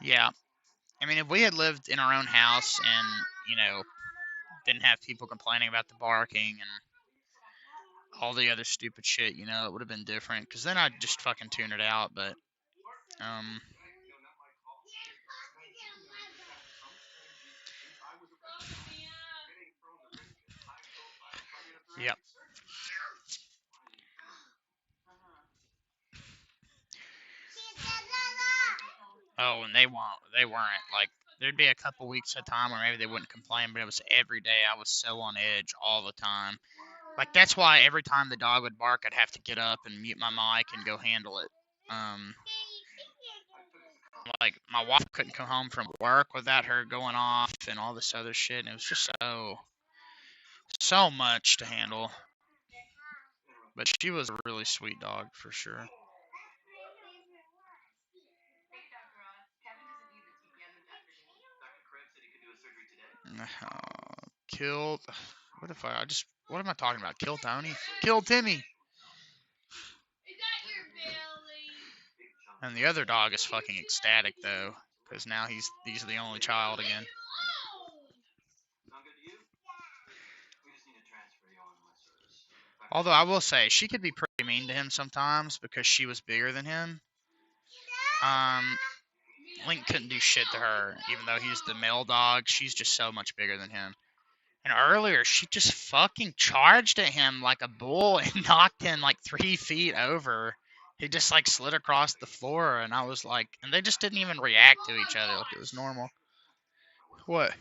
Yeah. I mean, if we had lived in our own house and, you know, didn't have people complaining about the barking and all the other stupid shit, you know, it would have been different. Because then I'd just fucking tune it out. But, um, yeah. Oh, and they weren't. Like, there'd be a couple weeks at a time where maybe they wouldn't complain, but it was every day. I was so on edge all the time. Like, that's why every time the dog would bark, I'd have to get up and mute my mic and go handle it. Like, my wife couldn't come home from work without her going off and all this other shit, and it was just so much to handle. But she was a really sweet dog for sure. Killed. What if I just? What am I talking about? Kill Tony? Kill Timmy. And the other dog is fucking ecstatic though, because now he's the only child again. Although I will say she could be pretty mean to him sometimes because she was bigger than him. Link couldn't do shit to her, even though he's the male dog. She's just so much bigger than him. And earlier, she just fucking charged at him like a bull and knocked him like 3 feet over. He just like slid across the floor, and I was like, and they just didn't even react to each other like it was normal. What?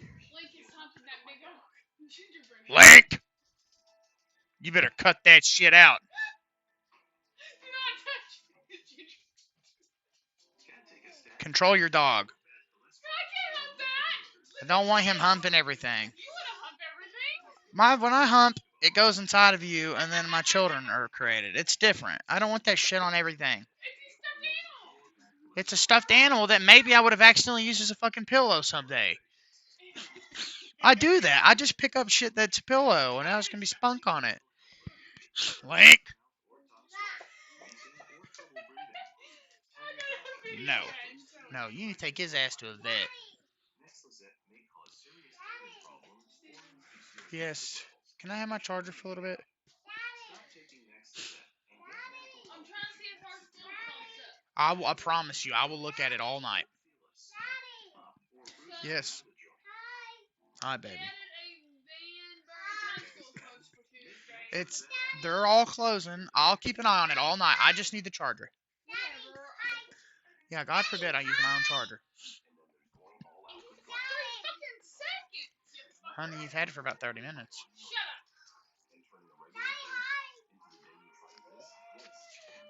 Link! You better cut that shit out. Control your dog. I don't want him humping everything. When I hump, it goes inside of you, and then my children are created. It's different. I don't want that shit on everything. It's a stuffed animal that maybe I would have accidentally used as a fucking pillow someday. I do that. I just pick up shit that's a pillow, and now there's gonna be spunk on it. Link. No, you need to take his ass to a vet. Yes. Can I have my charger for a little bit? I promise you, I will look at it all night. Yes. Hi, baby. They're all closing. I'll keep an eye on it all night. I just need the charger. Yeah, God forbid I use my own charger. Honey, you've had it for about 30 minutes.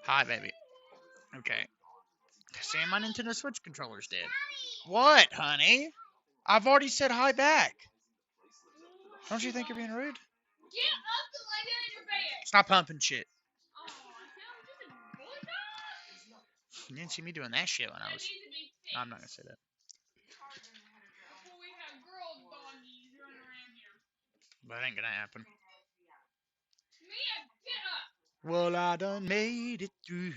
Hi, baby. Okay. See, my Nintendo Switch controller's dead. What, honey? I've already said hi back. Don't you think you're being rude? Stop pumping shit. You didn't see me doing that shit when I was... No, I'm not going to say that. But it ain't going to happen. Well, I done made it through.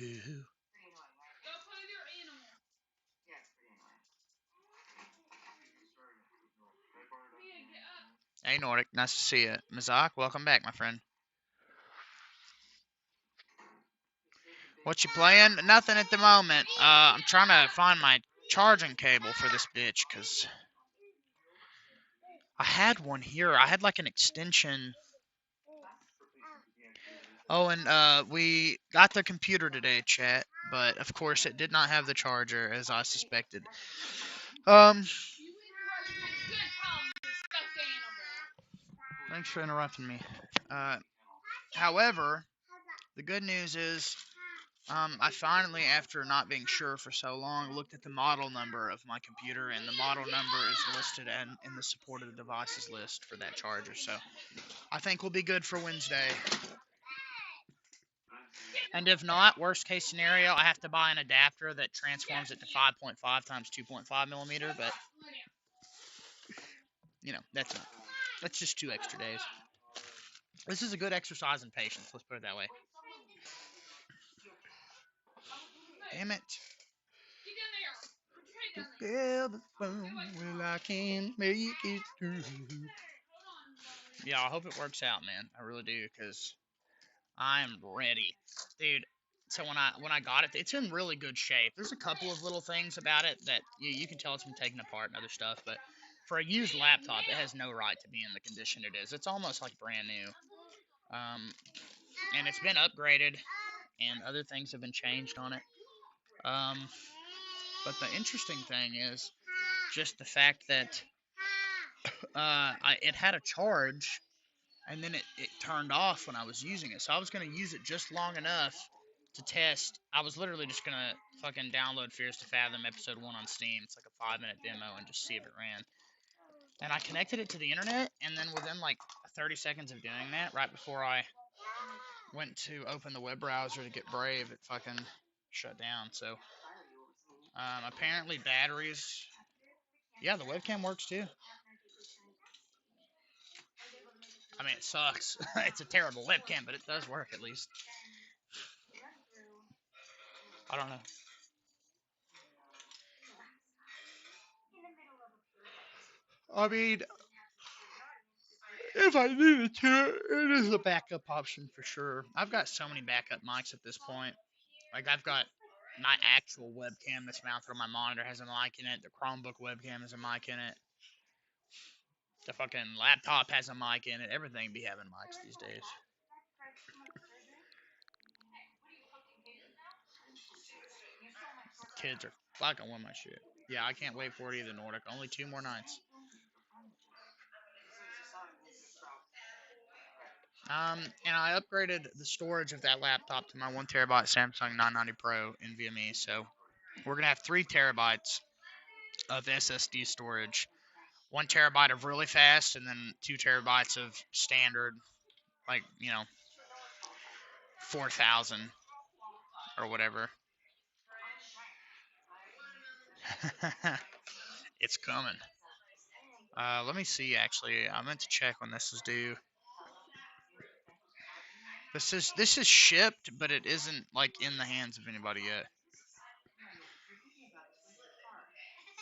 Hey, Nordic. Nice to see you. Mazak, welcome back, my friend. What you playing? Nothing at the moment. I'm trying to find my charging cable for this bitch, because I had one here. I had like an extension. Oh, and we got the computer today, chat, but of course it did not have the charger, as I suspected. Thanks for interrupting me. However, the good news is, I finally, after not being sure for so long, looked at the model number of my computer, and the model number is listed in the supported devices list for that charger. So I think we'll be good for Wednesday. And if not, worst case scenario, I have to buy an adapter that transforms it to 5.5 times 2.5 millimeter. But you know, that's just 2 extra days. This is a good exercise in patience. Let's put it that way. Damn it. Together well, I can make it through. Yeah, I hope it works out, man. I really do, because I'm ready, dude. So when I got it, it's in really good shape. There's a couple of little things about it that you can tell it's been taken apart and other stuff, but for a used laptop, it has no right to be in the condition it is. It's almost like brand new. And it's been upgraded, and other things have been changed on it. But the interesting thing is just the fact that it had a charge, and then it turned off when I was using it. So I was going to use it just long enough to test. I was literally just going to fucking download Fears to Fathom Episode 1 on Steam. It's like a 5-minute demo and just see if it ran. And I connected it to the internet, and then within like 30 seconds of doing that, right before I went to open the web browser to get Brave, it fucking shut down. So apparently batteries. Yeah, the webcam works too. I mean, it sucks. It's a terrible webcam, but it does work at least. I don't know. I mean, if I needed to, it is a backup option for sure. I've got so many backup mics at this point. Like, I've got my actual webcam that's mounted on my monitor has a mic in it. The Chromebook webcam has a mic in it. The fucking laptop has a mic in it. Everything be having mics these days. Kids are fucking with my shit. Yeah, I can't wait for it either, Nordic. Only 2 more nights. And I upgraded the storage of that laptop to my 1TB Samsung 990 Pro NVMe. So we're gonna have 3 terabytes of SSD storage, 1 terabyte of really fast, and then 2 terabytes of standard, like 4,000 or whatever. It's coming. Let me see. Actually, I meant to check when this is due. This is shipped, but it isn't like in the hands of anybody yet.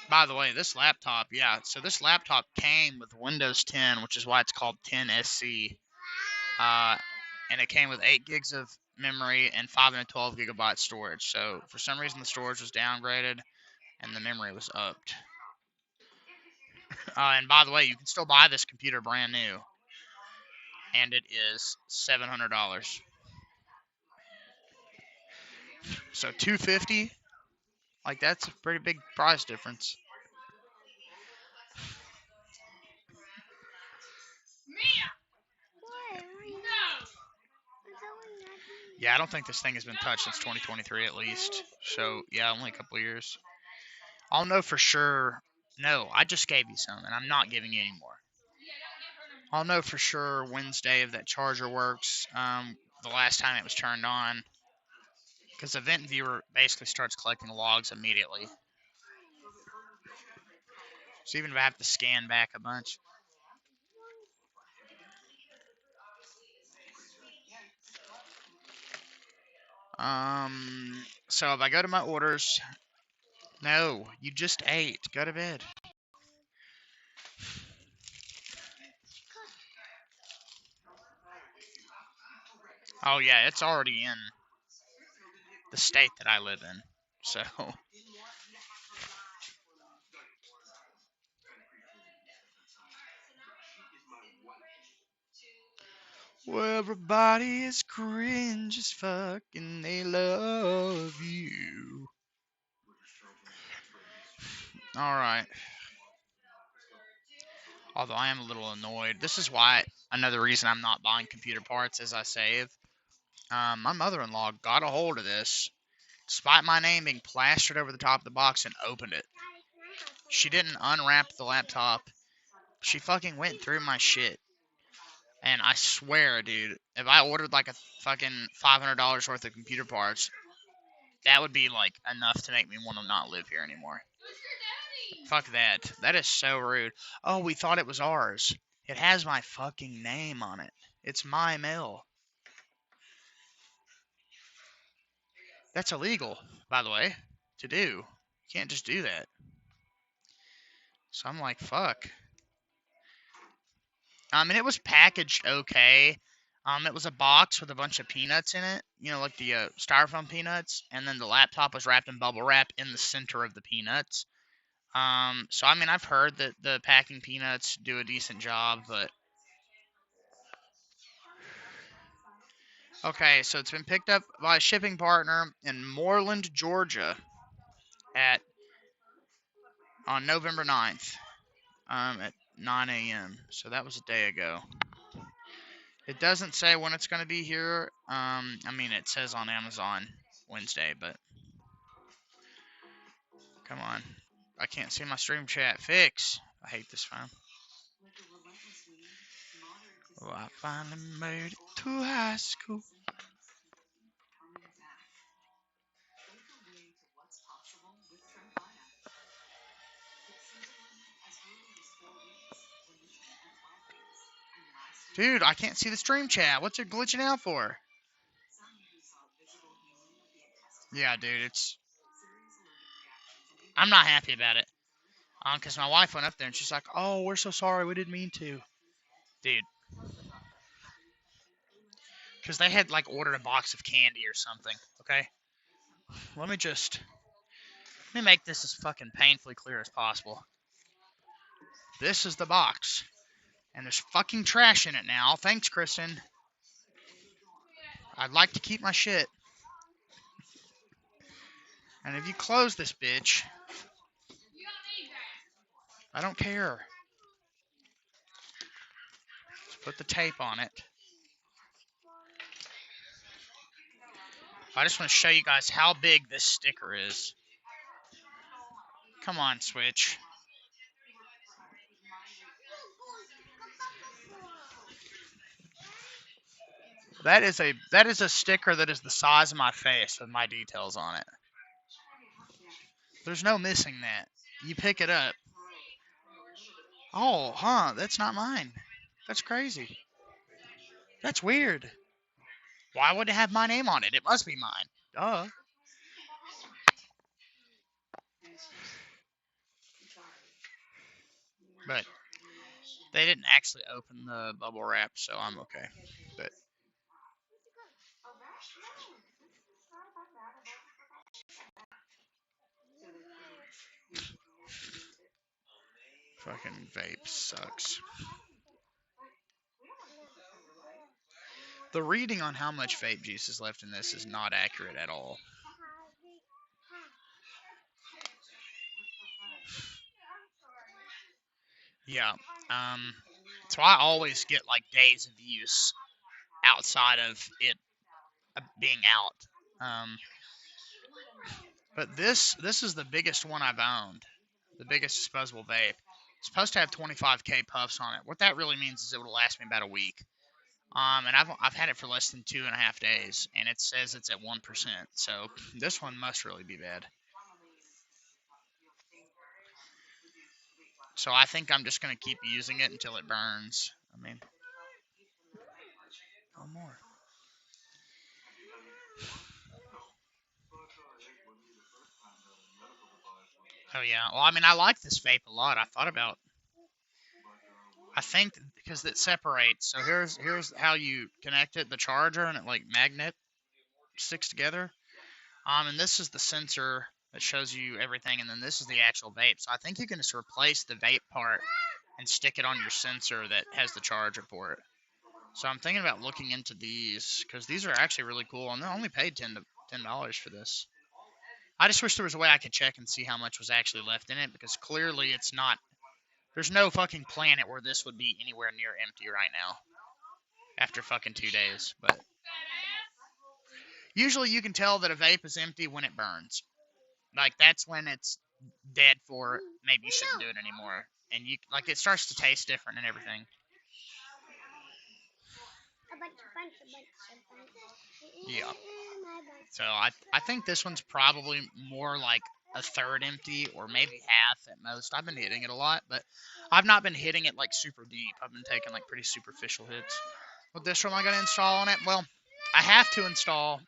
By the way, this laptop, yeah. So this laptop came with Windows 10, which is why it's called 10SC. And it came with 8 gigs of memory and 512 gigabyte storage. So for some reason the storage was downgraded and the memory was upped. And by the way, you can still buy this computer brand new, and it is $700. So $250, like that's a pretty big price difference. Yeah, I don't think this thing has been touched since 2023 at least. So yeah, only a couple of years. I'll know for sure. No, I just gave you some, and I'm not giving you any more. I'll know for sure Wednesday if that charger works. The last time it was turned on, because Event Viewer basically starts collecting logs immediately. So even if I have to scan back a bunch. So if I go to my orders, no, you just ate. Go to bed. Oh yeah, it's already in the state that I live in. So well, everybody is cringe as fuck and they love you. Alright. Although I am a little annoyed. This is why another reason I'm not buying computer parts as I save. My mother-in-law got a hold of this, despite my name being plastered over the top of the box, and opened it. She didn't unwrap the laptop. She fucking went through my shit. And I swear, dude, if I ordered like a fucking $500 worth of computer parts, that would be like enough to make me want to not live here anymore. Fuck that. That is so rude. Oh, we thought it was ours. It has my fucking name on it. It's my mail. That's illegal, by the way, to do. You can't just do that. So I'm like, fuck. And it was packaged okay. It was a box with a bunch of peanuts in it, you know, like the styrofoam peanuts, and then the laptop was wrapped in bubble wrap in the center of the peanuts. So I mean, I've heard that the packing peanuts do a decent job, but okay, so it's been picked up by a shipping partner in Moreland, Georgia, at on November 9th, at 9 a.m. So that was a day ago. It doesn't say when it's going to be here. I mean, it says on Amazon Wednesday, but come on. I can't see my stream chat. Fix. I hate this phone. Oh, I finally made it to high school. Dude, I can't see the stream chat. What's it glitching out for? Yeah, dude, I'm not happy about it. Because my wife went up there and she's like, oh, we're so sorry. We didn't mean to. Dude. Because they had, like, ordered a box of candy or something. Okay? Let me make this as fucking painfully clear as possible. This is the box. And there's fucking trash in it now. Thanks, Kristen. I'd like to keep my shit. And if you close this bitch, I don't care. Let's put the tape on it. I just want to show you guys how big this sticker is. Come on, Switch. That is a sticker that is the size of my face with my details on it. There's no missing that. You pick it up. Oh, huh, that's not mine. That's crazy. That's weird. Why would it have my name on it? It must be mine. Duh. But they didn't actually open the bubble wrap, so I'm okay. But fucking vape sucks. The reading on how much vape juice is left in this is not accurate at all. Yeah. So I always get like days of use outside of it being out. But this is the biggest one I've owned. The biggest disposable vape. It's supposed to have 25k puffs on it. What that really means is it will last me about a week. And I've had it for less than 2.5 days, and it says it's at 1%. So this one must really be bad. So I think I'm just gonna keep using it until it burns. I mean, no more. Oh yeah. Well, I mean, I like this vape a lot. I think because it separates. So here's how you connect it, the charger, and it like magnet sticks together. And this is the sensor that shows you everything, and then this is the actual vape. So I think you can just replace the vape part and stick it on your sensor that has the charger port. So I'm thinking about looking into these because these are actually really cool, and they only paid $10 for this. I just wish there was a way I could check and see how much was actually left in it, because clearly it's not. There's no fucking planet where this would be anywhere near empty right now after fucking 2 days. But usually you can tell that a vape is empty when it burns. Like, that's when it's dead for maybe you shouldn't do it anymore. And you like, it starts to taste different and everything. Yeah. So I think this one's probably more like a third empty or maybe half at most. I've been hitting it a lot, but I've not been hitting it like super deep. I've been taking like pretty superficial hits. What distro am I going to install on it? Well, I have to install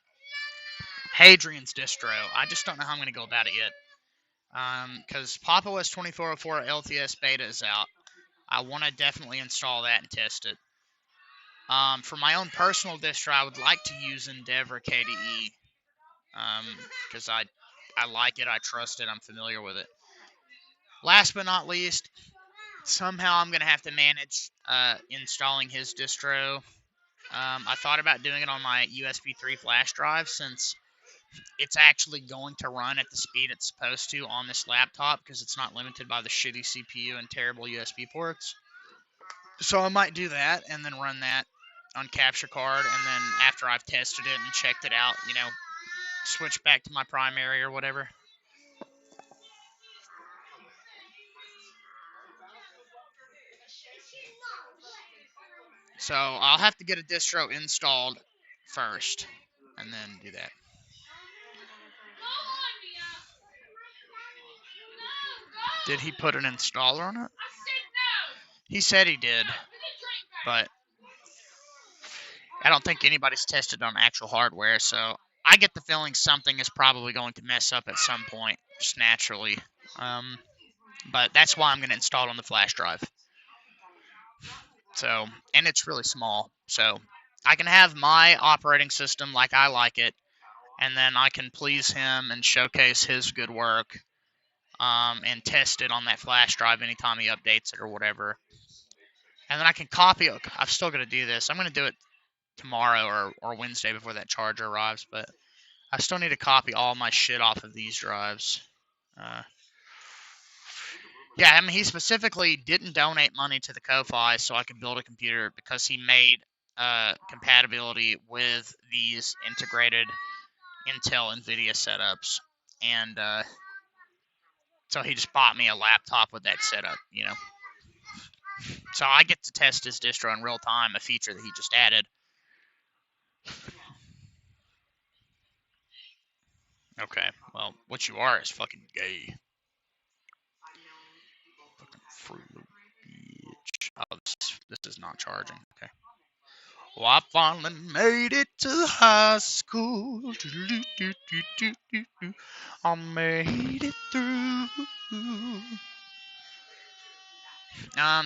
Hadrian's distro. I just don't know how I'm going to go about it yet. Because Pop! OS 2404 LTS beta is out. I want to definitely install that and test it. For my own personal distro, I would like to use Endeavor KDE. Because I like it, I trust it, I'm familiar with it. Last but not least, somehow I'm going to have to manage installing his distro. I thought about doing it on my USB 3 flash drive since it's actually going to run at the speed it's supposed to on this laptop because it's not limited by the shitty CPU and terrible USB ports. So I might do that and then run that on capture card, and then after I've tested it and checked it out, switch back to my primary or whatever. So I'll have to get a distro installed first and then do that. Did he put an installer on it? He said he did, but I don't think anybody's tested on actual hardware, so I get the feeling something is probably going to mess up at some point, just naturally. But that's why I'm going to install it on the flash drive. So, and it's really small, so I can have my operating system like I like it, and then I can please him and showcase his good work, and test it on that flash drive anytime he updates it or whatever. And then I can copy it. I'm still going to do this. I'm going to do it tomorrow or Wednesday before that charger arrives, but I still need to copy all my shit off of these drives. Yeah, I mean, he specifically didn't donate money to the Ko-Fi so I could build a computer because he made compatibility with these integrated Intel NVIDIA setups. And so he just bought me a laptop with that setup, So I get to test his distro in real time, a feature that he just added. Okay, well, what you are is fucking gay. Fucking fruit bitch. Oh, this is not charging. Okay. Well, I finally made it to high school. I made it through.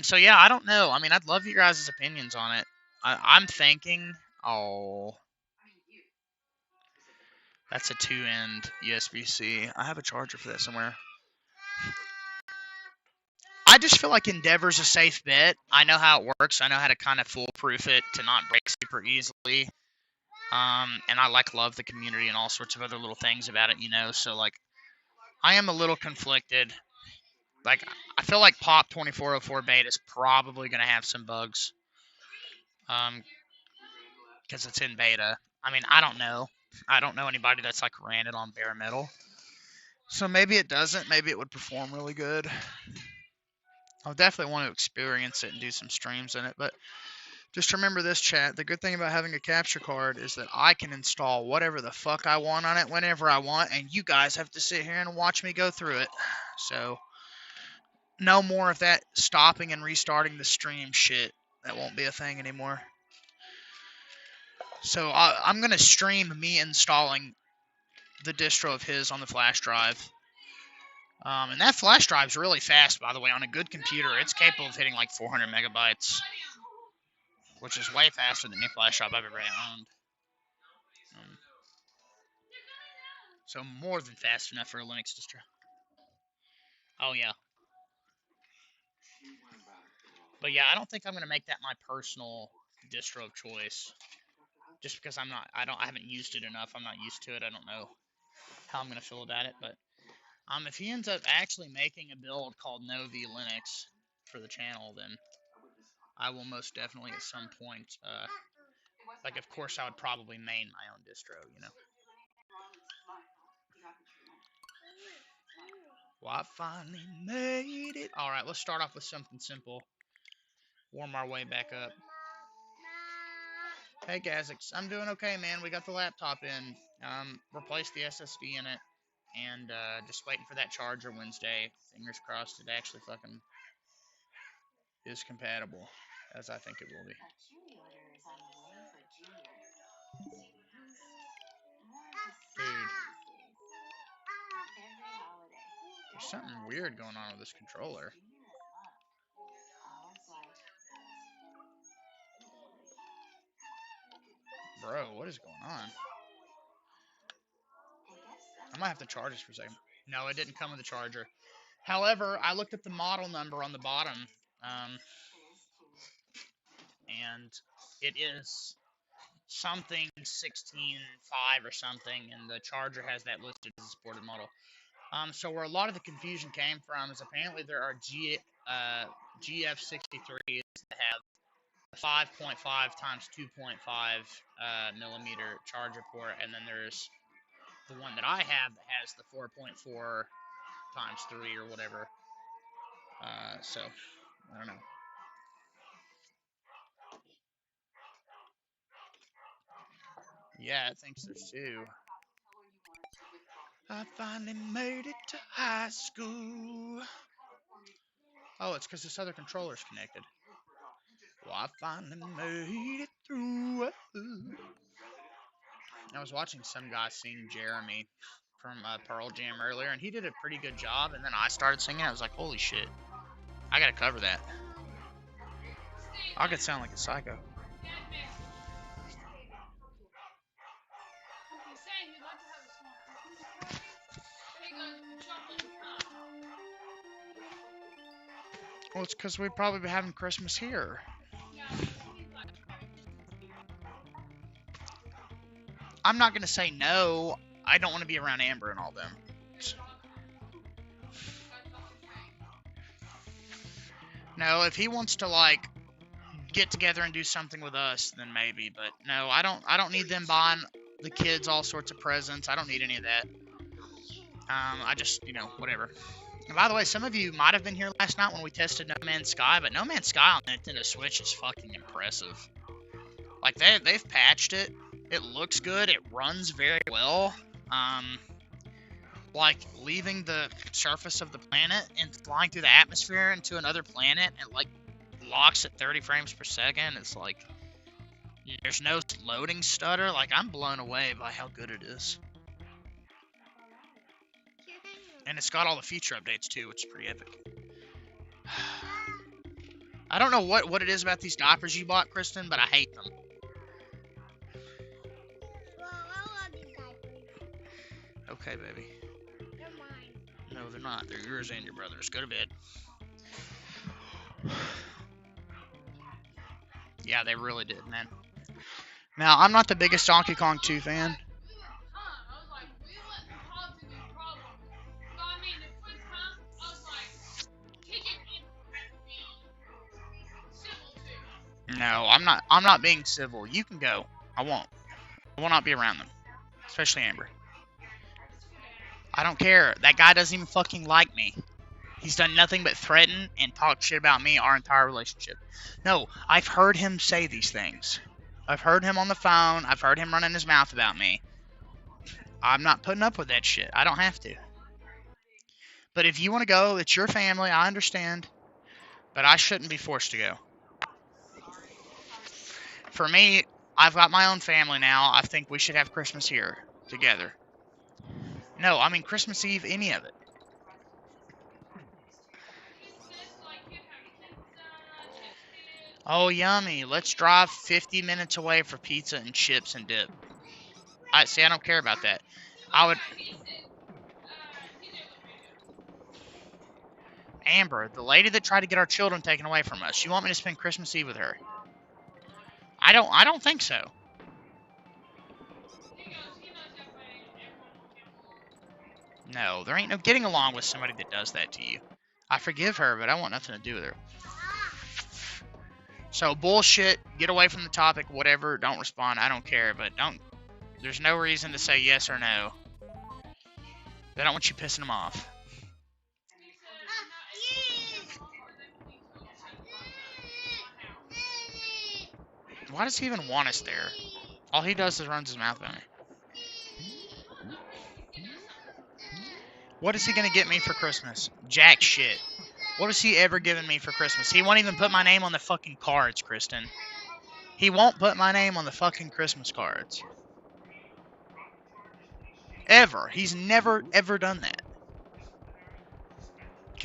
So yeah, I don't know. I mean, I'd love your guys' opinions on it. I'm thinking, that's a 2-end USB-C. I have a charger for that somewhere. I just feel like Endeavor's a safe bet. I know how it works. I know how to kind of foolproof it to not break super easily. And I love the community and all sorts of other little things about it, So I am a little conflicted. I feel like Pop 2404 beta is probably going to have some bugs. Because it's in beta. I mean, I don't know. I don't know anybody that's ran it on bare metal. So maybe it doesn't. Maybe it would perform really good. I'll definitely want to experience it and do some streams in it. But just remember this, chat. The good thing about having a capture card is that I can install whatever the fuck I want on it whenever I want, and you guys have to sit here and watch me go through it. So no more of that stopping and restarting the stream shit. That won't be a thing anymore. So I'm going to stream me installing the distro of his on the flash drive. And that flash drive's really fast, by the way. On a good computer, it's capable of hitting 400 megabytes, which is way faster than any flash drive I've ever owned. So more than fast enough for a Linux distro. Oh, yeah. But yeah, I don't think I'm going to make that my personal distro of choice. Just because I haven't used it enough. I'm not used to it. I don't know how I'm going to feel about it. But if he ends up actually making a build called Novi Linux for the channel, then I will most definitely at some point, of course, I would probably main my own distro, Well, I finally made it. All right, let's start off with something simple. Warm our way back up. Hey, Gh0st, I'm doing okay, man. We got the laptop in. Replaced the SSD in it, and just waiting for that charger Wednesday. Fingers crossed it actually fucking is compatible, as I think it will be. Dude. Something weird going on with this controller. Bro, what is going on? I might have to charge this for a second. No, it didn't come with a charger. However, I looked at the model number on the bottom, and it is something 16.5 or something, and the charger has that listed as a supported model. So where a lot of the confusion came from is apparently there are Gh0st that have a 5.5 times 2.5 millimeter charger port, and then there's the one that I have that has the 4.4 times 3 or whatever. So I don't know. Yeah, it thinks there's two. I finally made it to high school. Oh, it's because this other controller's connected. Well, I finally made it through. I was watching some guy sing Jeremy from Pearl Jam earlier, and he did a pretty good job, and then I started singing. I was like, holy shit. I gotta cover that. I could sound like a psycho. Well, it's because we'd probably be having Christmas here. I'm not going to say no. I don't want to be around Amber and all them. No, if he wants to, like, get together and do something with us, then maybe. But no, I don't need them buying the kids all sorts of presents. I don't need any of that. I just, whatever. And by the way, some of you might have been here last night when we tested No Man's Sky, but No Man's Sky on the Nintendo Switch is fucking impressive. Like, they've patched it. It looks good. It runs very well. Like, leaving the surface of the planet and flying through the atmosphere into another planet, it, like, locks at 30 frames per second. It's like, there's no loading stutter. Like, I'm blown away by how good it is. And it's got all the feature updates, too, which is pretty epic. I don't know what it is about these diapers you bought, Kristen, but I hate them. Well, I love these diapers. Okay, baby. They're mine. No, they're not. They're yours and your brother's. Go to bed. Yeah, they really did, man. Now, I'm not the biggest Donkey Kong 2 fan. No, I'm not being civil. You can go. I won't. I will not be around them. Especially Amber. I don't care. That guy doesn't even fucking like me. He's done nothing but threaten and talk shit about me our entire relationship. No, I've heard him say these things. I've heard him on the phone. I've heard him running his mouth about me. I'm not putting up with that shit. I don't have to. But if you want to go, it's your family. I understand. But I shouldn't be forced to go. For me, I've got my own family now. I think we should have Christmas here together. No, I mean Christmas Eve, any of it. Oh, yummy. Let's drive 50 minutes away for pizza and chips and dip. I don't care about that. I would... Amber, the lady that tried to get our children taken away from us, you want me to spend Christmas Eve with her? I don't think so. No, there ain't no getting along with somebody that does that to you. I forgive her, but I want nothing to do with her. So, bullshit, get away from the topic, whatever, don't respond, I don't care, but there's no reason to say yes or no. They don't want you pissing them off. Why does he even want us there? All he does is runs his mouth at me. What is he going to get me for Christmas? Jack shit. What has he ever given me for Christmas? He won't even put my name on the fucking cards, Kristen. He won't put my name on the fucking Christmas cards. Ever. He's never, ever done that.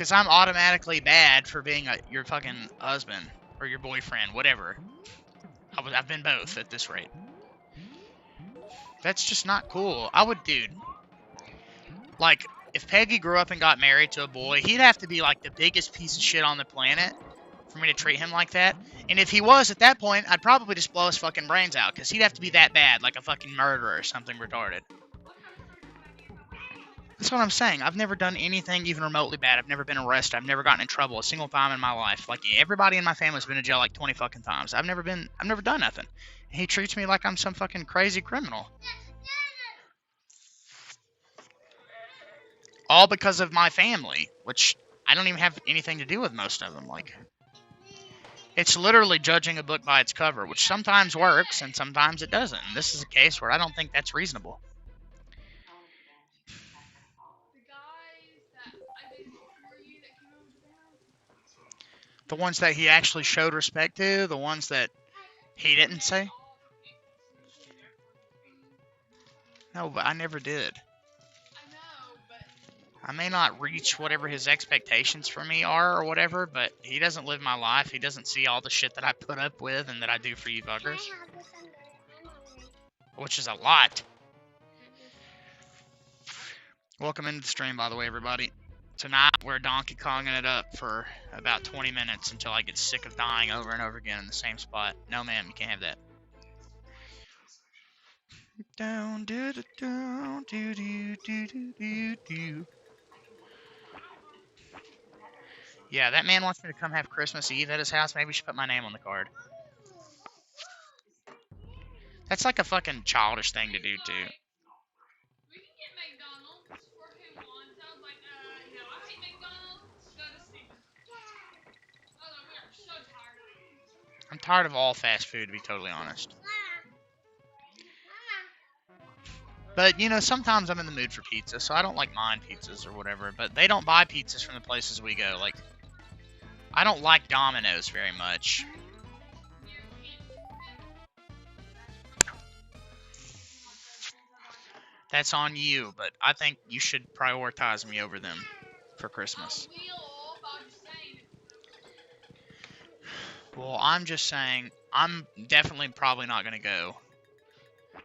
Because I'm automatically bad for being your fucking husband or your boyfriend, whatever. I've been both at this rate. That's just not cool. Dude, like, if Peggy grew up and got married to a boy, he'd have to be like the biggest piece of shit on the planet for me to treat him like that. And if he was at that point, I'd probably just blow his fucking brains out, because he'd have to be that bad, like a fucking murderer or something retarded. That's what I'm saying. I've never done anything even remotely bad. I've never been arrested. I've never gotten in trouble a single time in my life. Like, everybody in my family's been in jail like 20 fucking times. I've never done nothing. And he treats me like I'm some fucking crazy criminal. All because of my family, which I don't even have anything to do with most of them. Like, it's literally judging a book by its cover, which sometimes works and sometimes it doesn't. And this is a case where I don't think that's reasonable. The ones that he actually showed respect to, the ones that he didn't say. No, but I never did. I may not reach whatever his expectations for me are or whatever, but he doesn't live my life. He doesn't see all the shit that I put up with and that I do for you buggers. Which is a lot. Welcome into the stream, by the way, everybody. Tonight, we're Donkey Konging it up for about 20 minutes until I get sick of dying over and over again in the same spot. No, ma'am, you can't have that. Down, do, do, down, do, do, do, do, do, do. Yeah, that man wants me to come have Christmas Eve at his house. Maybe we should put my name on the card. That's like a fucking childish thing to do, too. We can get McDonald's for him once. I was like, no, I hate McDonald's. Go to Stevens. Oh, we are so tired. I'm tired of all fast food, to be totally honest. But, you know, sometimes I'm in the mood for pizza, so I don't like mind pizzas or whatever. But they don't buy pizzas from the places we go. Like, I don't like Domino's very much. That's on you, but I think you should prioritize me over them for Christmas. Well, I'm just saying, I'm definitely probably not going to go.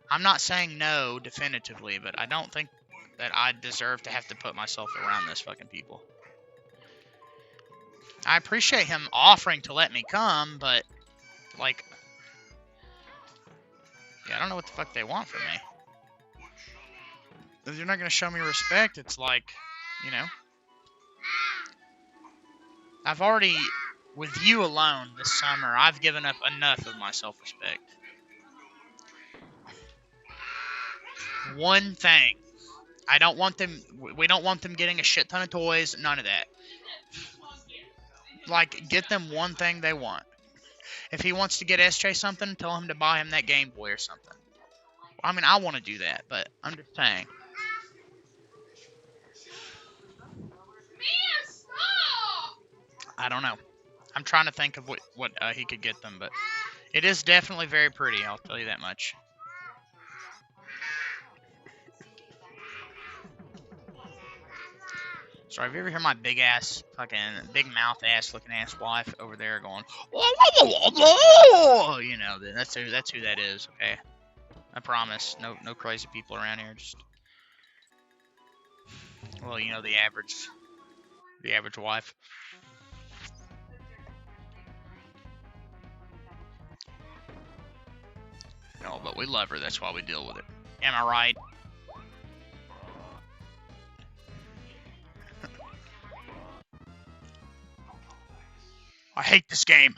I'm not saying no definitively, but I don't think that I deserve to have to put myself around those fucking people. I appreciate him offering to let me come, but, like, yeah, I don't know what the fuck they want from me. If you're not going to show me respect, it's like, you know. I've already, with you alone this summer, I've given up enough of my self-respect. One thing. I don't want them, we don't want them getting a shit ton of toys, none of that. Like, get them one thing they want. If he wants to get SJ something, tell him to buy him that Game Boy or something. I mean, I want to do that, but I'm just saying. I don't know. I'm trying to think of what he could get them, but it is definitely very pretty, I'll tell you that much. Sorry, have you ever heard my big ass, fucking big mouth ass looking ass wife over there going, oh, you know, that's who that is, okay? I promise, no crazy people around here, just, well, you know, the average wife. No, but we love her, that's why we deal with it. Am I right? I hate this game.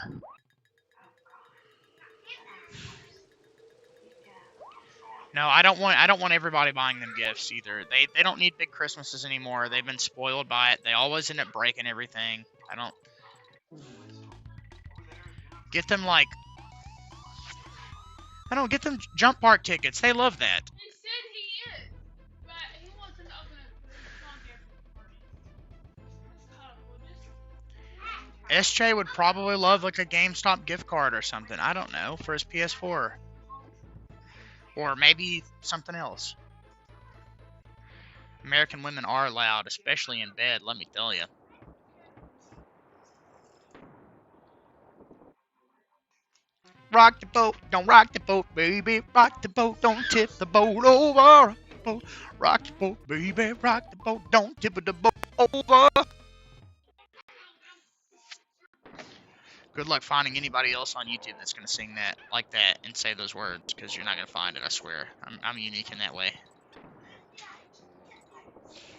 No, I don't want everybody buying them gifts either. They don't need big Christmases anymore. They've been spoiled by it. They always end up breaking everything. I don't get them get them jump park tickets. They love that. He said he is, but he wants to open a party. SJ would probably love like a GameStop gift card or something. I don't know, for his PS4. Or maybe something else. American women are loud, especially in bed, let me tell you. rock the boat, don't rock the boat, baby, rock the boat, don't tip the boat over. Rock the boat, baby, rock the boat, don't tip the boat over. Good luck finding anybody else on YouTube that's gonna sing that like that and say those words, because you're not gonna find it. I swear, I'm unique in that way.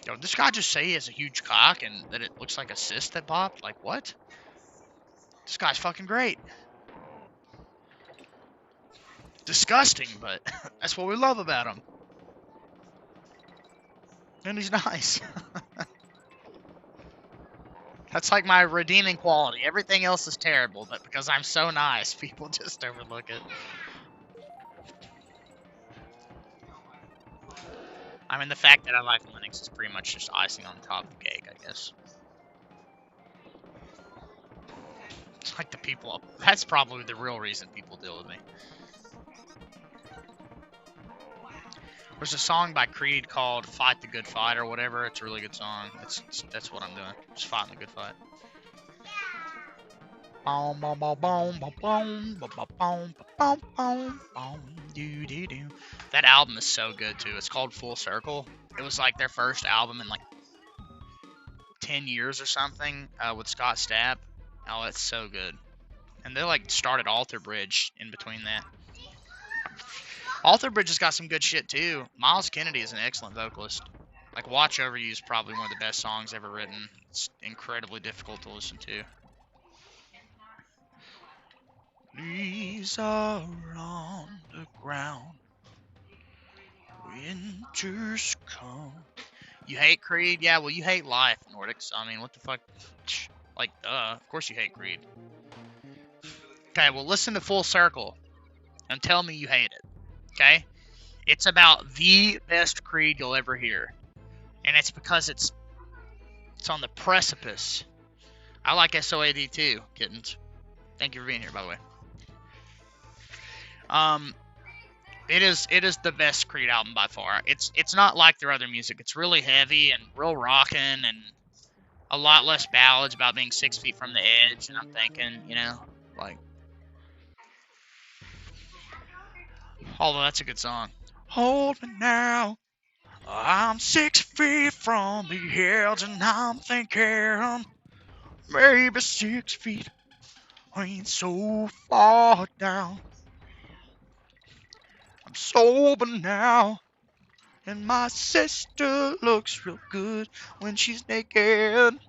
Yo, this guy just say he has a huge cock and that it looks like a cyst that popped. Like what? This guy's fucking great. Disgusting, but that's what we love about him. And he's nice. That's like my redeeming quality. Everything else is terrible, but because I'm so nice, people just overlook it. I mean, the fact that I like Linux is pretty much just icing on the top of the cake, I guess. It's like the people. That's probably the real reason people deal with me. There's a song by Creed called "Fight the Good Fight" or whatever. It's a really good song. That's what I'm doing. Just fighting the good fight. That album is so good too. It's called Full Circle. It was like their first album in like 10 years or something with Scott Stapp. Oh, it's so good. And they like started Alter Bridge in between that. Alter Bridge has got some good shit too. Miles Kennedy is an excellent vocalist. Like Watch Over You is probably one of the best songs ever written. It's incredibly difficult to listen to. Leaves are on the ground. Winter's come. You hate Creed? Yeah, well, you hate life, Nordics. I mean, what the fuck? Like, of course you hate Creed. Okay, well, listen to Full Circle and tell me you hate it. Okay? It's about the best Creed you'll ever hear. And it's because it's on the precipice. I like SOAD too, kittens. Thank you for being here, by the way. It is the best Creed album by far. It's not like their other music. It's really heavy and real rockin' and a lot less ballads about being 6 feet from the edge. And I'm thinking, you know, like, although that's a good song. Hold me now. I'm 6 feet from the edge, and I'm thinking maybe 6 feet ain't so far down. I'm sober now, and my sister looks real good when she's naked.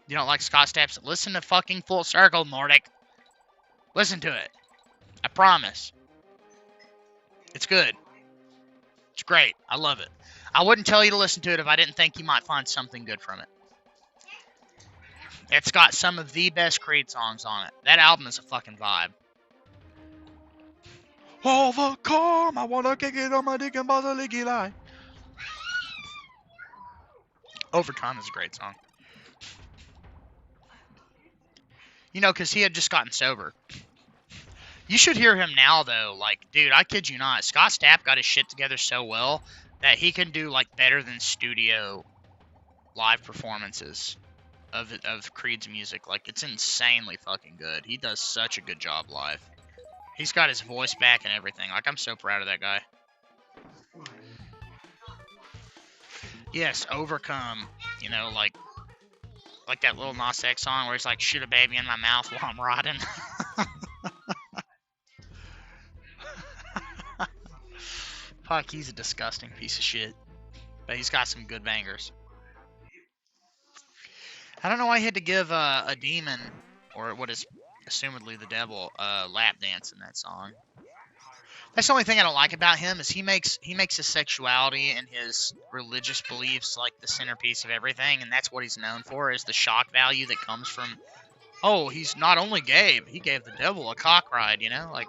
You don't like Scott Stapp's? Listen to fucking Full Circle, Nordic. Listen to it. I promise. It's good. It's great. I love it. I wouldn't tell you to listen to it if I didn't think you might find something good from it. It's got some of the best Creed songs on it. That album is a fucking vibe. Overcome, I wanna kick it on my dick and buzz a licky lie. Overtime is a great song. You know, because he had just gotten sober. You should hear him now, though. Like, dude, I kid you not. Scott Stapp got his shit together so well that he can do, like, better than studio live performances of Creed's music. Like, it's insanely fucking good. He does such a good job live. He's got his voice back and everything. Like, I'm so proud of that guy. Yes, Overcome. You know, like that little Nas X song where he's like, shoot a baby in my mouth while I'm riding. Fuck, he's a disgusting piece of shit. But he's got some good bangers. I don't know why he had to give a demon, or what is assumedly the devil, a lap dance in that song. That's the only thing I don't like about him is he makes his sexuality and his religious beliefs like the centerpiece of everything, and that's what he's known for, is the shock value that comes from, oh, he's not only gay, but he gave the devil a cock ride, you know? Like,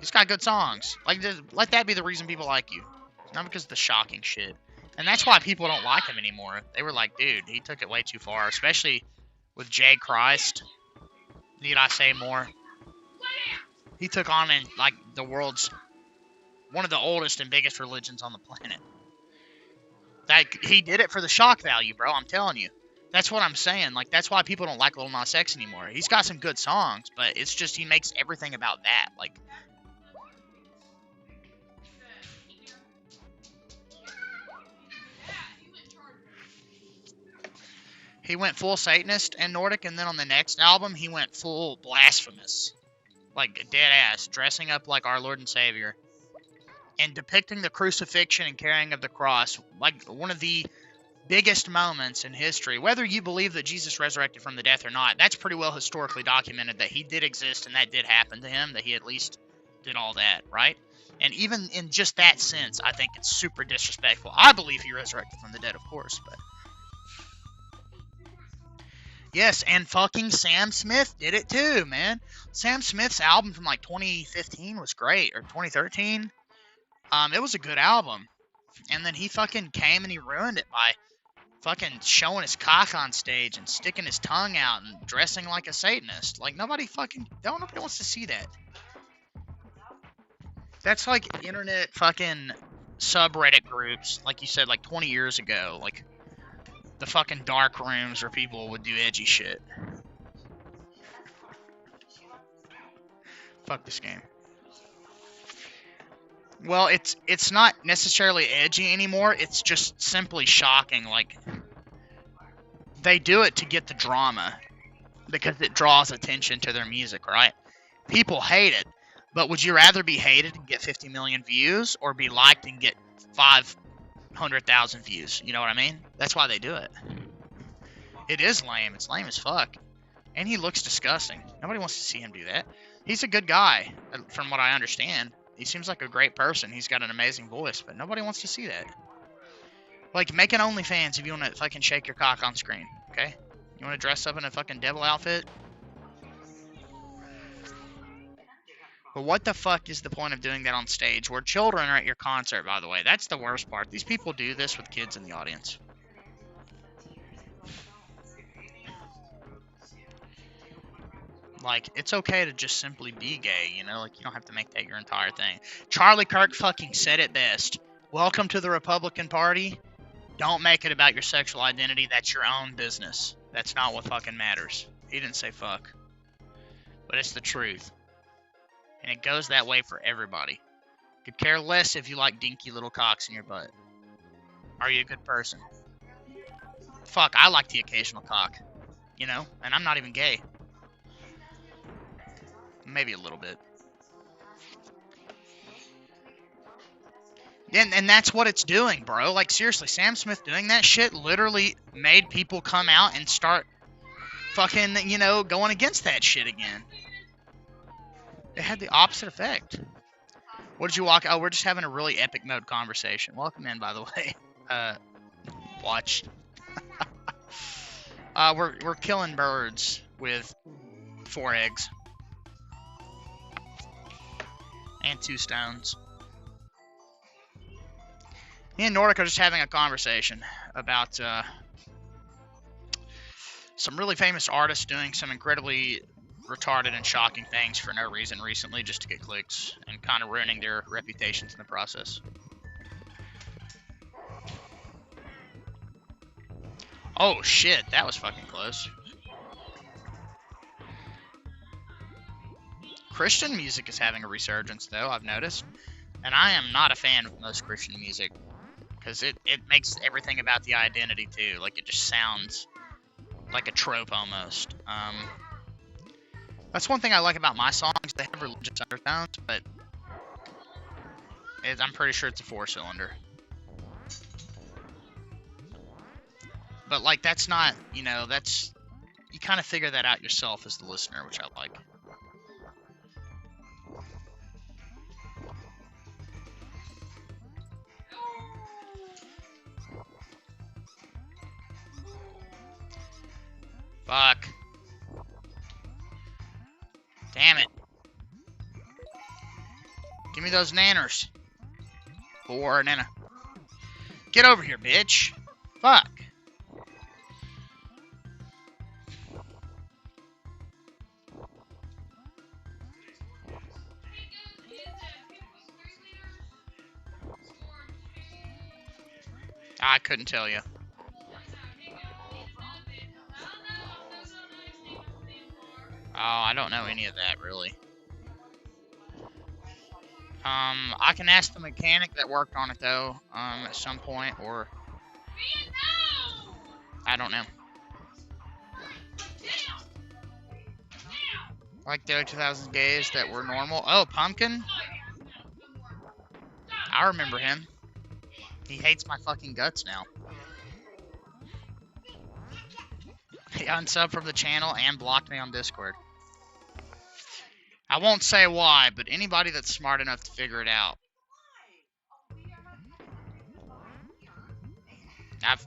he's got good songs. Like, let that be the reason people like you. Not because of the shocking shit. And that's why people don't like him anymore. They were like, dude, he took it way too far, especially with Gh0st. Need I say more? He took on in like the world's one of the oldest and biggest religions on the planet. That he did it for the shock value, bro. I'm telling you. That's what I'm saying. Like, that's why people don't like Lil Nas X anymore. He's got some good songs, but it's just he makes everything about that. Like, he went full Satanist and Nordic, and then on the next album, he went full blasphemous. Like, dead ass, dressing up like our Lord and Savior. And depicting the crucifixion and carrying of the cross. Like, one of the biggest moments in history. Whether you believe that Jesus resurrected from the death or not, that's pretty well historically documented that he did exist and that did happen to him, that he at least did all that, right? And even in just that sense, I think it's super disrespectful. I believe he resurrected from the dead, of course, but... Yes, and fucking Sam Smith did it too, man. Sam Smith's album from like 2015 was great, or 2013. It was a good album. And then he fucking came and he ruined it by fucking showing his cock on stage and sticking his tongue out and dressing like a Satanist. Like, nobody wants to see that. That's like internet fucking subreddit groups, like you said, like 20 years ago. Like, the fucking dark rooms where people would do edgy shit. Fuck this game. Well, it's not necessarily edgy anymore. It's just simply shocking. Like, they do it to get the drama because it draws attention to their music, right? People hate it, but would you rather be hated and get 50 million views or be liked and get 500,000 views? You know what I mean? That's why they do it. It is lame. It's lame as fuck. And he looks disgusting. Nobody wants to see him do that. He's a good guy, from what I understand. He seems like a great person. He's got an amazing voice, but nobody wants to see that. Like, make an OnlyFans if you want to fucking shake your cock on screen, okay? You want to dress up in a fucking devil outfit? But what the fuck is the point of doing that on stage where children are at your concert, by the way? That's the worst part. These people do this with kids in the audience. Like, it's okay to just simply be gay, you know? Like, you don't have to make that your entire thing. Charlie Kirk fucking said it best. Welcome to the Republican Party. Don't make it about your sexual identity. That's your own business. That's not what fucking matters. He didn't say fuck. But it's the truth. And it goes that way for everybody. Could care less if you like dinky little cocks in your butt. Are you a good person? Fuck, I like the occasional cock. You know? And I'm not even gay. Maybe a little bit. And that's what it's doing, bro. Like, seriously, Sam Smith doing that shit literally made people come out and start fucking, you know, going against that shit again. It had the opposite effect. What did you walk? Oh, we're just having a really epic mode conversation. Welcome in, by the way. Watch. We're killing birds with 4 eggs. And 2 stones. Me and Nordic are just having a conversation about some really famous artists doing some incredibly retarded and shocking things for no reason recently just to get clicks and kind of ruining their reputations in the process. Oh shit, that was fucking close. Christian music is having a resurgence, though, I've noticed. And I am not a fan of most Christian music. Because it makes everything about the identity, too. Like, it just sounds like a trope, almost. That's one thing I like about my songs. They have religious undertones, but I'm pretty sure it's a 4-cylinder. But, like, that's not, you know, that's... You kind of figure that out yourself as the listener, which I like. Fuck. Damn it. Give me those nanners. 4 nana. Get over here, bitch. Fuck. I couldn't tell you. I don't know any of that really. I can ask the mechanic that worked on it though, at some point, or I don't know. Like the 2000s gays that were normal. Oh, Pumpkin? I remember him. He hates my fucking guts now. He unsubbed from the channel and blocked me on Discord. I won't say why, but anybody that's smart enough to figure it out. I've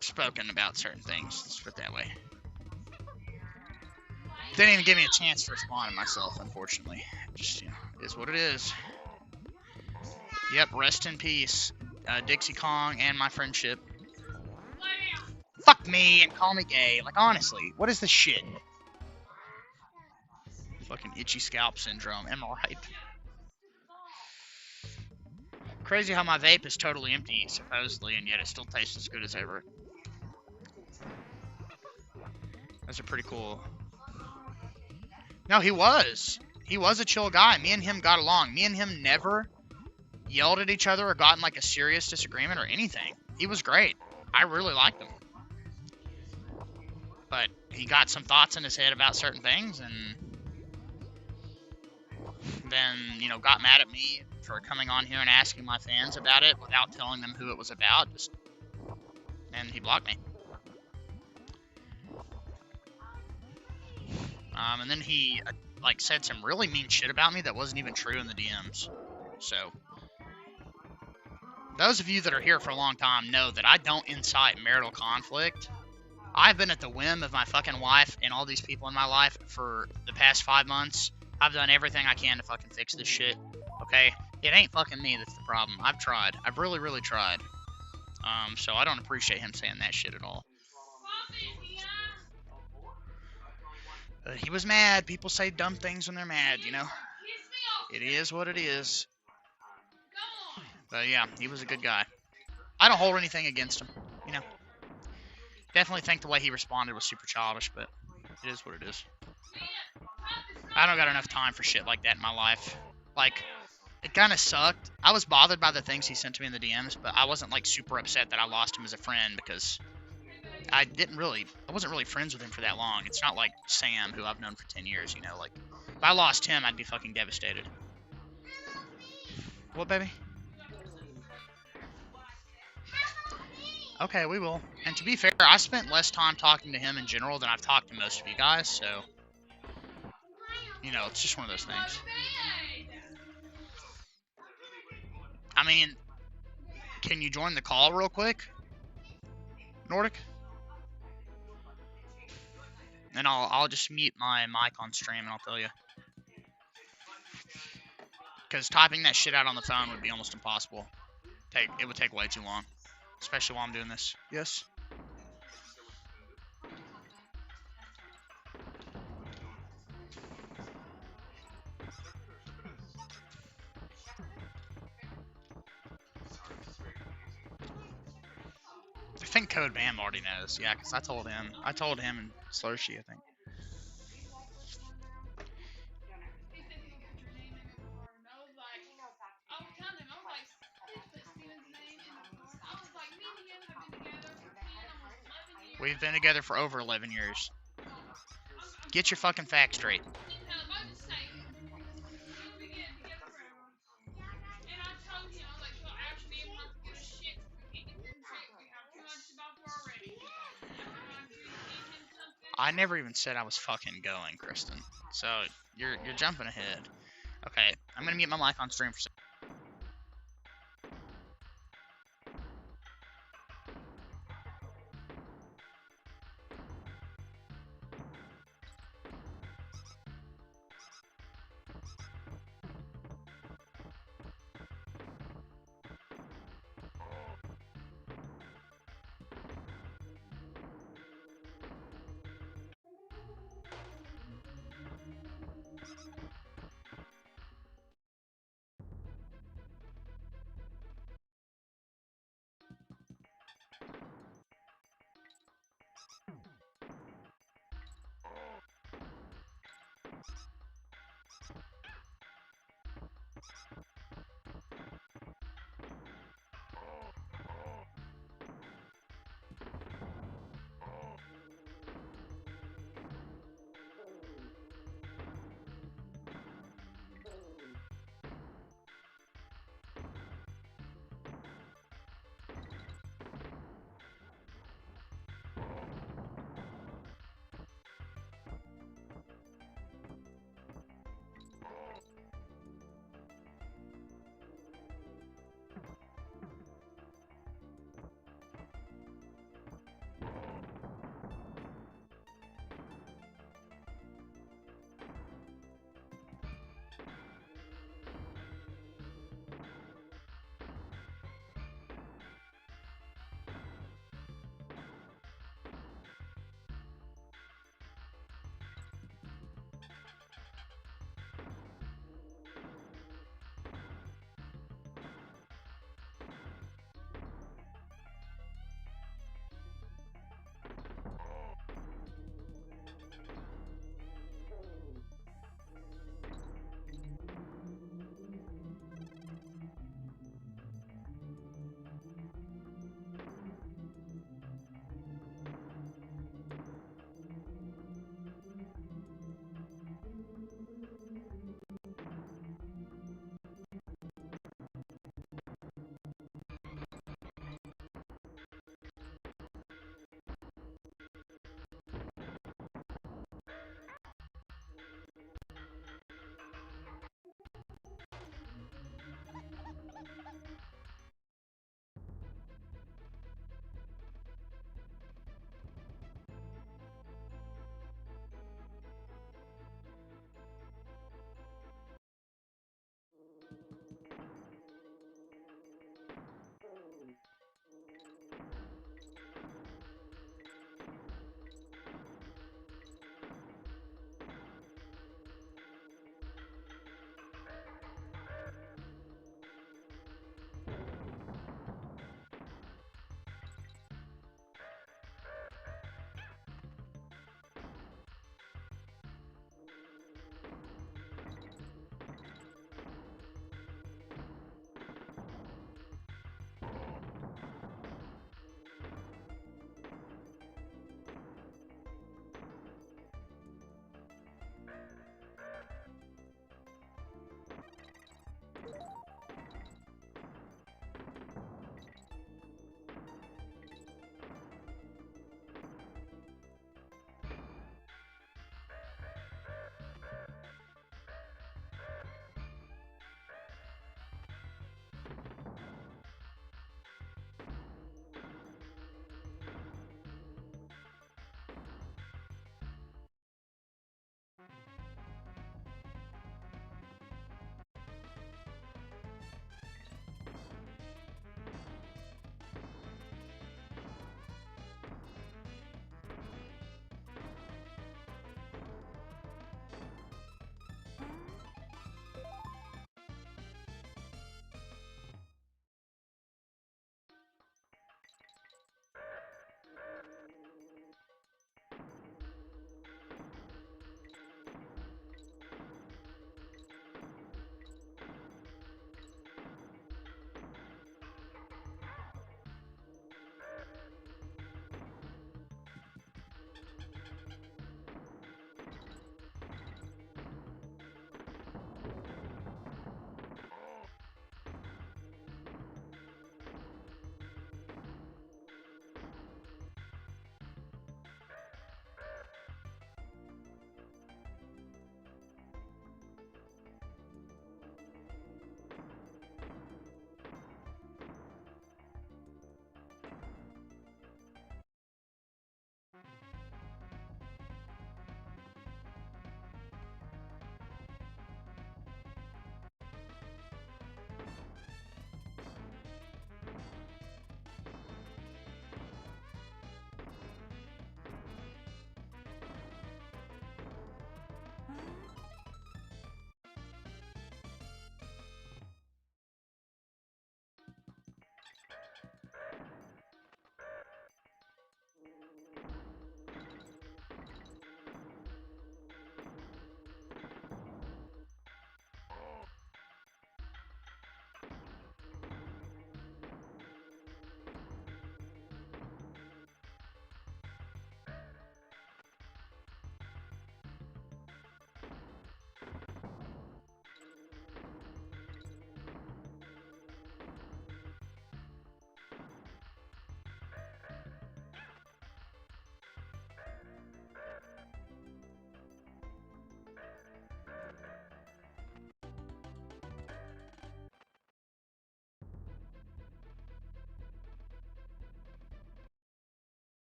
spoken about certain things. Let's put it that way. Didn't even give me a chance to respond to myself, unfortunately. Just, you know, it is what it is. Yep, rest in peace, Dixie Kong and my friendship. Fuck me and call me gay. Like, honestly, what is this shit? Fucking itchy scalp syndrome. Am I right? Crazy how my vape is totally empty, supposedly, and yet it still tastes as good as ever. Those are pretty cool. No, he was. He was a chill guy. Me and him got along. Me and him never yelled at each other or got in like a serious disagreement or anything. He was great. I really liked him. But he got some thoughts in his head about certain things and then, you know, got mad at me for coming on here and asking my fans about it without telling them who it was about. And he blocked me. And then he like said some really mean shit about me that wasn't even true in the DMs. So those of you that are here for a long time know that I don't incite marital conflict. I've been at the whim of my fucking wife and all these people in my life for the past 5 months. I've done everything I can to fucking fix this shit. Okay? It ain't fucking me that's the problem. I've tried. I've really, really tried. So I don't appreciate him saying that shit at all. He was mad. People say dumb things when they're mad, you know? It is what it is. But yeah, he was a good guy. I don't hold anything against him, you know? Definitely think the way he responded was super childish, but it is what it is. I don't got enough time for shit like that in my life. Like, it kind of sucked. I was bothered by the things he sent to me in the DMs, but I wasn't like super upset that I lost him as a friend because I wasn't really friends with him for that long. It's not like Sam, who I've known for 10 years, you know, like, if I lost him, I'd be fucking devastated. What, baby? Okay, we will. And to be fair, I spent less time talking to him in general than I've talked to most of you guys, so, you know, it's just one of those things. I mean, can you join the call real quick, Nordic? And I'll just mute my mic on stream and I'll tell you. Because typing that shit out on the phone would be almost impossible. It would take way too long. Especially while I'm doing this. Yes? I think Code Bam already knows. Yeah, because I told him. I told him and Slurshie, I think. We've been together for over 11 years. Get your fucking facts straight. I never even said I was fucking going, Kristen. So you're jumping ahead. Okay, I'm gonna mute my mic on stream for a second.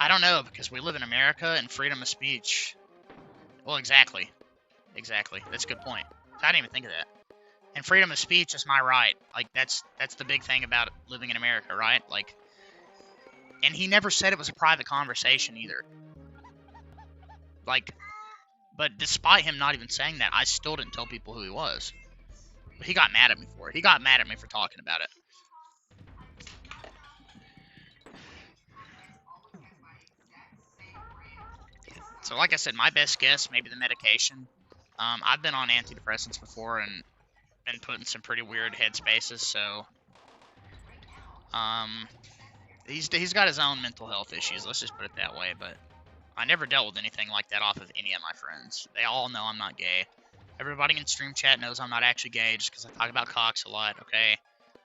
I don't know, because we live in America and freedom of speech. Well, exactly. Exactly. That's a good point. I didn't even think of that. And freedom of speech is my right. Like, that's the big thing about living in America, right? Like, and he never said it was a private conversation either. Like, but despite him not even saying that, I still didn't tell people who he was. But he got mad at me for it. He got mad at me for talking about it. So like I said, my best guess, maybe the medication. I've been on antidepressants before and been put in some pretty weird headspaces, so he's got his own mental health issues, let's just put it that way, but I never dealt with anything like that off of any of my friends. They all know I'm not gay. Everybody in stream chat knows I'm not actually gay just because I talk about cocks a lot, okay?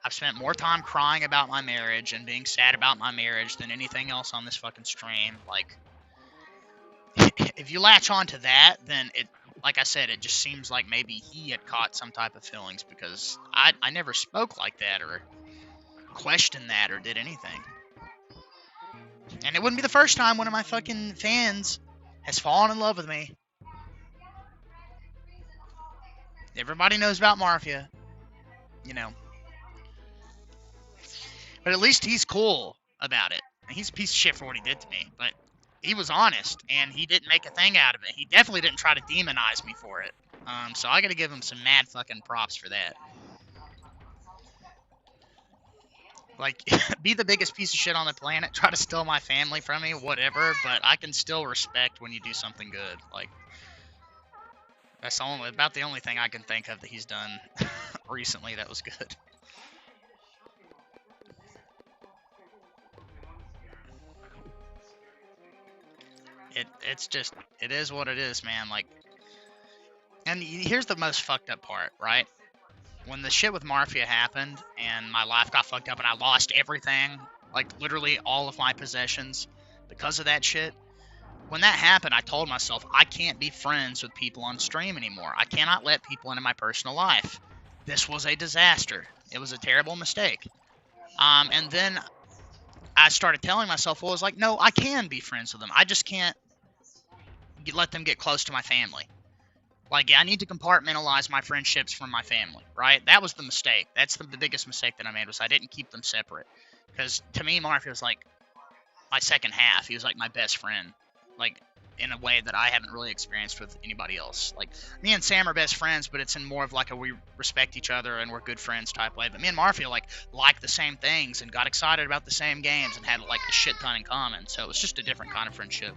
I've spent more time crying about my marriage and being sad about my marriage than anything else on this fucking stream. Like, if you latch on to that, then it, like I said, it just seems like maybe he had caught some type of feelings because I never spoke like that or questioned that or did anything. And it wouldn't be the first time one of my fucking fans has fallen in love with me. Everybody knows about Mafia, you know. But at least he's cool about it. He's a piece of shit for what he did to me, but he was honest, and he didn't make a thing out of it. He definitely didn't try to demonize me for it. So I gotta give him some mad fucking props for that. Like, be the biggest piece of shit on the planet, try to steal my family from me, whatever, but I can still respect when you do something good. Like, that's about the only thing I can think of that he's done recently that was good. It's just, it is what it is, man. Like, and here's the most fucked up part, right? When the shit with Mafia happened and my life got fucked up and I lost everything, like literally all of my possessions because of that shit, when that happened, I told myself I can't be friends with people on stream anymore. I cannot let people into my personal life. This was a disaster. It was a terrible mistake. And then I started telling myself, well, I was like, no, I can be friends with them. I just can't let them get close to my family. Like, I need to compartmentalize my friendships from my family, right? That was the mistake. That's the biggest mistake that I made, was I didn't keep them separate. Because to me, Mafia was like my second half. He was like my best friend, like in a way that I haven't really experienced with anybody else. Like, me and Sam are best friends, but it's in more of like a we respect each other and we're good friends type way. But me and Mafia like the same things and got excited about the same games and had like a shit ton in common. So it was just a different kind of friendship.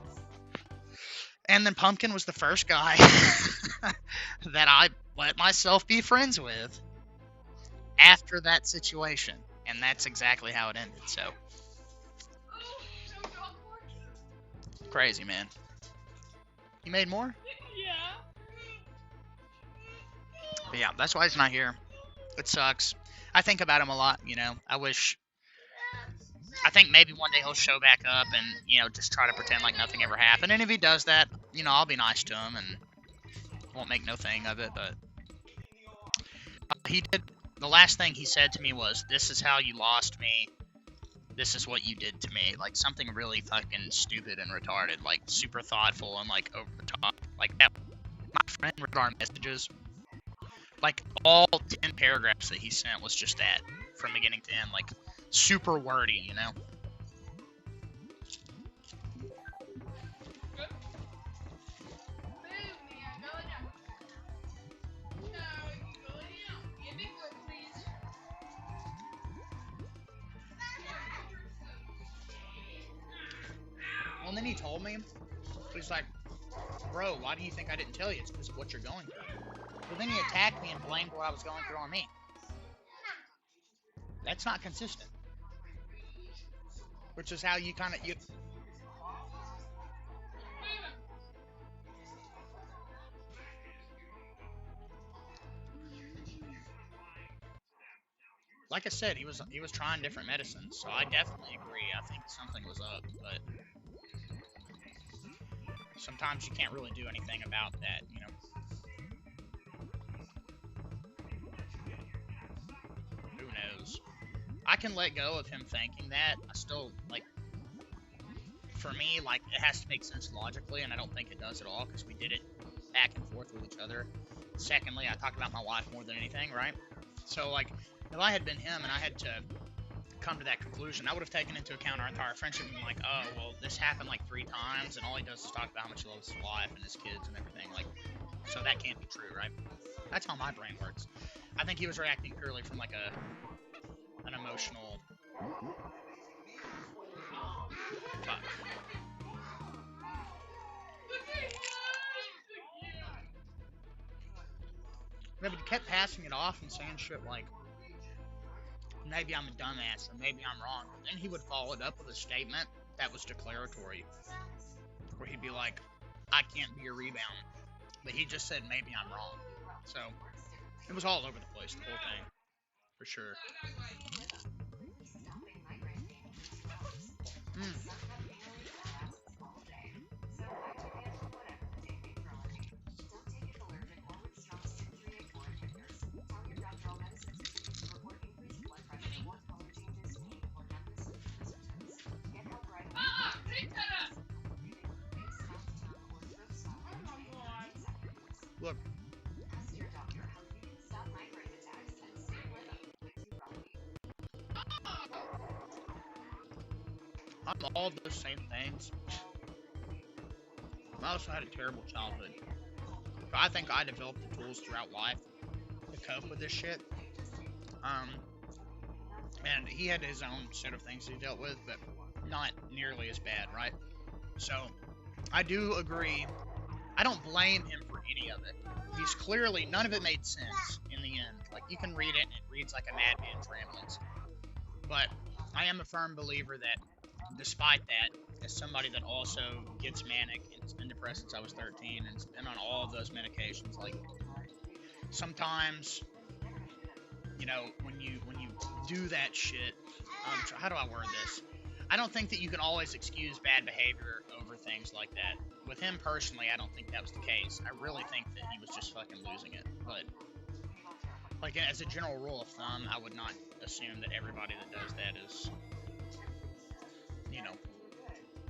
And then Pumpkin was the first guy that I let myself be friends with after that situation. And that's exactly how it ended, so. Crazy, man. You made more? Yeah. But yeah, that's why he's not here. It sucks. I think about him a lot, you know. I think maybe one day he'll show back up and, you know, just try to pretend like nothing ever happened. And if he does that, you know, I'll be nice to him and won't make no thing of it. But he did. The last thing he said to me was, "This is how you lost me. This is what you did to me." Like something really fucking stupid and retarded, like super thoughtful and like over the top. Like that. My friend read our messages. Like all 10 paragraphs that he sent was just that from beginning to end. Like super wordy, you know. Well, and then he told me, he's like, "Bro, why do you think I didn't tell you? It's because of what you're going through." But then he attacked me and blamed what I was going through on me. That's not consistent. Which is how you kind of, like I said, he was trying different medicines, so I definitely agree. I think something was up, but sometimes you can't really do anything about that, you know. Who knows? I can let go of him thinking that. I still, like, for me, like, it has to make sense logically, and I don't think it does at all, because we did it back and forth with each other. Secondly, I talked about my wife more than anything, right? So, like, if I had been him and I had to come to that conclusion, I would have taken into account our entire friendship and been like, oh, well, this happened like 3 times, and all he does is talk about how much he loves his wife and his kids and everything. Like, so that can't be true, right? That's how my brain works. I think he was reacting purely from like an emotional. Fuck. Yeah, but he kept passing it off and saying shit like, maybe I'm a dumbass or maybe I'm wrong. But then he would follow it up with a statement that was declaratory, where he'd be like, I can't be a rebound. But he just said, maybe I'm wrong. So it was all over the place, the whole thing, for sure. Look, I'm all those same things. I also had a terrible childhood. But I think I developed the tools throughout life to cope with this shit. And he had his own set of things he dealt with, but not nearly as bad, right? So, I do agree. I don't blame him for any of it. He's clearly, none of it made sense in the end. Like, you can read it and it reads like a madman's ramblings. But I am a firm believer that, despite that, as somebody that also gets manic and has been depressed since I was 13 and has been on all of those medications, like, sometimes, you know, when you do that shit, how do I word this? I don't think that you can always excuse bad behavior over things like that. With him personally, I don't think that was the case. I really think that he was just fucking losing it. But, like, as a general rule of thumb, I would not assume that everybody that does that is, you know,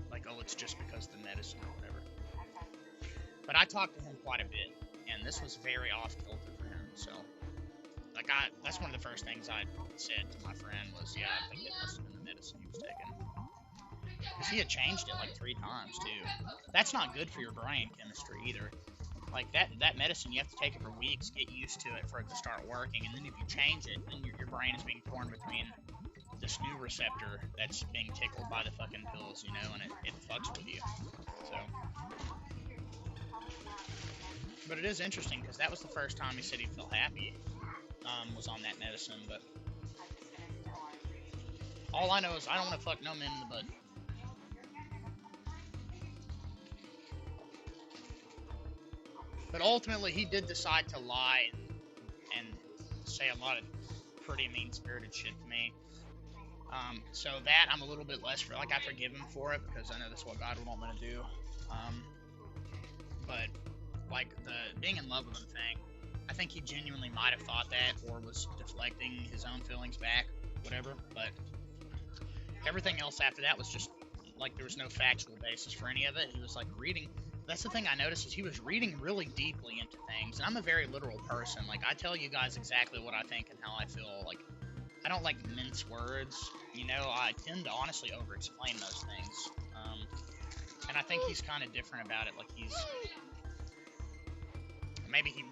like, oh, it's just because of the medicine or whatever. But I talked to him quite a bit, and this was very off-kilter for him, so, like, that's one of the first things I said to my friend was, yeah, I think it must have been the medicine he was taking. Because he had changed it like 3 times, too. That's not good for your brain chemistry, either. Like, that medicine, you have to take it for weeks, get used to it for it to start working, and then if you change it, then your brain is being torn between this new receptor that's being tickled by the fucking pills, you know, and it fucks with you. So, but it is interesting, because that was the first time he said he felt happy, was on that medicine, but all I know is I don't want to fuck no men in the butt. But ultimately, he did decide to lie and say a lot of pretty mean-spirited shit to me. So that I'm a little bit less for. Like, I forgive him for it because I know that's what God would want me to do. But like the being in love with him thing, I think he genuinely might have thought that or was deflecting his own feelings back, whatever. But everything else after that was just like there was no factual basis for any of it. He was like reading. That's the thing I noticed is he was reading really deeply into things, and I'm a very literal person. Like, I tell you guys exactly what I think and how I feel. Like, I don't like mince words, you know. I tend to honestly over-explain those things, and I think he's kind of different about it. Like, maybe he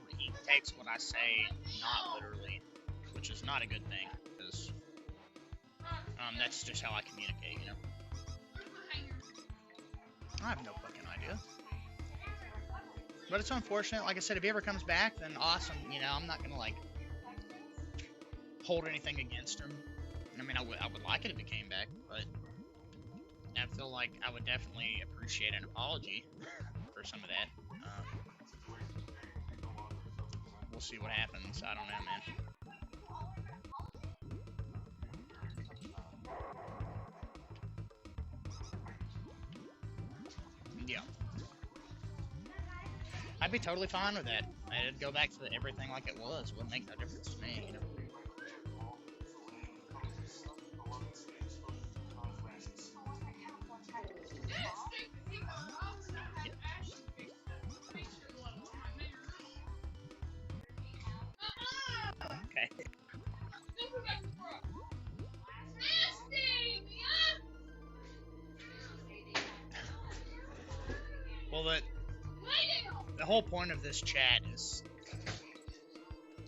takes what I say not literally, which is not a good thing, because that's just how I communicate, you know. I have no fucking idea. But it's unfortunate. Like I said, if he ever comes back, then awesome. You know, I'm not gonna like hold anything against him. I mean, I would like it if he came back, but I feel like I would definitely appreciate an apology for some of that. We'll see what happens. I don't know, man. Yeah. I'd be totally fine with that. I'd go back to everything like it was. It wouldn't make no difference to me, you know. Okay. Don't forget the bro. Nasty, man. Well, Lay down. the whole point of this chat is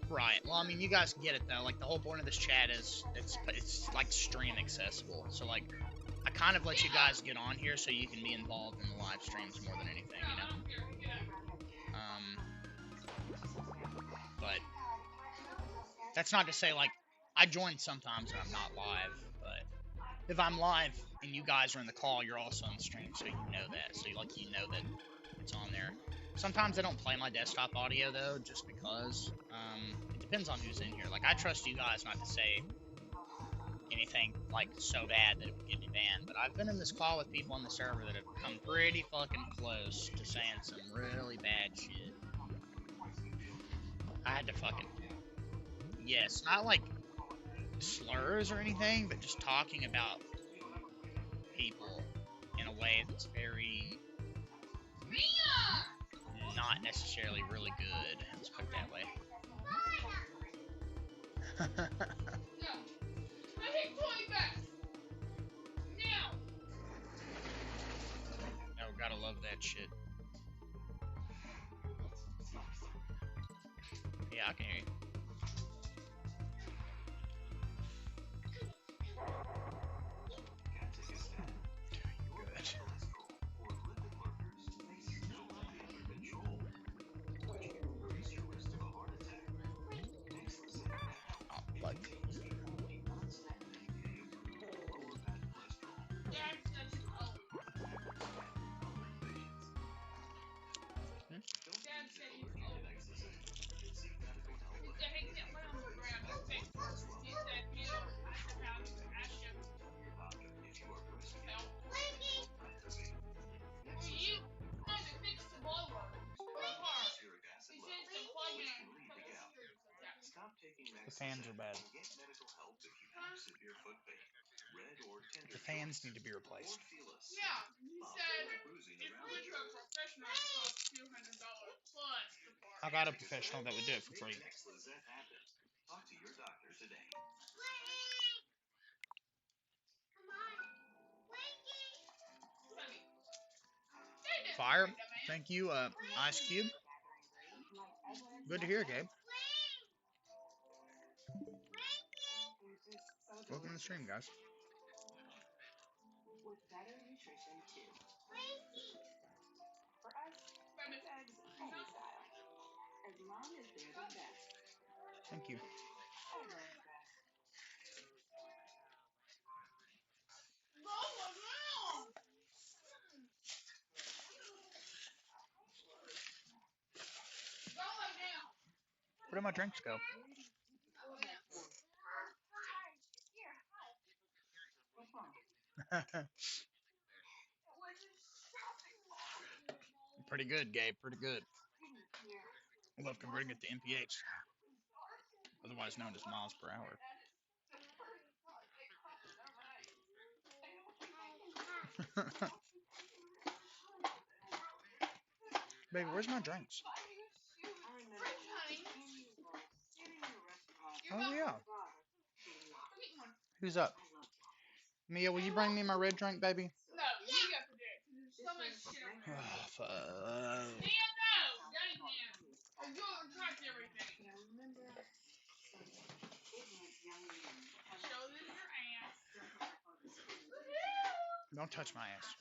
right. Well, I mean, you guys get it though. Like the whole point of this chat is it's like stream accessible. So like, I kind of let you guys get on here so you can be involved in the live streams more than anything, No, you I know. don't care. Get out. But that's not to say like I join sometimes and I'm not live. But if I'm live and you guys are in the call, you're also on the stream, so you know that. So like you know that it's on there. Sometimes I don't play my desktop audio though, just because. It depends on who's in here. Like I trust you guys not to say anything like so bad that it would get me banned. But I've been in this call with people on the server that have come pretty fucking close to saying some really bad shit. I had to fucking yes, not like slurs or anything, but just talking about people in a way that's very not necessarily really good. Let's put it that way. No. I hate calling back. Now. No, gotta love that shit. Yeah, I can hear you. Good. Oh, blood. Dad says he's old. Dad said he's old. He said he can't lay on the ground. He said he'll have to ask him help. Well, you had to fix the blower for the car. He says to plug in and put the screws attached. The fans are bad. The fans need to be replaced. Yeah, he said if we went to a professional, it cost $200 plus the part. I got a professional that would do it for free. Fire. Thank you, Ice Cube. Good to hear, Gabe. Welcome to the stream, guys. Thank you. Where did my drinks go? Pretty good, Gabe. Pretty good. Love converting it to MPH, otherwise known as miles per hour. Baby, where's my drinks? Oh, yeah. Who's up? Mia, will you bring me my red drink, baby? No, you got to do it. There's so much shit over there. Oh, fuck. Mia, no! Daddy can. Or you'll track everything. Show them your ass. Don't touch my ass.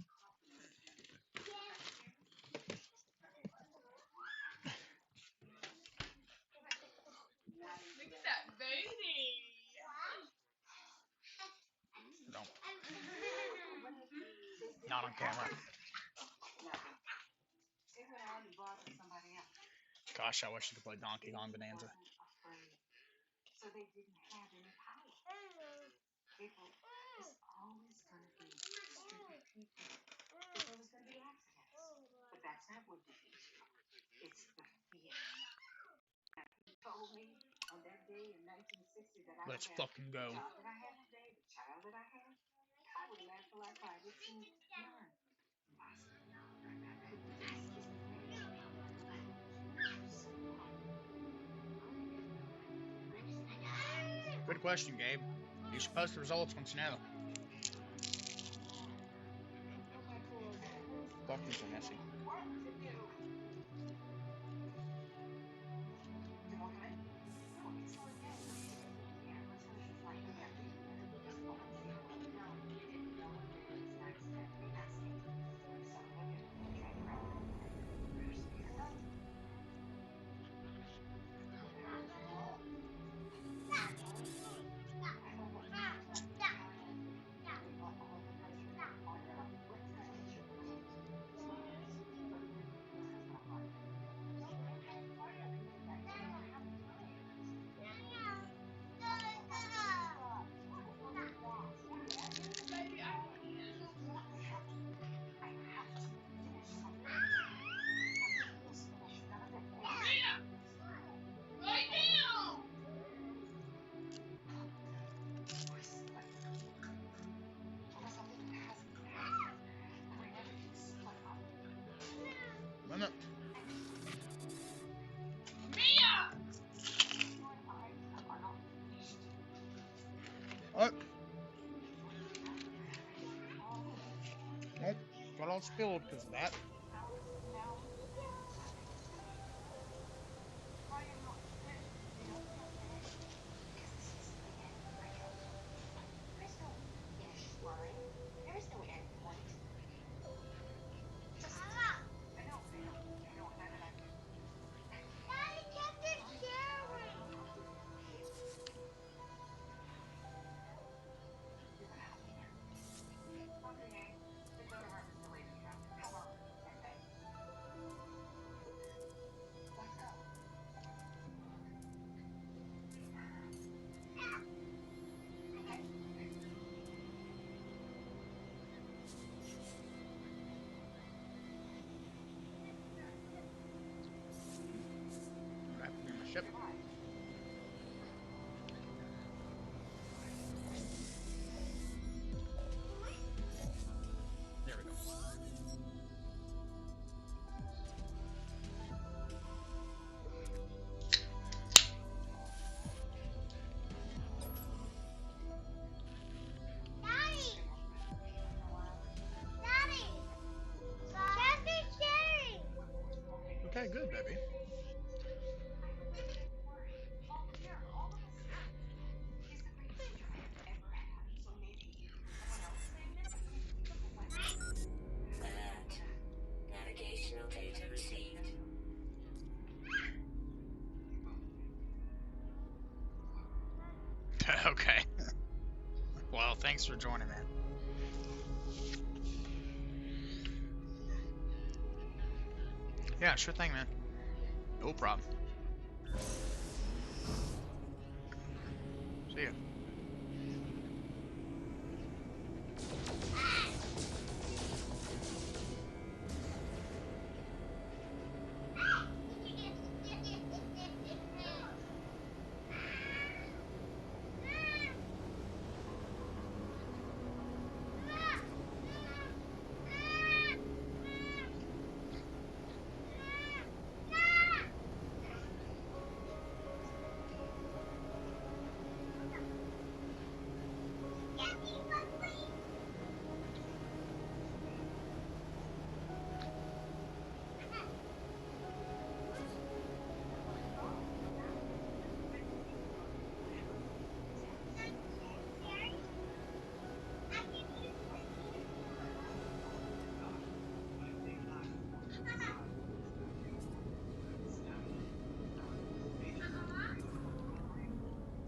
Look at that booty. Don't. Not on camera. Gosh, I wish I could play Donkey Kong Bonanza. Let's fucking go. Good question, Gabe. You should post the results once you know. Fucking so messy. Right now! No. Mia! Oh. Nope. Got all spilled because of that. Daddy kept it sharing. I have to do my ship. There we go. Daddy. Daddy. Kept it sharing. Okay, good, baby. Navigational data received. Okay. Well, thanks for joining, man. Yeah, sure thing, man. No problem. See ya.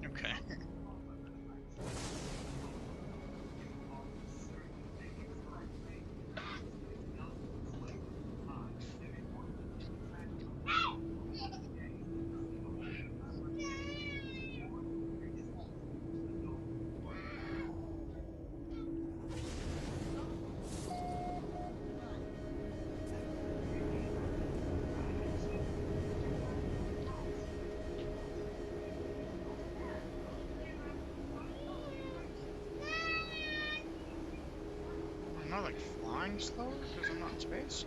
Okay. Am I like flying slower because I'm not in space?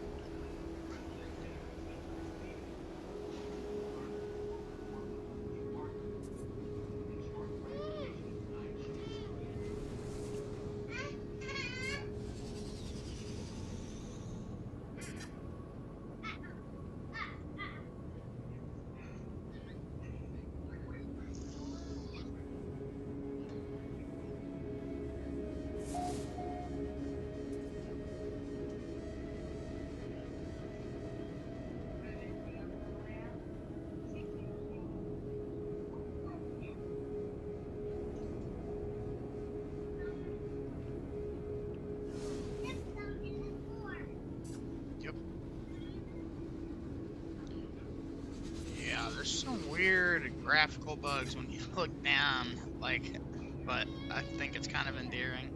graphical bugs when you look down, like, but I think it's kind of endearing.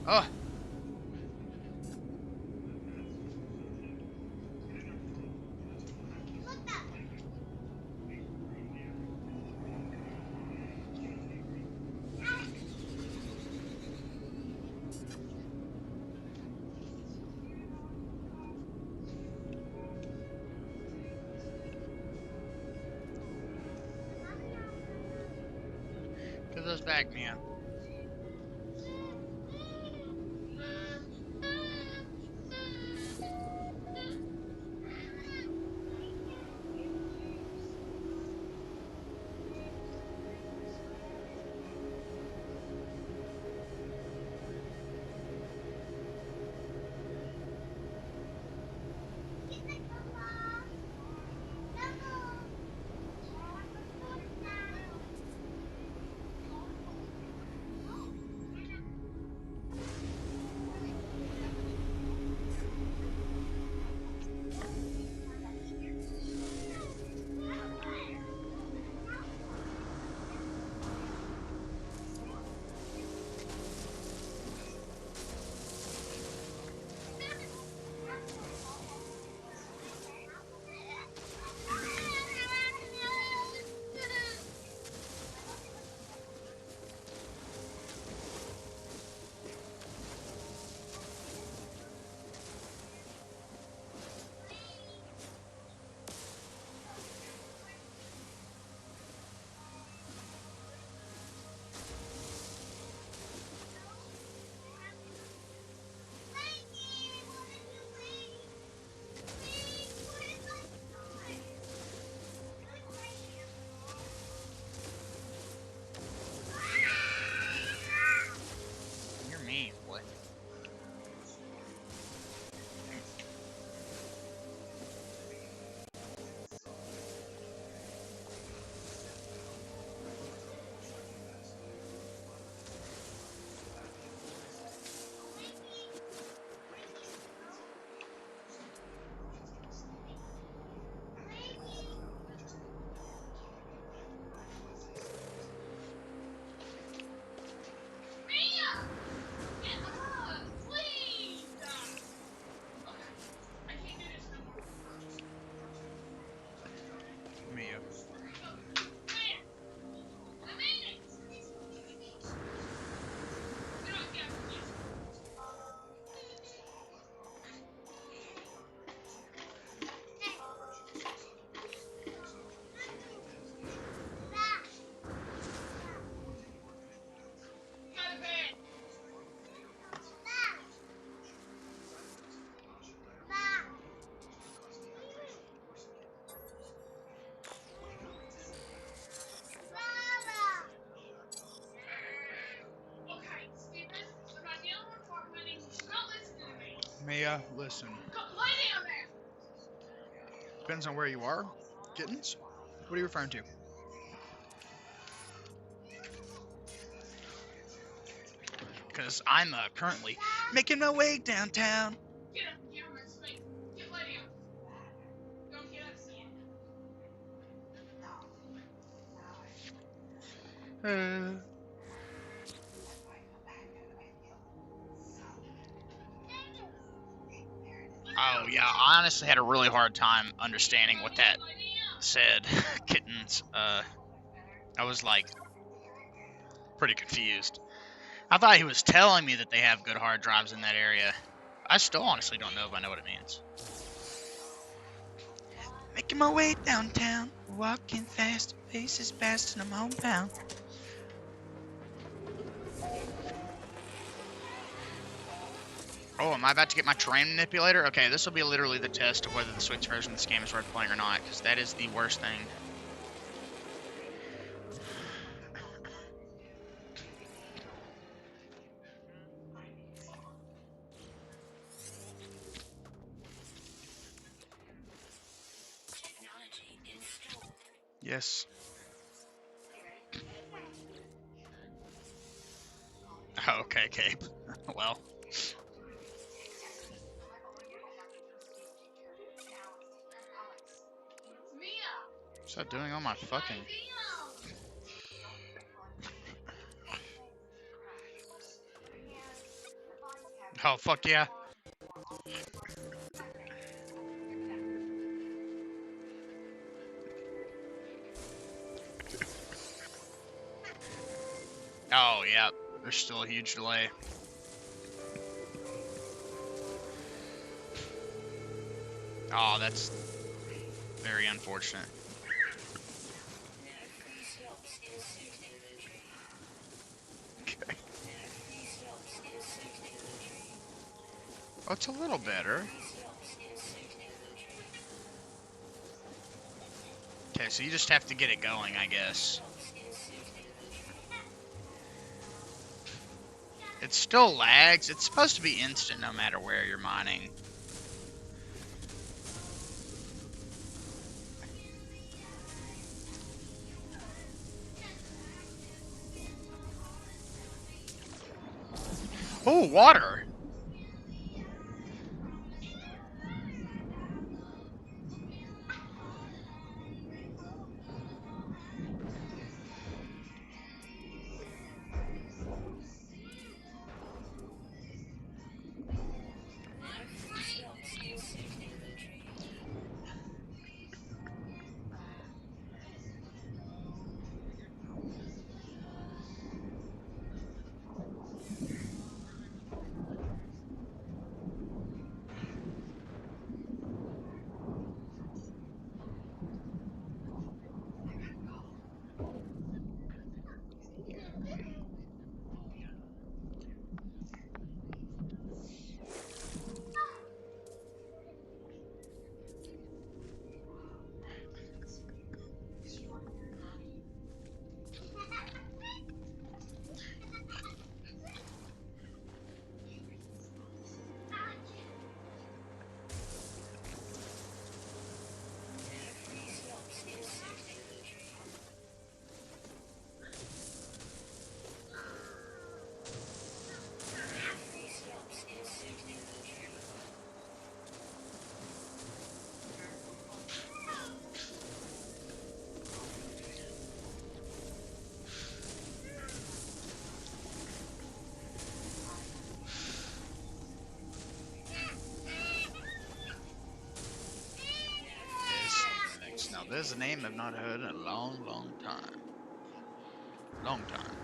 Oh, give those back, man. You're mean, boy. Mia! Get up! Please! Okay. I can't do this no more. Mia. Man! I made it! Get up, get up, please. Go to bed. Okay, Steven, I'm not dealing with tormenting. You should not listen to me. Mia, listen. Go, lay down there. Depends on where you are. Kittens? What are you referring to? Because I'm currently making my way downtown. Get up, get on my space. Get lay down. Don't get upset. Oh yeah, I honestly had a really hard time understanding what that Lay down. said. Kittens. I was like pretty confused. I thought he was telling me that they have good hard drives in that area. I still honestly don't know if I know what it means. Making my way downtown, walking fast, faces past and I'm homebound. Oh, am I about to get my terrain manipulator? Okay, this will be literally the test of whether the Switch version of this game is worth playing or not, because that is the worst thing. Technology installed. Yes. Oh, okay, Cape. Well. Mia! What's that doing on my fucking... Oh, fuck yeah. Oh, yeah. There's still a huge delay. Oh, that's very unfortunate. Okay. Oh, it's a little better. Okay, so you just have to get it going, I guess. It still lags. It's supposed to be instant no matter where you're mining. Oh, water! Now, there's a name I've not heard in a long, long time. Long time.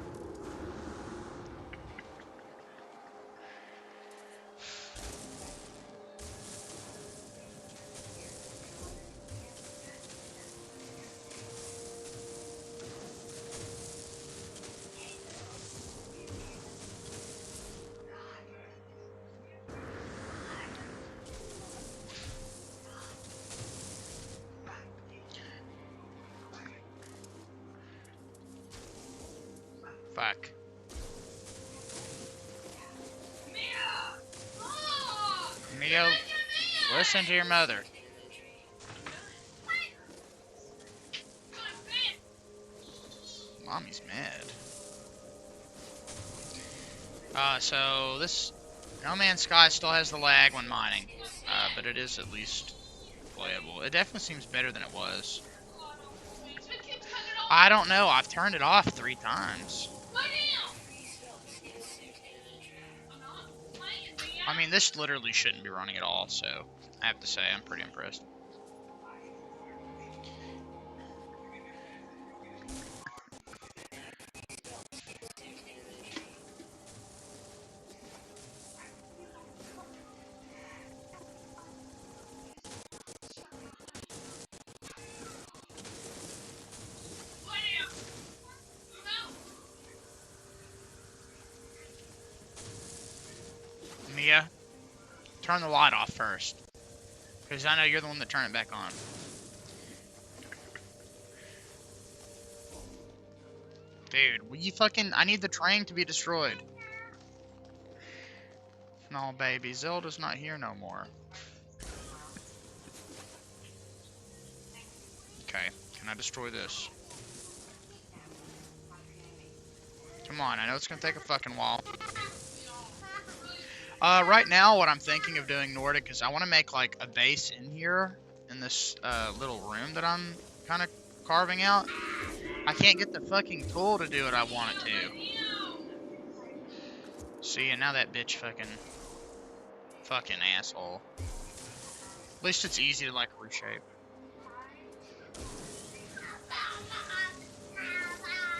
Fuck. Mio, listen to your mother. Mommy's mad. So this No Man's Sky still has the lag when mining, but it is at least playable. It definitely seems better than it was. I don't know. I've turned it off 3 times. I mean, this literally shouldn't be running at all, so I have to say I'm pretty impressed. Mia, turn the light off first, because I know you're the one that turned it back on. Dude, will you fucking... I need the train to be destroyed. No, baby, Zelda's not here no more. Okay, can I destroy this? Come on, I know it's gonna take a fucking while. Right now, what I'm thinking of doing, Nordic, is I want to make, like, a base in here, in this, little room that I'm kind of carving out. I can't get the fucking tool to do what I want it to. See, and now that bitch fucking asshole. At least it's easy to like reshape.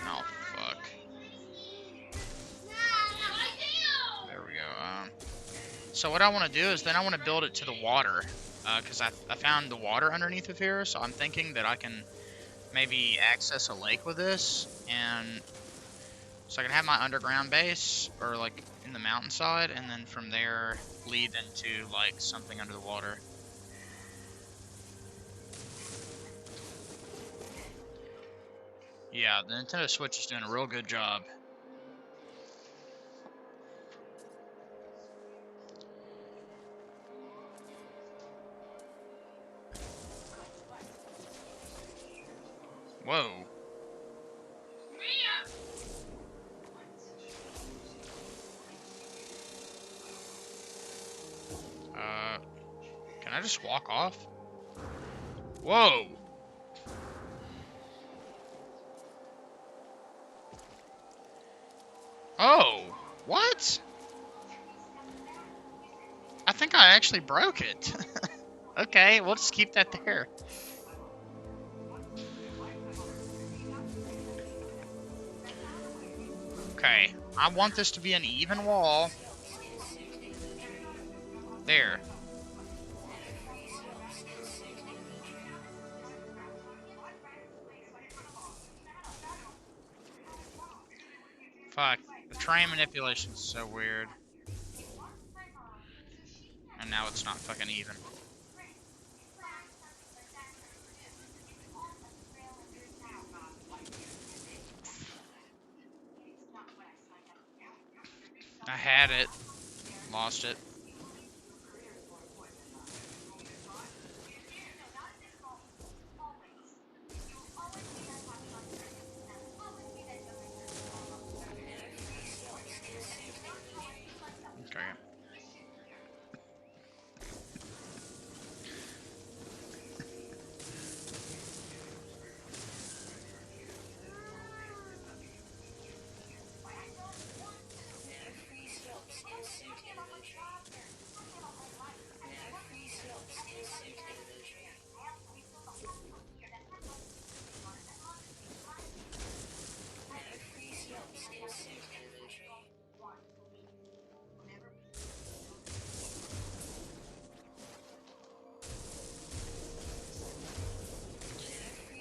Oh fuck. There we go. So what I want to do is then I want to build it to the water, because I found the water underneath of here. So I'm thinking that I can maybe access a lake with this, and so I can have my underground base or like in the mountainside, and then from there lead into like something under the water. Yeah, the Nintendo Switch is doing a real good job. Whoa. Can I just walk off? Whoa. Oh, what? I think I actually broke it. Okay, we'll just keep that there. Okay, I want this to be an even wall. There. Fuck, the train manipulation is so weird. And now it's not fucking even. I had it. Lost it. Okay.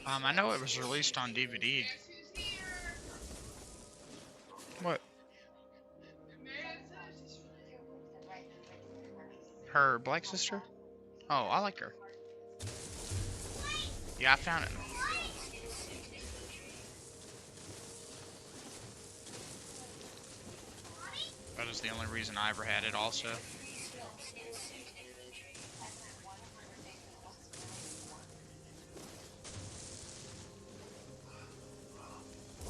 I know it was released on DVD. What? Her black sister? Oh, I like her. Yeah, I found it. That is the only reason I ever had it also.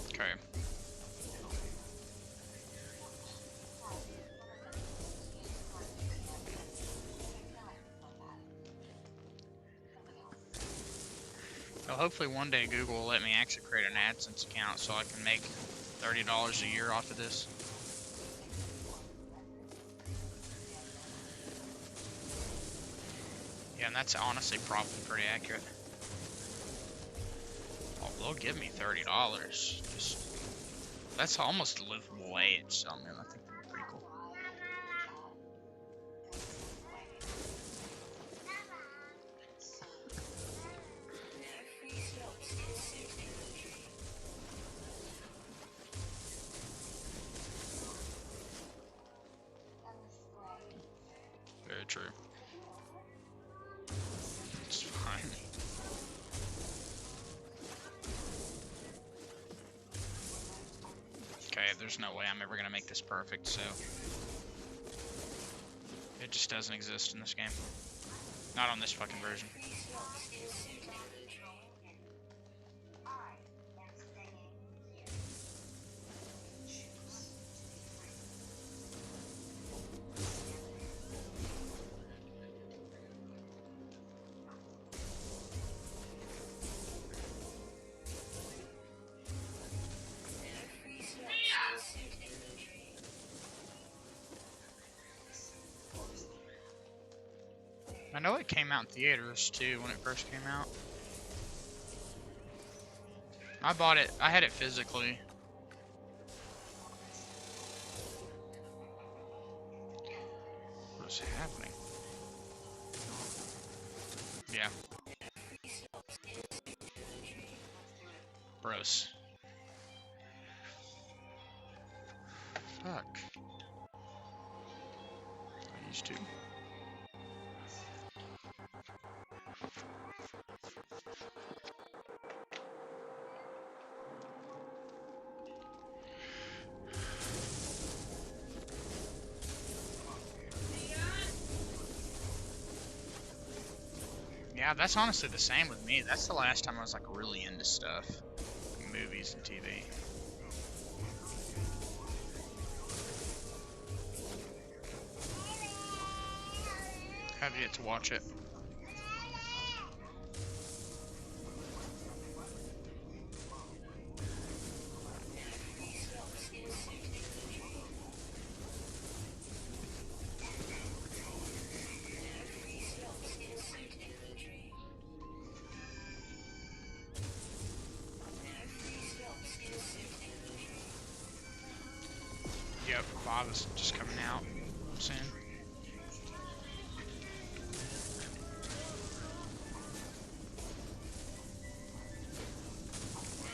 Okay. Well, hopefully one day Google will let me actually create an AdSense account so I can make $30 a year off of this. Yeah, and that's honestly probably pretty accurate. Oh, they'll give me $30. Just that's almost a livable wage, so I mean, I think that'd be pretty cool. Very true. It's fine. Okay, there's no way I'm ever gonna make this perfect, so it just doesn't exist in this game. Not on this fucking version. know it came out in theaters too when it first came out. I bought it. I had it physically. What's happening? Yeah. Gross. Fuck. I used to. Yeah, that's honestly the same with me. That's the last time I was like really into stuff. Movies and TV. Have yet to watch it. Yep, 5 is just coming out soon.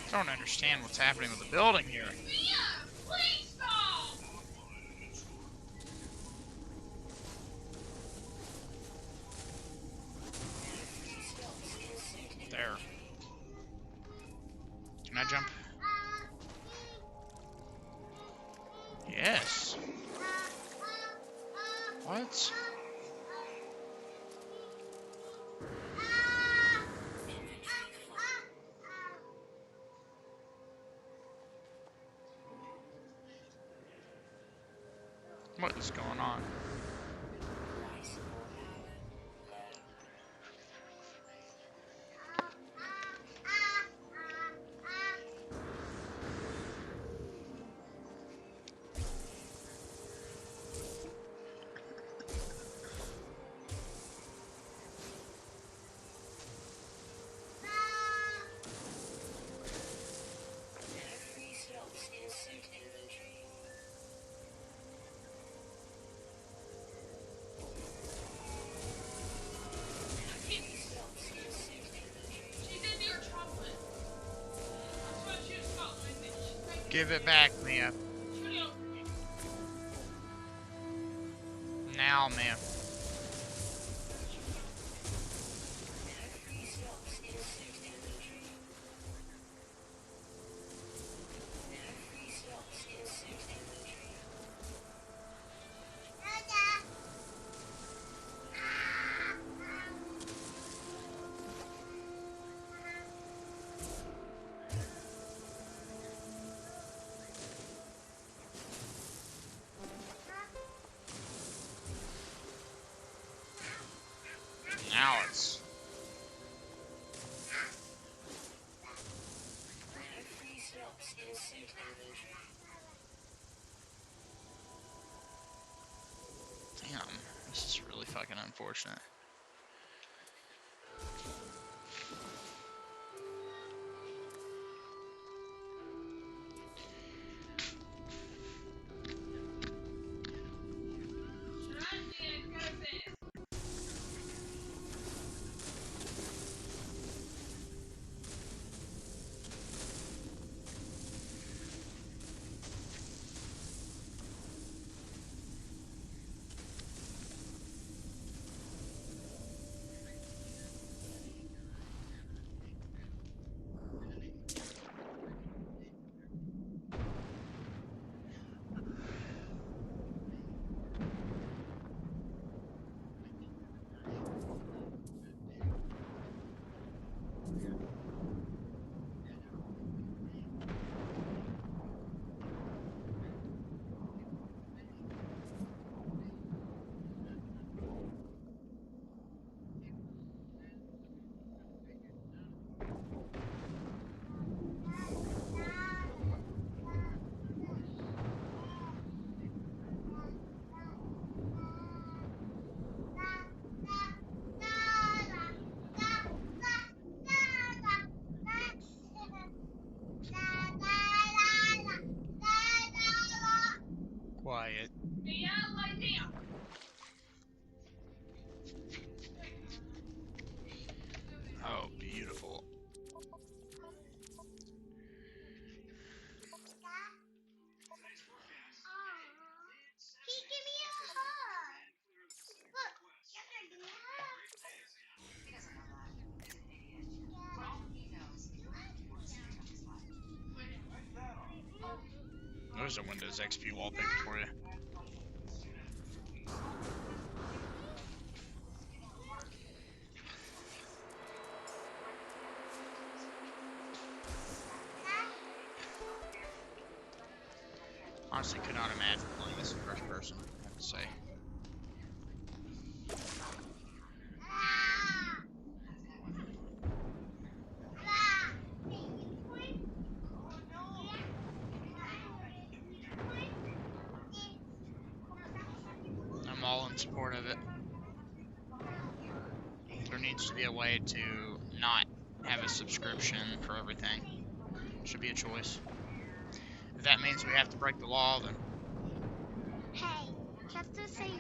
I don't understand what's happening with the building here. Mia, please stop! There. Can I jump? Yes. What? What is going on? She's in your chocolate. That's why she was following me. She's like, Give it back, Mia. Julio, Now, Mia. Now it's... Damn, this is really fucking unfortunate. should I be a good bit? quiet. Mia, lie down. Oh, beautiful. He give me a hug. Look, give me a hug. There's a Windows XP wallpaper for you. Honestly, could not imagine playing this in first person, I have to say. I'm all in support of it. There needs to be a way to not have a subscription for everything. Should be a choice. If that means we have to break the law, then Hey, just to say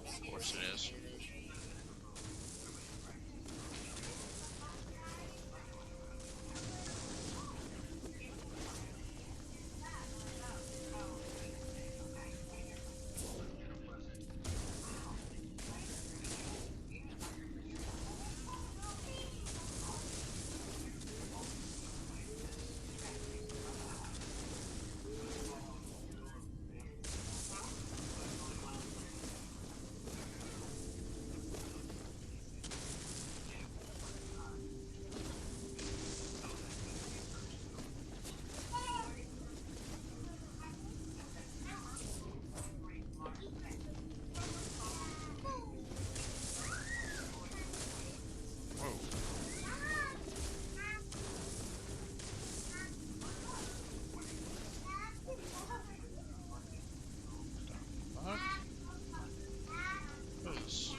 of course it is. Whoa. Fuck? What is this?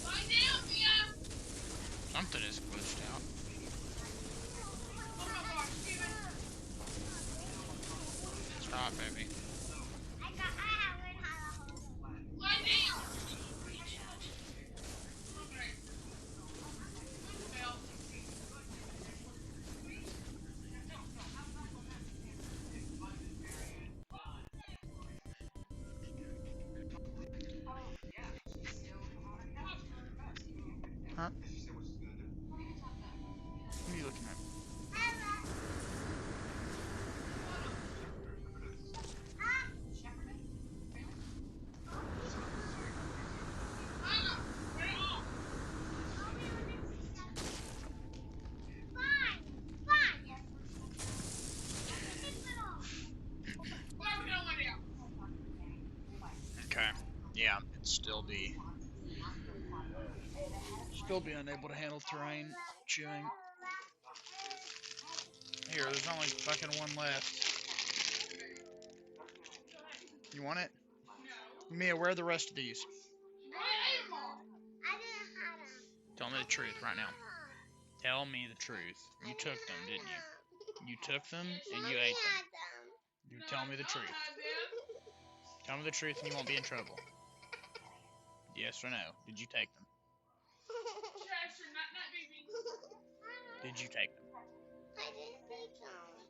Lie down, Mia. Something is glitched out. Oh my gosh, Steven. Stop, baby. Lie down. Okay. Well, Huh? What are you looking at? put it on. Why we gonna lie down? Okay. Yeah, it'd still be unable to handle terrain chewing. Here, there's only fucking one left. You want it? No. Mia, where are the rest of these? Go ahead, Mom. Tell me the truth right now. Tell me the truth. You took them, didn't you? You took them and you ate them. You tell me the truth. Tell me the truth and you won't be in trouble. Yes or no? Did you take them? Chester, not baby. Did you take them? I didn't take them.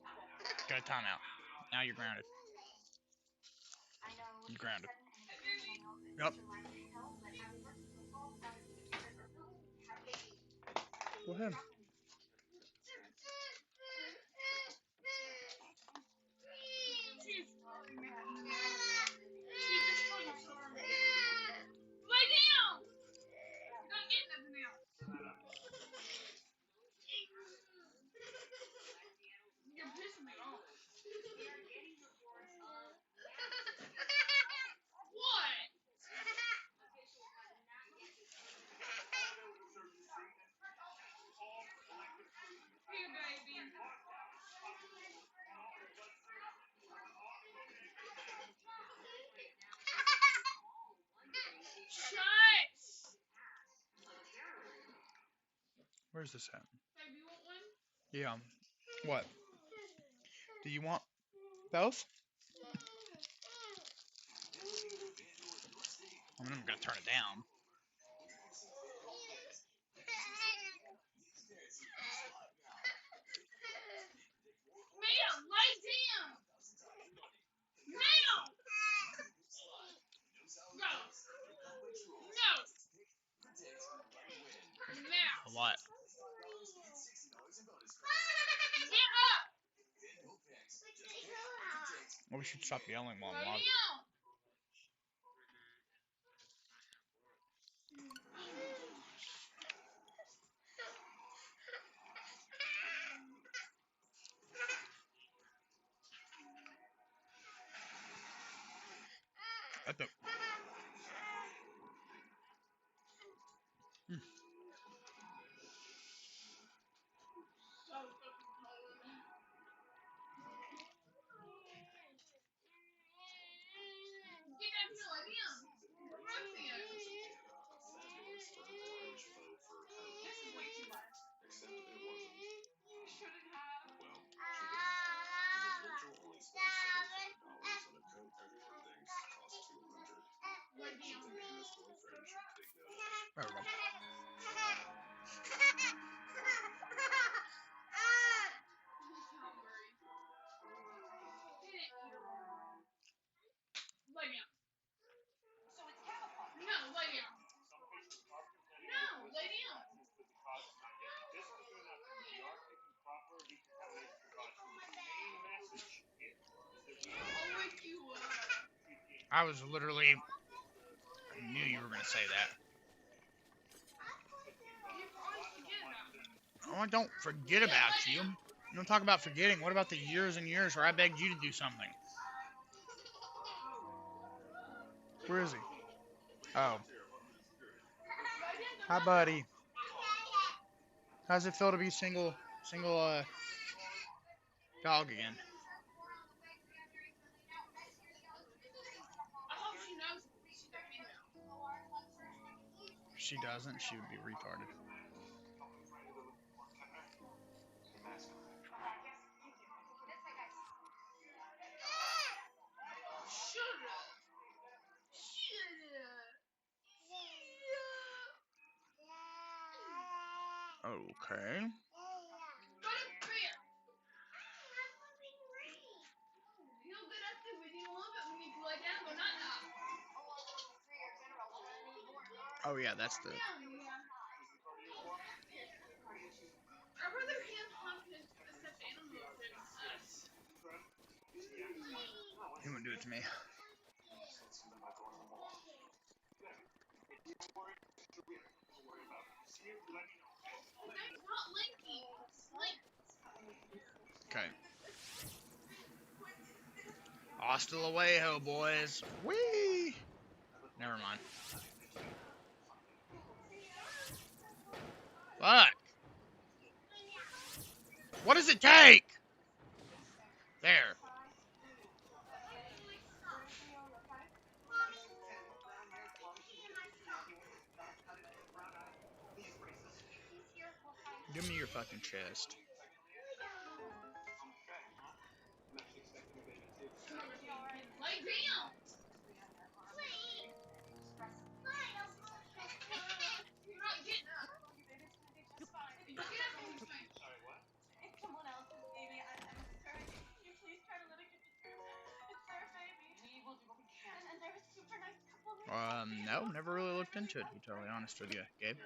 Go timeout. Now you're grounded. You're grounded. Yep. Go ahead. Lay down! You're not getting nothing else. You're pissing me off. What? Here, baby. Shut! Where's this at? Baby, you want one? Yeah. What? Do you want both? I mean, I'm gonna turn it down. Mia, lay down! Now! Go! No! Now! What? Get up! Well, we should stop yelling while I'm Lay logged. down! At the. So fucking cold. Get that pillow, lay down. Roxy, this is way too much. You shouldn't have. Lay down. There we go. He's hungry. Get it. Lay down. No, lay down. No, lay down. I'll wake you up. I was literally. I knew you were gonna say that. You always forget about me. Oh, I don't forget about you. You don't talk about forgetting. What about the years and years where I begged you to do something? Where is he? Oh. Hi, buddy. How's it feel to be single dog again? I hope she knows she's a female. If she doesn't, she would be retarded. Shut up. Shut up. Okay. Go to bed. He'll get up there with you a little bit when you lay down, but not now. Oh yeah, that's the. I'd rather him hump his stuffed animal than us. He wouldn't do it to me. That's not linking. Link. Okay. Hasta luego, boys. Whee! Never mind. Fuck. What does it take? There. Give me your fucking chest. Lay down. You're not getting up. If you get up, he's fine. No, never really looked into it, to be totally honest with you, Gabe.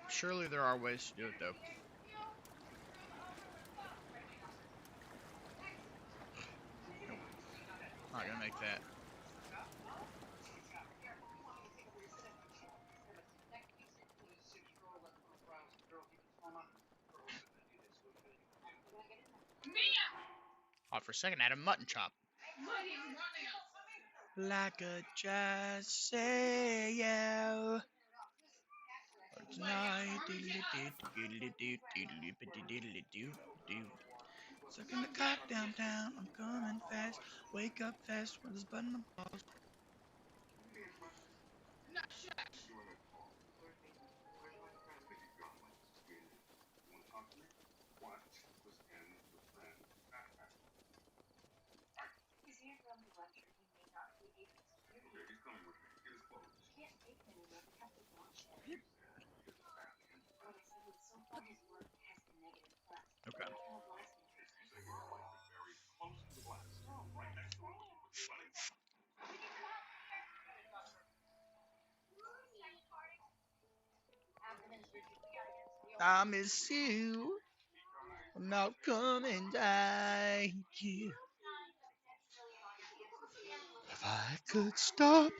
Surely there are ways to do it, though. Nope. Not gonna make that. Oh, for a second, I had a mutton chop. Like a just say yeah. Tonight, sucking the cock downtown. I'm coming fast. Wake up fast with this button on pause. Okay. I miss you. I'm not coming die you. If I could stop.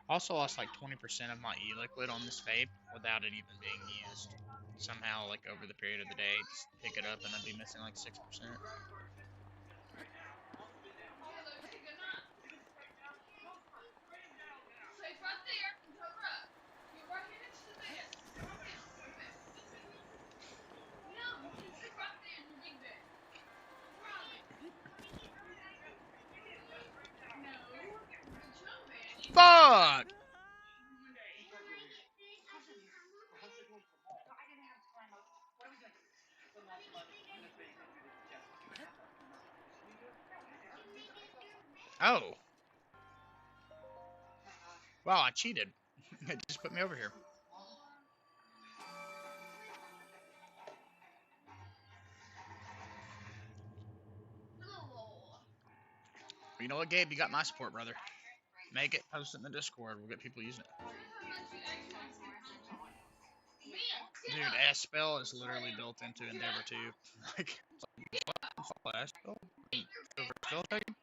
Also lost like 20% of my e-liquid on this vape without it even being used. Somehow, like over the period of the day, just pick it up and I'd be missing like 6%. Safe right there and cover up. You're right here next to the bed. Calm down. Okay. No, you can sleep right there in your big bed. Right. No, the chum bed. Fuck! Oh. Wow, I cheated. It just put me over here. You know what, Gabe? You got my support, brother. Make it, post it in the Discord. We'll get people using it. Dude, S spell is literally built into Endeavor 2. Like, S spell? Spell checking?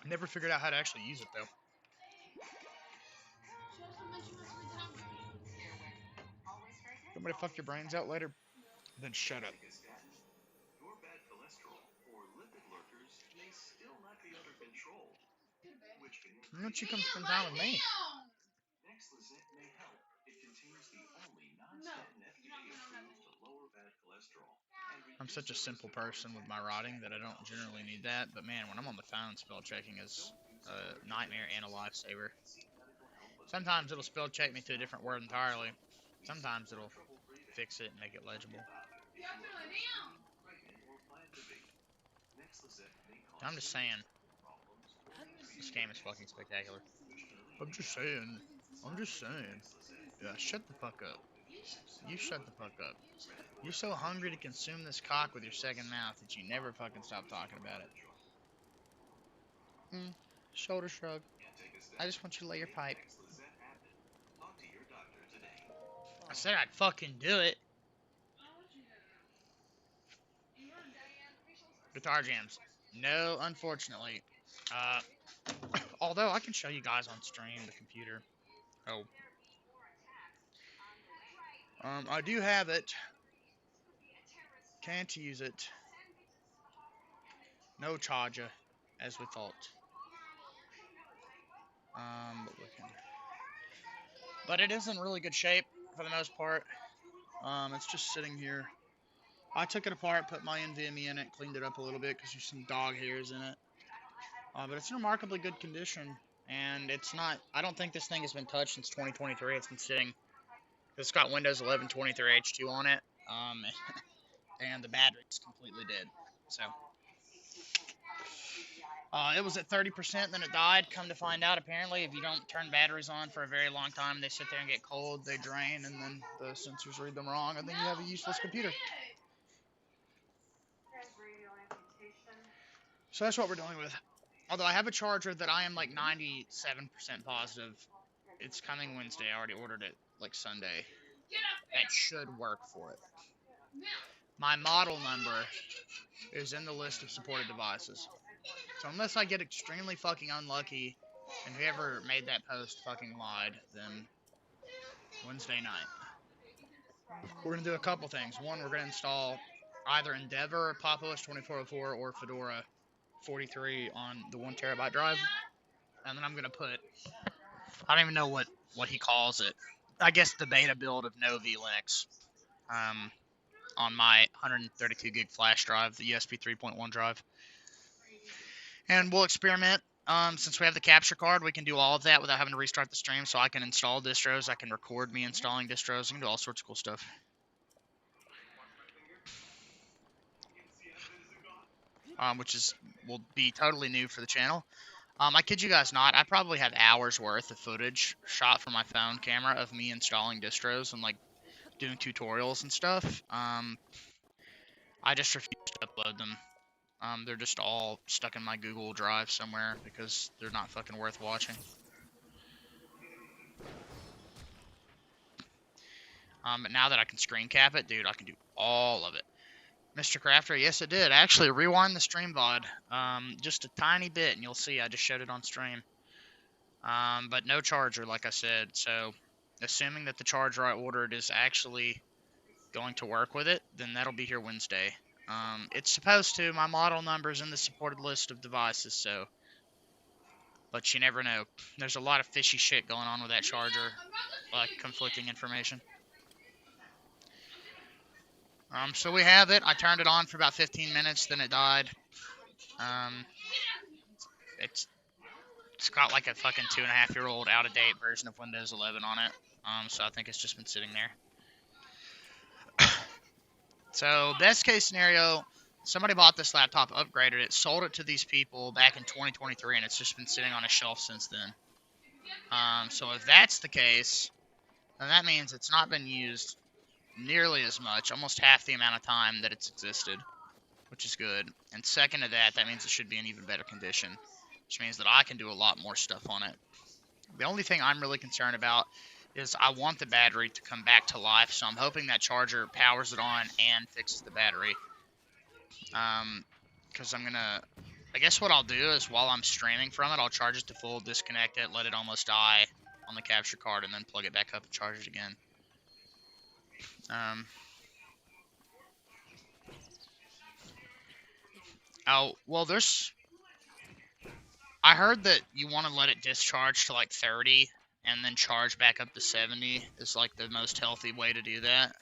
Never figured out how to actually use it, though. Somebody fuck your brains out later? Then shut up. Your bad cholesterol or lipid lurkers may still not be under control, which can Why don't you come spend time with me? Nexlizet may help. It contains the only non-statin FDA approved to lower bad cholesterol. I'm such a simple person with my writing that I don't generally need that, but man, when I'm on the phone, spell checking is a nightmare and a lifesaver. Sometimes it'll spell check me to a different word entirely. Sometimes it'll fix it and make it legible. I'm just saying, this game is fucking spectacular. I'm just saying. I'm just saying. Yeah, shut the fuck up. You shut the fuck up. You're so hungry to consume this cock with your second mouth that you never fucking stop talking about it. Shoulder shrug. I just want you to lay your pipe. I said I'd fucking do it. Guitar jams. No, unfortunately. Although I can show you guys on stream the computer. Oh. I do have it. Can't use it. No charger, as we thought. But it is in really good shape for the most part. It's just sitting here. I took it apart, put my NVMe in it, cleaned it up a little bit because there's some dog hairs in it. But it's in remarkably good condition, and it's not. I don't think this thing has been touched since 2023. It's been sitting. It's got Windows 11 23 H2 on it, and the battery's completely dead. So It was at 30%, then it died. Come to find out, apparently, if you don't turn batteries on for a very long time, they sit there and get cold, they drain, and then the sensors read them wrong, and then you have a useless computer. So that's what we're dealing with. Although I have a charger that I am like 97% positive it's coming Wednesday. I already ordered it like Sunday. That should work for it. My model number is in the list of supported devices. So unless I get extremely fucking unlucky and whoever made that post fucking lied, then Wednesday night. We're going to do a couple things. One, we're going to install either Endeavor, PopOS 2404, or Fedora 43 on the 1 terabyte drive. And then I'm going to put, I don't even know what he calls it. I guess the beta build of Novi Linux on my 132 gig flash drive, the USB 3.1 drive. And we'll experiment. Since we have the capture card, we can do all of that without having to restart the stream. So I can install distros. I can record me installing distros. I can do all sorts of cool stuff. Which will be totally new for the channel. I kid you guys not, I probably have hours worth of footage shot from my phone camera of me installing distros and like doing tutorials and stuff. I just refuse to upload them. They're just all stuck in my Google Drive somewhere because they're not fucking worth watching. But now that I can screen cap it, dude, I can do all of it. Mr. Crafter, yes it did. Actually, rewind the stream VOD just a tiny bit and you'll see I just showed it on stream. But no charger, like I said. So, assuming that the charger I ordered is actually going to work with it, then that'll be here Wednesday. It's supposed to. My model number's in the supported list of devices, so. But you never know. There's a lot of fishy shit going on with that charger, like conflicting information. So we have it. I turned it on for about 15 minutes, then it died. It's got like a fucking 2.5-year-old out-of-date version of Windows 11 on it. So I think it's just been sitting there. So best case scenario, somebody bought this laptop, upgraded it, sold it to these people back in 2023, and it's just been sitting on a shelf since then. So if that's the case, then that means it's not been used nearly as much, almost half the amount of time that it's existed, which is good. And second to that, that means it should be in even better condition, which means that I can do a lot more stuff on it. The only thing I'm really concerned about is I want the battery to come back to life, so I'm hoping that charger powers it on and fixes the battery. Because I guess what I'll do is while I'm streaming from it, I'll charge it to full, disconnect it, let it almost die on the capture card, and then plug it back up and charge it again. Oh, well, I heard that you want to let it discharge to like 30 and then charge back up to 70 is like the most healthy way to do that.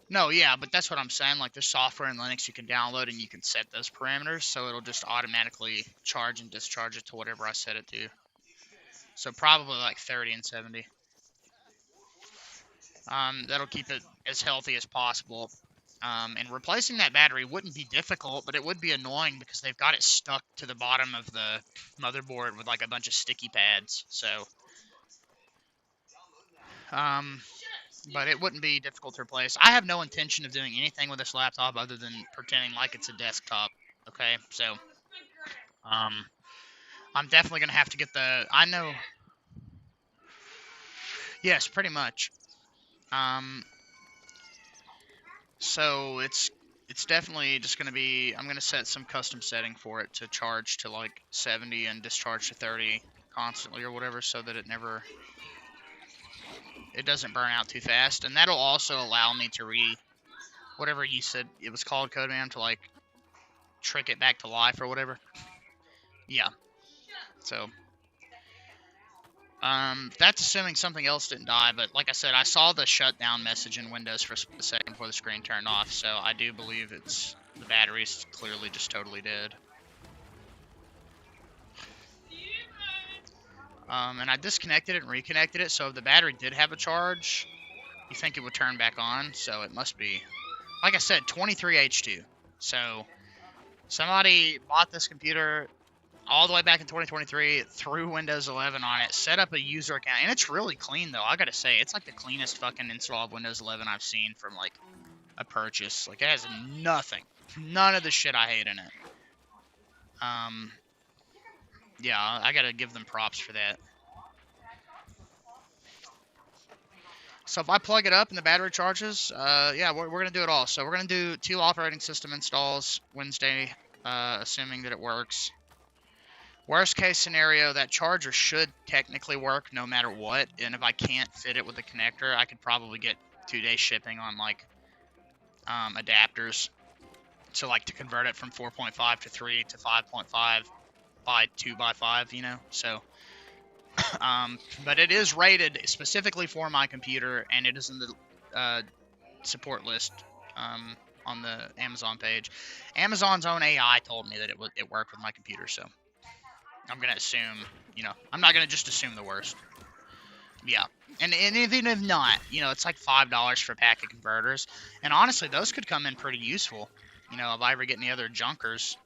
No, yeah, but that's what I'm saying. Like, there's software in Linux you can download and you can set those parameters, so it'll just automatically charge and discharge it to whatever I set it to. So probably like 30 and 70. That'll keep it as healthy as possible. And replacing that battery wouldn't be difficult, but it would be annoying because they've got it stuck to the bottom of the motherboard with like a bunch of sticky pads. So, but it wouldn't be difficult to replace. I have no intention of doing anything with this laptop other than pretending like it's a desktop. Okay, so, I'm definitely gonna have to get I know. Yes, pretty much. So it's definitely just going to be, I'm going to set some custom setting for it to charge to like 70 and discharge to 30 constantly or whatever, so that it doesn't burn out too fast. And that'll also allow me to whatever you said it was called, Codeman, to like trick it back to life or whatever. Yeah. So that's assuming something else didn't die, but like I said, I saw the shutdown message in Windows for a second before the screen turned off, so I do believe the battery's clearly just totally dead. And I disconnected it and reconnected it, so if the battery did have a charge, you think it would turn back on, so it must be, like I said, 23H2. So somebody bought this computer all the way back in 2023, threw Windows 11 on it, set up a user account, and it's really clean though. I gotta say, it's like the cleanest fucking install of Windows 11 I've seen from like a purchase. Like it has nothing, none of the shit I hate in it. Yeah, I gotta give them props for that. So if I plug it up and the battery charges, yeah, we're gonna do it all. So we're gonna do 2 operating system installs Wednesday, assuming that it works. Worst case scenario, that charger should technically work no matter what, and if I can't fit it with the connector, I could probably get 2-day shipping on like adapters. So like to convert it from 4.5 to 3 to 5.5 by 2 by 5, you know. So, but it is rated specifically for my computer, and it is in the support list on the Amazon page. Amazon's own AI told me that it worked with my computer, so I'm gonna assume, you know, I'm not gonna just assume the worst. Yeah, and even if not, you know, it's like $5 for a pack of converters, and honestly, those could come in pretty useful. You know, if I ever get any other junkers,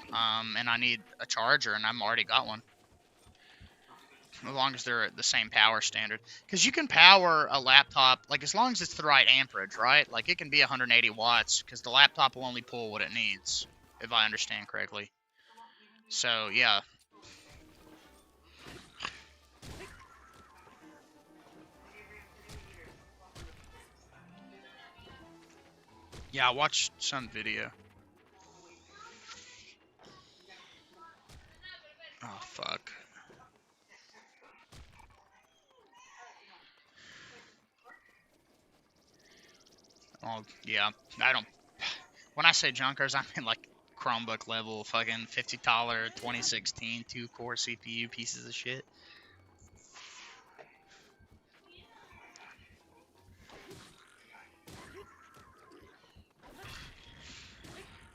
and I need a charger, and I've already got one, as long as they're at the same power standard, because you can power a laptop like as long as it's the right amperage, right? Like it can be 180 watts, because the laptop will only pull what it needs, if I understand correctly. So yeah. Yeah, I watched some video. Oh, fuck. Oh, yeah. I don't... When I say junkers, I mean like Chromebook level, fucking $50 2016 2-core CPU pieces of shit.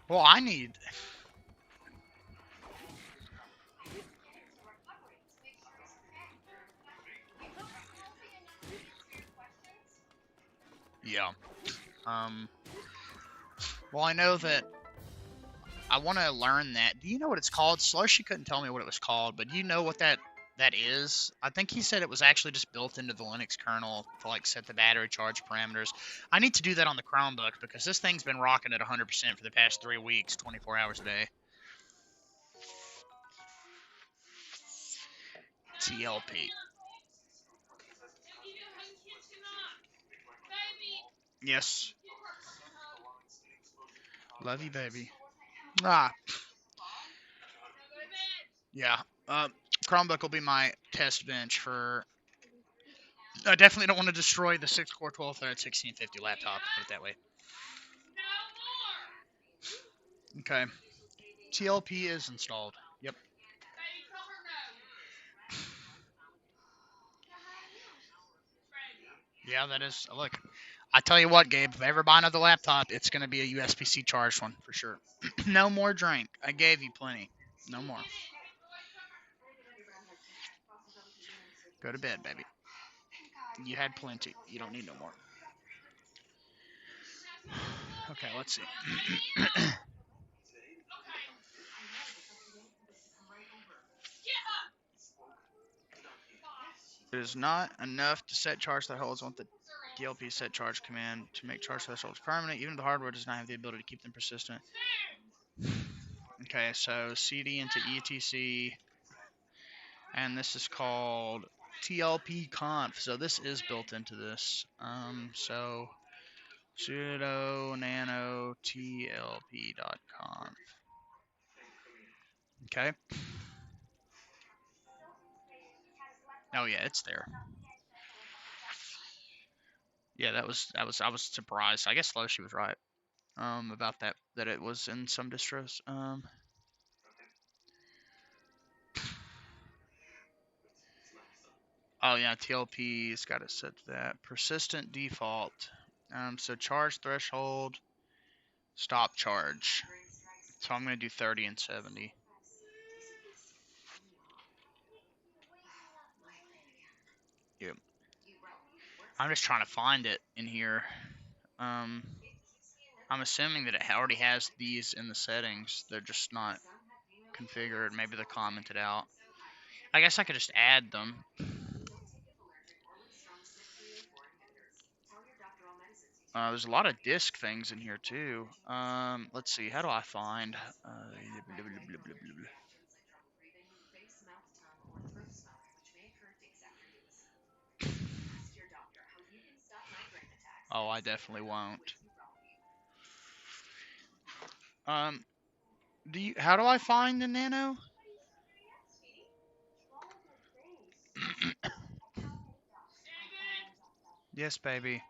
Well, I need... Yeah. Well, I know that I want to learn that. Do you know what it's called? Slushy couldn't tell me what it was called, but do you know what that is? I think he said it was actually just built into the Linux kernel to like set the battery charge parameters. I need to do that on the Chromebook because this thing's been rocking at 100% for the past 3 weeks, 24 hours a day. TLP. Yes. Love you, baby. Ah. Yeah. Chromebook will be my test bench for... I definitely don't want to destroy the 6-core 12-thread 1650 laptop, put it that way. Okay. TLP is installed. Yep. Yeah, that is. Look, I tell you what, Gabe, if I ever buy another laptop, it's going to be a USB-C charged one for sure. No more drink. I gave you plenty. No more. Go to bed, baby. You had plenty. You don't need no more. Okay, let's see. It is not enough to set charge thresholds. I want the DLP set charge command to make charge thresholds permanent. Even the hardware does not have the ability to keep them persistent. Okay, so CD into etc. And this is called TLP conf. So this is built into this. So sudo nano tlp.conf. Okay. Oh yeah, it's there. Yeah, I was surprised. I guess Loshi was right. About that it was in some distros. Oh yeah, TLP's got it set to that. Persistent default. So charge threshold, stop charge. So I'm gonna do 30 and 70. Yep. I'm just trying to find it in here. I'm assuming that it already has these in the settings. They're just not configured. Maybe they're commented out. I guess I could just add them. There's a lot of disk things in here too. Let's see. How do I find? Oh, I definitely won't. How do I find the Nano? Yes, baby.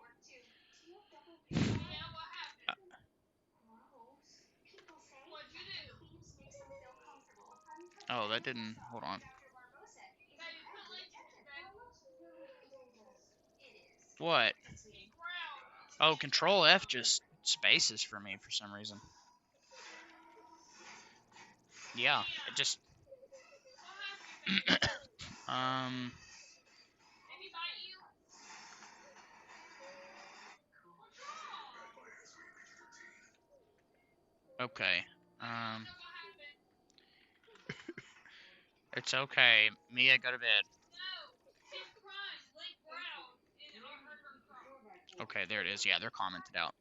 Oh, that didn't. Hold on. What? Oh, Control F just spaces for me for some reason. Yeah, it just. Okay. It's okay. Mia, go to bed. Okay, there it is. Yeah, they're commented out.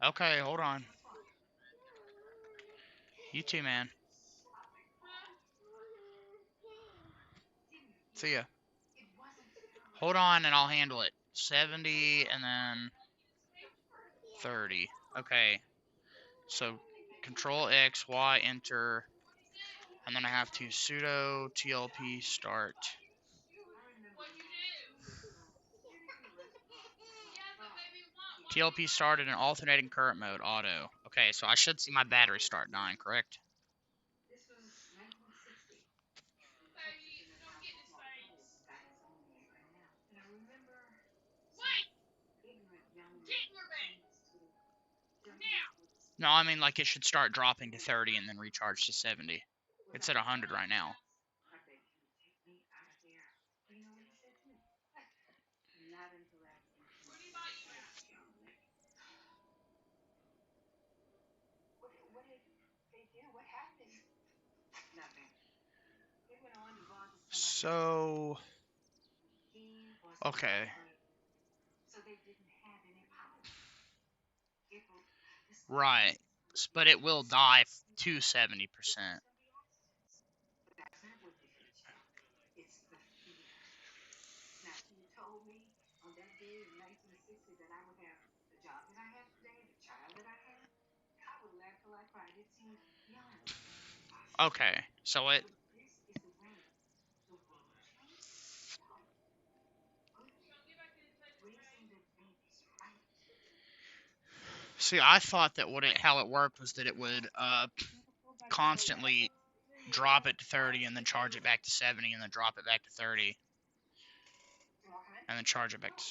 Okay, hold on. You too, man. See ya. Hold on, and I'll handle it. 70 and then 30. Okay. So Control X, Y, enter, and then I have to sudo tlp start. TLP started in alternating current mode, auto. Okay, so I should see my battery start dying, correct? No, I mean like it should start dropping to 30 and then recharge to 70. It's at 100 right now. So, okay. Right. But it will die to 70%. Okay, so it. See, I thought that how it worked was that it would constantly drop it to 30 and then charge it back to 70 and then drop it back to 30 and then charge it back to.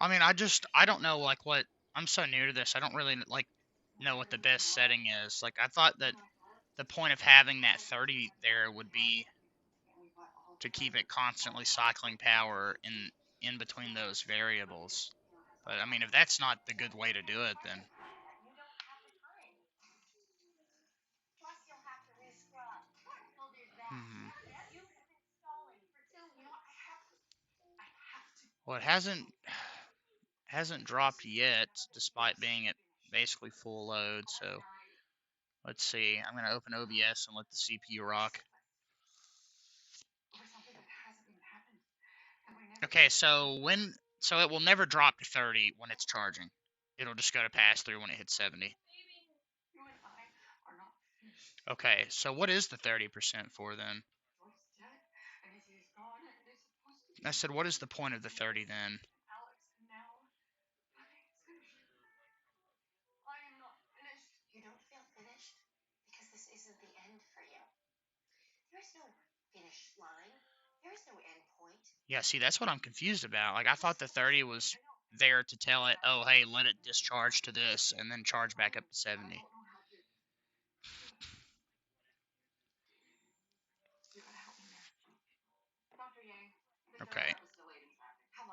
I mean, I don't know like what. I'm so new to this. I don't really like know what the best setting is. Like I thought that the point of having that 30 there would be to keep it constantly cycling power in between those variables. But I mean, if that's not the good way to do it, then. Hmm. Well, it hasn't dropped yet, despite being at basically full load. So let's see. I'm gonna open OBS and let the CPU rock. Okay, so it will never drop to 30 when it's charging. It'll just go to pass through when it hits 70. Okay, so what is the 30% for then? I said, what is the point of the 30 then? Yeah, see, that's what I'm confused about. Like, I thought the 30 was there to tell it, oh, hey, let it discharge to this and then charge back up to 70. Okay.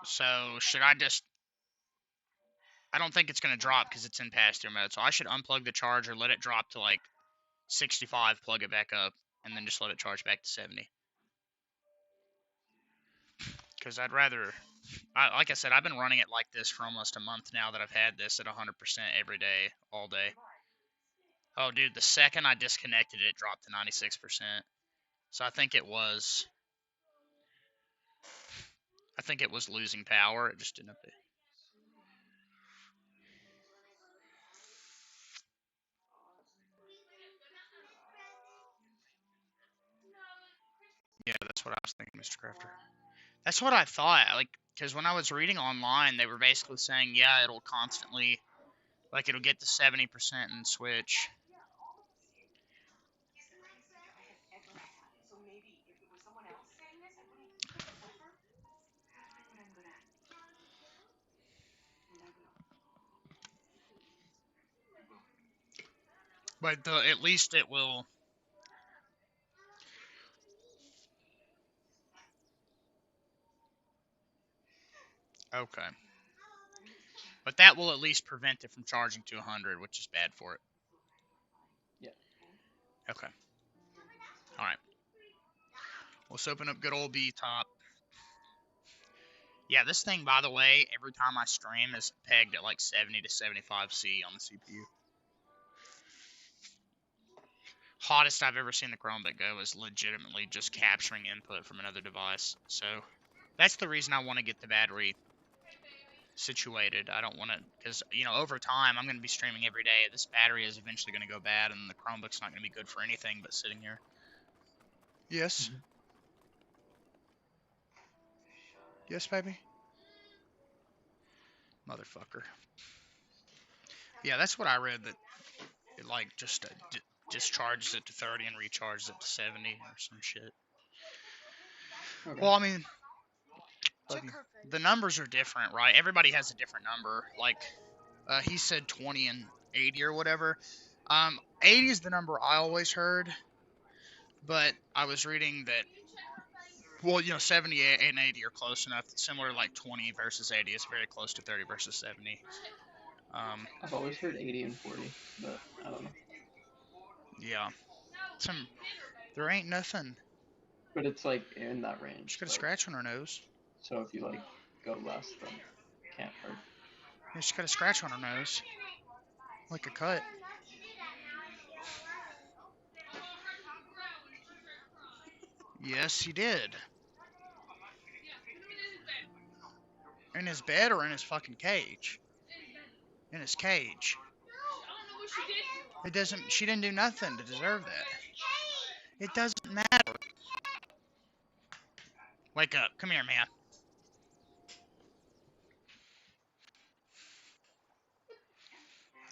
So should I just? I don't think it's gonna drop because it's in pass-through mode. So I should unplug the charger, let it drop to like 65, plug it back up, and then just let it charge back to 70. Because I'd rather, like I said, I've been running it like this for almost a month now that I've had this at 100% every day, all day. Oh, dude, the second I disconnected it, it dropped to 96%. So I think it was losing power. It just didn't update. Yeah, that's what I was thinking, Mr. Crafter. That's what I thought. Like, because when I was reading online, they were basically saying, yeah, it'll constantly, like, it'll get to 70% and switch. But at least it will. Okay. But that will at least prevent it from charging to 100, which is bad for it. Yeah. Okay. All right. Let's open up good old B-top. Yeah, this thing, by the way, every time I stream is pegged at like 70 to 75 C on the CPU. Hottest I've ever seen the Chromebook go is legitimately just capturing input from another device. So that's the reason I want to get the battery situated. I don't want to, because, you know, over time, I'm going to be streaming every day. This battery is eventually going to go bad, and the Chromebook's not going to be good for anything but sitting here. Yes? Yes, baby? Motherfucker. Yeah, that's what I read, that it, like, just discharges it to 30 and recharges it to 70 or some shit. Okay. Well, I mean, the numbers are different, right? Everybody has a different number. Like, he said 20 and 80 or whatever. 80 is the number I always heard, but I was reading that, well, you know, 70 and 80 are close enough. It's similar, like 20 versus 80 is very close to 30 versus 70. I've always heard 80 and 40, but I don't know. Yeah. There ain't nothing. But it's like in that range. She's got a like, scratch on her nose. So if you like go less, then can't hurt. Yeah, she's got a scratch on her nose. Like a cut. Yes, he did. In his bed or in his fucking cage? In his cage. It doesn't. She didn't do nothing to deserve that. It doesn't matter. Wake up. Come here, man.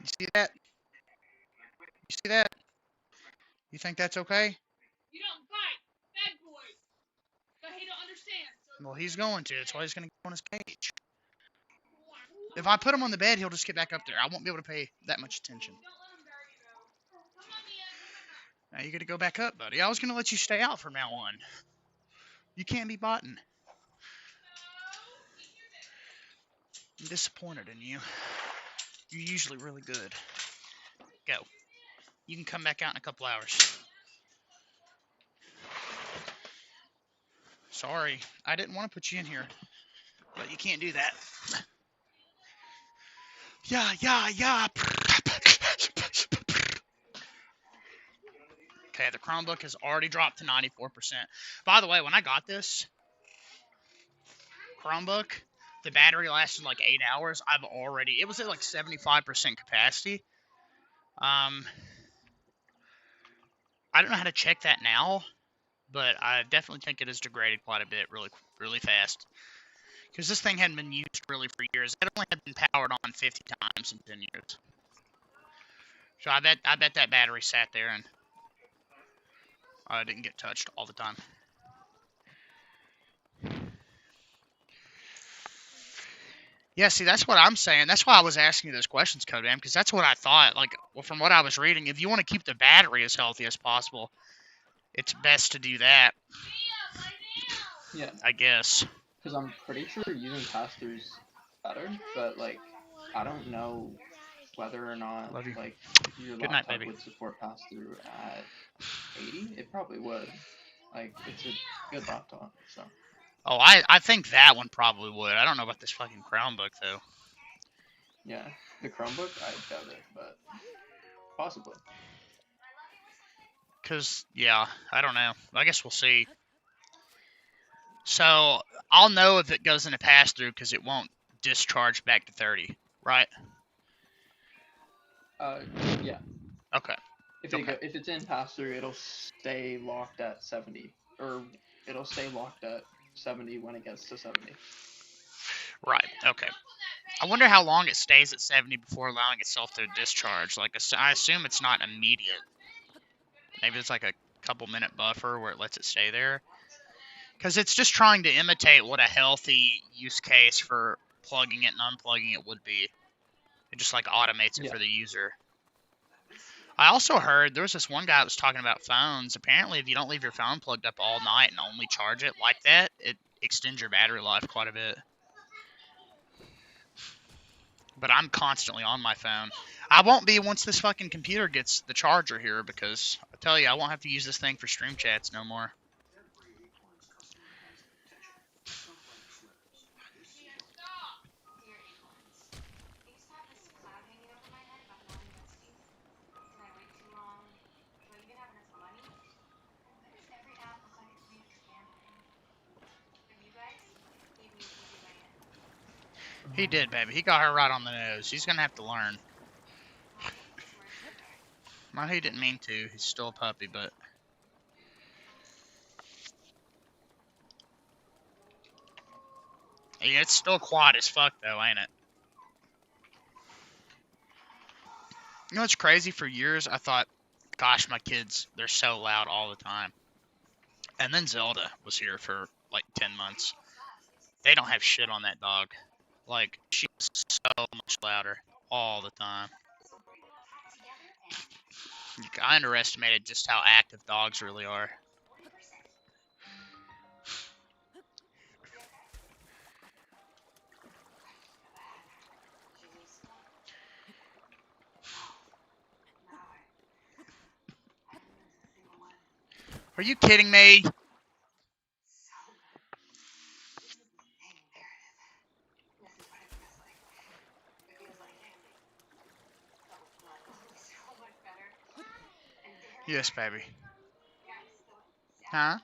You see that? You see that? You think that's okay? You don't bite, bad boy. But he don't understand. So Well, he's going to. That's why he's going to go in his cage. If I put him on the bed, he'll just get back up there. I won't be able to pay that much attention. don't let him bury you though. Come on, Mia. Now you got to go back up, buddy. I was going to let you stay out from now on. You can't be botting. I'm disappointed in you. You're usually really good. Go. You can come back out in a couple hours. Sorry, I didn't want to put you in here, but you can't do that. Yeah. Okay, the Chromebook has already dropped to 94%. By the way, when I got this Chromebook, the battery lasted like 8 hours. It was at like 75% capacity. I don't know how to check that now, but I definitely think it has degraded quite a bit really fast. Because this thing hadn't been used really for years. It only had been powered on 50 times in 10 years. So I bet that battery sat there and didn't get touched all the time. Yeah, see, that's what I'm saying. That's why I was asking you those questions, Codam, because that's what I thought. Like, well, from what I was reading, if you want to keep the battery as healthy as possible, it's best to do that. Yeah. I guess. Because I'm pretty sure using pass-through's better, but like I don't know whether or not Love you. like your Good night, laptop baby. would support pass-through at 80. It probably would. Like it's a good laptop, so. Oh, I think that one probably would. I don't know about this fucking Chromebook though. Yeah, the Chromebook, I doubt it, but possibly. Cause yeah, I don't know. I guess we'll see. So I'll know if it goes into pass through because it won't discharge back to 30, right? Yeah. Okay. If it's in pass-through, it'll stay locked at 70, or it'll stay locked at 70 when it gets to 70. Right. Okay. I wonder how long it stays at 70 before allowing itself to discharge. Like, I assume it's not immediate. Maybe it's like a couple minute buffer where it lets it stay there. Because it's just trying to imitate what a healthy use case for plugging it and unplugging it would be. It just like automates it for the user. I also heard there was this one guy that was talking about phones. Apparently, if you don't leave your phone plugged up all night and only charge it like that, it extends your battery life quite a bit. But I'm constantly on my phone. I won't be once this fucking computer gets the charger here because I tell you, I won't have to use this thing for stream chats no more. He did, baby. He got her right on the nose. He's gonna have to learn. Well, he didn't mean to. He's still a puppy, but... Yeah, it's still quiet as fuck, though, ain't it? You know what's crazy? For years, I thought, gosh, my kids, they're so loud all the time. And then Zelda was here for, like, 10 months. They don't have shit on that dog. Like, she's so much louder all the time. I underestimated just how active dogs really are. Are you kidding me? Yes, baby. Huh?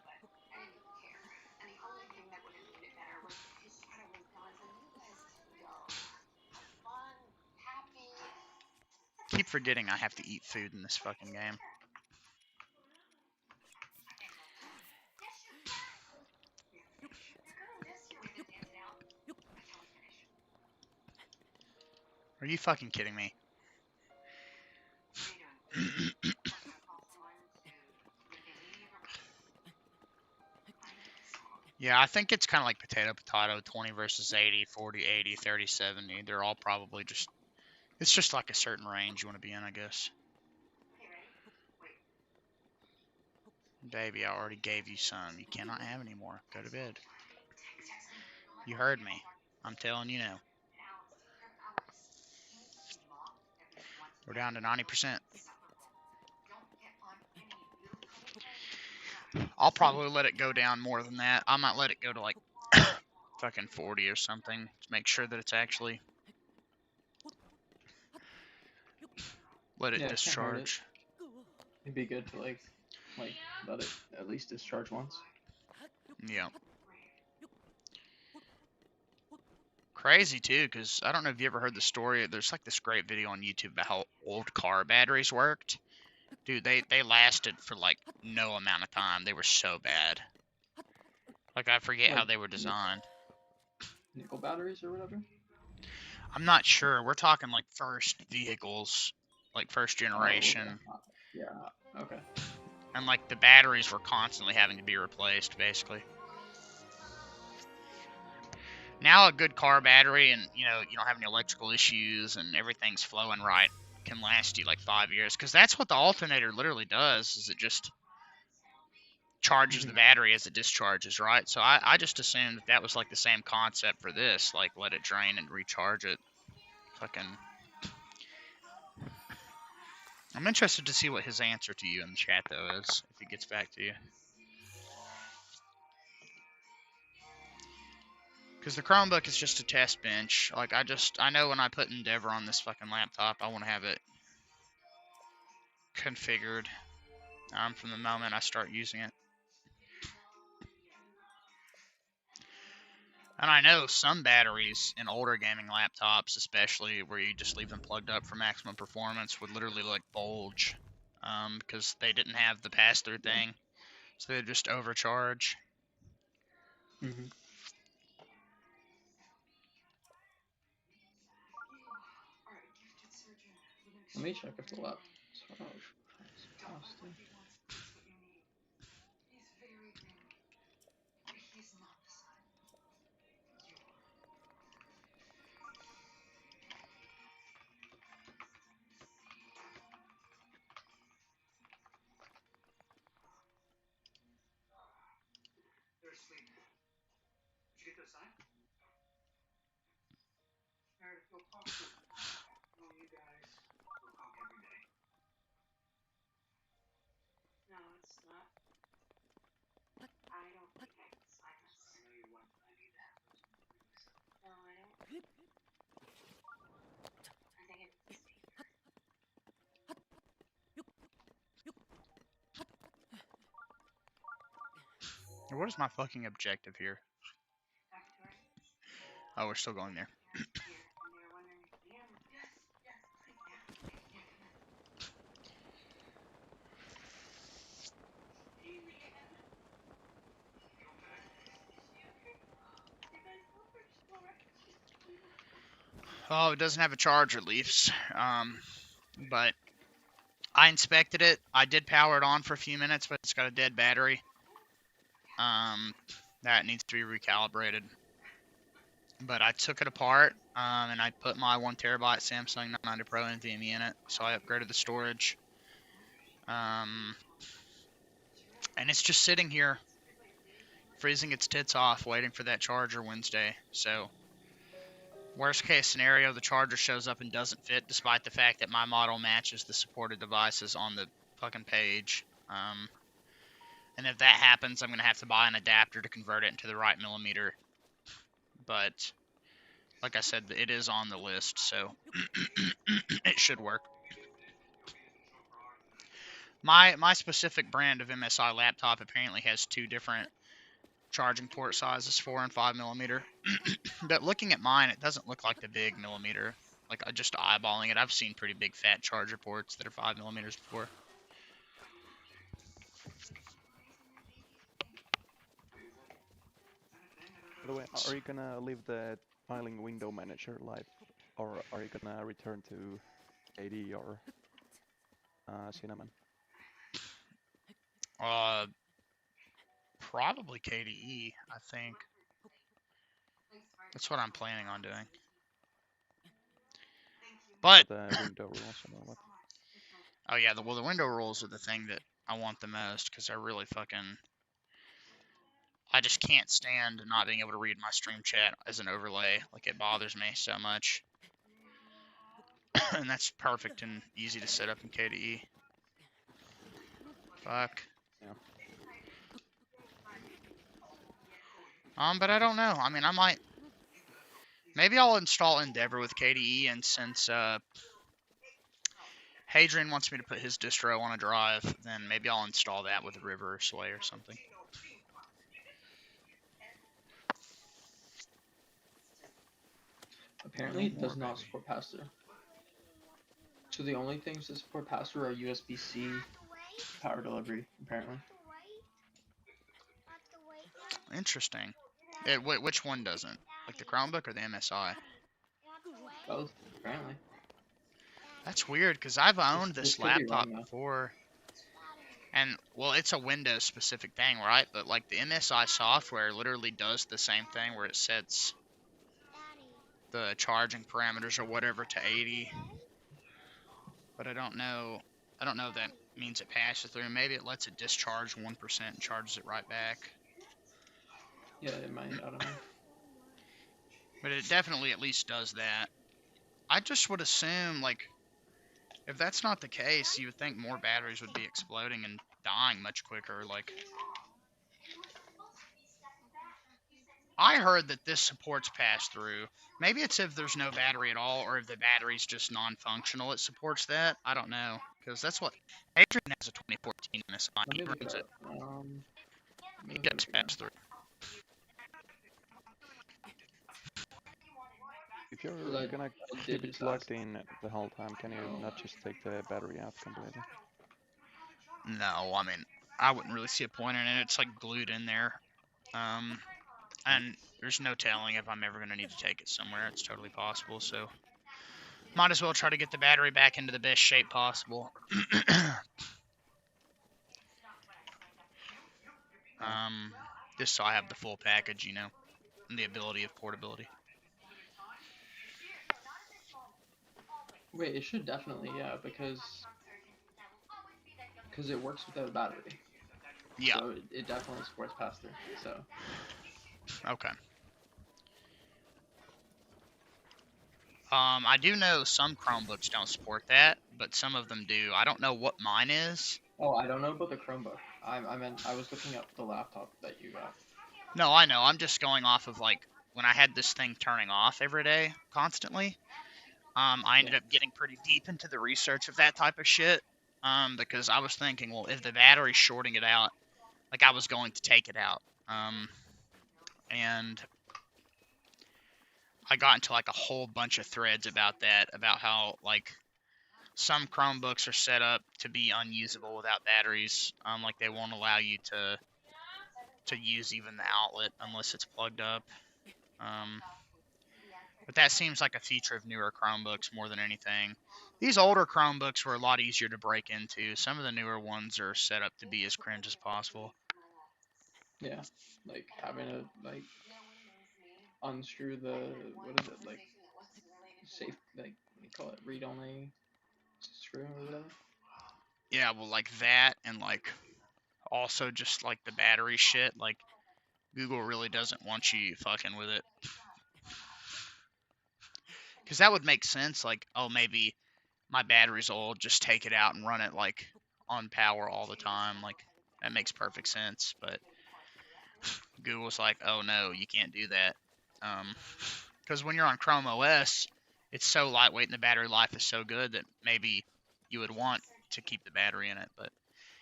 Keep forgetting I have to eat food in this fucking game. Are you fucking kidding me? Yeah, I think it's kind of like potato, 20 versus 80, 40, 80, 30, 70. They're all probably just... It's just like a certain range you want to be in, I guess. Baby, I already gave you some. You cannot have any more. Go to bed. You heard me. I'm telling you now. We're down to 90%. I'll probably let it go down more than that. I might let it go to like fucking 40 or something to make sure that it's actually let it discharge. It'd be good to like let it at least discharge once. Yeah. Crazy too, because I don't know if you ever heard the story. There's like this great video on YouTube about how old car batteries worked. Dude, they lasted for like no amount of time. They were so bad. Like I forget how they were designed. Nickel batteries or whatever? I'm not sure. We're talking like first vehicles, like first generation. Oh, yeah, okay. And like the batteries were constantly having to be replaced, basically. Now a good car battery, and you don't have any electrical issues and everything's flowing right, can last you like 5 years, because that's what the alternator literally does. Is it just charges the battery as it discharges, right? So I just assumed that was like the same concept for this, like let it drain and recharge it. Fucking. I'm interested to see what his answer to you in the chat though is, if he gets back to you. Because the Chromebook is just a test bench. Like I know when I put Endeavor on this fucking laptop, I want to have it configured from the moment I start using it. And I know some batteries in older gaming laptops, especially where you just leave them plugged up for maximum performance, would literally like bulge because they didn't have the pass-through thing, so they just overcharge. Mm-hmm. Let me check if the laptop is faster. They're asleep. Did you get their sign? Meredith, go talk to them. Oh, you guys. We'll talk every day. No, it's not. I don't think I can sign this. I know you want. I need to have those movies. No, I don't. I think it's paper. What is my fucking objective here? Back to her. Oh, we're still going there. Here, and they were wondering if Leanne. Yes, please, yeah, come on. Hey, Leanne. You okay? You guys love her so much. Oh, it doesn't have a charger, Leafs. But I inspected it. I did power it on for a few minutes, but it's got a dead battery. That needs to be recalibrated. But I took it apart, and I put my 1 terabyte Samsung 990 Pro NVMe in it, so I upgraded the storage. And it's just sitting here, freezing its tits off, waiting for that charger Wednesday. So, worst case scenario, the charger shows up and doesn't fit, despite the fact that my model matches the supported devices on the fucking page. And if that happens, I'm going to have to buy an adapter to convert it into the right millimeter. But, like I said, it is on the list, so it should work. My specific brand of MSI laptop apparently has 2 different charging port sizes, 4 and 5 millimeter. But looking at mine, it doesn't look like the big millimeter. Like, just eyeballing it, I've seen pretty big fat charger ports that are 5 millimeters before. By the way, are you gonna leave the tiling window manager live, or are you gonna return to KD or Cinnamon? Probably KDE, I think. That's what I'm planning on doing. But The window rules and all that. oh yeah, the window rules are the thing that I want the most, because they're really fucking. I just can't stand not being able to read my stream chat as an overlay. Like, it bothers me so much. And that's perfect and easy to set up in KDE. Fuck. Yeah. But I don't know. I mean, I might. Maybe I'll install Endeavor with KDE, and since Hadrian wants me to put his distro on a drive, then maybe I'll install that with River or Sway or something. Apparently, it does not support pass-through. So the only things that support pass-through are USB-C power delivery, apparently. Interesting. Which one doesn't? Like the Chromebook or the MSI? Both, apparently. That's weird, because I've owned this could be laptop wrong, though. before. And, well, it's a Windows-specific thing, right? But, like, the MSI software literally does the same thing where it sets the charging parameters or whatever to 80. But I don't know. I don't know if that means it passes through. Maybe it lets it discharge 1% and charges it right back. Yeah, it might. I don't know. But it definitely at least does that. I just would assume, like, if that's not the case, you would think more batteries would be exploding and dying much quicker. Like, I heard that this supports pass-through. Maybe it's if there's no battery at all, or if the battery's just non-functional, it supports that. I don't know, because that's what Adrian has a 2014 in his line. Let He me look runs it it. up. Let me He look it does up again. pass-through. If you're 'Cause gonna I did keep it just plugged ask. in the whole time, can you not just take the battery out completely? No, I mean, I wouldn't really see a point in it. It's like glued in there. And there's no telling if I'm ever going to need to take it somewhere. It's totally possible, so might as well try to get the battery back into the best shape possible. Just so I have the full package, you know, and the ability of portability. Wait, it should definitely, yeah, because it works without a battery. Yeah. So it definitely supports pass-through. So Okay. I do know some Chromebooks don't support that, but some of them do. I don't know what mine is. oh, I don't know about the Chromebook. I was looking up the laptop that you got. No, I know. I'm just going off of, like, when I had this thing turning off every day constantly. I ended up getting pretty deep into the research of that type of shit. Because I was thinking, well, if the battery's shorting it out, like, I was going to take it out. And I got into, like, a whole bunch of threads about that, about how, like, some Chromebooks are set up to be unusable without batteries. Like, they won't allow you to use even the outlet unless it's plugged up. But that seems like a feature of newer Chromebooks more than anything. These older Chromebooks were a lot easier to break into. Some of the newer ones are set up to be as cringe as possible. Yeah, like having to like unscrew the what is it like safe like what do you call it read only screw or whatever. Yeah, well, like that, and like also just like the battery shit. Like, Google really doesn't want you fucking with it. Because that would make sense. Like, oh, maybe my battery's old, just take it out and run it like on power all the time. Like, that makes perfect sense. But Google's like, oh no, you can't do that. Because when you're on Chrome OS, it's so lightweight and the battery life is so good that maybe you would want to keep the battery in it. But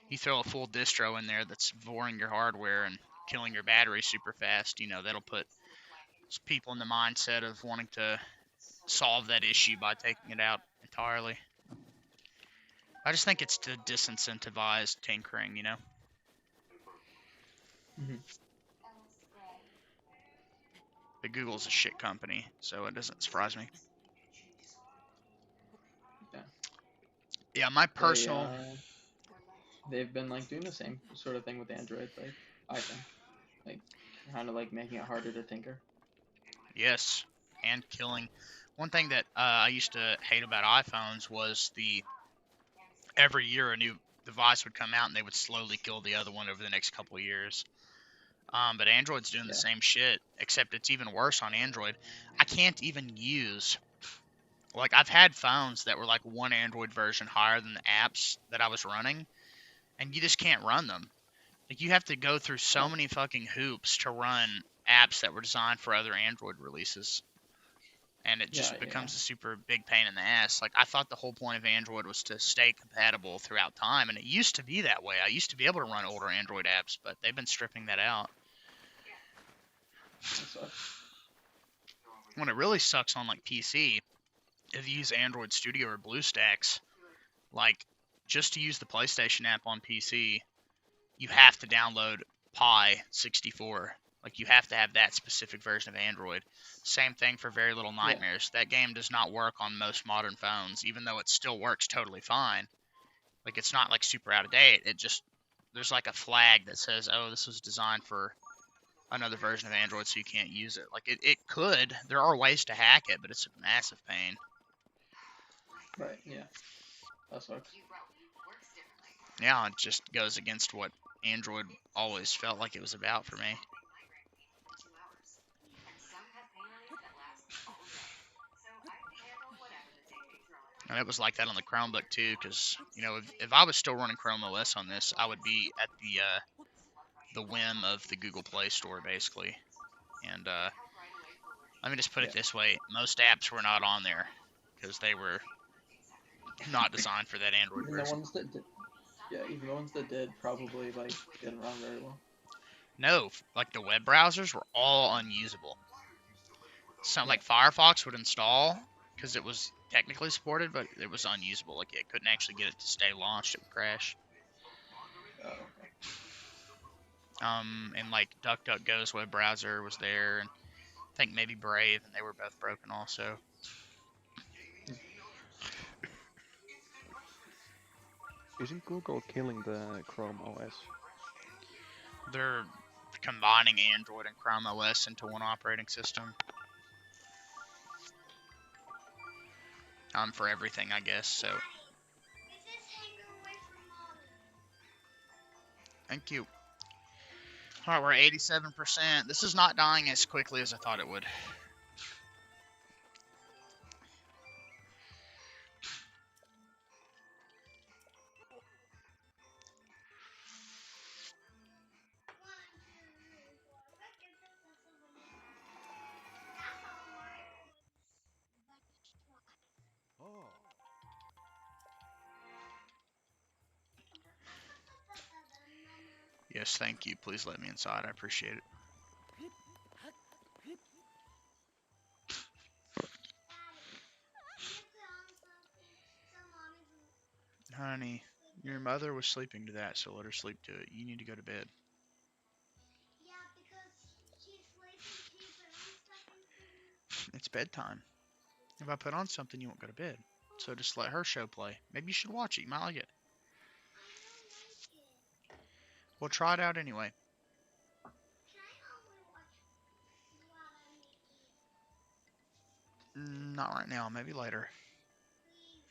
you throw a full distro in there that's voring your hardware and killing your battery super fast, you know, that'll put people in the mindset of wanting to solve that issue by taking it out entirely. I just think it's to disincentivize tinkering, you know? Mm-hmm. But Google's a shit company, so it doesn't surprise me. Yeah. Yeah, my personal... They've been like doing the same sort of thing with Android, like I think, like kind of like making it harder to tinker. Yes, and killing. One thing that I used to hate about iPhones was every year a new device would come out and they would slowly kill the other one over the next couple of years. But Android's doing the same shit, except it's even worse on Android. I can't even use, like, I've had phones that were like one Android version higher than the apps that I was running, and you just can't run them. Like, you have to go through so many fucking hoops to run apps that were designed for other Android releases. And it just becomes a super big pain in the ass. Like, I thought the whole point of Android was to stay compatible throughout time, and it used to be that way. I used to be able to run older Android apps, but they've been stripping that out. That sucks. When it really sucks on, like, PC, if you use Android Studio or BlueStacks, like, just to use the PlayStation app on PC, you have to download Pi 64. Like, you have to have that specific version of Android. Same thing for Very Little Nightmares. That game does not work on most modern phones, even though it still works totally fine. Like, it's not, like, super out of date. It just, there's, like, a flag that says, oh, this was designed for another version of Android, so you can't use it. Like, it could. There are ways to hack it, but it's a massive pain. Right, yeah. That sucks. Yeah, it just goes against what Android always felt like it was about for me. And it was like that on the Chromebook too, because you know, if I was still running Chrome OS on this, I would be at the whim of the Google Play Store basically. And let me just put it Yeah. this way: most apps were not on there because they were not designed for that Android Even the version. ones that did, yeah, even the ones that did probably like didn't run very well. No, like the web browsers were all unusable. Some Yeah. like Firefox would install because it was technically supported, but it was unusable. Like it couldn't actually get it to stay launched; it would crash. Oh, okay. And like DuckDuckGo's web browser was there, and I think maybe Brave, and they were both broken also. Isn't Google killing the Chrome OS? They're combining Android and Chrome OS into one operating system. For everything, I guess. So, Is this hanger away from mommy? thank you. All right, we're at 87%. This is not dying as quickly as I thought it would. Yes, thank you. Please let me inside. I appreciate it. Honey, your mother was sleeping to that, so let her sleep to it. You need to go to bed. Yeah, because she's sleeping too, but I'm sleeping too. It's bedtime. If I put on something, you won't go to bed. So just let her show play. Maybe you should watch it. You might like it. I don't like it. We'll try it out anyway. Can I only watch what I make it? Not right now. Maybe later. Please.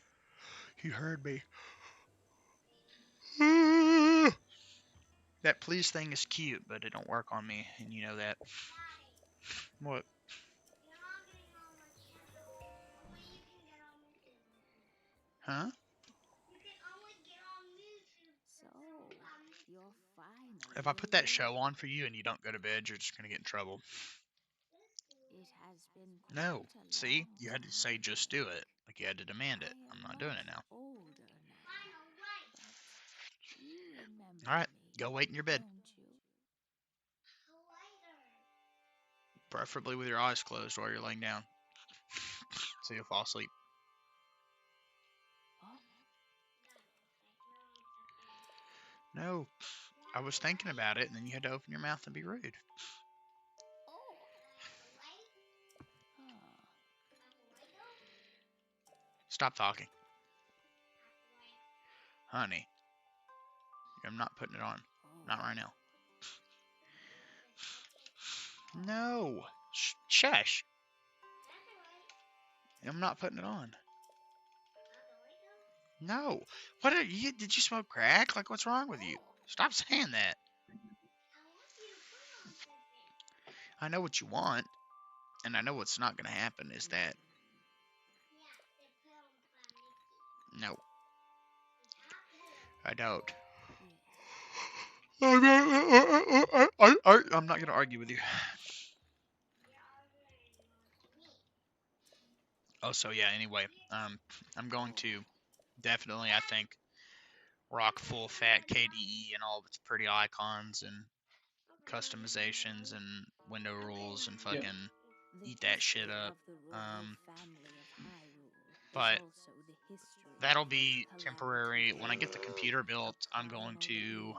You heard me. That please thing is cute, but it don't work on me, and you know that. Daddy, What? you're not getting on my channel. Only you can get on YouTube. Huh? You can only get on YouTube. So, you're finally If I put that awake. show on for you and you don't go to bed, you're just gonna get in trouble. It has been quite No. a See? long You had to say time. just do it. Like you had to demand it. I I'm am not doing it now. older now, Final right. but you remember Alright. me, Go wait in your bed. don't you? Later. Preferably with your eyes closed while you're laying down. So you'll fall asleep. Oh, No. I was thinking about it, and then you had to open your mouth and be rude. oh, huh. Stop talking. Honey. I'm not putting it on. Oh. Not right now. No. Shush. I'm not putting it on. No. What are you? Did you smoke crack? Like, what's wrong with you? Stop saying that. I know what you want, and I know what's not going to happen is that. No. I don't. I'm not going to argue with you. Oh, so yeah, anyway, I'm going to definitely, I think, rock full fat KDE and all of its pretty icons and customizations and window rules and fucking eat that shit up. But that'll be temporary. When I get the computer built, I'm going to,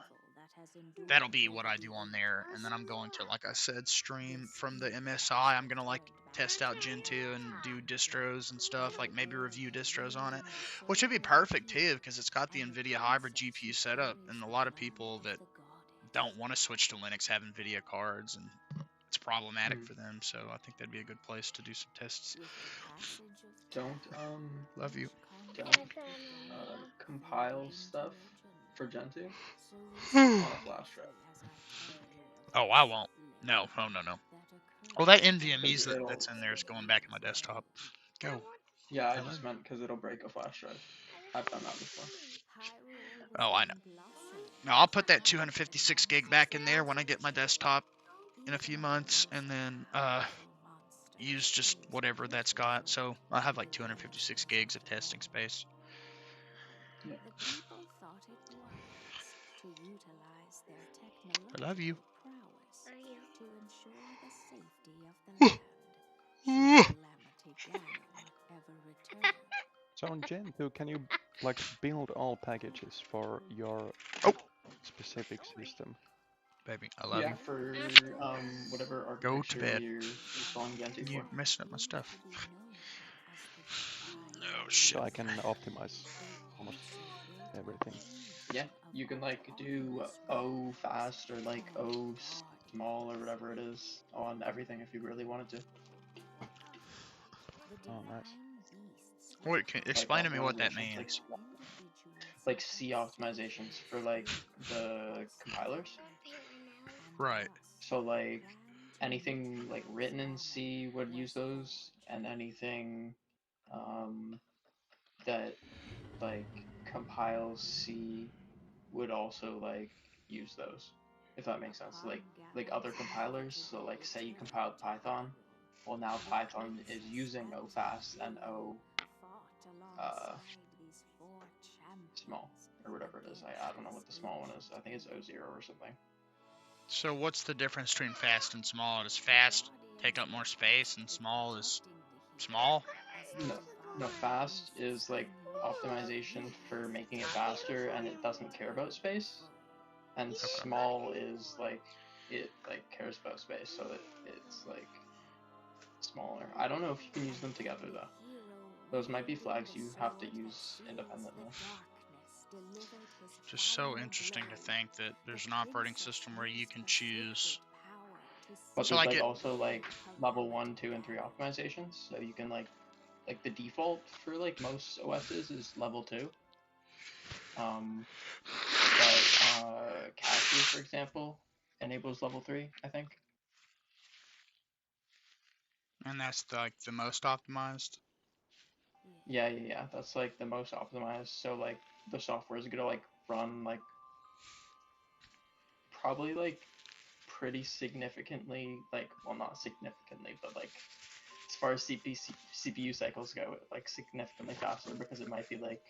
that'll be what I do on there. And then I'm going to, like I said, stream from the MSI. I'm going to like test out Gen 2 and do distros and stuff, like maybe review distros on it, which would be perfect too, because it's got the NVIDIA hybrid GPU setup, and a lot of people that don't want to switch to Linux have NVIDIA cards, and it's problematic for them, so I think that'd be a good place to do some tests. Don't Love you. don't compile stuff for Gen 2 So on a flash drive. Oh, I won't. No. Well, that NVMe's that's in there is going back in my desktop. Go. Yeah, I Hello. just meant because it'll break a flash drive. I've done that before. Oh, I know. Now I'll put that 256 gig back in there when I get my desktop in a few months, and then use just whatever that's got. So I have like 256 gigs of testing space. Yeah. The people thought it wise to utilize their technological I love you. prowess Are you? to ensure the safety of the land. Should Calamity Ganon ever return. So on Gen 2, can you like build all packages for your Oh. specific system? Baby, I love Yeah, you. for whatever Go to architecture bed. you're installing Gen 2 You're for. messing up my stuff. To be known as the Oh divine shit. So I can optimize almost everything. Yeah, you can like do O fast or like O small or whatever it is on everything if you really wanted to. Oh, nice. Wait, explain to me what that optimizations, means. Like C optimizations for like the compilers. Right. So like anything like written in C would use those, and anything that like compiles C would also like use those, if that makes sense. Like other compilers. So like say you compiled Python, well now Python is using OFast and O small or whatever it is. I don't know what the small one is. I think it's O0 or something. So what's the difference between fast and small? Does fast take up more space and small is small? No, fast is like optimization for making it faster and it doesn't care about space. And small is like it like cares about space, so it's like smaller. I don't know if you can use them together though. Those might be flags you have to use independently. Just so interesting to think that there's an operating system where you can choose. But So there's like like also like level 1, 2, and 3 optimizations. So you can like the default for like most OSs is level 2. But Cashew, for example, enables level 3, I think. And that's like the most optimized? Yeah. That's like the most optimized. So like the software is gonna like run like probably like pretty significantly, like, well, not significantly, but like as far as CPU cycles go, like significantly faster, because it might be like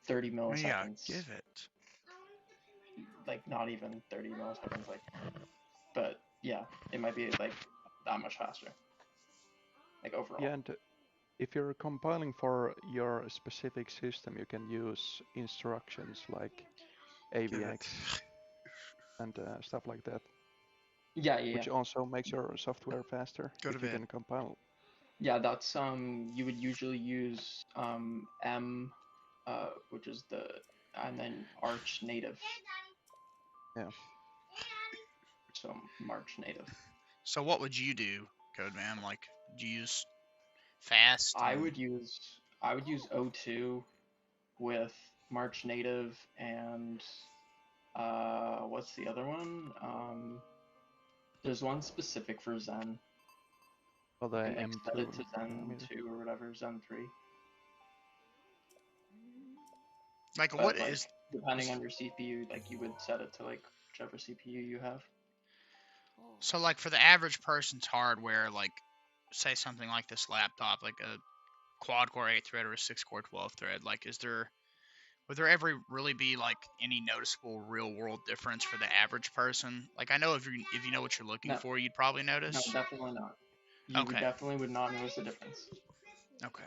30 milliseconds. Yeah, give it. Like not even 30 milliseconds, like, but yeah, it might be like that much faster, like overall. Yeah, and if you're compiling for your specific system, you can use instructions like AVX and stuff like that. Yeah. Which also makes your software faster Go to if you bed. can compile. Yeah, that's you would usually use M, which is the, and then Arch native. Yeah. So March native. So what would you do, Codeman? Like, do you use fast? I would use O2 with March native and what's the other one? There's one specific for Zen. Or the You can like set M2 it to Zen parameter. 2 or whatever, Zen 3. Like, But what like, is? depending on your CPU, like you would set it to like whichever CPU you have. So like for the average person's hardware, like say something like this laptop, like a quad-core 8-thread or a 6-core 12-thread, like would there ever really be like any noticeable real-world difference for the average person? Like I know if you know what you're looking for, you'd probably notice. No, definitely not. You definitely would not notice the difference. Okay.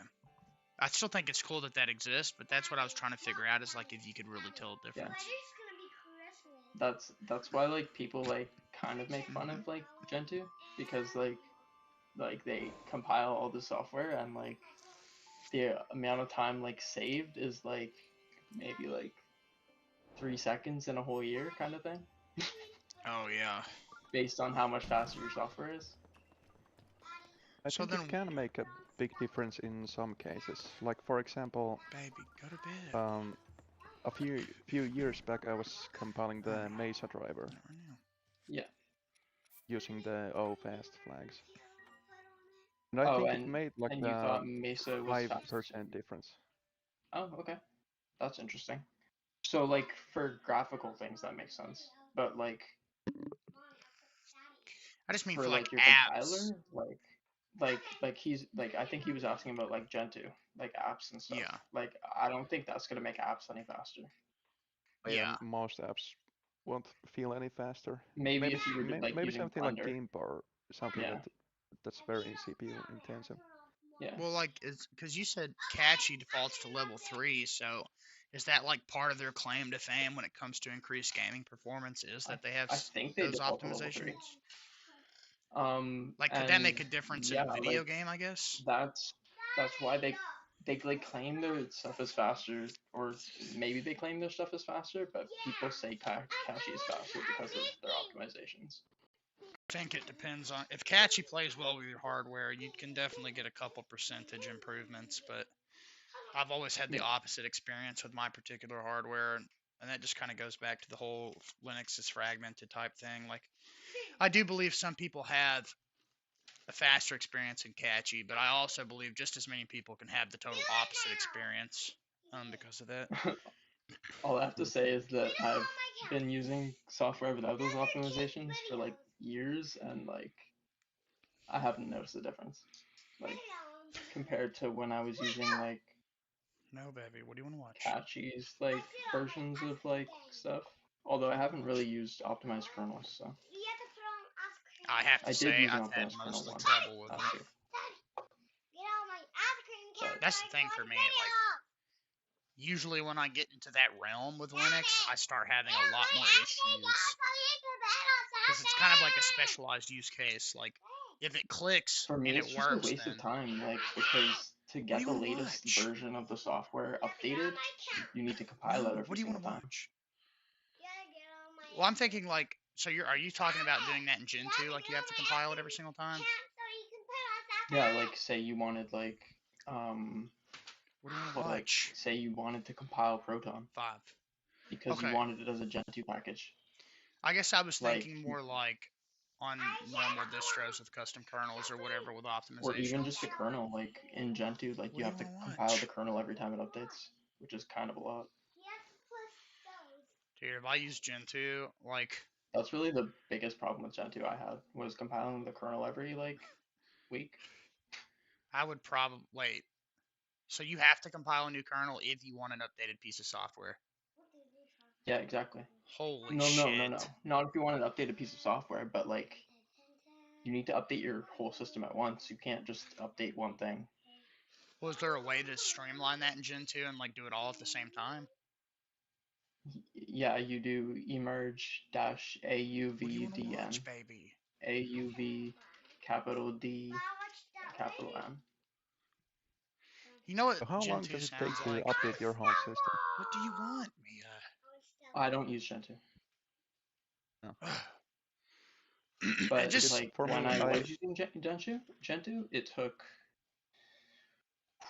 I still think it's cool that that exists, but that's what I was trying to figure out is like if you could really tell a difference. That's why like people like kind of make fun of like Gen 2, because like they compile all the software and like the amount of time like saved is like maybe like 3 seconds in a whole year kind of thing. Oh yeah. Based on how much faster your software is. I think it can make a big difference in some cases. Like for example, baby, go to bed. a few years back, I was compiling the Mesa driver Yeah. using the fast flags, and I Oh, think it made like and you a thought Mesa was faster. 5% difference. Oh, okay. That's interesting. So like for graphical things that makes sense. But like I just mean for for like like your apps. compiler, like he's like I think he was asking about like Gentoo, like apps and stuff. Yeah. Like I don't think that's gonna make apps any faster. Yeah. Most apps won't feel any faster. Maybe Maybe if you were like maybe using something like Blender. GIMP or something Yeah. that's very CPU intensive. Yeah. Well, like, it's because you said catchy defaults to level 3, so is that like part of their claim to fame when it comes to increased gaming performance? Is that they have I think they those default to level 3. optimizations? Like, could that And make a difference in yeah, a video like game? I guess. that's why they like claim their stuff is faster, or maybe they claim their stuff is faster, but people say cache is faster because of their optimizations. I think it depends on if catchy plays well with your hardware. You can definitely get a couple percentage improvements, but I've always had the Yeah. opposite experience with my particular hardware, and that just kind of goes back to the whole Linux is fragmented type thing. Like, I do believe some people have a faster experience in catchy, but I also believe just as many people can have the total opposite experience because of that. All I have to say is that I've been using software without those optimizations for like years, and like I haven't noticed the difference. Like compared to when I was using like No, baby, what do you want to watch? catchy's like versions of like stuff. Although I haven't really used optimized kernels, so I have to I did say use an I've had optimized kernel mostly once trouble with last them. year. But That's the thing for me. Like, usually when I get into that realm with Linux, I start having a lot more issues because it's kind of like a specialized use case. Like, if it clicks for me, and it's it just a works, waste then of time, like because to what do get you the want to latest watch? version of the software updated, you need to compile No, it what every do you want single to time. watch? Well, I'm thinking like, so are you talking about doing that in Gentoo? Like, you have to compile it every single time? Yeah, like say you wanted like What do you want to well, like watch? say you wanted to compile Proton 5. because you Okay. wanted it as a Gentoo package. I guess I was Like thinking more like on normal distros with custom kernels or whatever with or even optimization. just a kernel, like in Gentoo, like What you do you have to want to compile watch? the kernel every time it updates, which is kind of a lot. Dude, if I use Gentoo, like, That's really the biggest problem with Gentoo I had was compiling the kernel every like week. I would probably wait. So you have to compile a new kernel if you want an updated piece of software. Yeah, exactly. Holy No, shit. not if you want an updated piece of software, but like you need to update your whole system at once. You can't just update one thing. Was there a way to streamline that in Gentoo and like do it all at the same time? Yeah, you do emerge dash What do you want to AUVDN. watch, baby? AUV capital D capital N. You know what So how long Gentoo does it take sounds to like? update your whole system? What do you want, Mia? I don't use Gentoo, No. It but just like For when me, I was using Gentoo, it took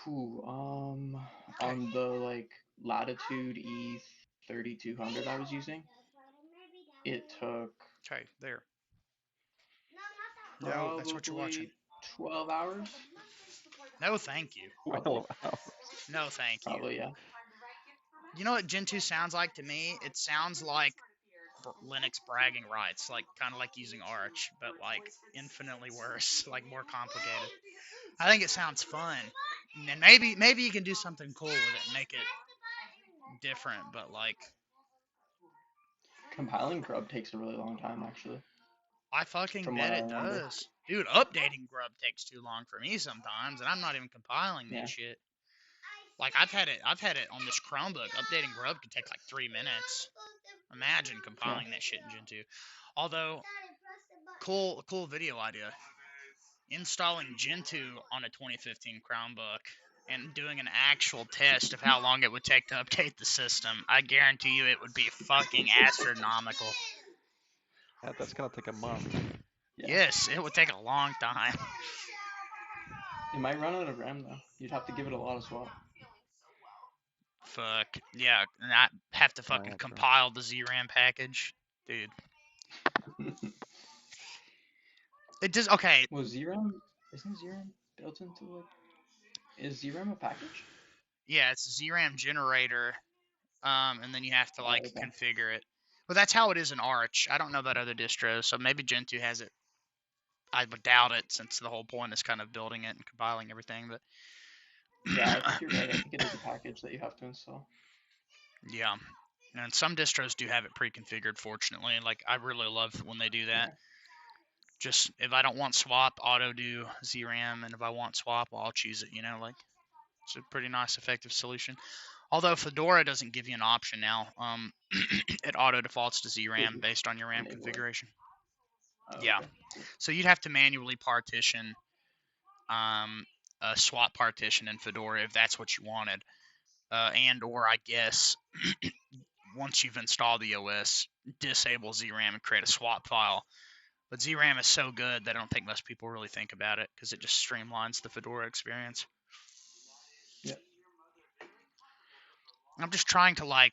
on the like Latitude E3200 I was using, it took okay. There. No, that's what you're watching. probably 12 hours. No, thank you. 12 hours. No, thank you. Probably, yeah. You know what Gentoo sounds like to me? It sounds like Linux bragging rights, like kind of like using Arch, but like infinitely worse, like more complicated. I think it sounds fun, and maybe you can do something cool with it and make it different. But like, Compiling grub takes a really long time, actually, I fucking from what bet I it remember. does, dude. Updating grub takes too long for me sometimes, and I'm not even compiling Yeah. this shit. Like I've had it on this Chromebook. Updating grub could take like 3 minutes. Imagine compiling that shit in Gentoo. Although, cool video idea. Installing Gentoo on a 2015 Chromebook and doing an actual test of how long it would take to update the system. I guarantee you it would be fucking astronomical. Yeah, that's gonna take a month. Yeah. Yes, it would take a long time. It might run out of RAM though. You'd have to give it a lot of swap. Fuck. Yeah, and I have to fucking yeah, true. compile the ZRAM package. Dude. It does, okay. Well, ZRAM, isn't ZRAM built into like, is ZRAM a package? Yeah, it's a ZRAM generator, and then you have to, like, Okay. configure it. Well, that's how it is in Arch. I don't know about other distros, so maybe Gentoo has it. I would doubt it, since the whole point is kind of building it and compiling everything, but... Yeah, I think you're right. I think it is a package that you have to install. Yeah. And some distros do have it pre-configured, fortunately. Like, I really love when they do that. Yeah. Just, if I don't want swap, auto do ZRAM, and if I want swap, I'll choose it, you know, like, it's a pretty nice, effective solution. Although Fedora doesn't give you an option now. It auto defaults to ZRAM based on your RAM Enable it. configuration. Oh, Yeah. okay, cool. So you'd have to manually partition a swap partition in Fedora if that's what you wanted. And or I guess once you've installed the OS, disable ZRAM and create a swap file. But ZRAM is so good that I don't think most people really think about it because it just streamlines the Fedora experience. Yep. I'm just trying to, like,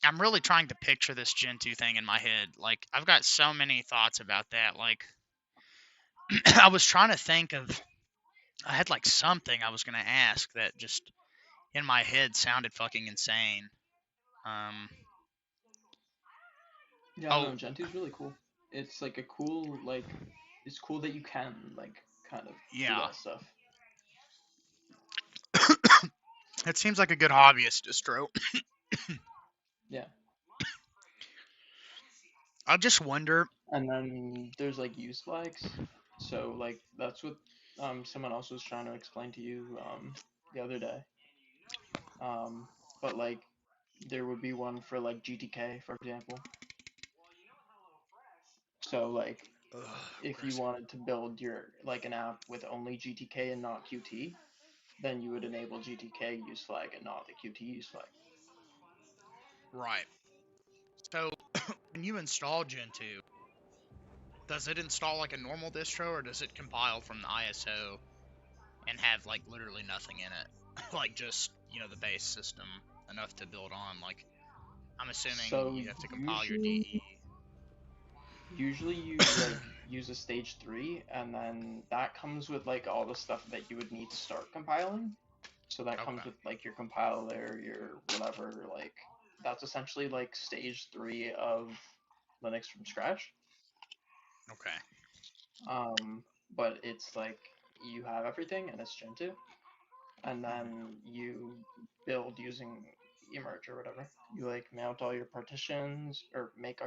I'm really trying to picture this Gentoo thing in my head. Like, I've got so many thoughts about that. Like, I was trying to think of, I had, like, something I was going to ask that just in my head sounded fucking insane. Yeah, Oh, no, Gentoo's really cool. It's like a cool, like, it's cool that you can, like, kind of do yeah. that stuff. It seems like a good hobbyist distro. Yeah. I just wonder. And then there's like use flags. So like that's what someone else was trying to explain to you the other day. But like there would be one for like GTK, for example. So like if you wanted to build your like an app with only GTK and not Qt, then you would enable GTK use flag and not the Qt use flag. Right. So when you install Gentoo, does it install like a normal distro or does it compile from the ISO and have like literally nothing in it? Like just, you know, the base system enough to build on. Like, I'm assuming So you have to compile your DE. Usually you like use a stage 3 and then that comes with like all the stuff that you would need to start compiling. So that comes Okay. with like your compiler, your whatever, like that's essentially like stage 3 of Linux from scratch. Okay. But it's like you have everything and it's Gentoo. And then you build using emerge or whatever. You like mount all your partitions or make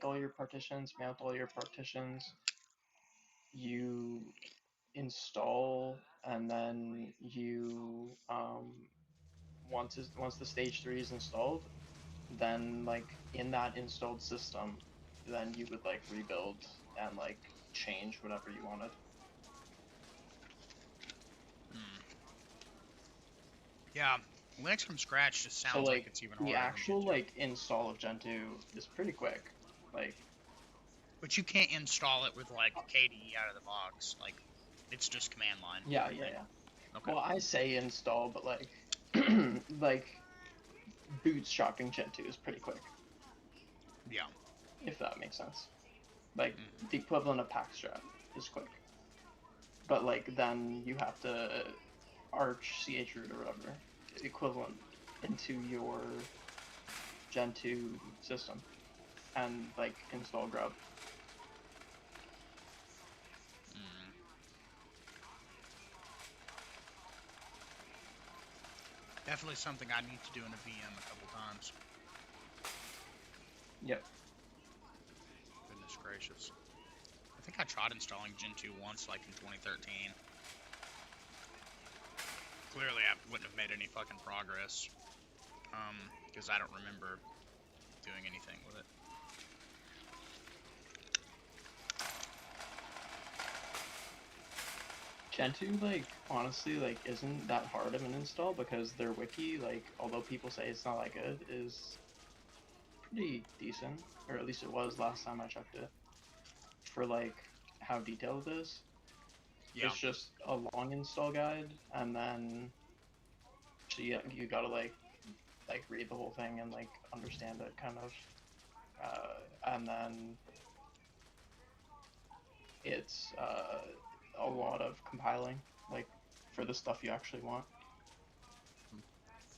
all your partitions, mount all your partitions. You install and then you once the stage 3 is installed, then like in that installed system, then you would like rebuild and like change whatever you wanted. Yeah, Linux from scratch just sounds So like like it's even the harder than actual Gentoo. like install of Gentoo is pretty quick. Like, but you can't install it with like KDE out of the box. Like, it's just command line. yeah. Okay. Well, I say install, but like like bootstrapping Gentoo is pretty quick. Yeah. If that makes sense. Like the equivalent of packstrap is quick. But like then you have to arch chroot or whatever equivalent into your Gentoo system and like install grub. Definitely something I need to do in a VM a couple times. Yep. Goodness gracious. I think I tried installing Gentoo once, like in 2013. Clearly, I wouldn't have made any fucking progress. Because I don't remember doing anything with it. Gentoo, like, honestly, like, isn't that hard of an install because their wiki, like, although people say it's not that good, is pretty decent, or at least it was last time I checked it, for, like, how detailed it is. Yeah. It's just a long install guide, and then so you gotta, like whole thing and like understand it kind of, and then it's a lot of compiling, like for the stuff you actually want.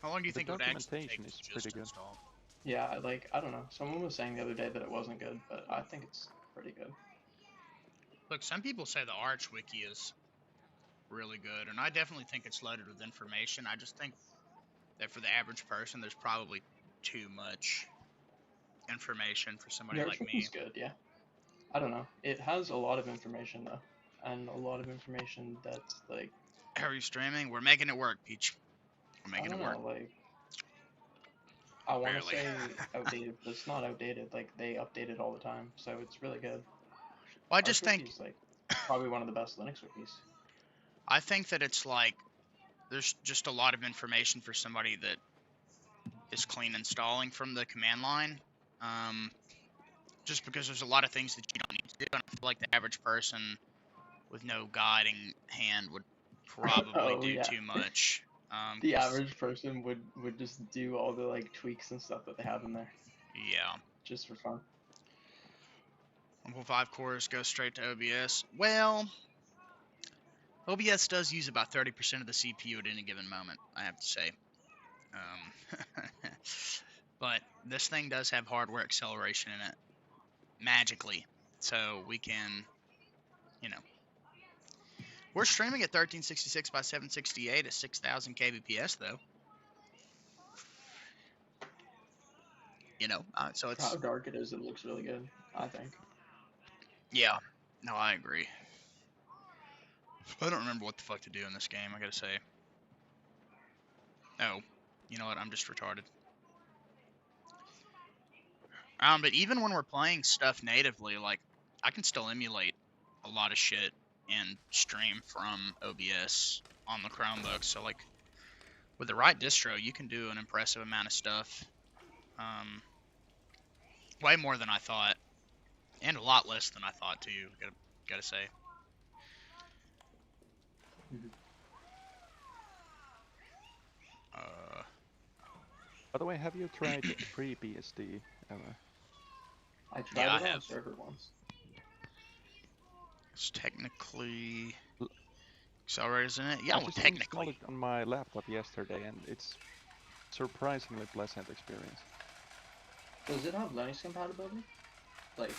How long do you The think it would actually take documentation to is just pretty good. install? Yeah, like I don't know. Someone was saying the other day that it wasn't good, but I think it's pretty good. Look, some people say the Arch wiki is really good, and I definitely think it's loaded with information. I just think that for the average person, there's probably too much information for somebody The like me. Archwiki's good, yeah. I don't know. It has a lot of information though, and a lot of information that's like. How are you streaming? We're making it work, Peach. We're I making don't it work. know, like. I want to Barely. say outdated, but it's not outdated. Like they update it all the time, so it's really good. Well, I just think Archwiki's like probably one of the best Linux wikis. I think that it's like there's just a lot of information for somebody that is clean installing from the command line. Just because there's a lot of things that you don't need to do, and I feel like the average person with no guiding hand would probably do Yeah. too much. The average person would just do all the like tweaks and stuff that they have in there Yeah. just for fun. 1.5 cores go straight to OBS. Well, OBS does use about 30% of the CPU at any given moment, I have to say. But this thing does have hardware acceleration in it, magically. So we can, you know. We're streaming at 1366 by 768 at 6000 kbps, though. You know, so For it's... how dark it is, it looks really good, I think. Yeah, no, I agree. I don't remember what the fuck to do in this game, I gotta say. Oh, you know what, I'm just retarded. But even when we're playing stuff natively, like, I can still emulate a lot of shit and stream from OBS on the Chromebook. So, like, with the right distro, you can do an impressive amount of stuff. Way more than I thought. And a lot less than I thought, too, gotta say. By the way, have you tried FreeBSD ever? I tried Yeah, it I on have. a server once. It's technically accelerated, isn't it? Yeah, I well, just technically. installed it on my laptop yesterday, and it's surprisingly pleasant experience. Does it have Linux compatibility? Like,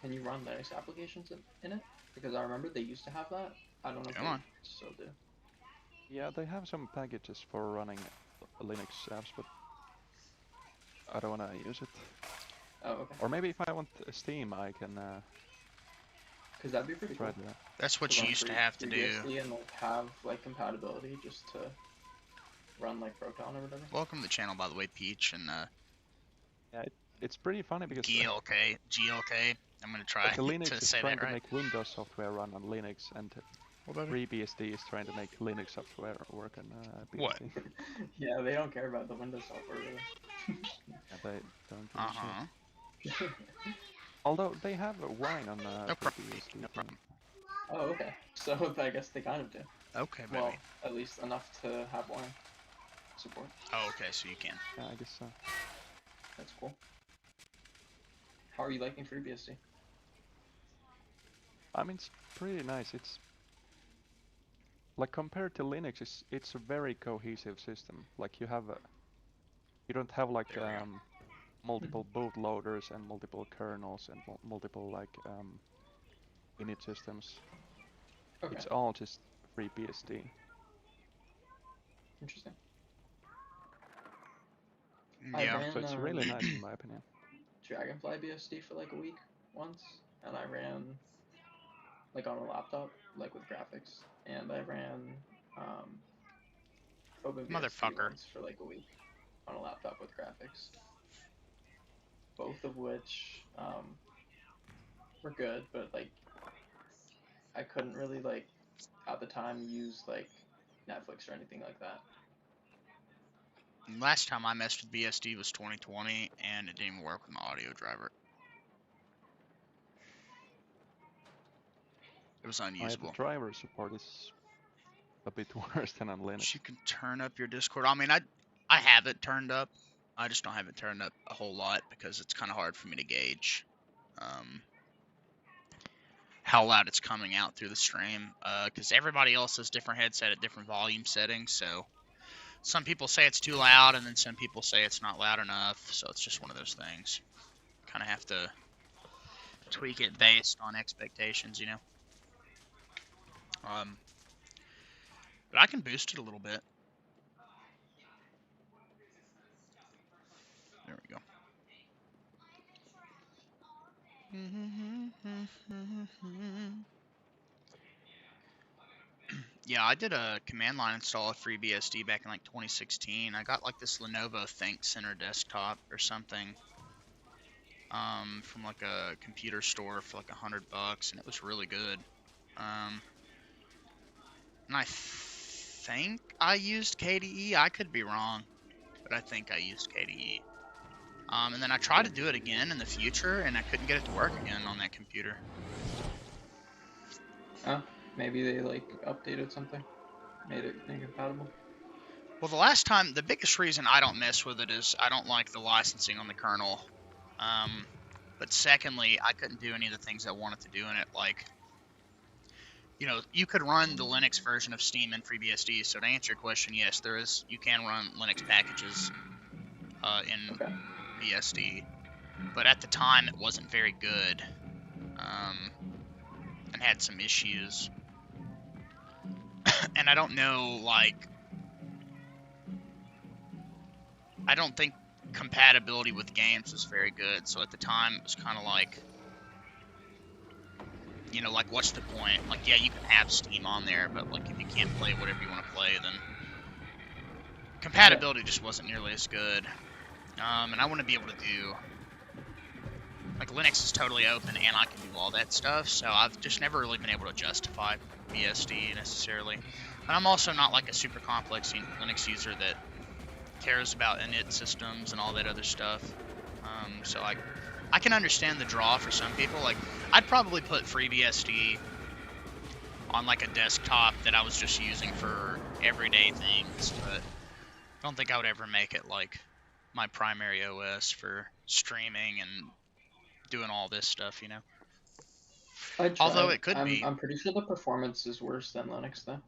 can you run Linux applications in it? Because I remember they used to have that. I don't know if Come they on. still do. Yeah, they have some packages for running Linux apps, but I don't want to use it. Oh, okay. Or maybe if I want Steam, I can Because that'd be pretty try cool. that. That's what you used to have to do. FreeBSD and like have like compatibility just to run like Proton or whatever. Welcome to the channel, by the way, Peach, and Yeah, it's pretty funny because GLK. I'm gonna try like Linux to is say trying that to right. make Windows software run on Linux, and FreeBSD is trying to make Linux software work on BSD. What? Yeah, they don't care about the Windows software really. Yeah, they don't give a shit. Uh-huh. Although they have a wine on No problem. FreeBSD. No problem. Oh, okay. So I guess they kind of do. Okay, baby. Well, at least enough to have wine support. Oh, okay, so you can. Yeah, I guess so. That's cool. How are you liking FreeBSD? I mean, it's pretty nice. It's like compared to Linux, it's a very cohesive system. Like you don't have like multiple bootloaders and multiple kernels and multiple like init systems. Okay. It's all just FreeBSD. Interesting. Yeah. I ran, So it's really nice in my opinion. Dragonfly BSD for like a week once, and I ran like on a laptop, like with graphics, and I ran OpenBSD Motherfucker. once for like a week on a laptop with graphics. Both of which were good, but like I couldn't really like at the time use like Netflix or anything like that. Last time I messed with BSD was 2020, and it didn't even work with my audio driver. It was The unusable. driver support is a bit worse than on Linux. You can turn up your Discord. I mean, I have it turned up. I just don't have it turned up a whole lot because it's kind of hard for me to gauge how loud it's coming out through the stream. Because everybody else has different headset at different volume settings, so some people say it's too loud, and then some people say it's not loud enough. So it's just one of those things. Kind of have to tweak it based on expectations, you know. But I can boost it a little bit. There we go. Yeah, I did a command line install of FreeBSD back in like 2016. I got like this Lenovo Think Center desktop or something from like a computer store for like $100, and it was really good. And I think I used KDE. I could be wrong, but I think I used KDE. And then I tried to do it again in the future, and I couldn't get it to work again on that computer. Oh, maybe they like updated something, made it incompatible. Well, the last time, the biggest reason I don't mess with it is I don't like the licensing on the kernel. But secondly, I couldn't do any of the things I wanted to do in it. Like, you know, you could run the Linux version of Steam in FreeBSD. So to answer your question, yes, there is. You can run Linux packages in BSD, but at the time it wasn't very good, and had some issues. And I don't know, like, I don't think compatibility with games was very good. So at the time it was kind of like, you know, like, what's the point? Like, yeah, you can have Steam on there, but like if you can't play whatever you want to play, then compatibility just wasn't nearly as good. And I want to be able to do, like, Linux is totally open and I can do all that stuff, so I've just never really been able to justify BSD necessarily. And I'm also not like a super complex Linux user that cares about init systems and all that other stuff. So I can understand the draw for some people. Like, I'd probably put FreeBSD on like a desktop that I was just using for everyday things, but I don't think I would ever make it like my primary OS for streaming and doing all this stuff, you know. Although it could be. I'm pretty sure the performance is worse than Linux though.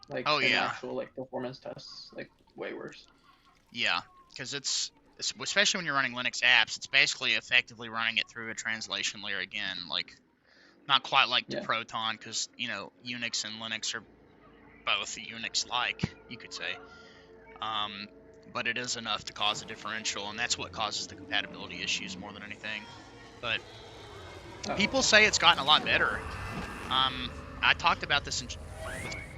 Like, oh in yeah, actual like performance tests, like way worse. Yeah, because it's especially when you're running Linux apps, it's basically effectively running it through a translation layer again. Like, not quite like the Proton, because you know Unix and Linux are both Unix-like, you could say. But it is enough to cause a differential, and that's what causes the compatibility issues more than anything. But people say it's gotten a lot better. I talked about this with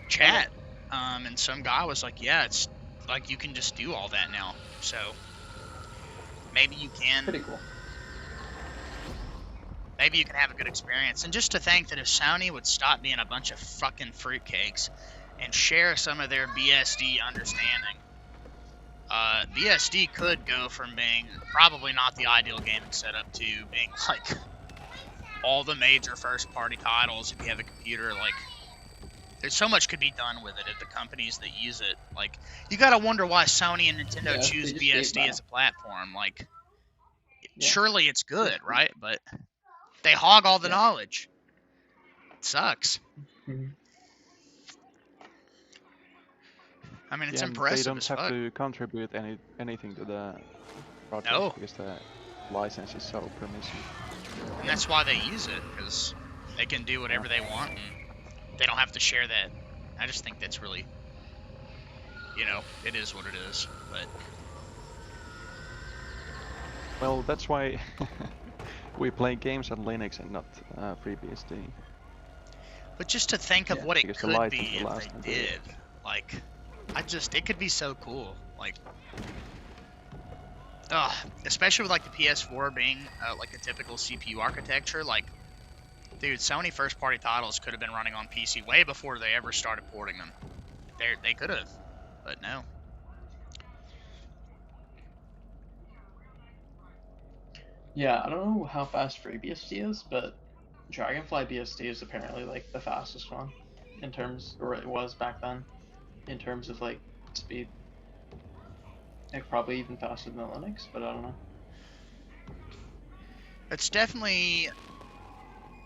chat, and some guy was like, yeah, it's like you can just do all that now. So maybe you can. Pretty cool. Maybe you can have a good experience. And just to think that if Sony would stop being a bunch of fucking fruitcakes and share some of their BSD understanding, BSD could go from being probably not the ideal gaming setup to being like all the major first-party titles. If you have a computer, like, there's so much could be done with it if the companies that use it, like, you gotta wonder why Sony and Nintendo choose BSD as a platform. Like, surely it's good, right? But they hog all the knowledge. It sucks. I mean, it's impressive as fuck. They don't have to contribute anything to the project because the license is so permissive. And that's why they use it, because they can do whatever they want, and they don't have to share that. I just think that's really, you know, it is what it is. But well, that's why we play games on Linux and not FreeBSD. But just to think of what it could be if they did, like, it could be so cool. Like, especially with like the PS4 being like a typical CPU architecture. Like, dude, Sony first-party titles could have been running on PC way before they ever started porting them. They could have, but no. Yeah, I don't know how fast FreeBSD is, but Dragonfly BSD is apparently like the fastest one in terms, or it was back then, in terms of like speed. Like probably even faster than Linux, but I don't know. It's definitely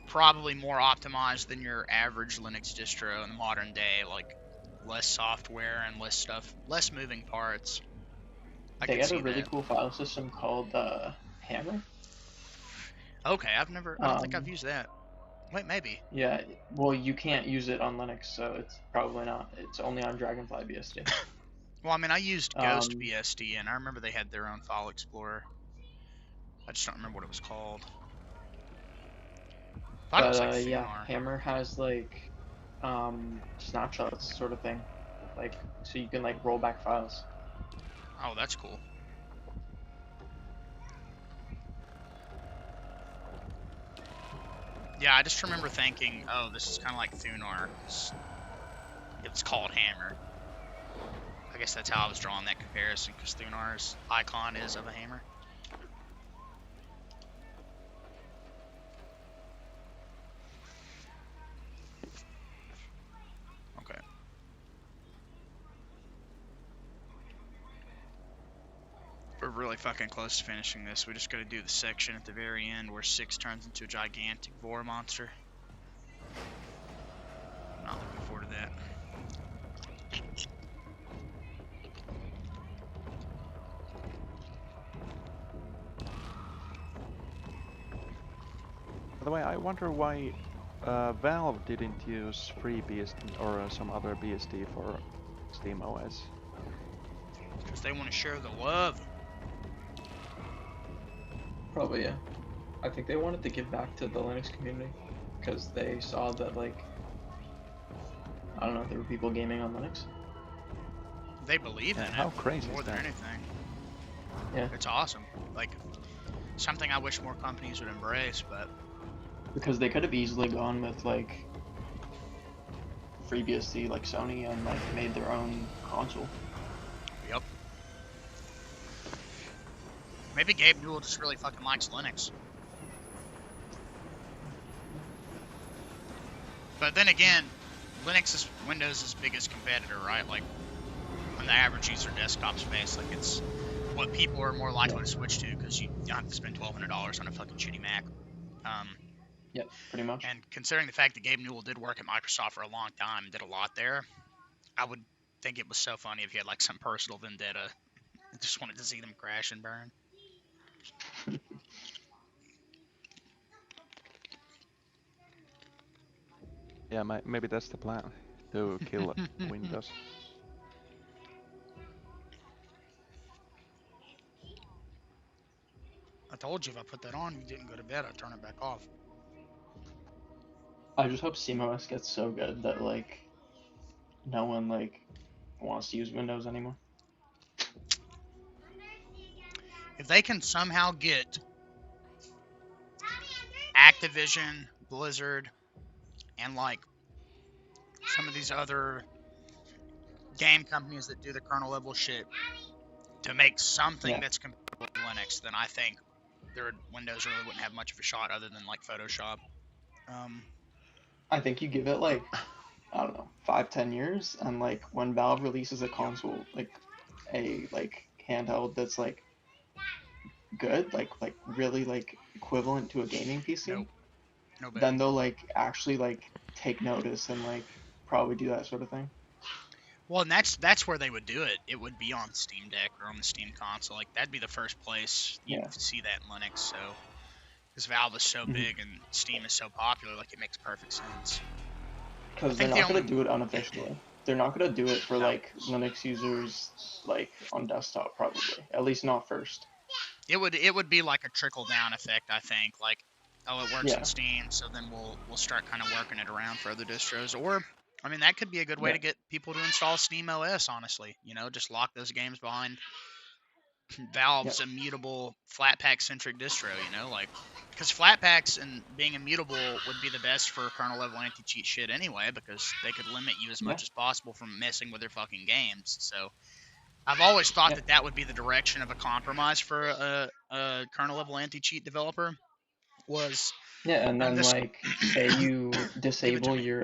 probably more optimized than your average Linux distro in the modern day, like less software and less stuff, less moving parts. I They could got see a really that. cool file system called Hammer. Okay, I don't think I've Um, used that. Wait, maybe. yeah, well, you can't use it on Linux, so it's probably not. It's only on Dragonfly BSD. Well, I mean, I used Gh0st Um, BSD, and I remember they had their own file explorer. I just don't remember what it was called. I thought it but was like yeah, Thunar. Hammer has like snapshots sort of thing, like so you can like roll back files. Oh, that's cool. Yeah, I just remember thinking, oh, this is kind of like Thunar. It's called Hammer. I guess that's how I was drawing that comparison, because Thunar's icon is of a hammer. Okay. We're really fucking close to finishing this. We just gotta do the section at the very end where 6 turns into a gigantic vor monster. I'm not looking forward to that. By the way, I wonder why Valve didn't use FreeBSD or some other BSD for SteamOS. Because they want to share the love. Probably, yeah. I think they wanted to give back to the Linux community because they saw that, like, I don't know, there were people gaming on Linux. They believe in How it crazy more is than that? anything. Yeah. It's awesome. Like, something I wish more companies would embrace, but Because they could have easily gone with, like, FreeBSD like Sony and, like, made their own console. yep. Maybe Gabe Newell just really fucking likes Linux. But then again, Linux is Windows' biggest competitor, right? Like, on the average user desktop space, like, it's what people are more likely to switch to because you don't have to spend $1,200 on a fucking shitty Mac. Yep, pretty much. And considering the fact that Gabe Newell did work at Microsoft for a long time and did a lot there, I would think it was so funny if he had like some personal vendetta. I just wanted to see them crash and burn. Yeah, maybe that's the plan, to kill Windows. I told you if I put that on, you didn't go to bed, I'd turn it back off. I just hope SteamOS gets so good that, like, no one, like, wants to use Windows anymore. If they can somehow get Activision, Blizzard, and like some of these other game companies that do the kernel level shit to make something that's compatible with Linux, then I think their Windows really wouldn't have much of a shot other than like Photoshop. I think you give it, like, I don't know, 5-10 years, and, like, when Valve releases a console, like, a, like, handheld that's, like, good, like really, like, equivalent to a gaming PC, Nope. No bet. then they'll, like, actually, like, take notice and, like, probably do that sort of thing. Well, and that's where they would do it. It would be on Steam Deck or on the Steam console. Like, that'd be the first place you'd see that in Linux. So, because Valve is so big and Steam is so popular, like, it makes perfect sense. Because they're not going to do it unofficially. They're not going to do it for, like, Linux users, like, on desktop, probably. At least not first. It would be like a trickle down effect, I think. Like, oh, it works in Steam, so then we'll start kind of working it around for other distros. Or, I mean, that could be a good way to get people to install SteamOS. Honestly, you know, just lock those games behind Valve's immutable Flatpak centric distro. You know, like, because Flatpaks and being immutable would be the best for kernel level anti cheat shit anyway, because they could limit you as much as possible from messing with their fucking games. So I've always thought that would be the direction of a compromise for a kernel level anti-cheat developer, was Yeah, and then this like say you give it to disable me. your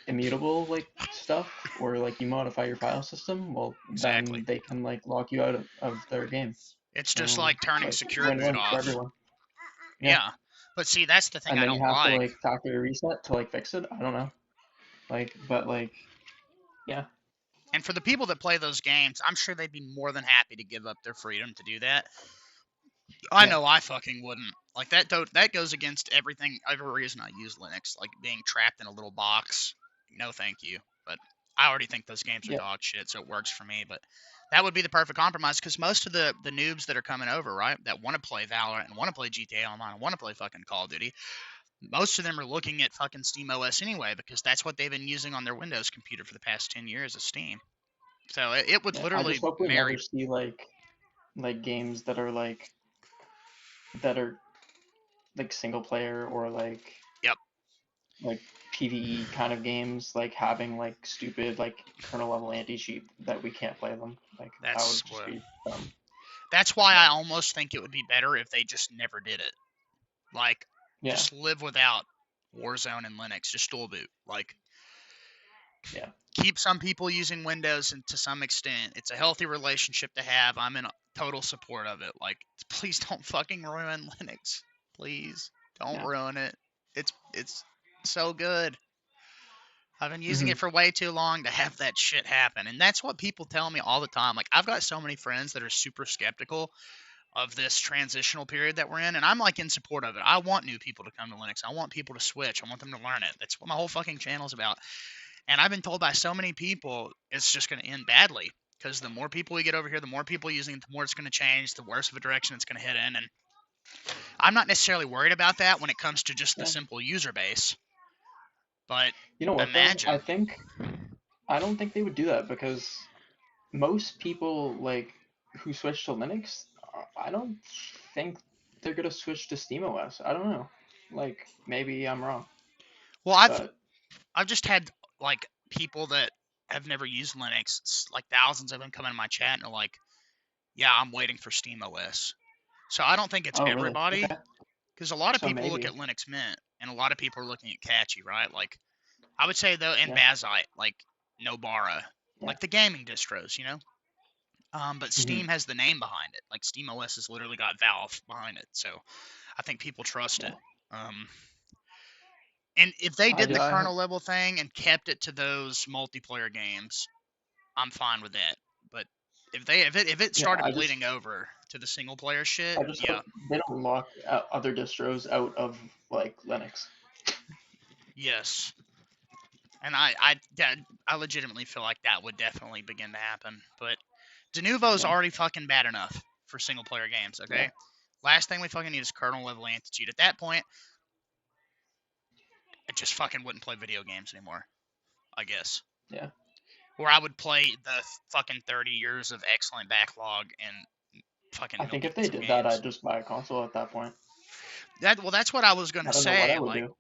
immutable like stuff, or like you modify your file system, well Exactly. then they can like lock you out of their game. It's just So like turning like secure boot win-win for off. everyone. Yeah. Yeah. But see, that's the thing And I then you don't have to like. like factory reset to like fix it. I don't know. Like, but like, yeah, And for the people that play those games, I'm sure they'd be more than happy to give up their freedom to do that. I yeah, know I fucking wouldn't. Like that goes against everything, every reason I use Linux. Like being trapped in a little box. No, thank you. But I already think those games are yeah, dog shit, so it works for me. But that would be the perfect compromise because most of the noobs that are coming over, right, that want to play Valorant and want to play GTA Online and want to play fucking Call of Duty, most of them are looking at fucking SteamOS anyway because that's what they've been using on their Windows computer for the past 10 years is Steam. So it would yeah. I literally just hope we never marry. see like games that are that are like single player or Yep. like PvE kind of games like having like stupid like kernel level anti-cheat that we can't play them. Like that That's would just what. be dumb. That's why I But almost think it would be better if they just never did it. Like, yeah, just live without Warzone and Linux. Just dual boot. Like, yeah, keep some people using Windows and to some extent. It's a healthy relationship to have. I'm in total support of it. Like, please don't fucking ruin Linux. Please don't yeah. ruin it. It's so good. I've been using Hmm. it for way too long to have that shit happen. And that's what people tell me all the time. Like, I've got so many friends that are super skeptical of this transitional period that we're in, and I'm like in support of it. I want new people to come to Linux. I want people to switch. I want them to learn it. That's what my whole fucking channel is about. And I've been told by so many people it's just going to end badly because the more people we get over here, the more people using it, the more it's going to change, the worse of a direction it's going to head in. And I'm not necessarily worried about that when it comes to just the Yeah. simple user base. But You know what though? imagine. I don't think they would do that because most people like who switch to Linux, I don't think they're gonna switch to SteamOS. I don't know. Like maybe I'm wrong, Well, I've but just had like people that have never used Linux, like thousands of them come in my chat and are like, "Yeah, I'm waiting for SteamOS." So I don't think it's oh really? everybody, Okay. because a lot of So people look maybe. at Linux Mint, and a lot of people are looking at Catchy, right? Like I would say though, and Yeah. Bazite, like Nobara, Yeah. like the gaming distros, you know. But Hmm. Steam has the name behind it. Like SteamOS has literally got Valve behind it, so I think people trust Yeah. it. And if they I did the Yeah, just I have. kernel level thing and kept it to those multiplayer games, I'm fine with that. But if it yeah. started bleeding over to the single player shit, I just yeah, hope they don't lock other distros out of like Linux. yes. And I legitimately feel like that would definitely begin to happen. But Denuvo's Yeah. already fucking bad enough for single player games, Yeah. okay? Last thing we fucking need is kernel level anti-cheat. At that point, I just fucking wouldn't play video games anymore, I guess. Yeah. Or I would play the fucking 30 years of excellent backlog and I fucking think if millions they of did that, games. I'd just buy a console at that point. That's what I was gonna I don't know what I say. would do.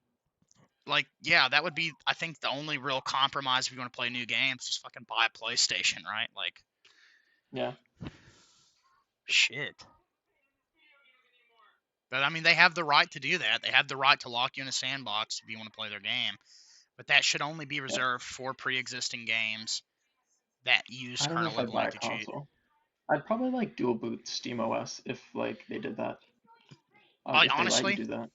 Like yeah, that would be I think the only real compromise if you want to play new games, just fucking buy a PlayStation, right? Like Yeah. shit. But I mean, they have the right to do that. They have the right to lock you in a sandbox if you want to play their game. But that should only be Yeah. reserved for pre-existing games that use I don't know kernel if I'd level buy a anti-cheat. console. I'd probably like dual boot SteamOS if like they did that. If they let you Honestly, do that.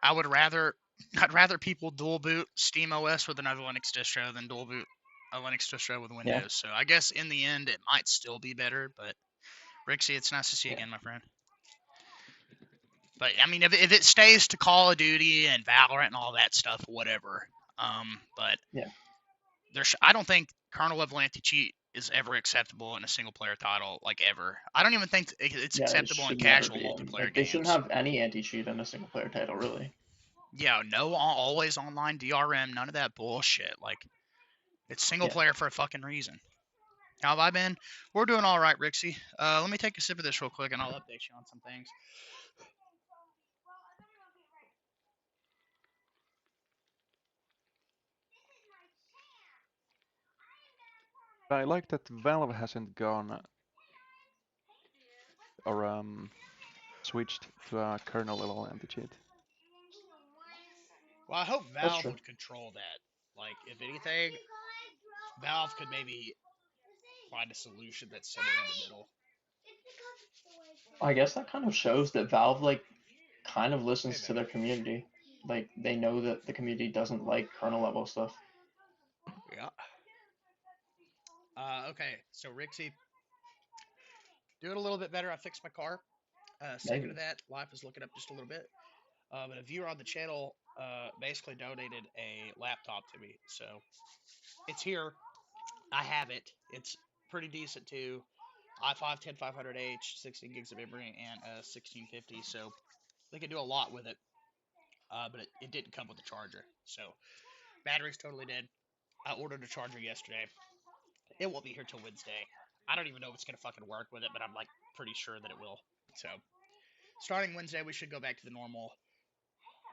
I would rather I'd rather people dual boot SteamOS with another Linux distro than dual boot a Linux distro with Yeah. Windows. So I guess in the end it might still be better. But Rixie, it's nice to see you Yeah. again, my friend. But I mean, if it stays to Call of Duty and Valorant and all that stuff, whatever. But Yeah. I don't think kernel level anti-cheat is ever acceptable in a single player title, like ever. I don't even think it's Yeah. It acceptable in should never casual be in. multiplayer Like they shouldn't games. have any anti-cheat in a single player title, really. Yeah, no always online DRM, none of that bullshit. Like it's single Yeah. player for a fucking reason. How have I been? We're doing all right, Rixie. Let me take a sip of this real quick, and I'll update you on some things. I like that Valve hasn't gone or switched to a kernel level anti-cheat. Well, I hope That's Valve true. would control that. Like, if anything, Valve could maybe find a solution that's somewhere in the middle. I guess that kind of shows that Valve like kind of listens to their community. Like they know that the community doesn't like kernel level stuff. Yeah. Okay, so Rixie, doing a little bit better. I fixed my car. Second Maybe. to that, life is looking up just a little bit. But a viewer on the channel basically donated a laptop to me. So it's here. I have it. It's pretty decent too. i5 10500H, 16 gigs of memory, and a 1650. So they could do a lot with it. But it didn't come with a charger. So battery's totally dead. I ordered a charger yesterday. It won't be here till Wednesday. I don't even know if it's gonna fucking work with it, but I'm like pretty sure that it will. So starting Wednesday, we should go back to the normal.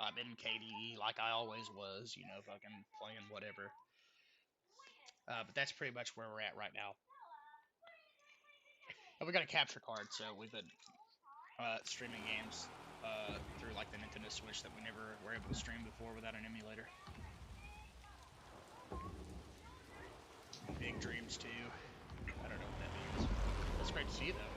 I'm in KDE like I always was, you know, fucking playing whatever. But that's pretty much where we're at right now. And we got a capture card, so we've been streaming games through like the Nintendo Switch that we never were able to stream before without an emulator. Big dreams too. I don't know what that means. That's great to see though.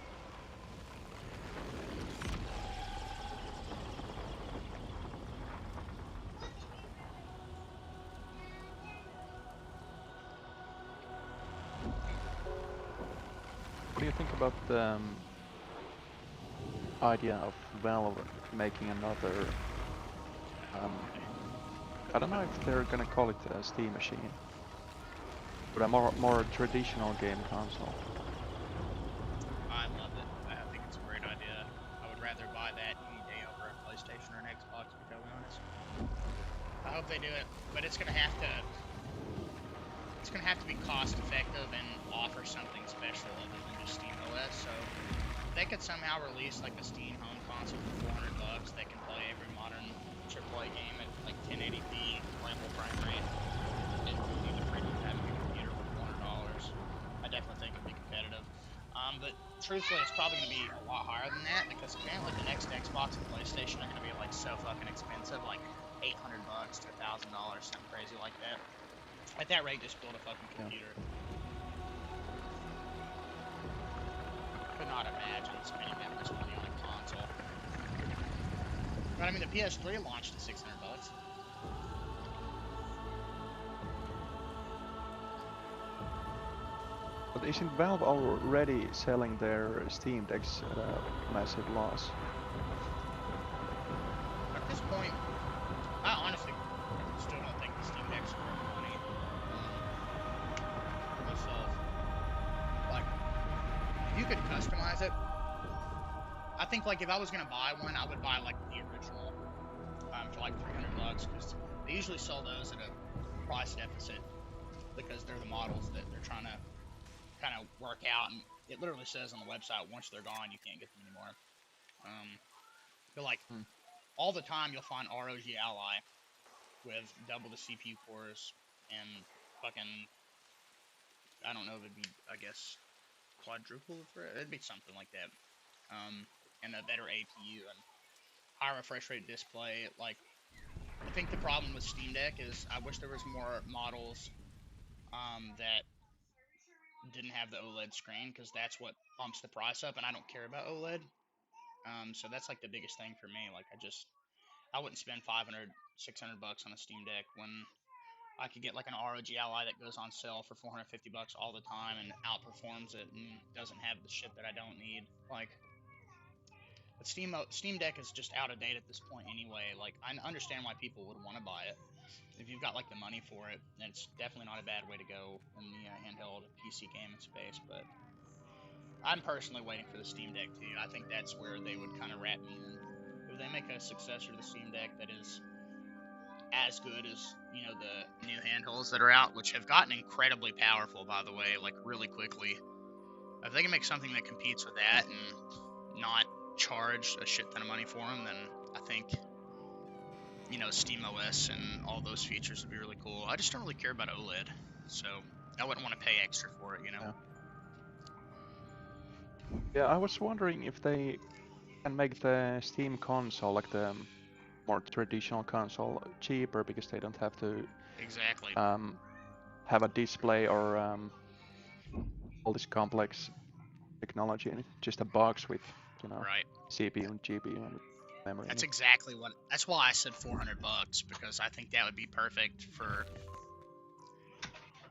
What do you think about the idea of Valve making another, I don't know if they're gonna call it a Steam machine, but a more traditional game console? I love it. I think it's a great idea. I would rather buy that any day over a PlayStation or an Xbox, to be totally honest. I hope they do it, but it's gonna have to be cost effective and offer something special other than just SteamOS. So if they could somehow release like a Steam home console for $400 that can play every modern AAA game at like 1080p, playable frame rate, and need to freaking have a computer for $400. I definitely think it'd be competitive. But truthfully, it's probably going to be a lot higher than that because apparently the next Xbox and PlayStation are going to be like so fucking expensive, like $800 to $1,000, something crazy like that. At that rate, just build a fucking computer. Could not imagine spending that much money on a console. But I mean, the PS3 launched at $600. But isn't Valve already selling their Steam Decks at a massive loss? At this point, I honestly still don't think the Steam Deck's worth money. For myself, like, if you could customize it, I think like if I was gonna buy one, I would buy like the original for like $300 because they usually sell those at a price deficit because they're the models that they're trying to kind of work out, and it literally says on the website once they're gone you can't get them anymore. But like all the time you'll find ROG Ally with double the CPU cores and fucking, I don't know if it'd be, I guess quadruple for it. It'd be something like that. And a better APU and high refresh rate display. Like, I think the problem with Steam Deck is I wish there was more models that didn't have the OLED screen because that's what bumps the price up, and I don't care about OLED. So that's like the biggest thing for me. Like, I wouldn't spend $500, $600 on a Steam Deck when I could get like an ROG Ally that goes on sale for $450 all the time and outperforms it and doesn't have the shit that I don't need. Like, but Steam Deck is just out of date at this point anyway. Like, I understand why people would want to buy it. If you've got like the money for it, then it's definitely not a bad way to go in the handheld PC gaming space. But I'm personally waiting for the Steam Deck too. I think that's where they would kind of wrap me in. If they make a successor to the Steam Deck that is as good as, you know, the new handhelds that are out, which have gotten incredibly powerful, by the way, like really quickly. If they can make something that competes with that and not charge a shit ton of money for them, then I think, you know, SteamOS and all those features would be really cool. I just don't really care about OLED, so I wouldn't want to pay extra for it, you know? Yeah, I was wondering if they can make the Steam console, like the more traditional console, cheaper because they don't have to Exactly. have a display or all this complex technology in it. Just a box with, you know, Right. CPU and GPU and memory in That's it. exactly what. That's why I said $400 because I think that would be perfect for.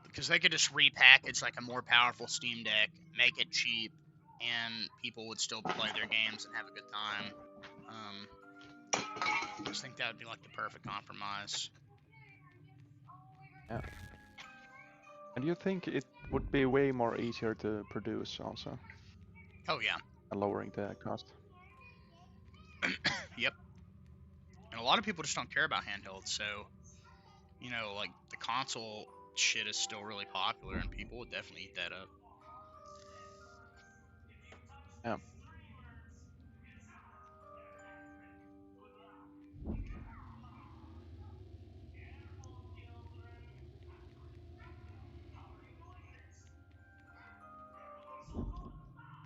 Because they could just repackage like a more powerful Steam Deck, make it cheap, and people would still play their games and have a good time. I just think that would be like the perfect compromise. Yeah. And you think it would be way more easier to produce also, Oh yeah. lowering the cost? Yep. And a lot of people just don't care about handhelds, so you know, like the console shit is still really popular, and people would definitely eat that up. Yeah.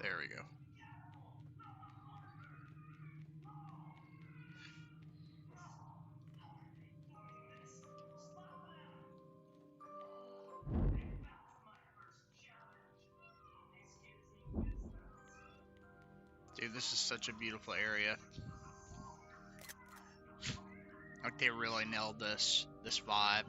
There we go. Dude, this is such a beautiful area. Like they really nailed this vibe.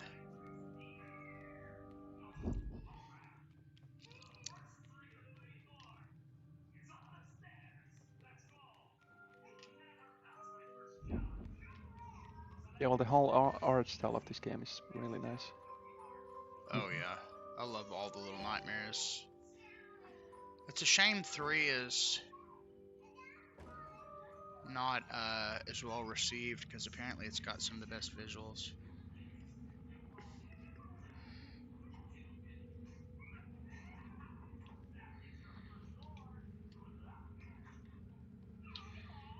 Yeah, well, the whole art style of this game is really nice. Oh yeah. I love all the little nightmares. It's a shame 3 is not as well received because apparently it's got some of the best visuals.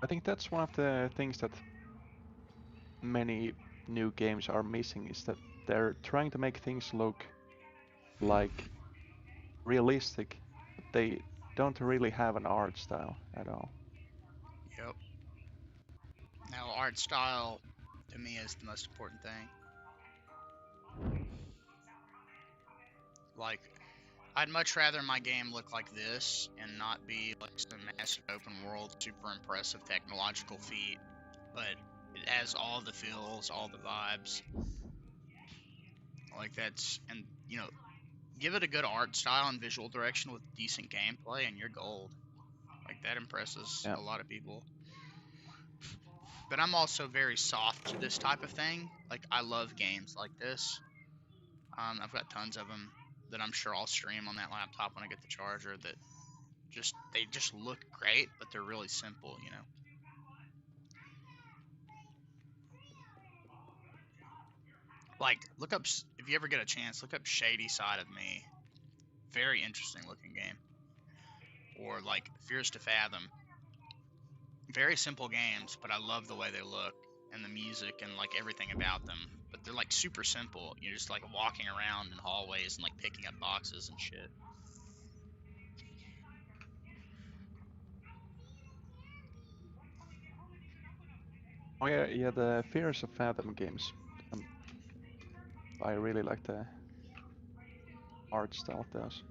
I think that's one of the things that many new games are missing, is that they're trying to make things look like realistic, but they don't really have an art style at all. Yep. Now art style to me is the most important thing. Like I'd much rather my game look like this and not be like some massive open world, super impressive technological feat, but it has all the feels, all the vibes. Like that's, and you know, give it a good art style and visual direction with decent gameplay, and you're gold. Like that impresses Yeah. a lot of people. But I'm also very soft to this type of thing. Like I love games like this. I've got tons of them that I'm sure I'll stream on that laptop when I get the charger. That they just look great, but they're really simple, you know. Like look up if you ever get a chance, look up Shady Side of Me. Very interesting looking game. Or like Fears to Fathom. Very simple games, but I love the way they look and the music and like everything about them. But they're like super simple. You're just like walking around in hallways and like picking up boxes and shit. Oh yeah, yeah, the Fears of Fathom games. Um, I really like the art style of those.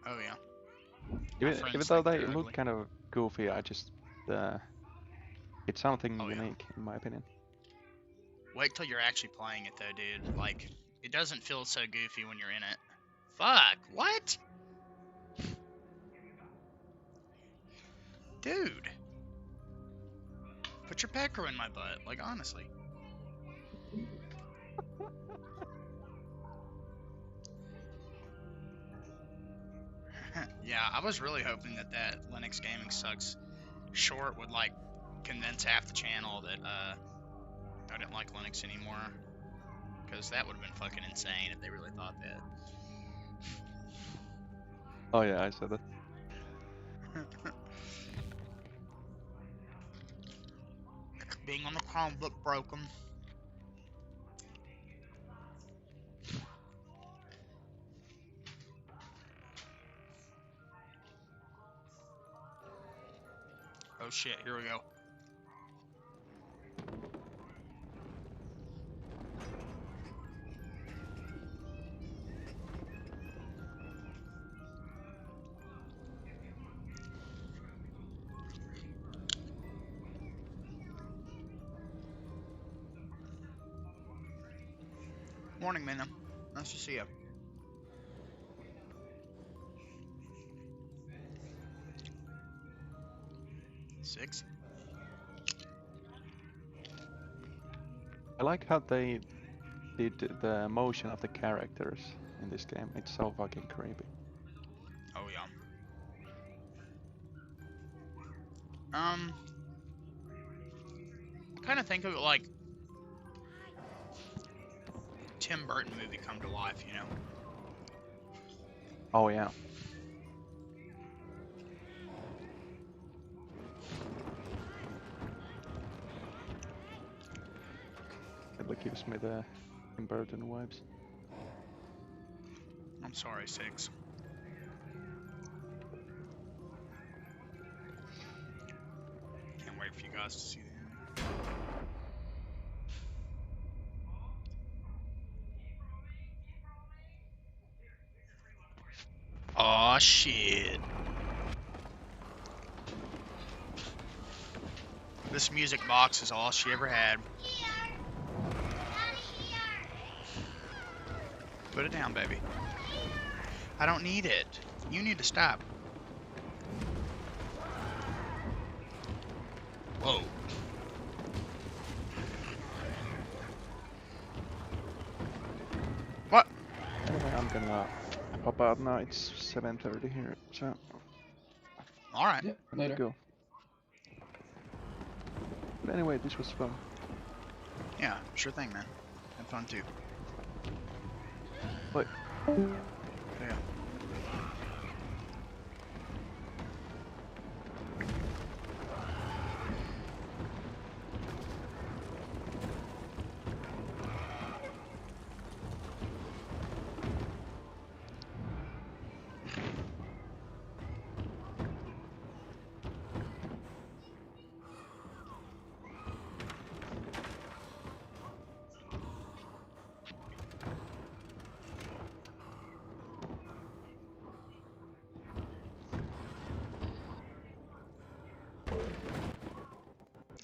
Oh yeah. My Even friends though think they they're look ugly. kind of goofy, I just it's something Oh yeah. unique in my opinion. Wait till you're actually playing it though, dude. Like it doesn't feel so goofy when you're in it. Fuck. What? Dude. Put your pecker in my butt. Like honestly. Yeah, I was really hoping that Linux Gaming Sucks short would like condense half the channel that I didn't like Linux anymore, because that would have been fucking insane if they really thought that. Oh yeah, I said that. Being on the Chromebook broke them. Oh shit, here we go. Morning, man. Nice to see you. Six. I like how they did the motion of the characters in this game. It's so fucking creepy. Oh yeah. Kind of think of it like Tim Burton movie come to life, you know? Oh yeah. It gives me the Tim Burton vibes. I'm sorry, Six. Can't wait for you guys to see the end. Aw, shit. This music box is all she ever had. Here. Down here. Put it down, baby. I don't need it. You need to stop. Whoa. What? Anyway, I'm gonna pop out now. It's 7:30 here, so Alright. Yep, I need later. to go. But anyway, this was fun. Yeah, sure thing, man. Had fun too. Bye. Yeah.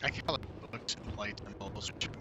I can't like books and plates and bowls and shit.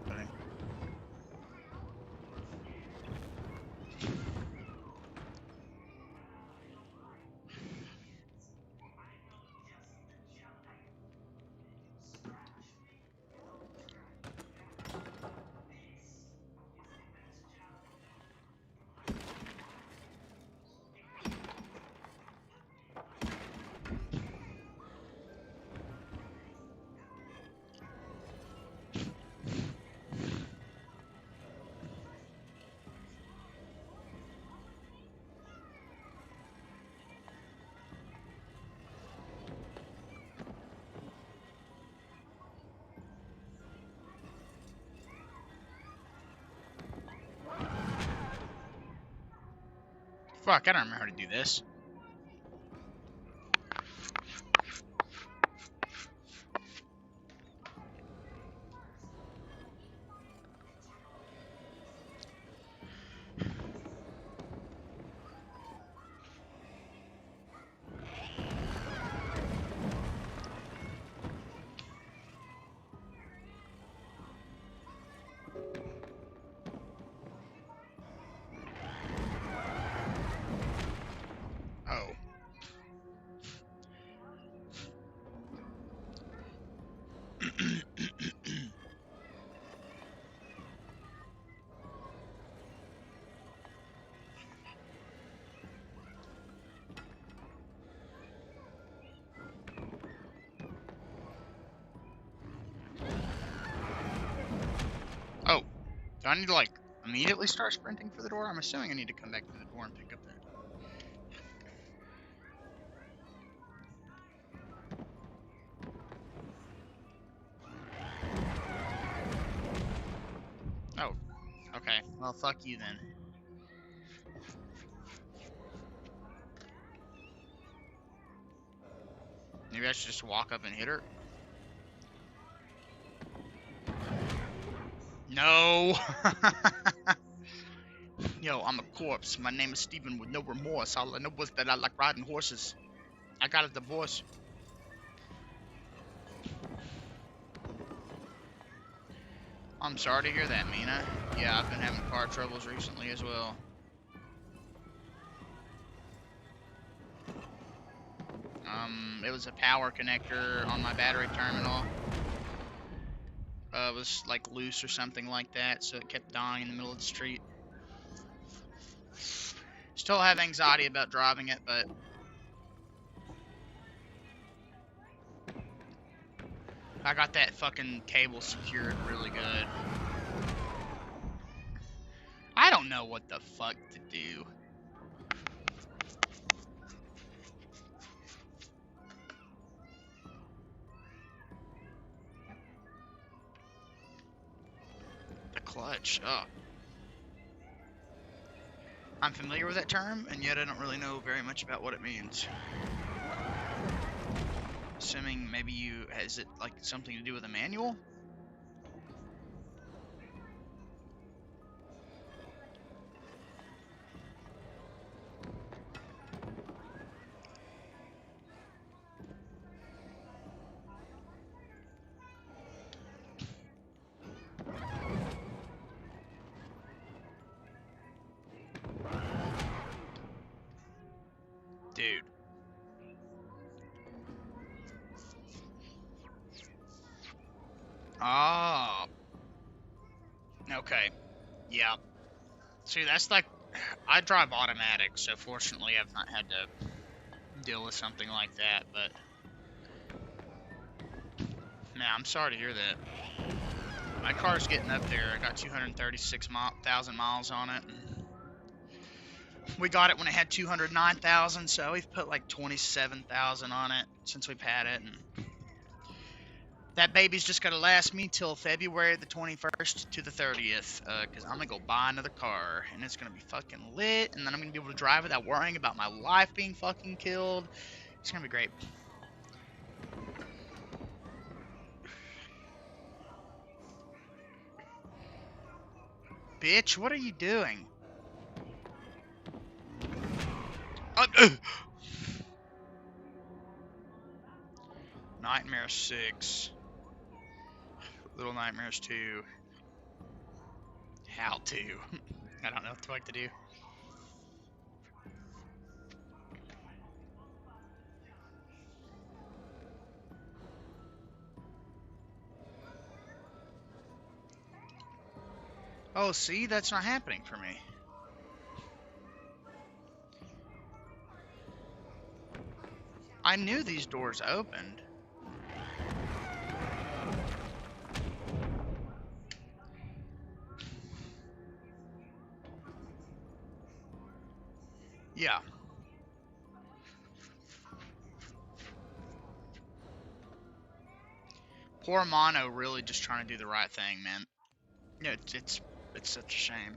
Fuck, I don't remember how to do this. Oh. Oh. Do I need to like immediately start sprinting for the door? I'm assuming I need to come back to the door and pick up that. Oh. Okay. Well, fuck you then. Maybe I should just walk up and hit her? No. Yo, I'm a corpse. My name is Steven with no remorse. All I know was that I like riding horses. I got a divorce. I'm sorry to hear that, Mina. Yeah, I've been having car troubles recently as well. It was a power connector on my battery terminal. It was like loose or something like that, so it kept dying in the middle of the street. Still have anxiety about driving it, but I got that fucking cable secured really good. I don't know what the fuck to do. The clutch, oh. I'm familiar with that term, and yet I don't really know very much about what it means. Assuming maybe is it like something to do with a manual? Dude. Oh. Okay. Yeah. See, that's like, I drive automatic, so fortunately I've not had to deal with something like that, but man, I'm sorry to hear that. My car's getting up there. I got 236,000 miles on it. We got it when it had 209,000, so we've put like 27,000 on it since we've had it. And that baby's just gonna last me till February the 21st to the 30th, because I'm gonna go buy another car, and it's gonna be fucking lit, and then I'm gonna be able to drive without worrying about my life being fucking killed. It's gonna be great. Bitch, what are you doing? Nightmare 6. Little Nightmares 2. How to. I don't know what the fuck to do. Oh, see? That's not happening for me. I knew these doors opened. Yeah. Poor Mono really just trying to do the right thing, man. Yeah, it's such a shame.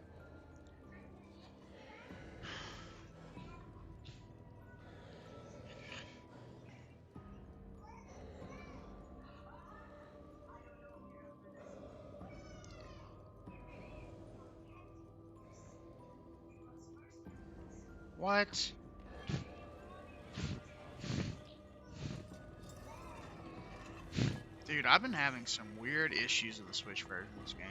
What? Dude, I've been having some weird issues with the Switch version of this game.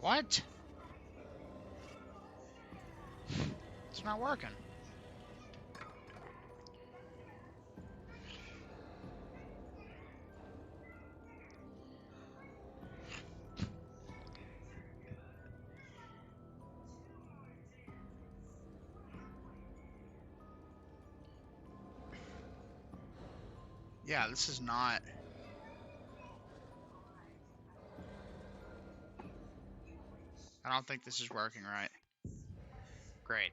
What? It's not working. Yeah, this is not... I don't think this is working right. Great.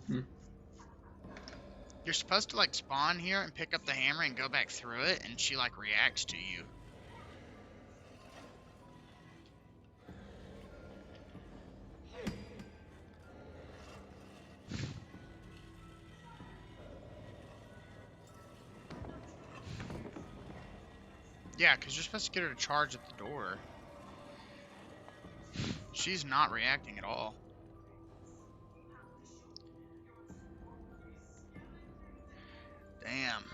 Hmm. You're supposed to like spawn here and pick up the hammer and go back through it, and she like reacts to you. Yeah, because you're supposed to get her to charge at the door. She's not reacting at all. Damn.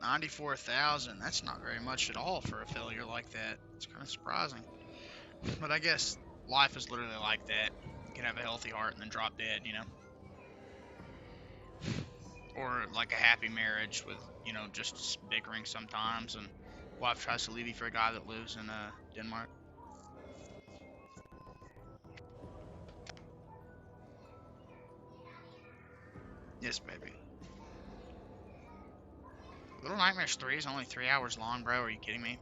94,000. That's not very much at all for a failure like that. It's kind of surprising. But I guess life is literally like that. You can have a healthy heart and then drop dead, you know? Or like a happy marriage with, you know, just bickering sometimes, and wife tries to leave you for a guy that lives in Denmark. Yes, baby. Little Nightmares 3 is only 3 hours long, bro. Are you kidding me?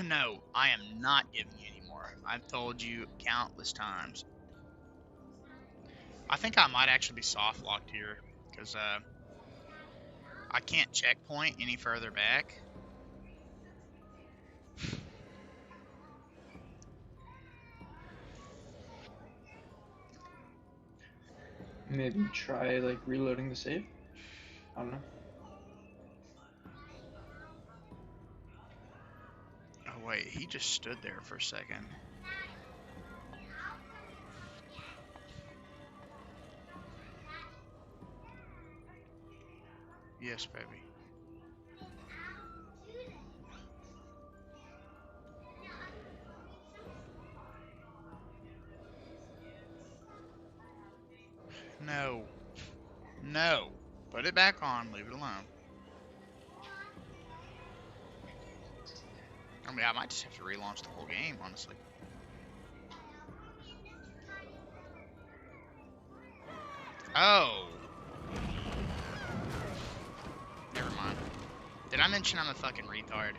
No, I am not giving you any more. I've told you countless times. I think I might actually be soft locked here, because I can't checkpoint any further back. Maybe try like reloading the save. I don't know. Oh wait, he just stood there for a second. Yes, baby. No. No. Put it back on. Leave it alone. I mean, I might just have to relaunch the whole game, honestly. Oh. Never mind. Did I mention I'm a fucking retard?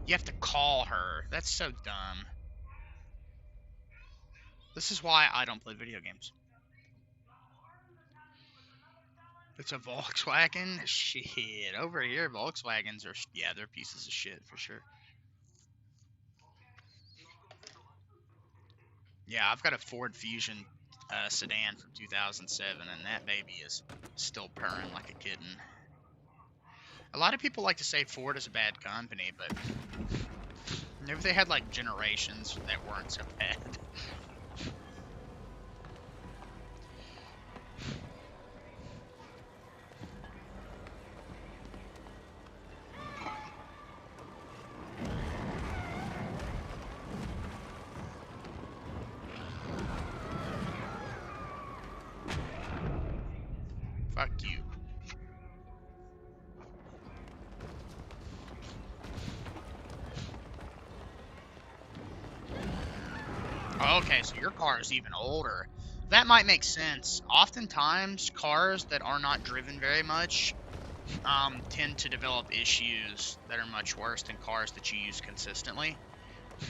You have to call her. That's so dumb. This is why I don't play video games. It's a Volkswagen? Shit. Over here, Volkswagens are, yeah, they're pieces of shit for sure. Yeah, I've got a Ford Fusion sedan from 2007, and that baby is still purring like a kitten. A lot of people like to say Ford is a bad company, but maybe they had like generations that weren't so bad. Fuck you. Okay, so your car is even older. That might make sense. Oftentimes, cars that are not driven very much tend to develop issues that are much worse than cars that you use consistently.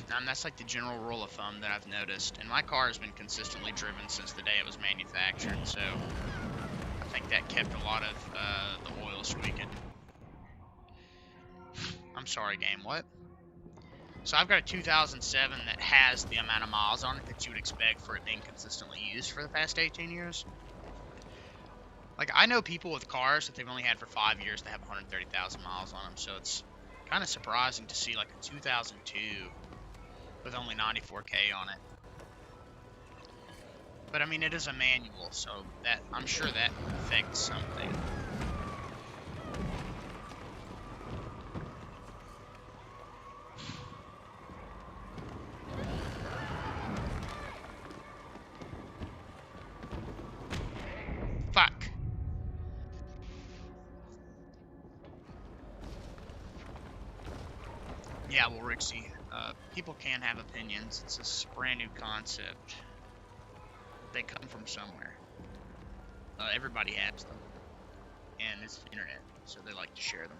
That's like the general rule of thumb that I've noticed. And my car has been consistently driven since the day it was manufactured, so I think that kept a lot of the oil squeaking. I'm sorry, game, what? So I've got a 2007 that has the amount of miles on it that you would expect for it being consistently used for the past 18 years. Like, I know people with cars that they've only had for 5 years that have 130,000 miles on them, so it's kind of surprising to see like a 2002 with only 94K on it. But I mean, it is a manual, so that I'm sure that affects something. Fuck. Yeah, well, Rixie, people can have opinions. It's a brand new concept. They come from somewhere. Everybody has them. And it's the internet, so they like to share them.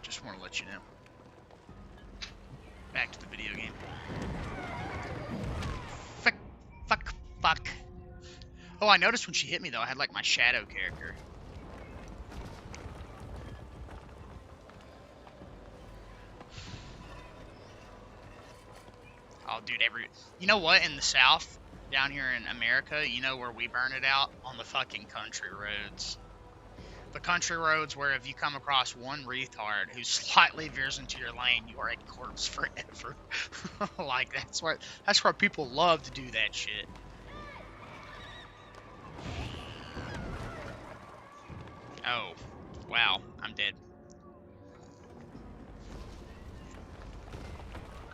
Just want to let you know. Back to the video game. Oh, I noticed when she hit me, though, I had, like, my shadow character. Oh, dude, You know what? In the South, down here in America, you know where we burn it out? On the fucking country roads. The country roads where if you come across one retard who slightly veers into your lane, you are a corpse forever. Like, that's where people love to do that shit. Oh, wow, I'm dead.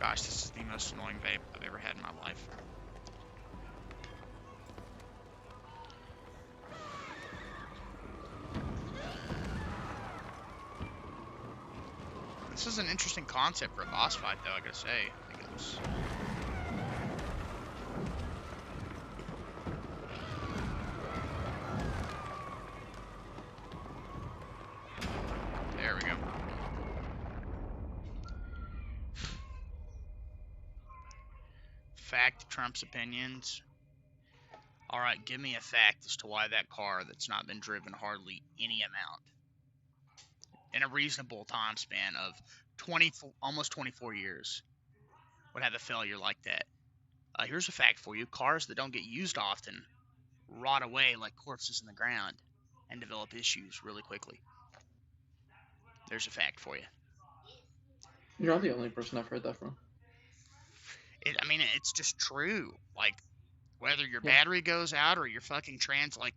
Gosh, this is the most annoying vape I've ever had in my life. This is an interesting concept for a boss fight, though, I gotta say. I think it was... There we go. Fact trumps opinions. Alright, give me a fact as to why that car that's not been driven hardly any amount in a reasonable time span of almost 24 years would have a failure like that. Here's a fact for you. Cars that don't get used often rot away like corpses in the ground and develop issues really quickly. There's a fact for you. You're not the only person I've heard that from. I mean, it's just true. Like, whether your battery goes out or your fucking like,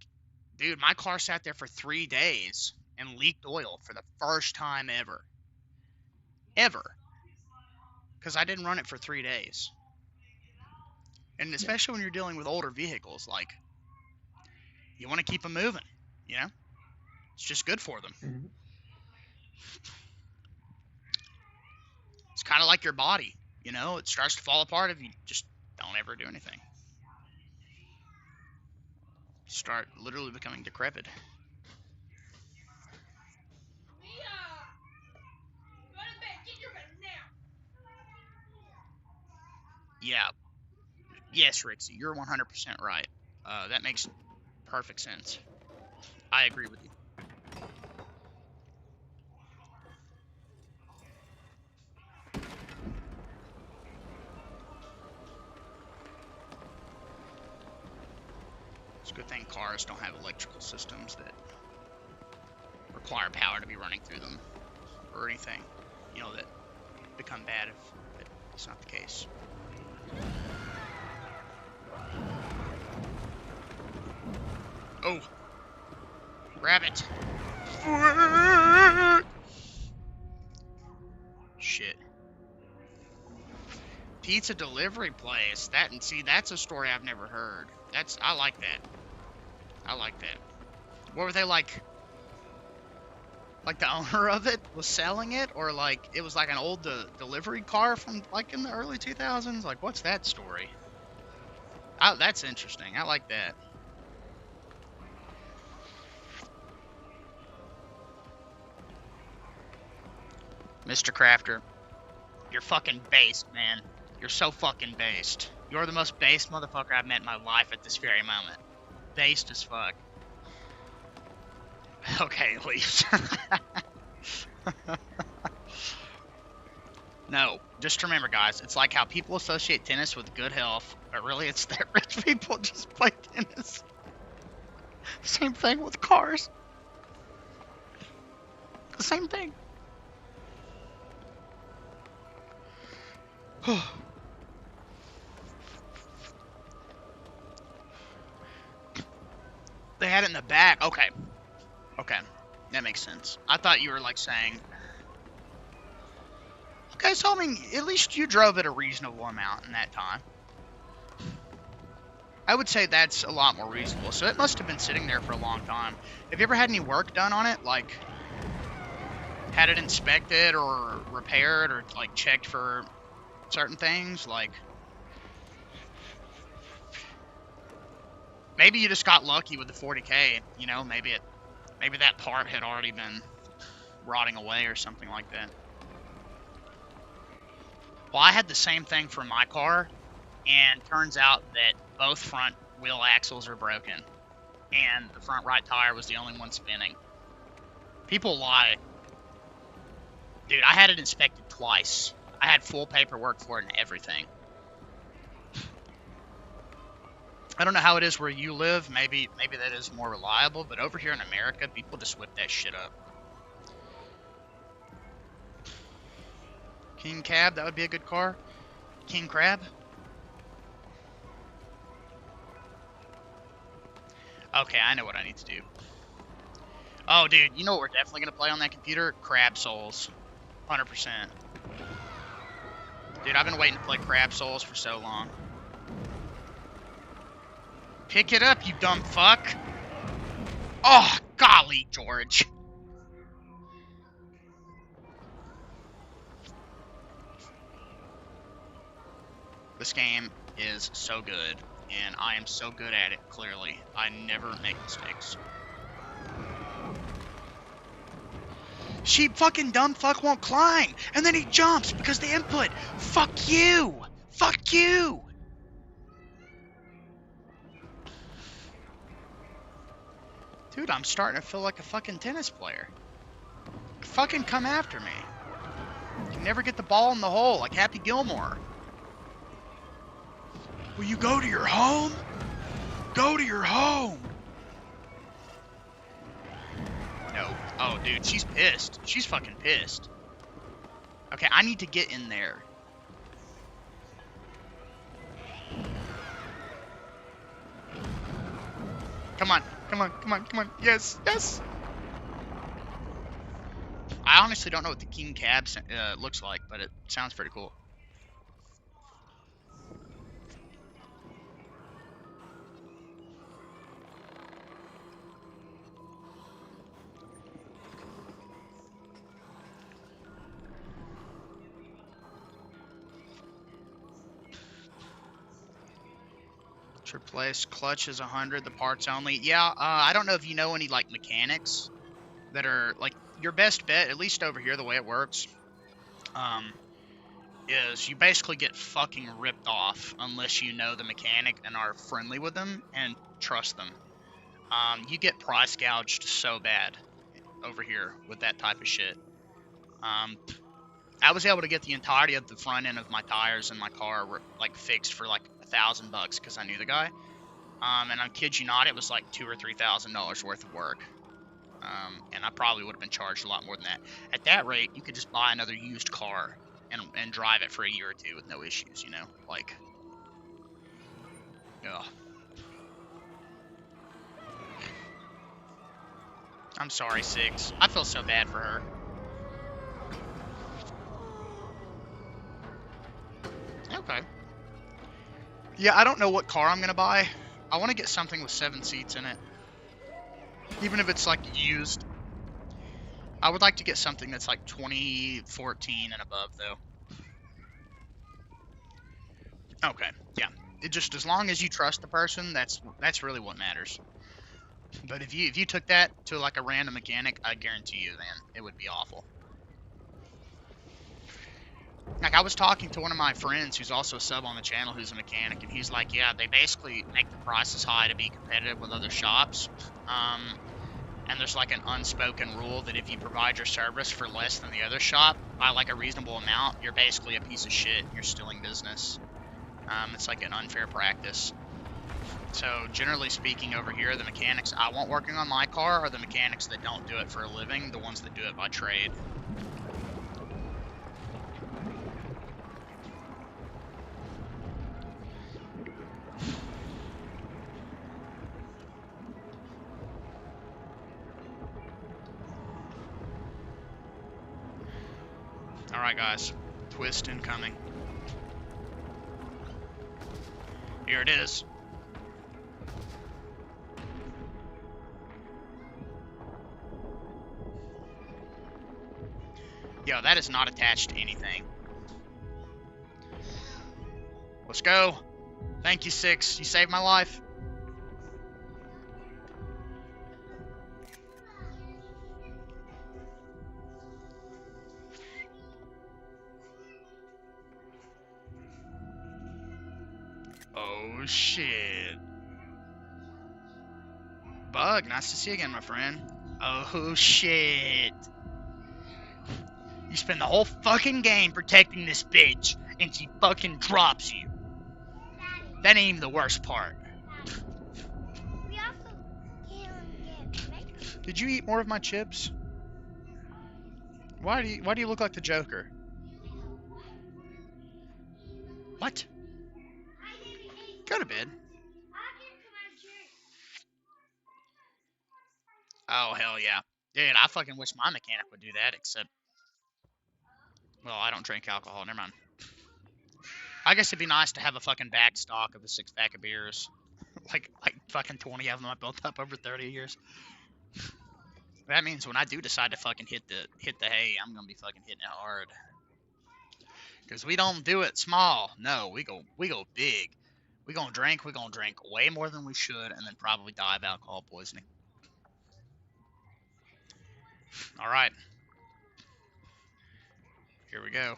dude, my car sat there for 3 days and leaked oil for the first time ever. Ever. Because I didn't run it for 3 days. And especially when you're dealing with older vehicles, like, you want to keep them moving, you know? It's just good for them. Mm-hmm. It's kind of like your body, you know? It starts to fall apart if you just don't ever do anything. Start literally becoming decrepit. Yeah. Yes, Rixie, you're 100% right. That makes perfect sense. I agree with you. It's a good thing cars don't have electrical systems that require power to be running through them or anything, you know, that become bad if it's not the case. Oh, rabbit. Shit. Pizza delivery place. That's a story I've never heard. I like that. I like that. What were they like? Like the owner of it was selling it, or like it was like an old delivery car from like in the early 2000s? Like, what's that story? That's interesting. I like that. Mr. Crafter, you're fucking based, man. You're so fucking based. You're the most based motherfucker I've met in my life at this very moment. Based as fuck. Okay, leaves. No, just remember, guys, it's like how people associate tennis with good health, but really it's that rich people just play tennis. Same thing with cars. The same thing. They had it in the back. Okay. Okay. That makes sense. I thought you were like saying... Okay, so I mean, at least you drove it a reasonable amount in that time. I would say that's a lot more reasonable. So it must have been sitting there for a long time. Have you ever had any work done on it? Like, had it inspected or repaired or like checked for certain things? Like, maybe you just got lucky with the 40K. You know, maybe that part had already been rotting away or something like that. Well, I had the same thing for my car, and turns out that both front wheel axles are broken. and the front right tire was the only one spinning. People lie. Dude, I had it inspected twice. I had full paperwork for it and everything. I don't know how it is where you live. Maybe that is more reliable, but over here in America, people just whip that shit up. King Cab, that would be a good car. King Crab. Okay, I know what I need to do. Oh, dude, you know what we're definitely going to play on that computer? Crab Souls. 100%. Dude, I've been waiting to play Crab Souls for so long. Pick it up, you dumb fuck. Oh, golly, George. This game is so good, and I am so good at it, clearly. I never make mistakes. She fucking dumb fuck won't climb, and then he jumps because the input. Fuck you! Fuck you! Dude, I'm starting to feel like a fucking tennis player. Fucking come after me. You never get the ball in the hole like Happy Gilmore. Will you go to your home? Go to your home! No. Oh, dude, she's pissed. She's fucking pissed. Okay, I need to get in there. Come on, come on, come on, come on. Yes, yes! I honestly don't know what the King Cab looks like, but it sounds pretty cool. Replace clutch is 100, the parts only. Yeah, I don't know if you know any like mechanics that are like your best bet, at least over here the way it works, is you basically get fucking ripped off unless you know the mechanic and are friendly with them and trust them. You get price gouged so bad over here with that type of shit. I was able to get the entirety of the front end of my tires in my car like fixed for like $1,000 because I knew the guy. And I kid you not, it was like $2,000 or $3,000 worth of work. And I probably would have been charged a lot more than that. At that rate, you could just buy another used car and drive it for a year or two with no issues, you know? Like, ugh. I'm sorry, Six. I feel so bad for her. Okay. Yeah, I don't know what car I'm going to buy. I want to get something with 7 seats in it. Even if it's like used. I would like to get something that's like 2014 and above, though. Okay, yeah. It just as long as you trust the person, that's really what matters. But if you took that to like a random mechanic, I guarantee you, man, it would be awful. Like, I was talking to one of my friends who's also a sub on the channel who's a mechanic, and he's like, yeah, they basically make the prices high to be competitive with other shops. And there's like an unspoken rule that if you provide your service for less than the other shop by like a reasonable amount, you're basically a piece of shit. You're stealing business. It's like an unfair practice. So generally speaking over here, the mechanics I want working on my car are the mechanics that don't do it for a living, the ones that do it by trade. Alright guys, twist incoming. Here it is. Yo, that is not attached to anything. Let's go. Thank you, Six. You saved my life. Oh, shit. Bug, nice to see you again, my friend. Oh, shit. You spend the whole fucking game protecting this bitch, and she fucking drops you. That ain't even the worst part. We also can get makeup. Did you eat more of my chips? Why do you look like the Joker? What? Go to bed. Oh, hell yeah. Dude, I fucking wish my mechanic would do that, except... Well, I don't drink alcohol, never mind. I guess it'd be nice to have a fucking back stock of a 6-pack of beers. like fucking 20 of them I built up over 30 years. That means when I do decide to fucking hit the hay, I'm gonna be fucking hitting it hard. Cause we don't do it small. No, we go big. We're gonna drink way more than we should, and then probably die of alcohol poisoning. Alright. Here we go.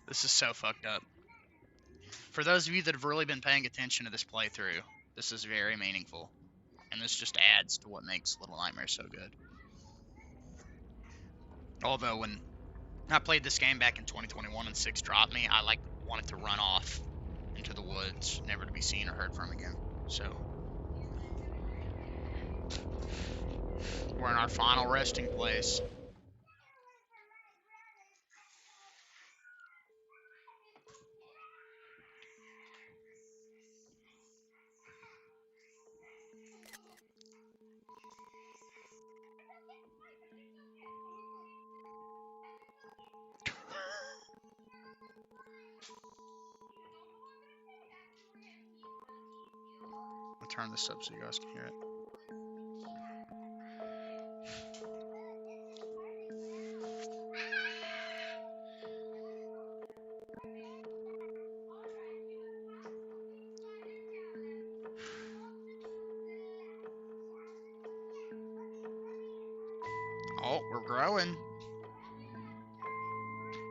This is so fucked up. For those of you that have really been paying attention to this playthrough, this is very meaningful. And this just adds to what makes Little Nightmares so good. Although when I played this game back in 2021 and 6 dropped me, I wanted to run off into the woods, never to be seen or heard from again. So we're in our final resting place. I'll turn this up so you guys can hear it. Oh, we're growing.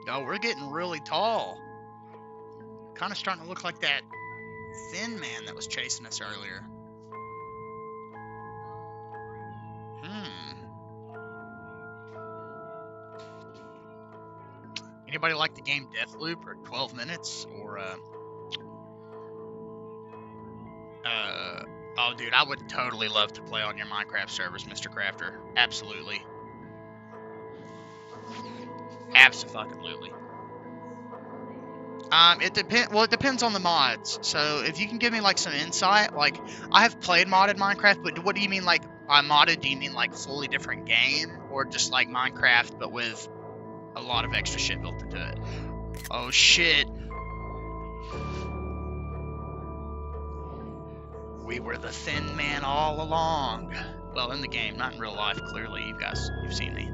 No, we're getting really tall. Kind of starting to look like that thin man that was chasing us earlier. Anybody like the game Deathloop or 12 Minutes or oh dude, I would totally love to play on your Minecraft servers, Mr. Crafter. Absolutely. Absolutely. It depends on the mods. So if you can give me like some insight, like I have played modded Minecraft, but what do you mean like by modded? Do you mean like fully different game, or just like Minecraft but with a lot of extra shit built into it? Oh shit. We were the thin man all along. Well, in the game, not in real life. Clearly, you've seen me.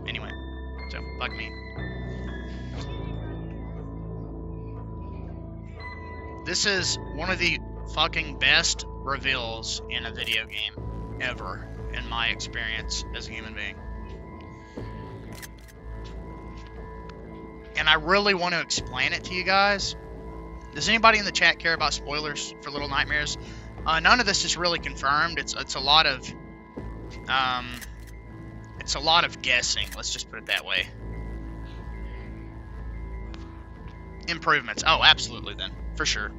Anyway, so fuck me. This is one of the fucking best reveals in a video game ever, in my experience as a human being. And I really want to explain it to you guys. Does anybody in the chat care about spoilers for Little Nightmares? None of this is really confirmed. It's a lot of guessing. Let's just put it that way. Improvements. Oh, absolutely then. For sure.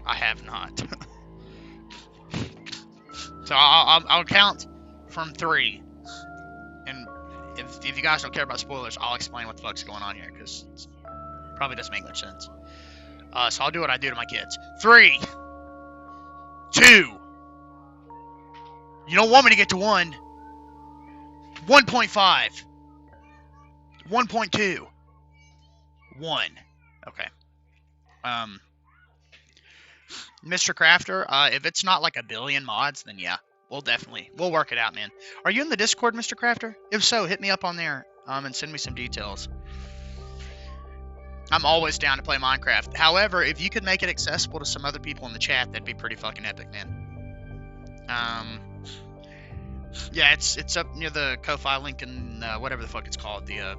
I have not. So I'll count from 3. And if you guys don't care about spoilers, I'll explain what the fuck's going on here, because it probably doesn't make much sense. So I'll do what I do to my kids. 3, 2. You don't want me to get to 1. 1.5. 1.2. 1. Okay. Mr. Crafter, if it's not like a billion mods, then yeah, we'll work it out, man. Are you in the Discord, Mr. Crafter? If so, hit me up on there, and send me some details. I'm always down to play Minecraft. However, if you could make it accessible to some other people in the chat, that'd be pretty fucking epic, man. Yeah, it's up near the Ko-Fi link and whatever the fuck it's called, the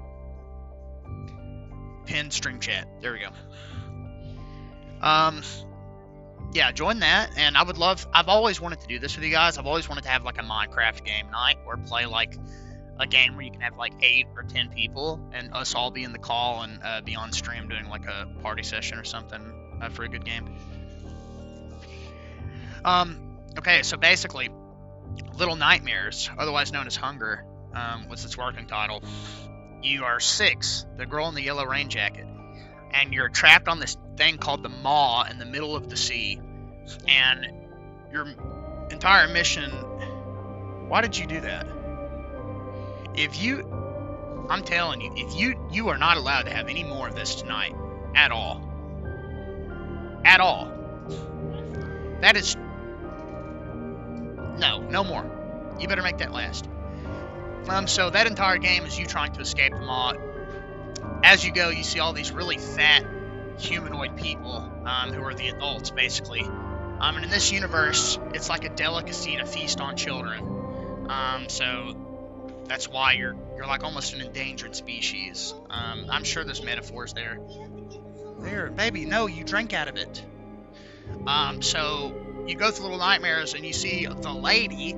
pinned stream chat. There we go. yeah, join that. And I've always wanted to do this with you guys. I've always wanted to have like a Minecraft game night or play like a game where you can have like 8 or 10 people and us all be in the call and be on stream doing like a party session or something for a good game. Okay, so basically, Little Nightmares, otherwise known as Hunger, was its working title. You are 6, the girl in the yellow rain jacket, and you're trapped on this thing called the Maw in the middle of the sea. And your entire mission. Why did you do that? I'm telling you, if you are not allowed to have any more of this tonight, at all. At all. That is. No more. You better make that last. So that entire game is you trying to escape the Maw. As you go, you see all these really fat humanoid people who are the adults, basically. And in this universe, it's like a delicacy to feast on children. So that's why you're like almost an endangered species. I'm sure there's metaphors there. There, baby, no, you drink out of it. So you go through Little Nightmares and you see the lady,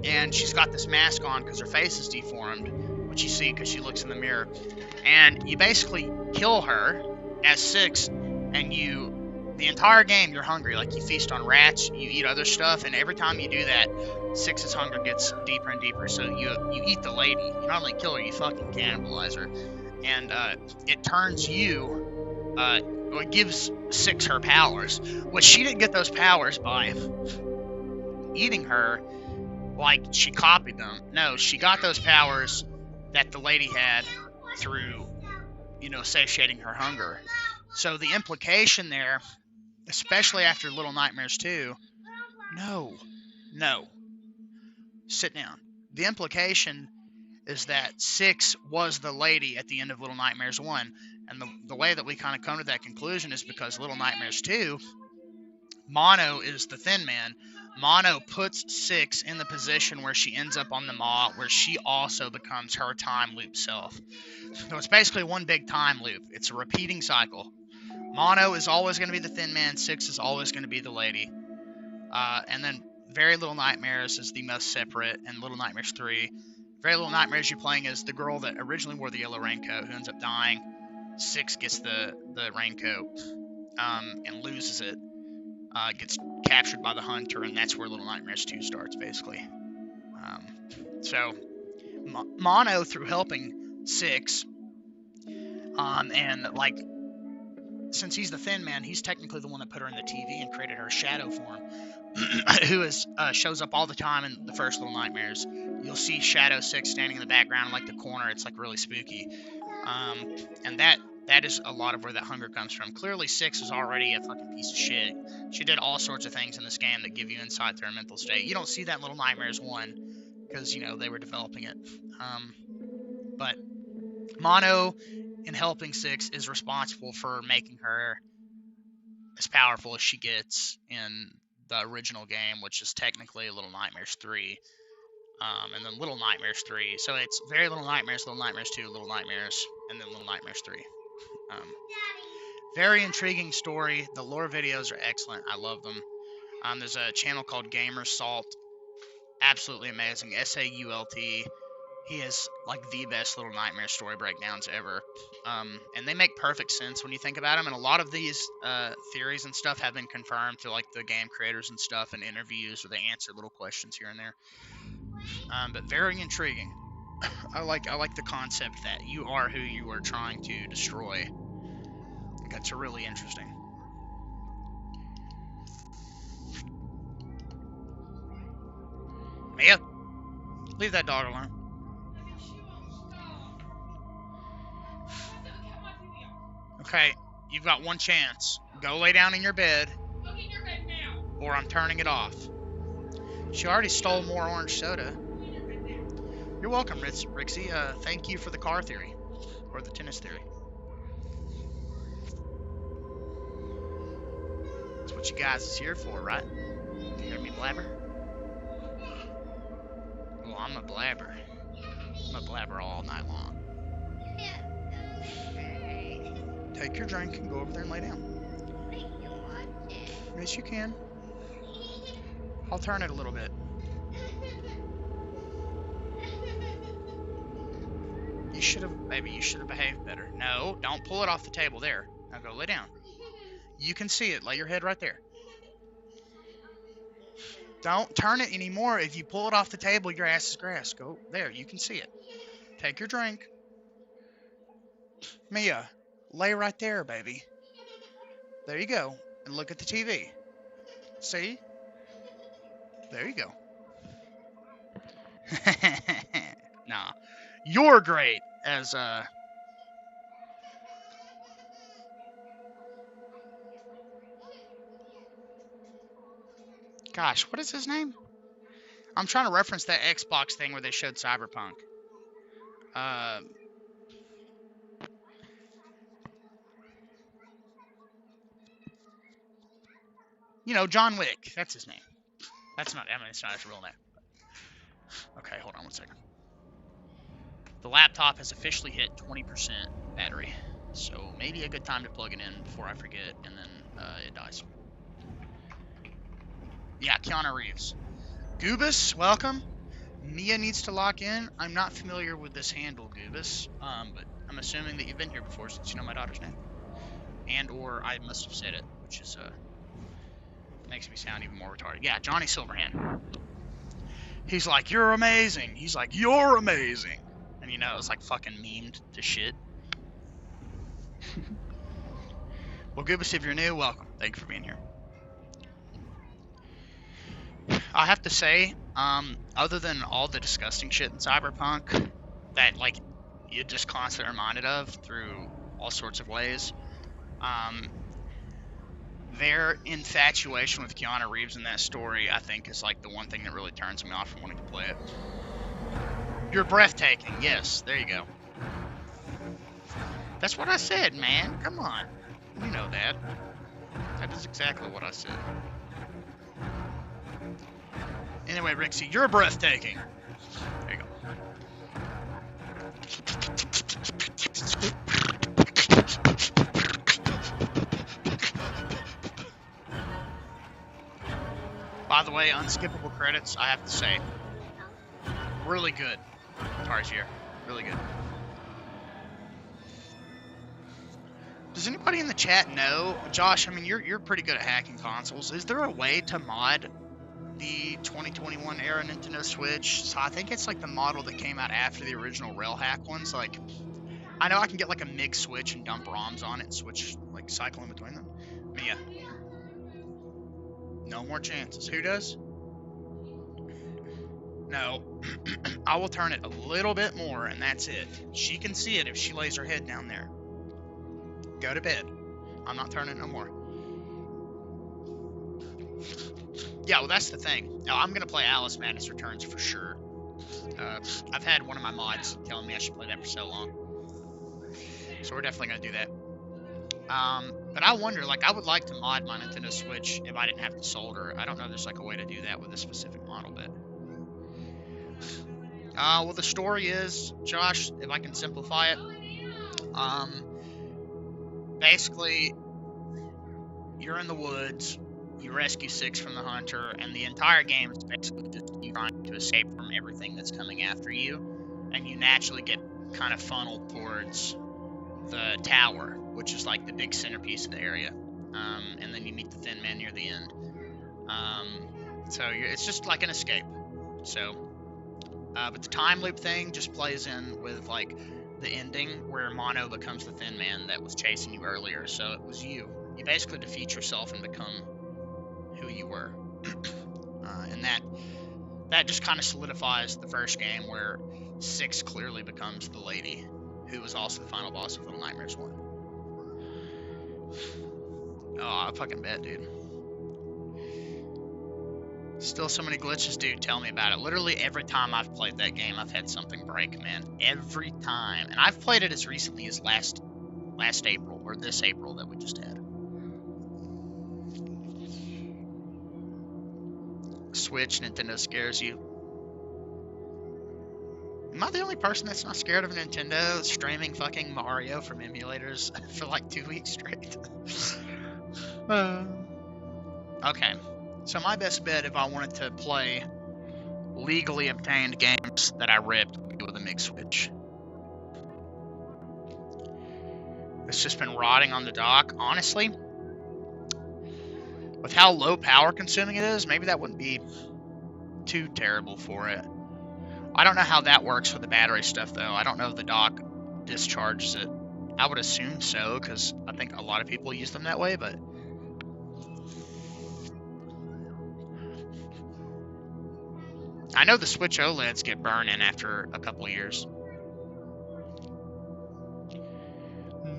and she's got this mask on because her face is deformed, which you see because she looks in the mirror. And you basically kill her as 6, and the entire game you're hungry. Like, you feast on rats, you eat other stuff, and every time you do that, 6's hunger gets deeper and deeper. So you eat the lady. You not only kill her, you fucking cannibalize her. And it turns you, it gives 6 her powers. Which she didn't get those powers by eating her, like she copied them. No, she got those powers that the lady had through, satiating her hunger. So the implication there, especially after Little Nightmares 2, no, sit down. The implication is that 6 was the lady at the end of Little Nightmares 1. And the way that we kind of come to that conclusion is because Little Nightmares 2, Mono is the Thin Man. Mono puts 6 in the position where she ends up on the Maw, where she also becomes her time loop self. So it's basically one big time loop. It's a repeating cycle. Mono is always going to be the Thin Man. 6 is always going to be the lady. And then Very Little Nightmares is the most separate, and Little Nightmares 3. Very Little Nightmares you're playing as the girl that originally wore the yellow raincoat who ends up dying. 6 gets the raincoat and loses it. Gets captured by the hunter, and that's where Little Nightmares 2 starts, basically. So Mono, through helping 6, and like, since he's the Thin Man, he's technically the one that put her in the TV and created her shadow form, who shows up all the time in the first Little Nightmares. You'll see Shadow 6 standing in the background in like the corner. It's like really spooky. And that is a lot of where that hunger comes from. Clearly 6 is already a fucking piece of shit. She did all sorts of things in this game that give you insight to her mental state. You don't see that in Little Nightmares 1 because, they were developing it. But Mono, in helping 6, is responsible for making her as powerful as she gets in the original game, which is technically Little Nightmares 3. And then Little Nightmares 3. So it's Very Little Nightmares, Little Nightmares 2, Little Nightmares, and then Little Nightmares 3. Very intriguing story. The lore videos are excellent. I love them. There's a channel called Gh0st. Absolutely amazing. SAULT. He has like the best Little Nightmare story breakdowns ever. And they make perfect sense when you think about them. And a lot of these theories and stuff have been confirmed through like the game creators and stuff and interviews where they answer little questions here and there. But very intriguing. I like the concept that you are who you are trying to destroy. I think that's really interesting. Mia, leave that dog alone. Okay, you've got one chance. Go lay down in your bed, or I'm turning it off. She already stole more orange soda. You're welcome, Rixie. Thank you for the car theory. Or the tennis theory. That's what you guys is here for, right? You hear me blabber? Well, I'm a blabber. I'm a blabber all night long. Take your drink and go over there and lay down. Yes, you can. I'll turn it a little bit. You should have, baby, you should have behaved better. No, don't pull it off the table there. Now go lay down. You can see it. Lay your head right there. Don't turn it anymore. If you pull it off the table, your ass is grass. Go there. You can see it. Take your drink. Mia, lay right there, baby. There you go. And look at the TV. See? There you go. Nah. You're great as gosh, what is his name? I'm trying to reference that Xbox thing where they showed Cyberpunk. You know, John Wick. That's his name. That's not, I mean, it's not his real name. Okay, hold on one second. The laptop has officially hit 20% battery. So maybe a good time to plug it in before I forget, and then it dies. Yeah, Keanu Reeves. Gh0st, welcome. Mia needs to lock in. I'm not familiar with this handle, Gh0st, but I'm assuming that you've been here before since you know my daughter's name. And or I must have said it, which is makes me sound even more retarded. Yeah, Johnny Silverhand. He's like, you're amazing. He's like, you're amazing. And you know, it's like fucking memed to shit. Well, Gh0st, if you're new, welcome. Thank you for being here. I have to say, other than all the disgusting shit in Cyberpunk that, like, you're just constantly reminded of through all sorts of ways, their infatuation with Keanu Reeves in that story, I think, is, like, the one thing that really turns me off from wanting to play it. You're breathtaking. Yes, there you go. That's what I said, man. Come on. You know that. That is exactly what I said. Anyway, Rixie, you're breathtaking. There you go. By the way, unskippable credits, I have to say, really good. Tarsier, really good. Does anybody in the chat know, Josh? I mean, you're pretty good at hacking consoles. Is there a way to mod the 2021 era Nintendo Switch? So I think it's like the model that came out after the original Railhack ones. Like, I know I can get like a MIG switch and dump ROMs on it and switch, like, cycle in between them. Mia. No more chances. Who does? No. I will turn it a little bit more, and that's it. She can see it if she lays her head down there. Go to bed. I'm not turning it no more. Yeah, well, that's the thing. Now, I'm going to play Alice Madness Returns for sure. I've had one of my mods telling me I should play that for so long. So we're definitely going to do that. But I wonder, like, I would like to mod my Nintendo Switch if I didn't have to solder. I don't know if there's, like, a way to do that with a specific model, but... well, the story is, Josh, if I can simplify it, basically, you're in the woods, you rescue 6 from the hunter, and the entire game is basically just you trying to escape from everything that's coming after you, and you naturally get kind of funneled towards the tower, which is like the big centerpiece of the area, and then you meet the Thin Man near the end. So it's just like an escape. So, but the time loop thing just plays in with like the ending where Mono becomes the Thin Man that was chasing you earlier. So it was you. You basically defeat yourself and become who you were. And that just kind of solidifies the first game where 6 clearly becomes the lady, who was also the final boss of Little Nightmares 1. Oh, I fucking bet, dude. Still so many glitches, dude. Tell me about it. Literally every time I've played that game, I've had something break, man. Every time. And I've played it as recently as last April, or this April that we just had. Switch, Nintendo scares you. Am I the only person that's not scared of Nintendo streaming fucking Mario from emulators for like 2 weeks straight? Okay, so my best bet if I wanted to play legally obtained games that I ripped would be with a MIG switch. It's just been rotting on the dock. Honestly, with how low power consuming it is, maybe that wouldn't be too terrible for it. I don't know how that works for the battery stuff, though. I don't know if the dock discharges it. I would assume so, because I think a lot of people use them that way, but... I know the Switch OLEDs get burn-in after a couple years.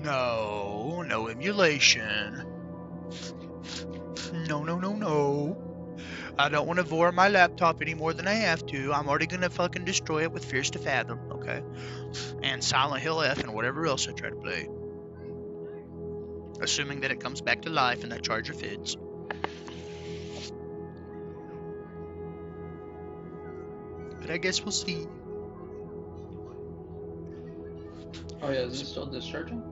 No, no emulation. No. I don't want to vor my laptop any more than I have to. I'm already gonna fucking destroy it with Fears to Fathom, okay? And Silent Hill F and whatever else I try to play. Assuming that it comes back to life and that charger fits. But I guess we'll see. Oh yeah, is it still discharging?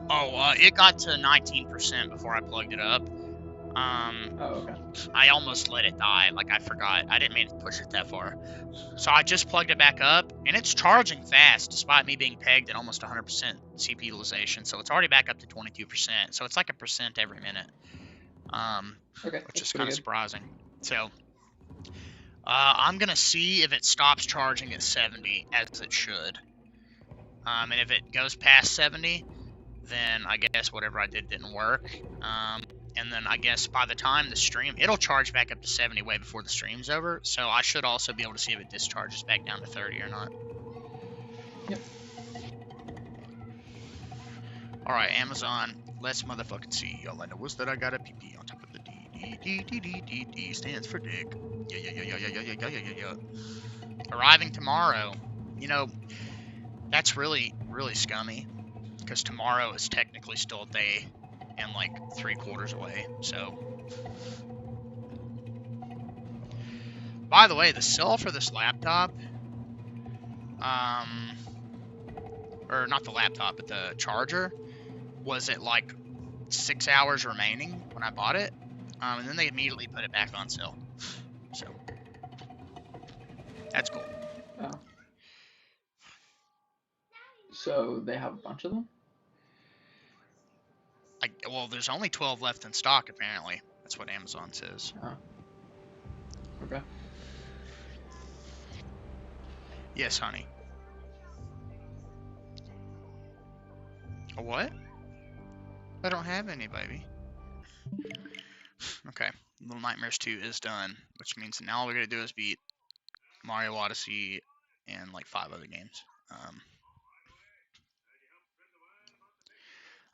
Oh, it got to 19% before I plugged it up. Oh, okay. I almost let it die. Like, I forgot. I didn't mean to push it that far. So I just plugged it back up, and it's charging fast, despite me being pegged at almost 100% CPU utilization. So it's already back up to 22%. So it's like 1% every minute. Okay, Which is pretty kind of good. surprising. So, I'm going to see if it stops charging at 70, as it should. And if it goes past 70, then I guess whatever I did didn't work. And then I guess by the time the stream, it'll charge back up to 70 way before the stream's over. So I should also be able to see if it discharges back down to 30 or not. Yep. Alright, Amazon, let's motherfucking see. All I know is that I got a PP on top of the D. D stands for dick. Yeah. Arriving tomorrow. You know, that's really, really scummy. Because tomorrow is technically still a day and like 3/4 away, so. By the way, the sell for this laptop, or not the laptop, but the charger, was at like 6 hours remaining when I bought it, and then they immediately put it back on sale, so. That's cool. Oh. So they have a bunch of them? Well, there's only 12 left in stock, apparently. That's what Amazon says. Oh. Okay. Yes, honey. A what? I don't have any, baby. Okay. Little Nightmares 2 is done, which means now all we gotta do is beat Mario Odyssey and like 5 other games.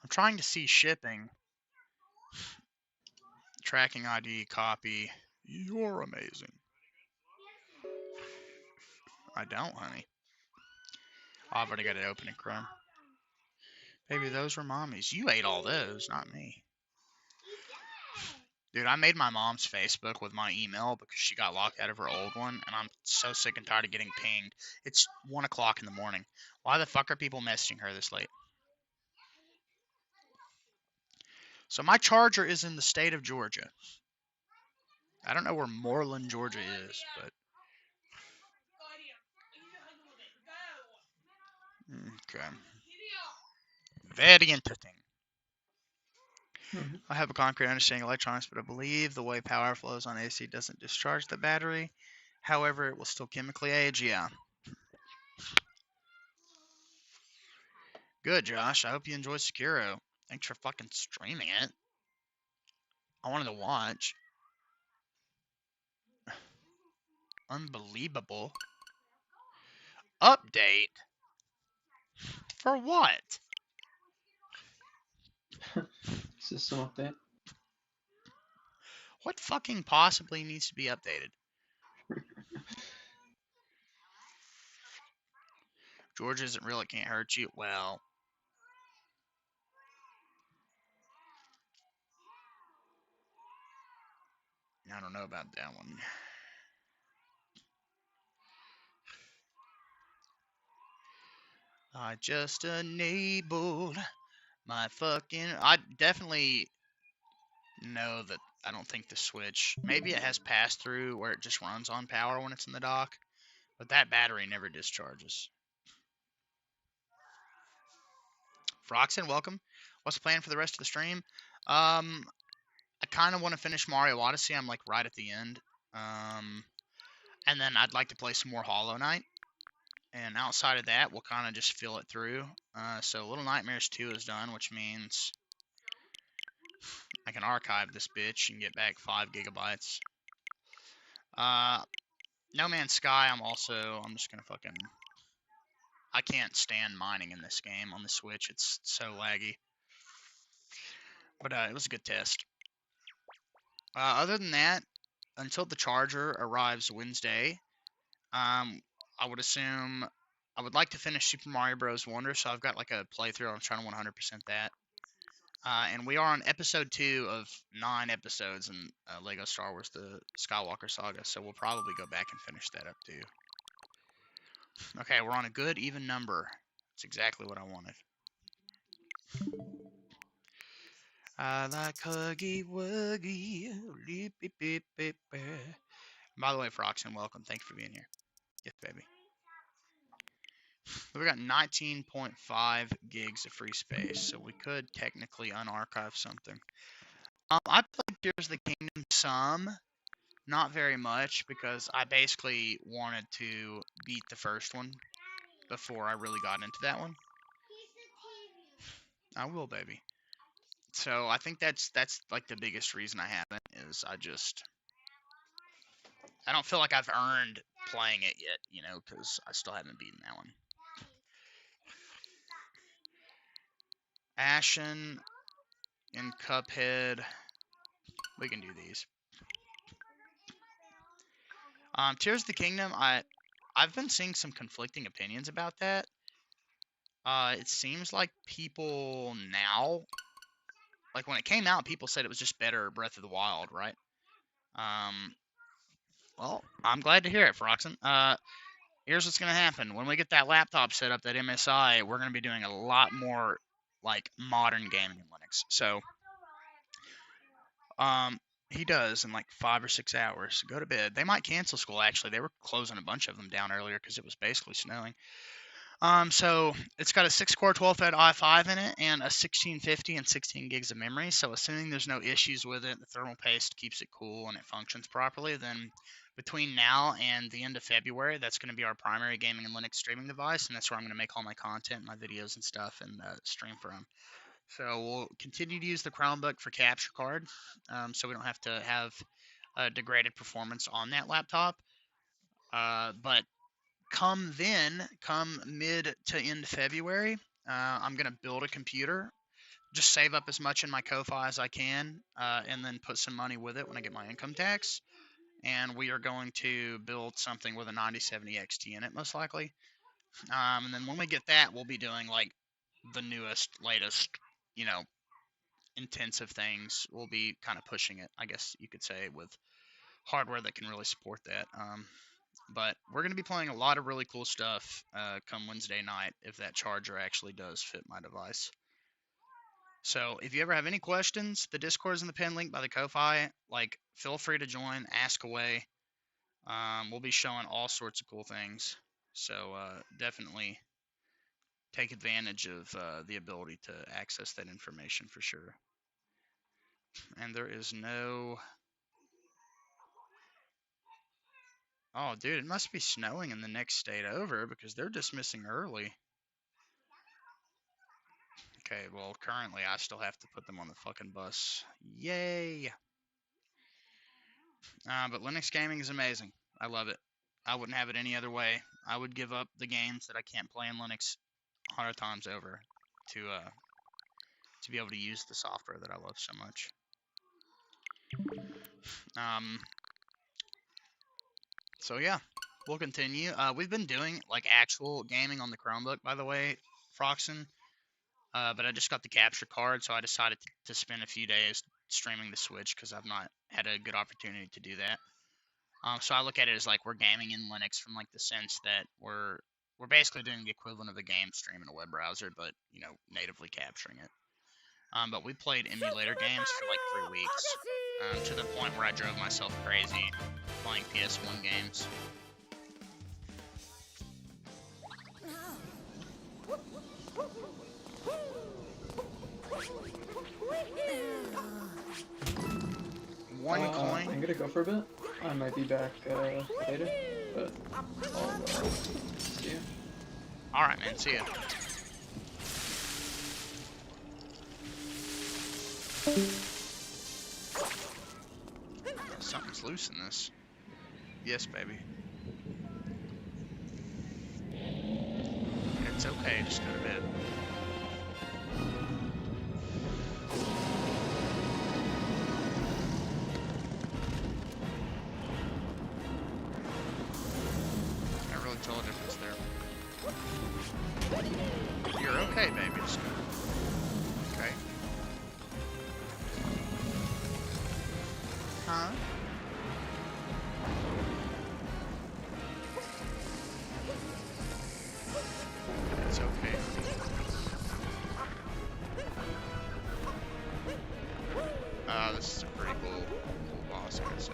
I'm trying to see shipping. Tracking ID, copy. You're amazing. I don't, honey. Oh, I've already got it open in Chrome. Baby, those were mommy's. You ate all those, not me. Dude, I made my mom's Facebook with my email because she got locked out of her old one, and I'm so sick and tired of getting pinged. It's 1 o'clock in the morning. Why the fuck are people messaging her this late? So my charger is in the state of Georgia. I don't know where Moreland, Georgia is, but... Okay. Very interesting. I have a concrete understanding of electronics, but I believe the way power flows on AC doesn't discharge the battery. However, it will still chemically age. Yeah. Good, Josh. I hope you enjoy Sekiro. Thanks for fucking streaming it. I wanted to watch. Unbelievable. Update? For what? System update. What fucking possibly needs to be updated? Georgia isn't real, it can't hurt you. Well, I don't know about that one. I just enabled my fucking... I definitely know that I don't think the Switch, maybe it has pass-through where it just runs on power when it's in the dock, but that battery never discharges. Froxen, welcome. What's the plan for the rest of the stream? I kind of want to finish Mario Odyssey. I'm like right at the end. And then I'd like to play some more Hollow Knight. And outside of that, we'll kind of just fill it through. So Little Nightmares 2 is done, which means I can archive this bitch and get back 5 gigabytes. No Man's Sky, I'm just going to fucking... I can't stand mining in this game on the Switch. It's so laggy. But it was a good test. Other than that, until the charger arrives Wednesday, I would assume I would like to finish Super Mario Bros. Wonder, so I've got like a playthrough. I'm trying to 100% that. And we are on episode 2 of 9 episodes in Lego Star Wars: The Skywalker Saga, so we'll probably go back and finish that up too. Okay, we're on a good even number. That's exactly what I wanted. I like Huggy Wuggy. By the way, Froxen, welcome. Thanks for being here. Yes, baby. We got 19.5 gigs of free space, so we could technically unarchive something. I played Tears of the Kingdom some, not very much, because I basically wanted to beat the first one before I really got into that one. I will, baby. So I think that's like the biggest reason I haven't is I don't feel like I've earned playing it yet, you know, because I still haven't beaten that one. Ashen and Cuphead. We can do these. Tears of the Kingdom, I've been seeing some conflicting opinions about that. It seems like people now, like when it came out, people said it was just better Breath of the Wild, right? Well, I'm glad to hear it, Froxen. Here's what's going to happen. When we get that laptop set up, that MSI, we're going to be doing a lot more, like, modern gaming in Linux. So, he does in, like, 5 or 6 hours. Go to bed. They might cancel school, actually. They were closing a bunch of them down earlier because it was basically snowing. So it's got a 6-core 12-thread i5 in it and a 1650 and 16 gigs of memory. So assuming there's no issues with it, the thermal paste keeps it cool and it functions properly, then between now and the end of February, that's going to be our primary gaming and Linux streaming device, and that's where I'm going to make all my content, my videos and stuff, and stream from. So we'll continue to use the Chromebook for capture card, so we don't have to have degraded performance on that laptop. But come mid to end February, I'm going to build a computer, just save up as much in my Ko-Fi as I can, and then put some money with it when I get my income tax. And we are going to build something with a 9070 XT in it, most likely. And then when we get that, we'll be doing like the newest, latest, you know, intensive things. We'll be kind of pushing it, I guess you could say, with hardware that can really support that. But we're going to be playing a lot of really cool stuff come Wednesday night if that charger actually does fit my device. So if you ever have any questions, the Discord is in the pinned link by the Ko-Fi. Like, feel free to join, ask away. We'll be showing all sorts of cool things. So definitely take advantage of the ability to access that information for sure. And there is no... Oh, dude, it must be snowing in the next state over because they're dismissing early. Okay, well, currently I still have to put them on the fucking bus. Yay! But Linux gaming is amazing. I love it. I wouldn't have it any other way. I would give up the games that I can't play in Linux 100 times over to be able to use the software that I love so much. So yeah, we'll continue. We've been doing like actual gaming on the Chromebook, by the way, Froxen. But I just got the capture card, so I decided to spend a few days streaming the Switch because I've not had a good opportunity to do that. So I look at it as like we're gaming in Linux from like the sense that we're basically doing the equivalent of a game stream in a web browser, but you know, natively capturing it. But we played emulator games for like 3 weeks, to the point where I drove myself crazy playing PS1 games. One coin. I'm gonna go for a bit. I might be back later, but I'll see you. Alright, man, see ya. Something's loose in this. Yes, baby. It's okay, just go to bed. Can't really tell a difference there. You're okay, baby. Just go. Okay. Huh? It's okay. This is a pretty cool boss, I gotta say.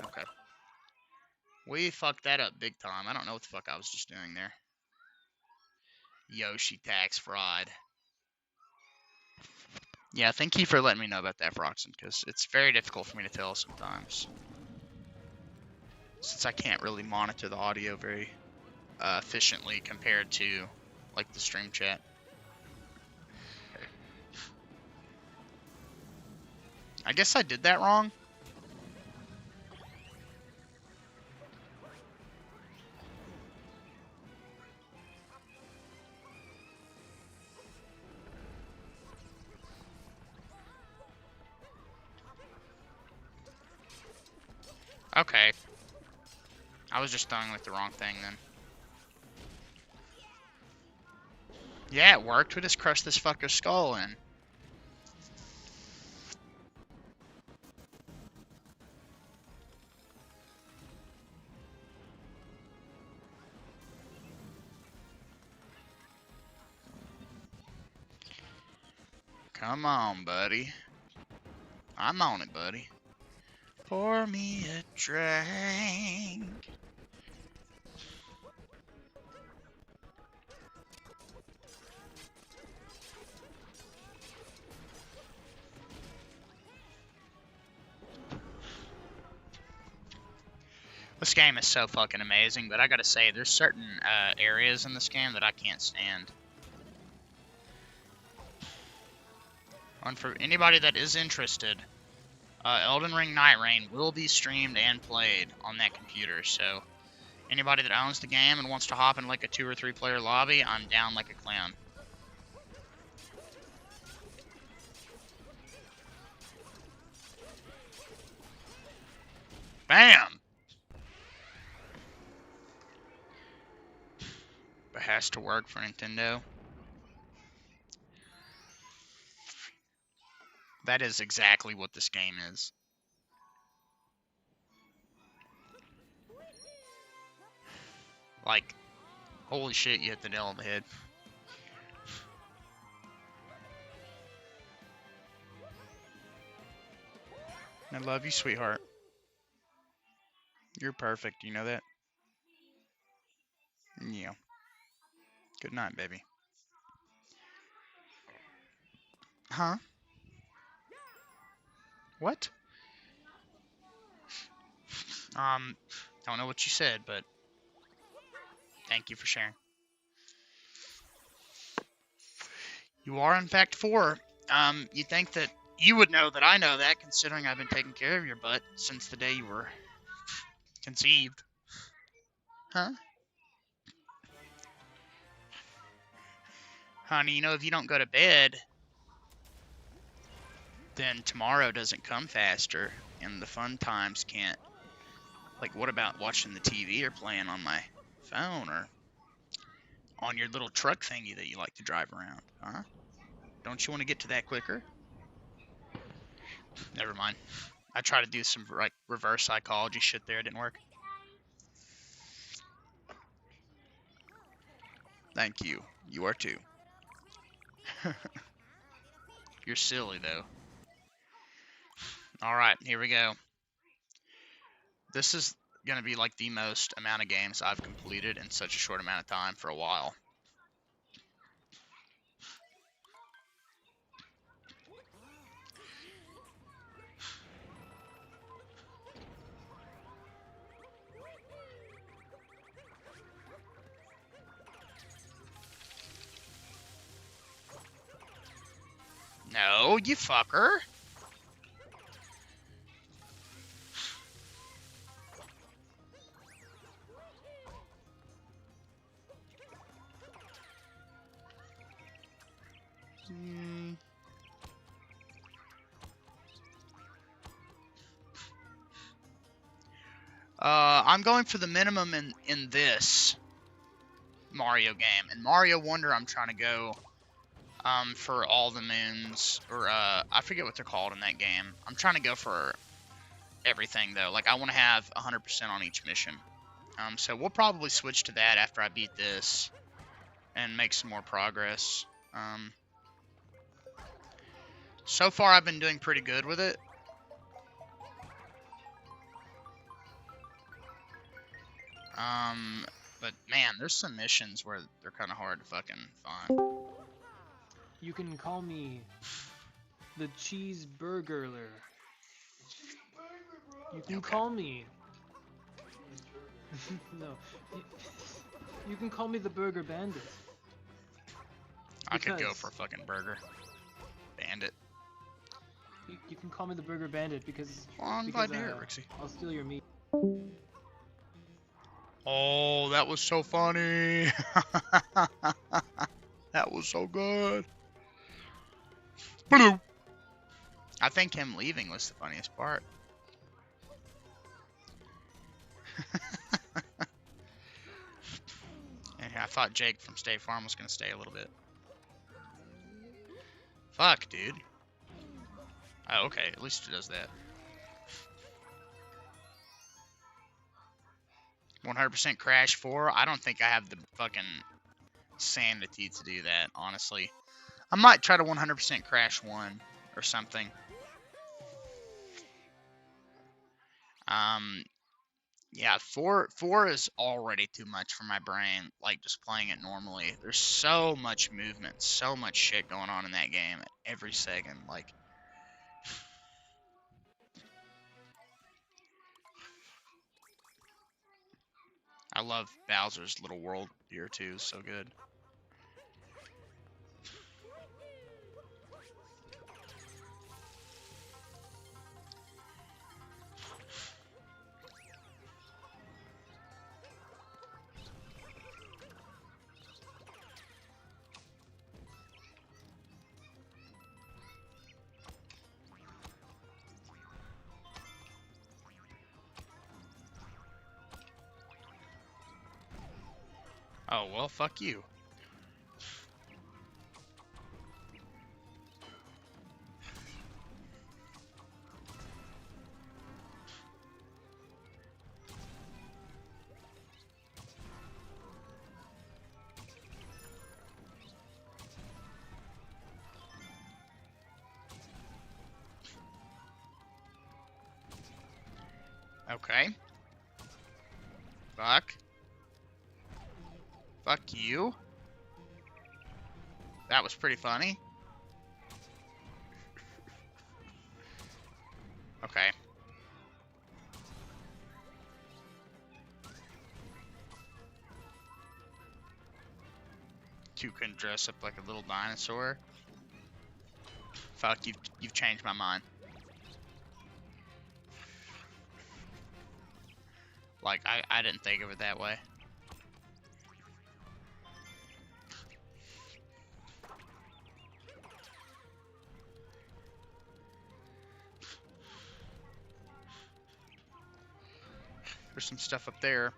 Okay. We fucked that up big time. I don't know what the fuck I was just doing there. Yoshi tax fraud. Yeah, thank you for letting me know about that, Froxen, because it's very difficult for me to tell sometimes. Since I can't really monitor the audio very efficiently compared to, like, the stream chat. I guess I did that wrong. Okay. I was just throwing like the wrong thing then. Yeah, it worked. We just crushed this fucker's skull in. Come on, buddy. I'm on it, buddy. Pour me a drink. This game is so fucking amazing, but I gotta say, there's certain areas in this game that I can't stand. And for anybody that is interested, Elden Ring Night Rain will be streamed and played on that computer, so anybody that owns the game and wants to hop in like a 2 or 3 player lobby, I'm down like a clown. Bam! But has to work for Nintendo. That is exactly what this game is. Like, holy shit, you hit the nail on the head. I love you, sweetheart. You're perfect, you know that? Yeah. Good night, baby. Huh? What? Don't know what you said, but thank you for sharing. You are, in fact, 4. You'd think that you would know that I know that, considering I've been taking care of your butt since the day you were conceived. Huh? Honey, you know, if you don't go to bed, then tomorrow doesn't come faster, and the fun times can't. Like, what about watching the TV or playing on my phone or on your little truck thingy that you like to drive around, huh? Don't you want to get to that quicker? Never mind. I tried to do some like reverse psychology shit there. It didn't work. Thank you. You are too. You're silly, though. Alright, here we go. This is going to be like the most amount of games I've completed in such a short amount of time for a while. No, you fucker. I'm going for the minimum in this Mario game. In Mario Wonder, I'm trying to go for all the moons, or I forget what they're called in that game. I'm trying to go for everything, though. Like, I want to have 100% on each mission. So we'll probably switch to that after I beat this and make some more progress. So far, I've been doing pretty good with it. But man, there's some missions where they're kind of hard to fucking find. You can call me the cheeseburgerler. You can call me. No. You can call me the Burger Bandit. I could go Because- for a fucking burger. Bandit. You can call me the Burger Bandit because. Well, I'm because, glad to hear it, Rixie. I'll steal your meat. Oh, that was so funny. That was so good. Blue. I think him leaving was the funniest part. And I thought Jake from State Farm was going to stay a little bit. Fuck, dude. Oh, okay. At least it does that. 100% Crash 4. I don't think I have the fucking sanity to do that, honestly. I might try to 100% Crash 1 or something. Yeah, 4 is already too much for my brain, like just playing it normally. There's so much movement, so much shit going on in that game every second, like. I love Bowser's Little World here too, so good. Oh, well, fuck you. Okay. Fuck. Fuck you. That was pretty funny. Okay. You can dress up like a little dinosaur. Fuck, you've changed my mind. Like, I didn't think of it that way. There's some stuff up there.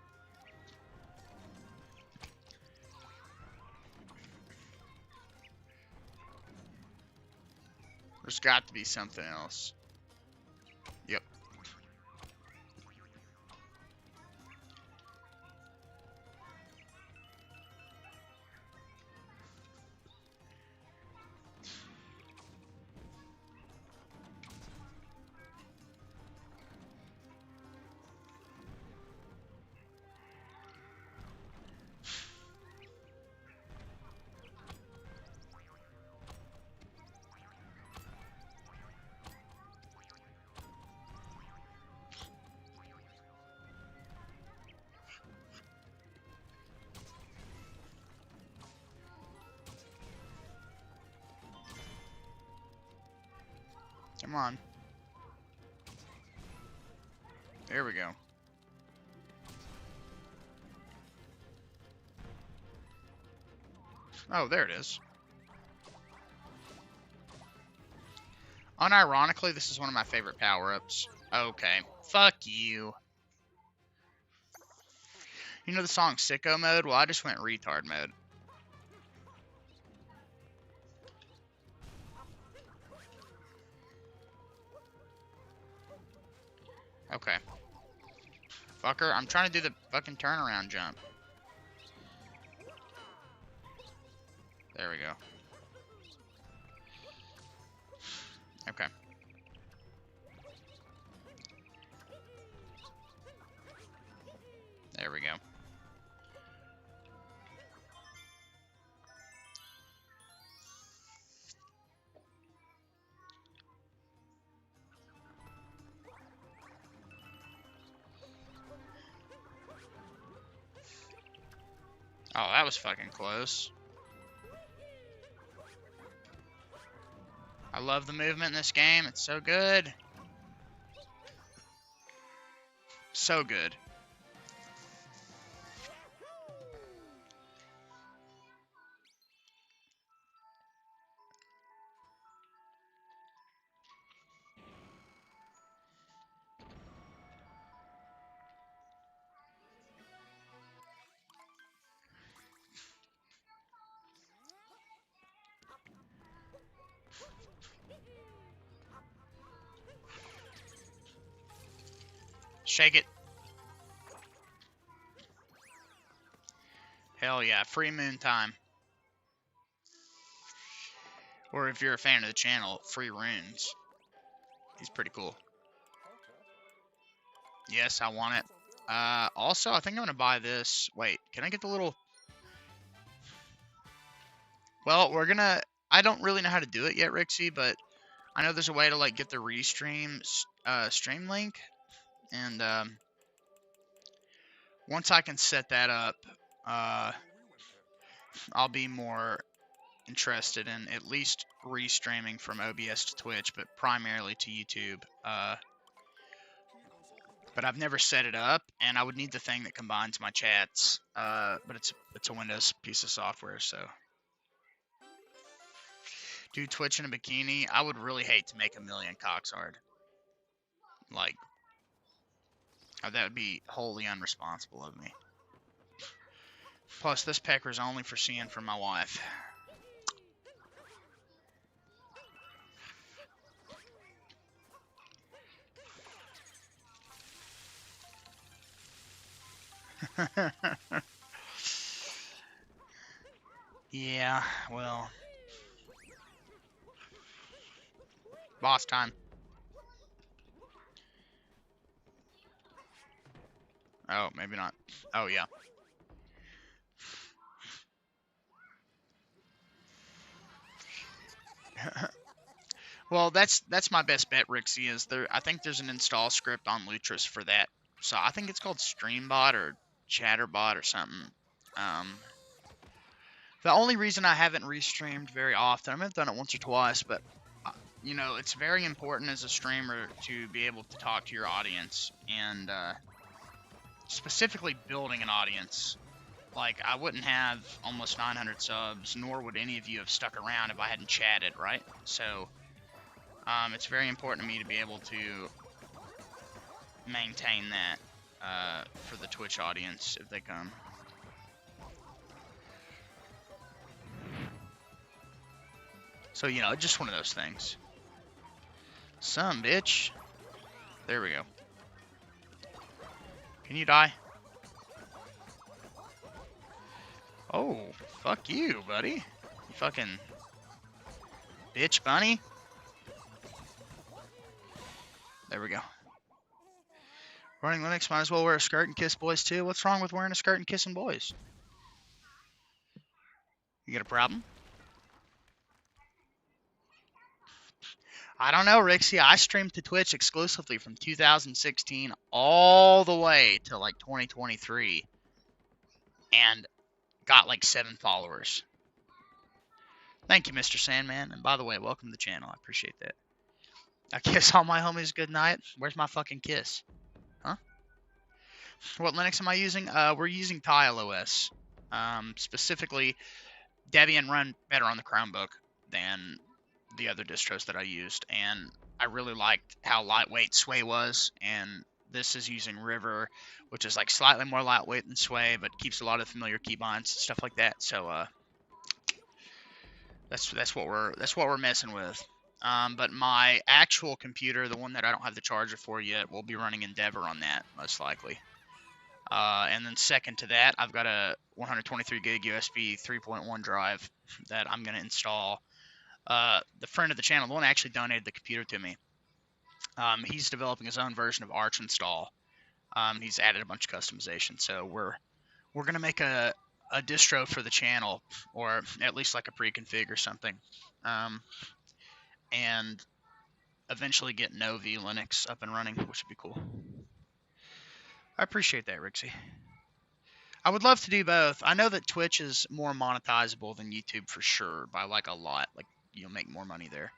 There's got to be something else. Yep. Come on. There we go. Oh, there it is. Unironically, this is one of my favorite power-ups. Okay. Fuck you. You know the song Sicko Mode? Well, I just went retard mode. Okay. Fucker, I'm trying to do the fucking turnaround jump. There we go. Okay. There we go. Oh, that was fucking close. I love the movement in this game. It's so good. So good. Shake it. Hell yeah, free moon time. Or if you're a fan of the channel, free runes. He's pretty cool. Yes, I want it. Also, I think I'm gonna buy this. Wait, can I get the little... Well, we're gonna... I don't really know how to do it yet, Rixie, but I know there's a way to, like, get the restream stream link. And, once I can set that up, I'll be more interested in at least restreaming from OBS to Twitch, but primarily to YouTube. But I've never set it up, and I would need the thing that combines my chats. But it's a Windows piece of software, so. Do Twitch in a bikini? I would really hate to make $1 million cocks hard. Like, that would be wholly unresponsible of me. Plus, this pecker's only for seeing from my wife. Yeah, well. Boss time. Oh, maybe not. Oh, yeah. Well, that's my best bet, Rixie, is there. I think there's an install script on Lutris for that. So I think it's called Streambot or Chatterbot or something. The only reason I haven't restreamed very often, I mean, I've done it once or twice, but you know, it's very important as a streamer to be able to talk to your audience, and specifically building an audience. Like, I wouldn't have almost 900 subs, nor would any of you have stuck around if I hadn't chatted, right? So, it's very important to me to be able to maintain that for the Twitch audience if they come. So, you know, just one of those things. Some bitch. There we go. Can you die? Oh, fuck you, buddy. You fucking bitch bunny. There we go. Running Linux, might as well wear a skirt and kiss boys too. What's wrong with wearing a skirt and kissing boys? You got a problem? I don't know, Rixie. I streamed to Twitch exclusively from 2016 all the way to like 2023. And got like 7 followers. Thank you, Mr. Sandman. And by the way, welcome to the channel. I appreciate that. I kiss all my homies goodnight. Where's my fucking kiss? Huh? What Linux am I using? We're using TileOS. Specifically, Debian run better on the Chromebook than the other distros that I used, and I really liked how lightweight Sway was, and this is using River, which is like slightly more lightweight than Sway, but keeps a lot of familiar keybinds and stuff like that. So that's what we're messing with. But my actual computer, the one that I don't have the charger for yet, will be running Endeavor on that most likely. And then second to that, I've got a 123 gig USB 3.1 drive that I'm going to install. The friend of the channel, the one that actually donated the computer to me, he's developing his own version of Arch install. He's added a bunch of customization, so we're going to make a distro for the channel, or at least like a pre-config or something, and eventually get Novi Linux up and running, which would be cool. I appreciate that, Rixie. I would love to do both. I know that Twitch is more monetizable than YouTube for sure, by like a lot. Like, you'll make more money there.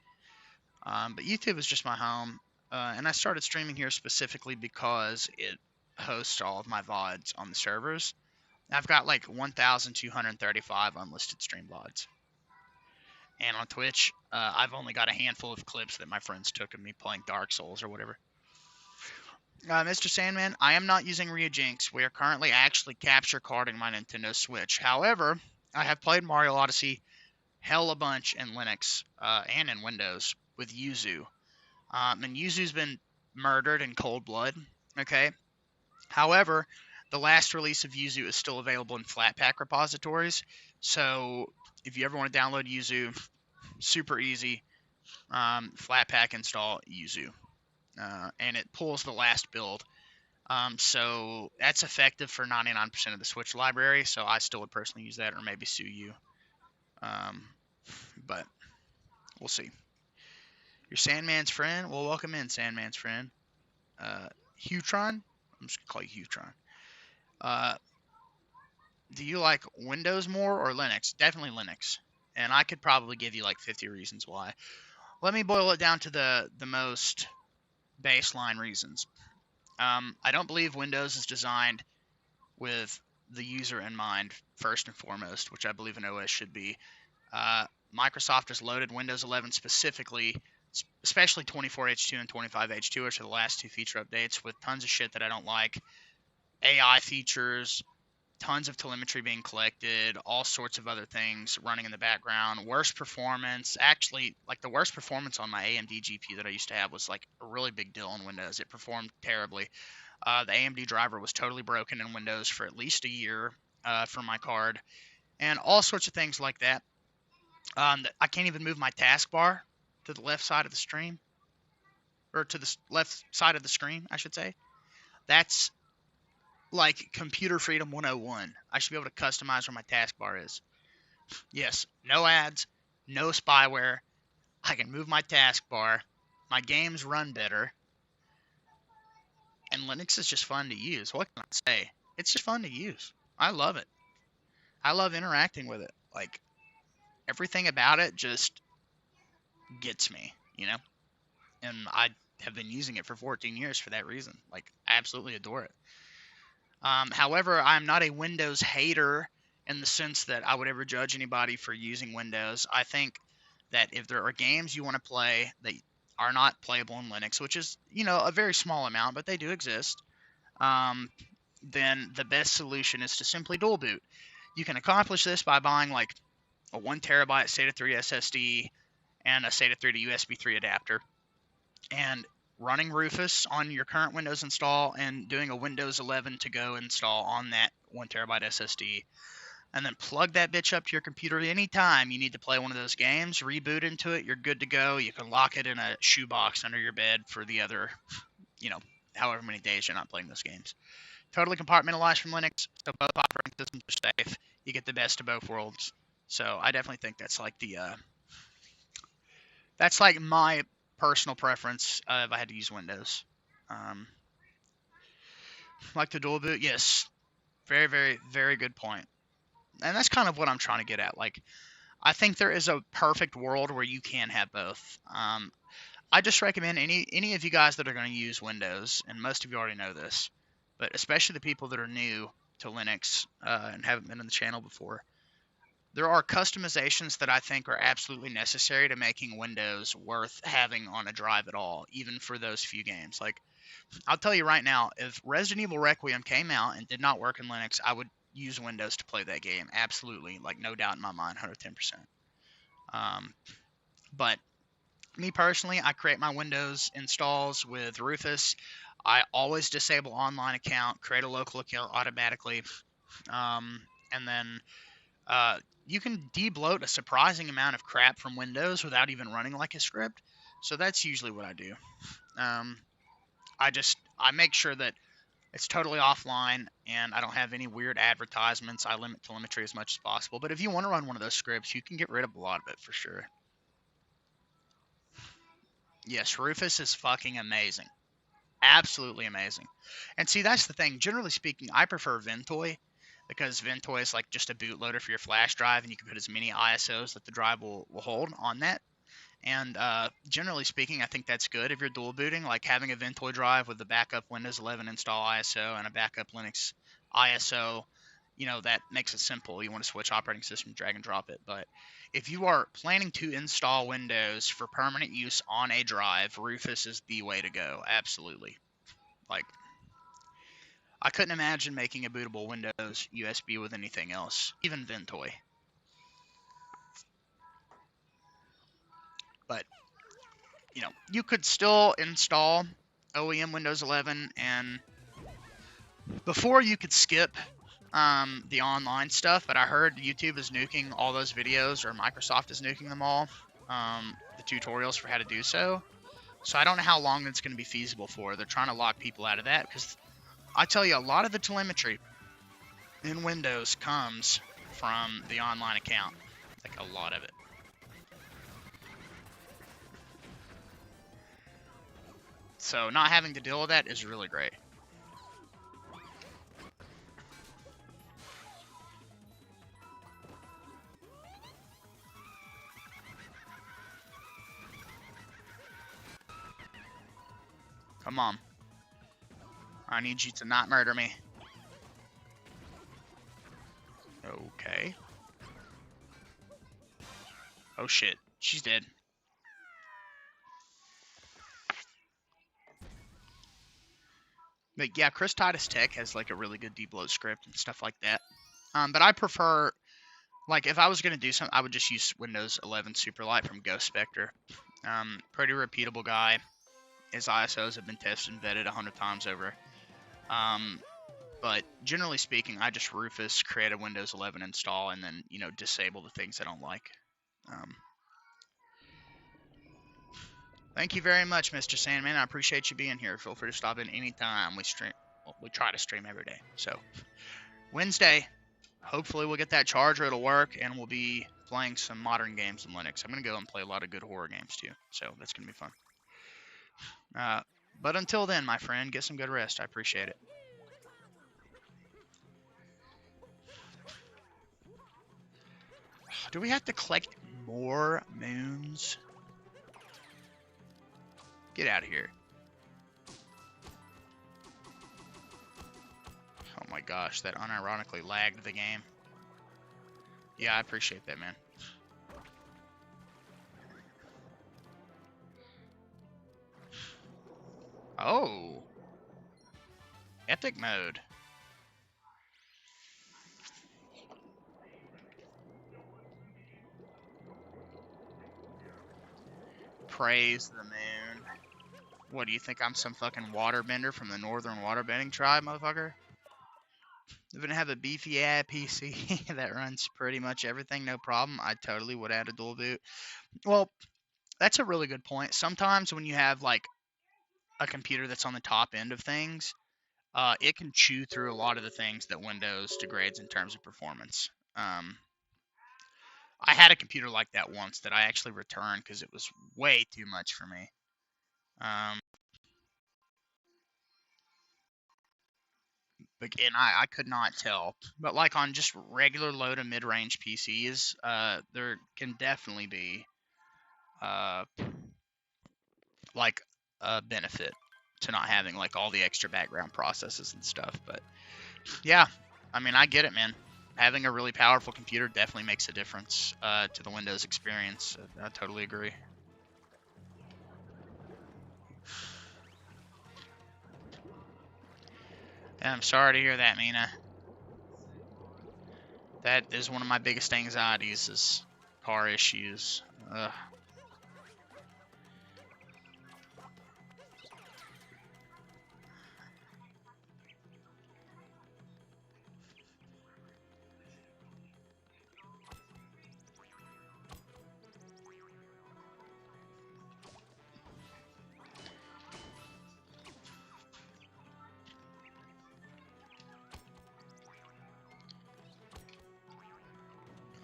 But YouTube is just my home. And I started streaming here specifically because it hosts all of my VODs on the servers. I've got like 1,235 unlisted stream VODs. And on Twitch, I've only got a handful of clips that my friends took of me playing Dark Souls or whatever. Mr. Sandman, I am not using Ryujinx. We are currently actually capture carding my Nintendo Switch. However, I have played Mario Odyssey hell a bunch in Linux and in Windows with Yuzu. And Yuzu's been murdered in cold blood, okay? However, the last release of Yuzu is still available in Flatpak repositories. So if you ever want to download Yuzu, super easy. Flatpak install Yuzu. And it pulls the last build. So that's effective for 99% of the Switch library, so I still would personally use that, or maybe Suyu. But we'll see. You're Sandman's friend? Well, welcome in, Sandman's friend. Hutron? I'm just going to call you Hutron. Do you like Windows more or Linux? Definitely Linux. And I could probably give you like 50 reasons why. Let me boil it down to the most baseline reasons. I don't believe Windows is designed with the user in mind first and foremost, which I believe an OS should be. Microsoft has loaded Windows 11 specifically, especially 24H2 and 25H2, which are the last two feature updates, with tons of shit that I don't like. AI features, tons of telemetry being collected, all sorts of other things running in the background, worse performance. Actually, like the worst performance on my AMD GPU that I used to have was like a really big deal in Windows. It performed terribly. The AMD driver was totally broken in Windows for at least a year for my card, and all sorts of things like that. I can't even move my taskbar to the left side of the stream, or to the left side of the screen, I should say. That's like computer freedom 101. I should be able to customize where my taskbar is. Yes, no ads, no spyware. I can move my taskbar. My games run better. And Linux is just fun to use. What can I say? It's just fun to use. I love it. I love interacting with it. Like, everything about it just gets me, you know? And I have been using it for 14 years for that reason. Like, I absolutely adore it. However, I'm not a Windows hater in the sense that I would ever judge anybody for using Windows. I think that if there are games you want to play that are not playable in Linux, which is, you know, a very small amount, but they do exist, then the best solution is to simply dual boot. You can accomplish this by buying like a 1 terabyte SATA 3 SSD and a SATA 3 to USB 3 adapter, and running Rufus on your current Windows install and doing a Windows 11 to go install on that 1 terabyte SSD, and then plug that bitch up to your computer anytime you need to play one of those games, reboot into it, you're good to go. You can lock it in a shoebox under your bed for the other, you know, however many days you're not playing those games. Totally compartmentalized from Linux, so both operating systems are safe. You get the best of both worlds. So I definitely think that's like that's like my personal preference if I had to use Windows. Like the dual boot, yes, very, very, very good point. And that's kind of what I'm trying to get at. Like, I think there is a perfect world where you can have both. I I just recommend any of you guys that are going to use Windows, and most of you already know this, but especially the people that are new to Linux and haven't been in the channel before, there are customizations that I think are absolutely necessary to making Windows worth having on a drive at all, even for those few games. Like, I'll tell you right now, if Resident Evil Requiem came out and did not work in Linux, I would use Windows to play that game. Absolutely. Like, no doubt in my mind, 110%. But me personally, I create my Windows installs with Rufus. I always disable online account, create a local account automatically, and then you can debloat a surprising amount of crap from Windows without even running like a script. So that's usually what I do. I make sure that it's totally offline and I don't have any weird advertisements. I limit telemetry as much as possible. But if you want to run one of those scripts, you can get rid of a lot of it for sure. Yes, Rufus is fucking amazing. Absolutely amazing. And see, that's the thing. Generally speaking, I prefer Ventoy because Ventoy is like just a bootloader for your flash drive, and you can put as many ISOs that the drive will hold on that. And generally speaking, I think that's good if you're dual booting, like having a Ventoy drive with a backup Windows 11 install ISO and a backup Linux ISO. You know, that makes it simple. You want to switch operating system, drag and drop it. But if you are planning to install Windows for permanent use on a drive, Rufus is the way to go. Absolutely. Like, I couldn't imagine making a bootable Windows USB with anything else, even Ventoy. But, you know, you could still install OEM Windows 11, and before you could skip the online stuff, but I heard YouTube is nuking all those videos, or Microsoft is nuking them all, the tutorials for how to do so. So I don't know how long that's going to be feasible for. They're trying to lock people out of that, because I tell you, a lot of the telemetry in Windows comes from the online account. Like, a lot of it. So not having to deal with that is really great. Come on. I need you to not murder me. Okay. Oh shit. She's dead. But yeah, Chris Titus Tech has like a really good debloat script and stuff like that. But I prefer, like, if I was going to do something, I would just use Windows 11 Superlight from Gh0st Spectre. Pretty repeatable guy. His ISOs have been tested and vetted 100 times over. But generally speaking, I just Rufus, create a Windows 11 install, and then, you know, disable the things I don't like. Thank you very much, Mr. Sandman. I appreciate you being here. Feel free to stop in any time. We try to stream every day. So, Wednesday, hopefully we'll get that charger. It'll work, and we'll be playing some modern games in Linux. I'm going to go and play a lot of good horror games, too. So, that's going to be fun. But until then, my friend, get some good rest. I appreciate it. Do we have to collect more moons? Get out of here. Oh my gosh, that unironically lagged the game. Yeah, I appreciate that, man. Oh. Epic mode. Praise the moon. What, do you think I'm some fucking waterbender from the Northern Waterbending Tribe, motherfucker? Even have a beefy ass PC that runs pretty much everything, no problem. I totally would add a dual boot. Well, that's a really good point. Sometimes when you have like a computer that's on the top end of things, it can chew through a lot of the things that Windows degrades in terms of performance. I had a computer like that once that I actually returned because it was way too much for me. And I could not tell. But like on just regular low to mid-range PCs, there can definitely be a like a benefit to not having like all the extra background processes and stuff. But yeah, I mean, I get it, man. Having a really powerful computer definitely makes a difference to the Windows experience. I totally agree. Yeah, I'm sorry to hear that, Mina. That is one of my biggest anxieties is car issues. Ugh.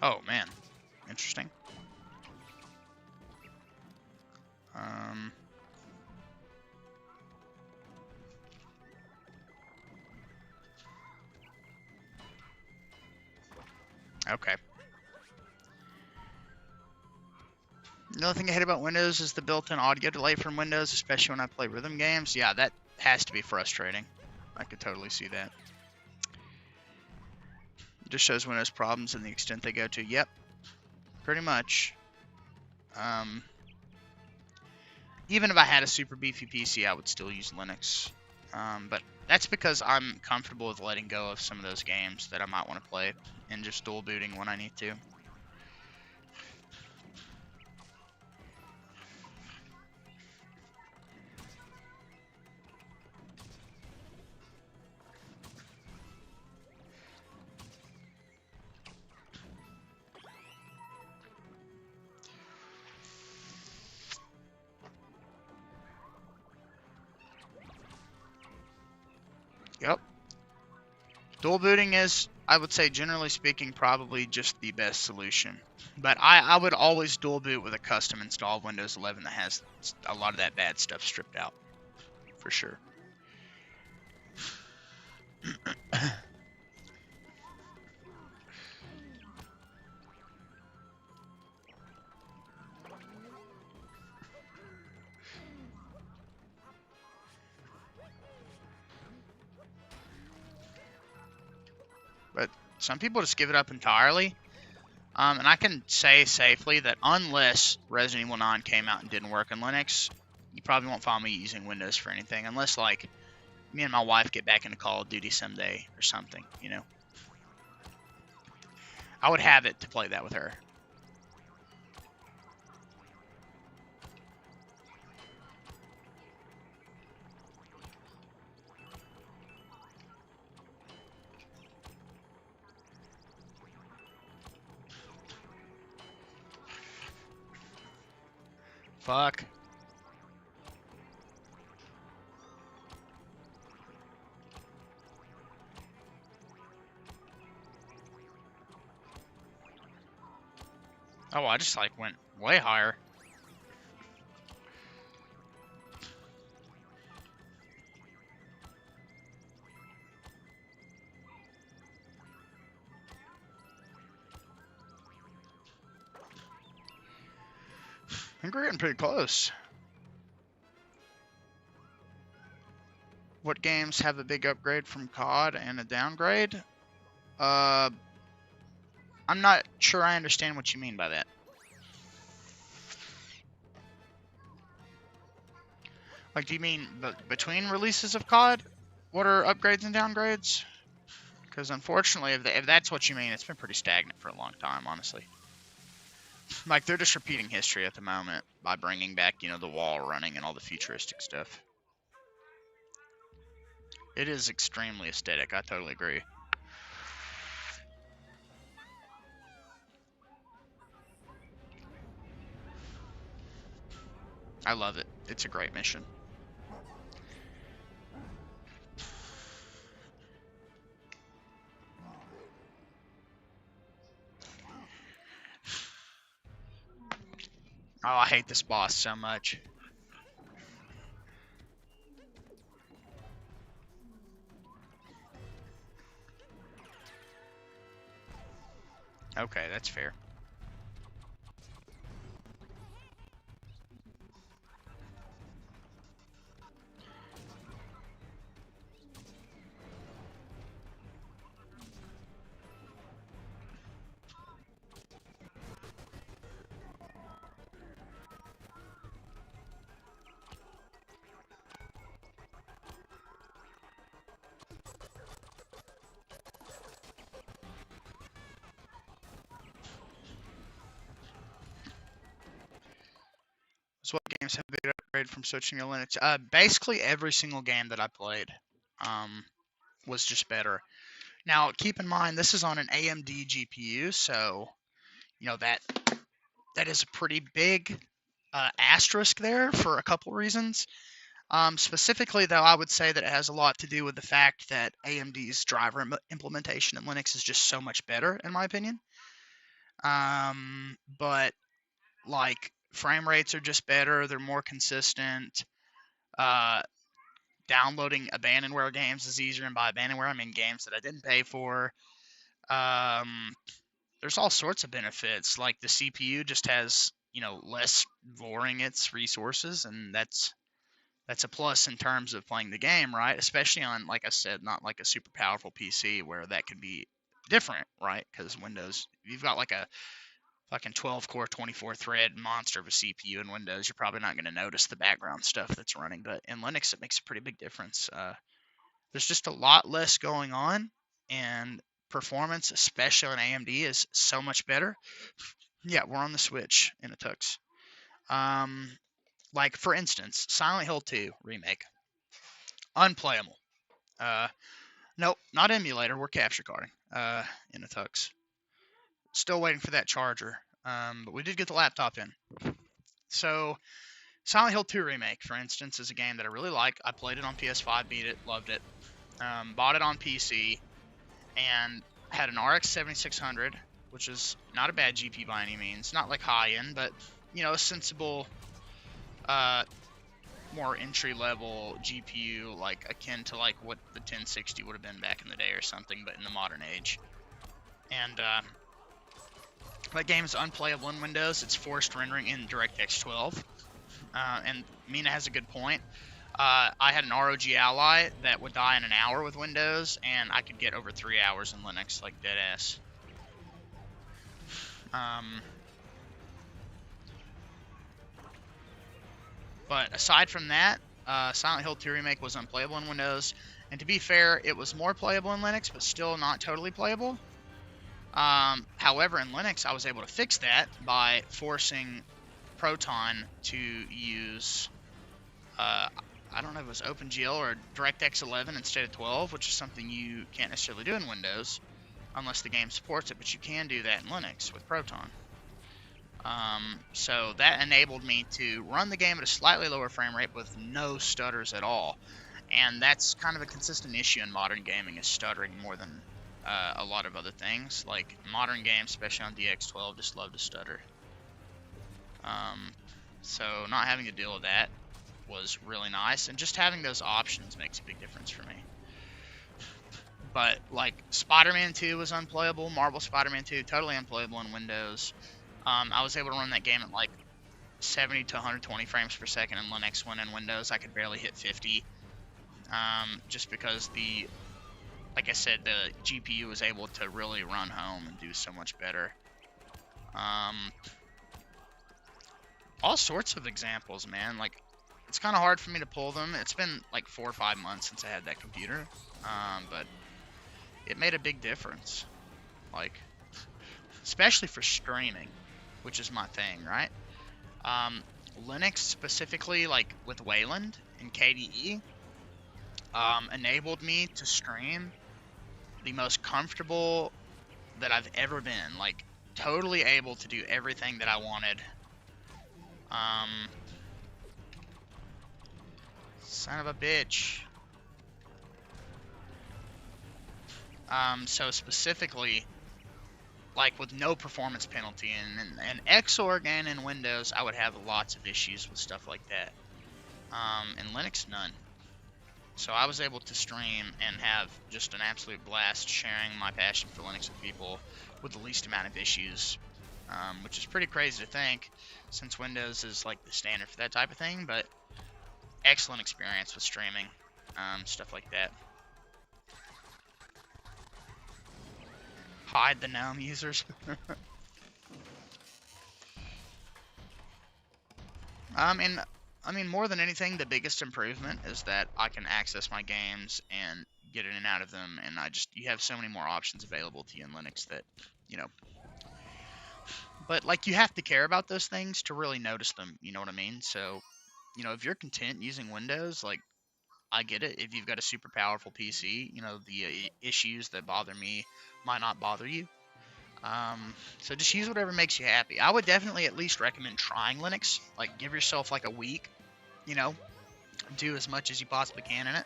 Oh, man. Interesting. Okay. Another thing I hate about Windows is the built-in audio delay from Windows, especially when I play rhythm games. Yeah, that has to be frustrating. I could totally see that. It just shows Windows problems and the extent they go to. Yep, pretty much. Even if I had a super beefy PC, I would still use Linux. But that's because I'm comfortable with letting go of some of those games that I might want to play and just dual booting when I need to. Yep. Dual booting is, I would say, generally speaking, probably just the best solution. But I would always dual boot with a custom installed Windows 11 that has a lot of that bad stuff stripped out, for sure. But some people just give it up entirely. And I can say safely that unless Resident Evil 9 came out and didn't work in Linux, you probably won't find me using Windows for anything. Unless, like, me and my wife get back into Call of Duty someday or something, you know. I would have it to play that with her. Fuck. Oh, I just, like, went way higher. I think we're getting pretty close. What games have a big upgrade from COD and a downgrade? I'm not sure I understand what you mean by that. Like, do you mean between releases of COD? What are upgrades and downgrades? Because unfortunately, if that's what you mean, it's been pretty stagnant for a long time, honestly. Like, they're just repeating history at the moment by bringing back, you know, the wall running and all the futuristic stuff. It is extremely aesthetic, I totally agree. I love it. It's a great mission. Oh, I hate this boss so much. Okay, that's fair. gamers have been upgraded from switching to Linux? Basically every single game that I played was just better. Now, keep in mind, this is on an AMD GPU, so, you know, that is a pretty big asterisk there for a couple reasons. Specifically, though, I would say that it has a lot to do with the fact that AMD's driver implementation in Linux is just so much better, in my opinion. But, like, frame rates are just better. They're more consistent. Downloading abandonware games is easier, and by abandonware, I mean games that I didn't pay for. There's all sorts of benefits. Like the CPU just has, you know, less voring its resources, and that's a plus in terms of playing the game, right? Especially on, like I said, not like a super powerful PC where that could be different, right? Because Windows, you've got like a fucking 12-core, 24-thread monster of a CPU in Windows, you're probably not going to notice the background stuff that's running. But in Linux, it makes a pretty big difference. There's just a lot less going on, and performance, especially on AMD, is so much better. Yeah, we're on the Switch in a tux. Like, for instance, Silent Hill 2 remake. Unplayable. Nope, not emulator. We're capture carding in a tux. Still waiting for that charger, but we did get the laptop in. So, Silent Hill 2 Remake, for instance, is a game that I really like. I played it on PS5, beat it, loved it. Bought it on PC, and had an RX 7600, which is not a bad GPU by any means. Not like high-end, but, you know, a sensible, more entry-level GPU, like akin to like what the 1060 would have been back in the day or something, but in the modern age. And that game is unplayable in Windows. It's forced rendering in DirectX 12. And Mina has a good point. I had an ROG Ally that would die in an hour with Windows, and I could get over 3 hours in Linux, like deadass. But aside from that, Silent Hill 2 Remake was unplayable in Windows. And to be fair, it was more playable in Linux, but still not totally playable. However, in Linux, I was able to fix that by forcing Proton to use, I don't know if it was OpenGL or DirectX 11 instead of 12, which is something you can't necessarily do in Windows unless the game supports it, but you can do that in Linux with Proton. So that enabled me to run the game at a slightly lower frame rate with no stutters at all. And that's kind of a consistent issue in modern gaming, is stuttering more than a lot of other things. Like modern games, especially on DX12, just love to stutter. So not having to deal with that was really nice, and just having those options makes a big difference for me. But like Spider-Man 2 was unplayable, Marvel Spider-Man 2 totally unplayable in Windows. I was able to run that game at like 70 to 120 frames per second in Linux, when in Windows I could barely hit 50. Just because like I said, the GPU was able to really run home and do so much better. All sorts of examples, man. Like, it's kind of hard for me to pull them. It's been like 4 or 5 months since I had that computer, but it made a big difference. Like, especially for streaming, which is my thing, right? Linux specifically, like with Wayland and KDE, enabled me to stream the most comfortable that I've ever been. Like, totally able to do everything that I wanted. Son of a bitch. So specifically, like with no performance penalty, and Xorg and in Windows, I would have lots of issues with stuff like that. In Linux, none. So I was able to stream and have just an absolute blast sharing my passion for Linux with people with the least amount of issues, which is pretty crazy to think, since Windows is like the standard for that type of thing. But excellent experience with streaming, stuff like that. Hide the GNOME users. And I mean, more than anything, the biggest improvement is that I can access my games and get in and out of them, and you have so many more options available to you in Linux that, you know. But, like, you have to care about those things to really notice them, you know what I mean? So, you know, if you're content using Windows, like, I get it. If you've got a super powerful PC, you know, the issues that bother me might not bother you. So just use whatever makes you happy. I would definitely at least recommend trying Linux. Like, give yourself like a week, you know, do as much as you possibly can in it.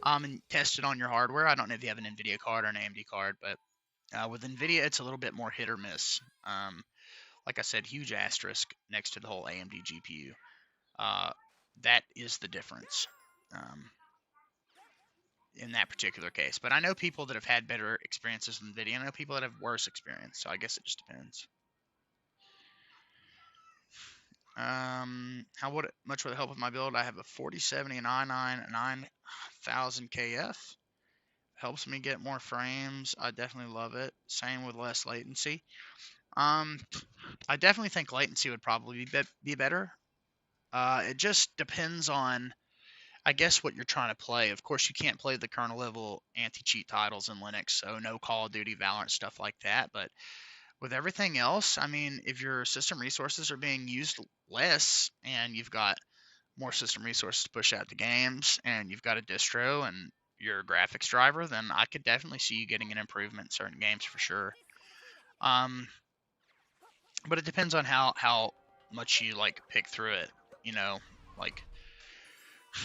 And test it on your hardware. I don't know if you have an NVIDIA card or an AMD card, but with NVIDIA, it's a little bit more hit or miss. Like I said, huge asterisk next to the whole AMD GPU. That is the difference in that particular case. But I know people that have had better experiences with NVIDIA. I know people that have worse experience. So I guess it just depends. How much would it help with my build? I have a 4070 and i9 9000 KF. Helps me get more frames. I definitely love it. Same with less latency. I definitely think latency would probably be better. It just depends on, I guess, what you're trying to play. Of course, you can't play the kernel level anti-cheat titles in Linux, so no Call of Duty, Valorant, stuff like that. But with everything else, I mean, if your system resources are being used less and you've got more system resources to push out to games and you've got a distro and your graphics driver, then I could definitely see you getting an improvement in certain games for sure. But it depends on how much you like pick through it, you know, like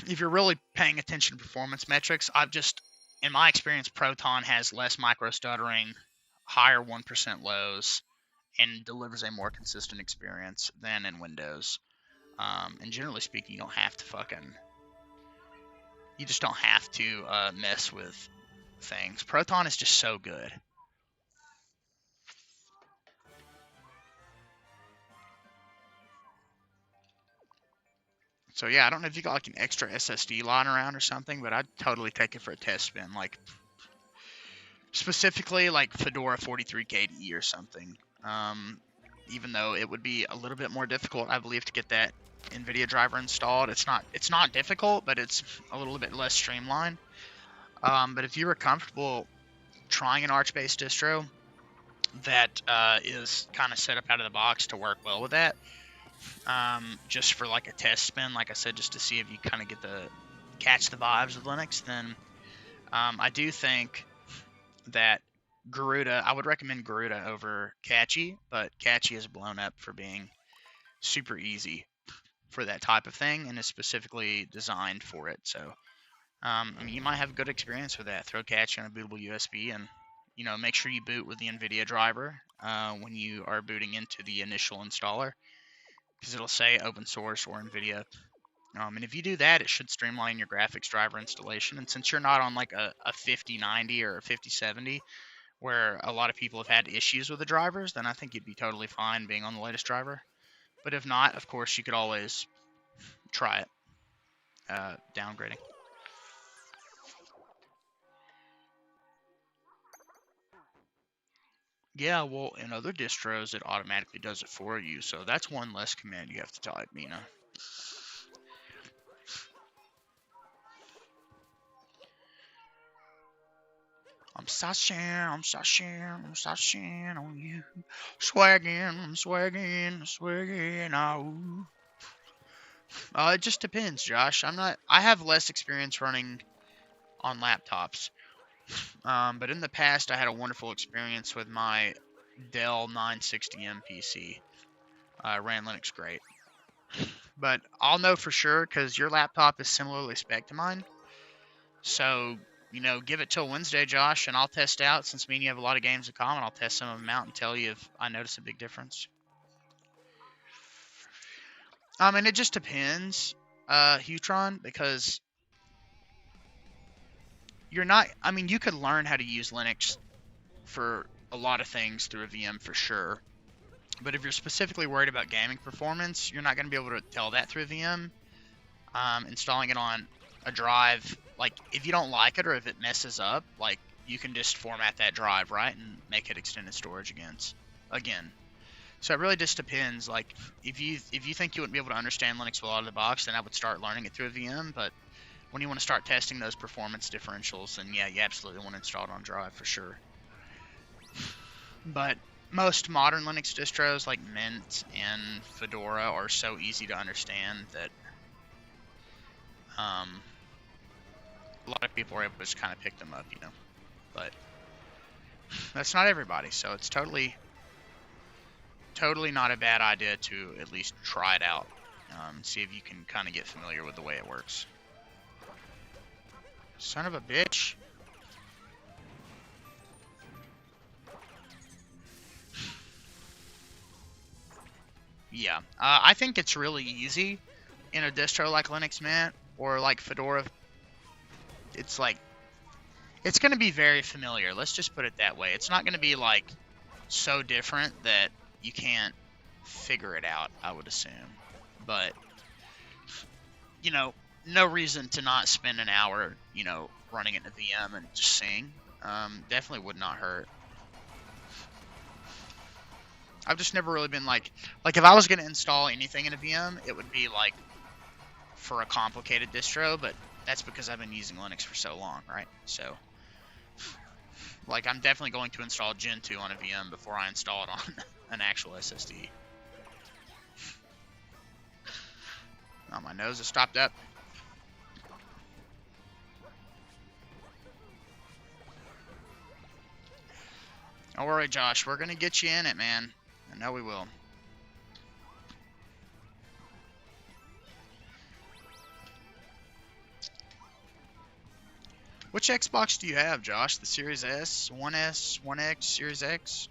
if you're really paying attention to performance metrics. In my experience, Proton has less micro stuttering, higher 1% lows, and delivers a more consistent experience than in Windows. And generally speaking, you don't have to you just don't have to mess with things. Proton is just so good. So yeah, I don't know if you got like an extra SSD lying around or something, but I'd totally take it for a test spin. Like specifically like Fedora 43KDE or something. Even though it would be a little bit more difficult, I believe, to get that NVIDIA driver installed. It's not difficult, but it's a little bit less streamlined. But if you were comfortable trying an Arch-based distro that is kind of set up out of the box to work well with that, just for like a test spin, like I said, just to see if you kind of catch the vibes of Linux, then I do think that Gh0st, I would recommend Gh0st over Catchy, but Catchy is blown up for being super easy for that type of thing and is specifically designed for it. So, I mean, you might have a good experience with that. Throw Catchy on a bootable USB and, you know, make sure you boot with the NVIDIA driver when you are booting into the initial installer, because it'll say open source or NVIDIA. And if you do that, it should streamline your graphics driver installation. And since you're not on like a 5090 or a 5070, where a lot of people have had issues with the drivers, then I think you'd be totally fine being on the latest driver. But if not, of course, you could always try it, downgrading. Yeah, well, in other distros, it automatically does it for you, so that's one less command you have to type, Mina. I'm sashing on you. I'm swagging, oh. It just depends, Josh. I have less experience running on laptops. But in the past, I had a wonderful experience with my Dell 960M PC. Ran Linux great. But I'll know for sure because your laptop is similarly spec'd to mine. So, you know, give it till Wednesday, Josh, and I'll test out. Since me and you have a lot of games in common, I'll test some of them out and tell you if I notice a big difference. And it just depends, Hutron, because you could learn how to use Linux for a lot of things through a VM for sure. But if you're specifically worried about gaming performance, you're not going to be able to tell that through a VM. Installing it on a drive, like, if you don't like it or if it messes up, like, you can just format that drive, right, and make it extended storage again. So it really just depends. Like, if you think you wouldn't be able to understand Linux well out of the box, then I would start learning it through a VM. But when you want to start testing those performance differentials, then yeah, you absolutely want to install it on drive for sure. But most modern Linux distros like Mint and Fedora are so easy to understand that A lot of people are able to just kind of pick them up, you know. But that's not everybody, so it's totally not a bad idea to at least try it out. See if you can kind of get familiar with the way it works. Son of a bitch. Yeah, I think it's really easy in a distro like Linux Mint or like Fedora. It's like, it's going to be very familiar. Let's just put it that way. It's not going to be like so different that you can't figure it out, I would assume. But, you know, no reason to not spend an hour, you know, running it in a VM and just seeing. Definitely would not hurt. I've just never really been like if I was going to install anything in a VM, it would be like for a complicated distro, but that's because I've been using Linux for so long, right? So, like, I'm definitely going to install Gen 2 on a VM before I install it on an actual SSD. Oh, my nose has stopped up. Don't worry, Josh. We're going to get you in it, man. I know we will. Which Xbox do you have, Josh? The Series S, 1S, 1X, Series X?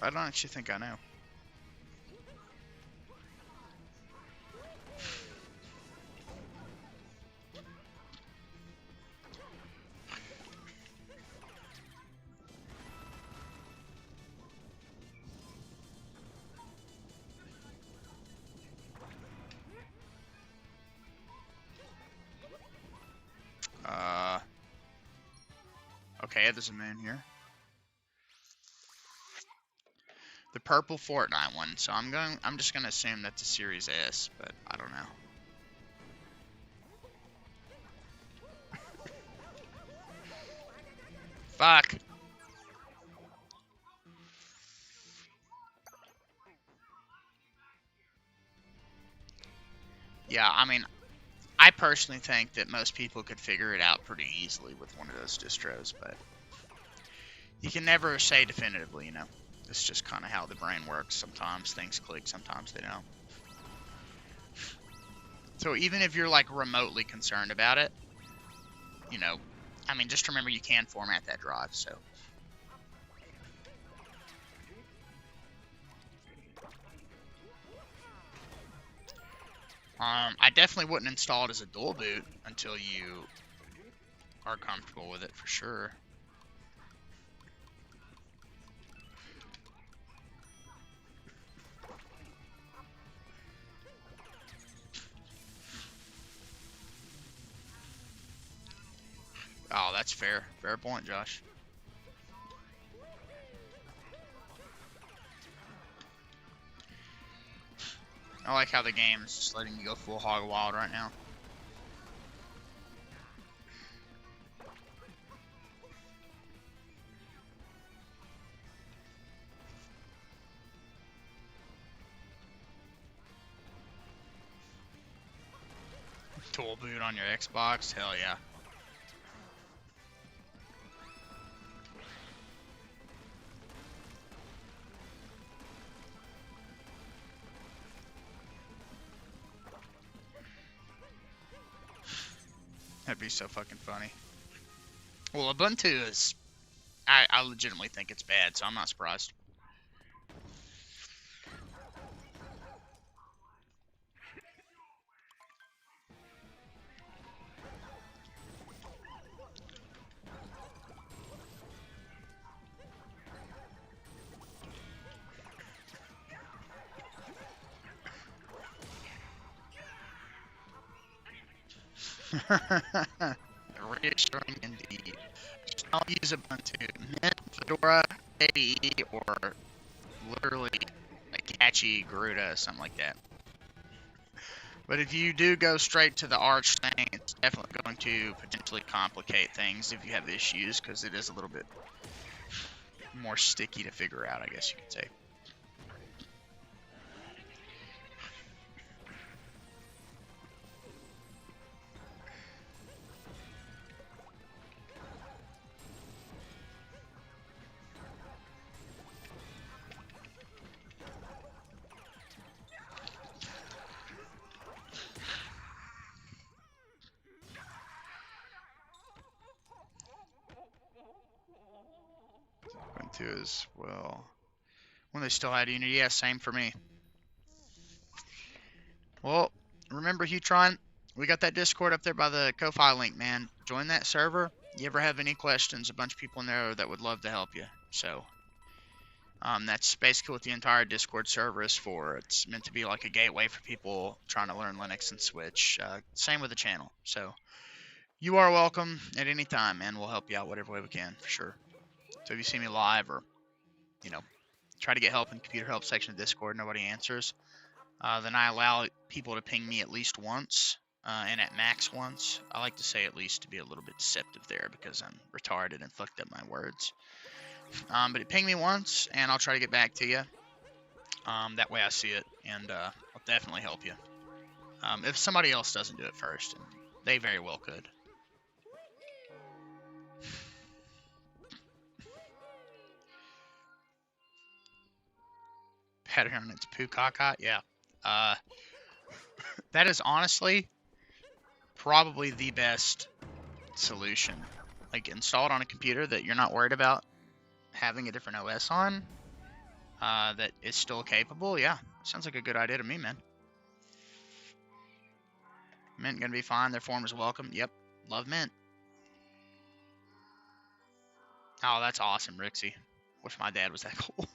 I don't actually think I know. Okay, there's a moon here. The purple Fortnite one. So I'm just gonna assume that's a Series S, but I don't know. Fuck. Yeah, I mean, I personally think that most people could figure it out pretty easily with one of those distros, but you can never say definitively, you know. It's just kind of how the brain works. Sometimes things click, sometimes they don't. So even if you're like remotely concerned about it, you know, I mean, just remember you can format that drive, so. I definitely wouldn't install it as a dual boot until you are comfortable with it for sure. Oh, that's fair. Fair point, Josh. I like how the game is just letting you go full hog wild right now. Tool boot on your Xbox? Hell yeah. That'd be so fucking funny. Well, Ubuntu is... I legitimately think it's bad, so I'm not surprised. Reassuring indeed. Just don't use Ubuntu. Mint, Fedora, ADE, or literally Apache, Gh0st, something like that. But if you do go straight to the Arch thing, it's definitely going to potentially complicate things if you have issues, because it is a little bit more sticky to figure out, I guess you could say. Went to as well. When they still had Unity, yeah, same for me. Well, remember, Hutron, we got that Discord up there by the Ko-Fi link, man. Join that server. You ever have any questions, a bunch of people in there that would love to help you. So, that's basically what the entire Discord server is for. It's meant to be like a gateway for people trying to learn Linux and Switch. Same with the channel. So, you are welcome at any time, man. We'll help you out whatever way we can, for sure. So if you see me live or, you know, try to get help in computer help section of Discord, nobody answers, then I allow people to ping me at least once, and at max once. I like to say at least to be a little bit deceptive there because I'm retarded and fucked up my words. But it ping me once, and I'll try to get back to you. That way I see it, and I'll definitely help you. If somebody else doesn't do it first, and they very well could. Pattern, it's poo caca, yeah. That is honestly probably the best solution. Like, install it on a computer that you're not worried about having a different OS on, that is still capable. Yeah, sounds like a good idea to me, man. Mint gonna be fine. Their form is welcome. Yep, love Mint. Oh, that's awesome, Rixie. Wish my dad was that cool.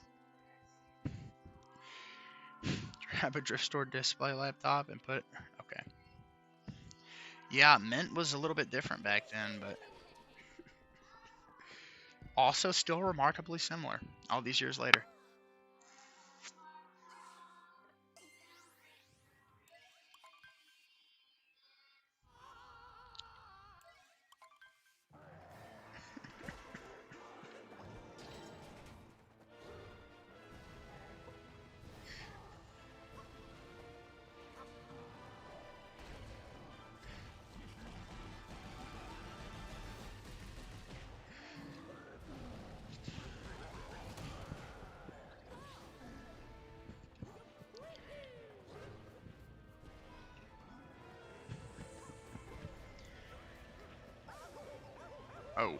Grab a drift store display laptop and put it. Okay. Yeah, Mint was a little bit different back then, but also still remarkably similar all these years later. Oh.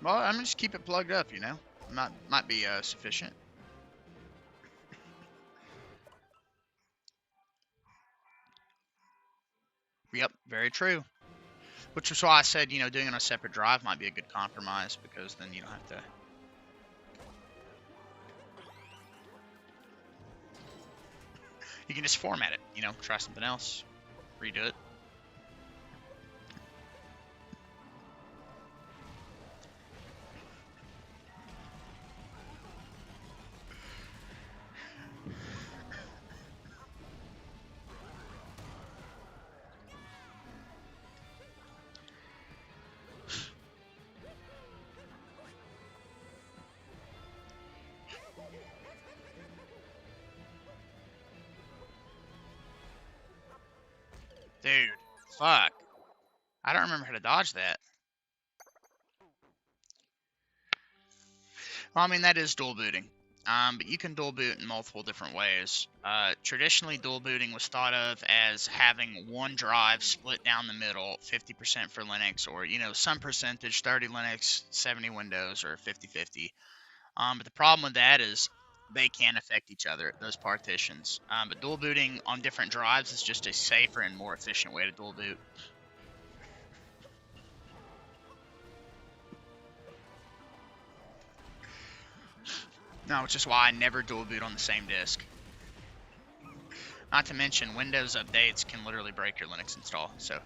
Well, I'm gonna just keep it plugged up, you know. Might be sufficient. Yep, very true. Which is why I said, you know, doing it on a separate drive might be a good compromise, because then you don't have to. You can just format it, you know, try something else, redo it. Dude, fuck. I don't remember how to dodge that. Well, I mean, that is dual booting. But you can dual boot in multiple different ways. Traditionally, dual booting was thought of as having one drive split down the middle, 50% for Linux, or, you know, some percentage, 30 Linux, 70 Windows, or 50-50. But the problem with that is they can affect each other, those partitions. But dual booting on different drives is just a safer and more efficient way to dual boot. No, which is why I never dual boot on the same disk. Not to mention, Windows updates can literally break your Linux install, so.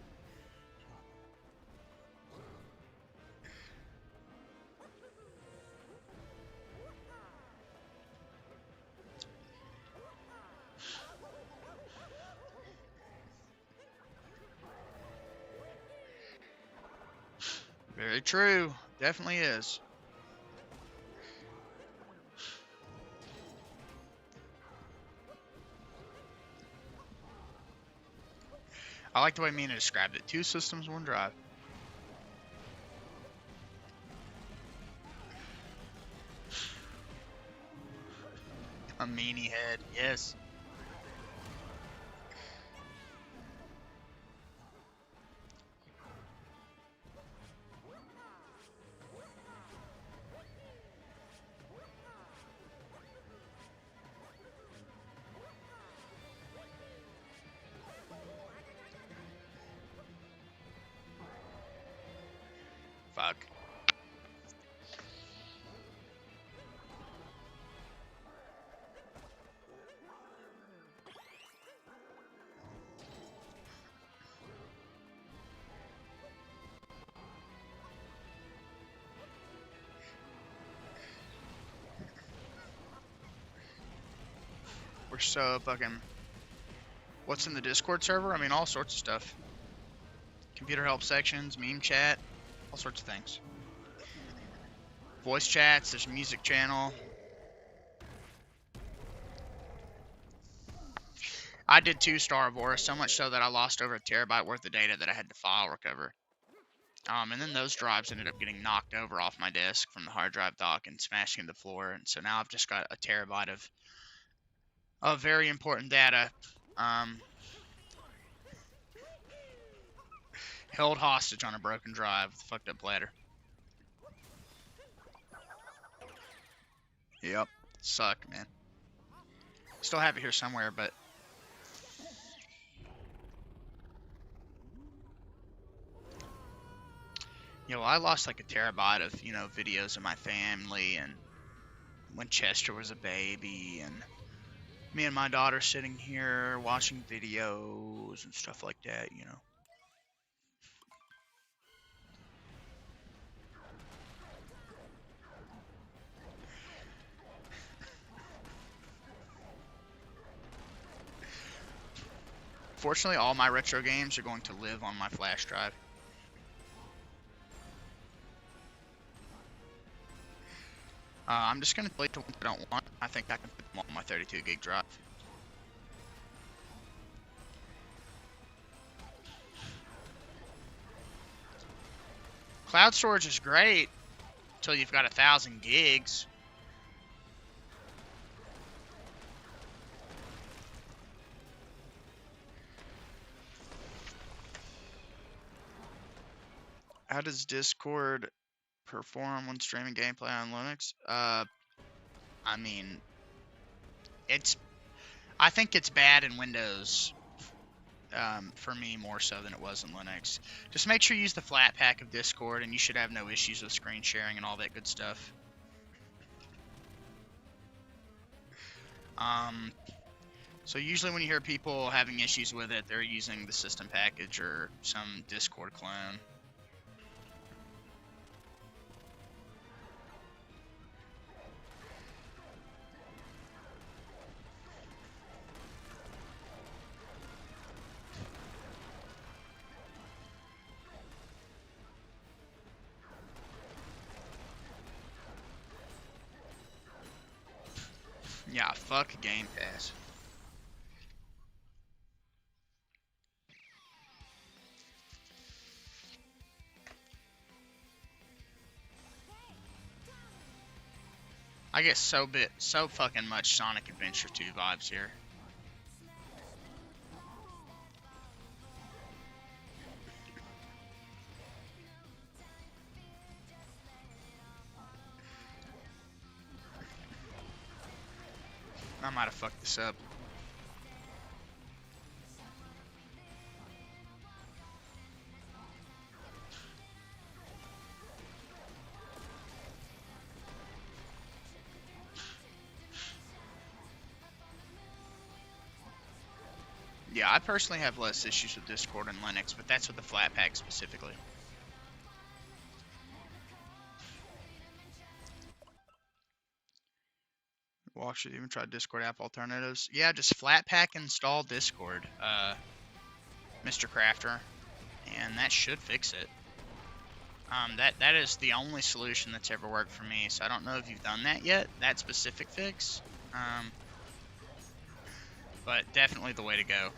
Very true. Definitely is. I like the way Mina described it. 2 systems, 1 drive. A meanie head, yes. Fuck. We're so fucking... What's in the Discord server? I mean, all sorts of stuff. Computer help sections, meme chat, all sorts of things. Voice chats, there's a music channel. I did 2 Star of Aura, so much so that I lost over a terabyte worth of data that I had to file recover. And then those drives ended up getting knocked over off my desk from the hard drive dock and smashing into the floor. And so now I've just got a terabyte of very important data held hostage on a broken drive with a fucked up bladder. Yep. Suck, man. Still have it here somewhere, but... You know, I lost like a terabyte of, you know, videos of my family and when Chester was a baby and me and my daughter sitting here watching videos and stuff like that, you know. Fortunately, all my retro games are going to live on my flash drive. I'm just going to delete the ones I don't want. I think I can put them on my 32 gig drive. Cloud storage is great until you've got 1,000 gigs. How does Discord perform when streaming gameplay on Linux? I mean, I think it's bad in Windows, for me more so than it was in Linux. Just make sure you use the flat pack of Discord and you should have no issues with screen sharing and all that good stuff. So usually when you hear people having issues with it, they're using the system package or some Discord clone. Yeah, fuck Game Pass. I get so fucking much Sonic Adventure 2 vibes here. I might have fucked this up. Yeah, I personally have less issues with Discord and Linux, but that's with the flat pack specifically. Well, should even try Discord app alternatives. Yeah, just flat pack install Discord, Mr. Crafter, and that should fix it. That is the only solution that's ever worked for me. So I don't know if you've done that yet, that specific fix. But definitely the way to go.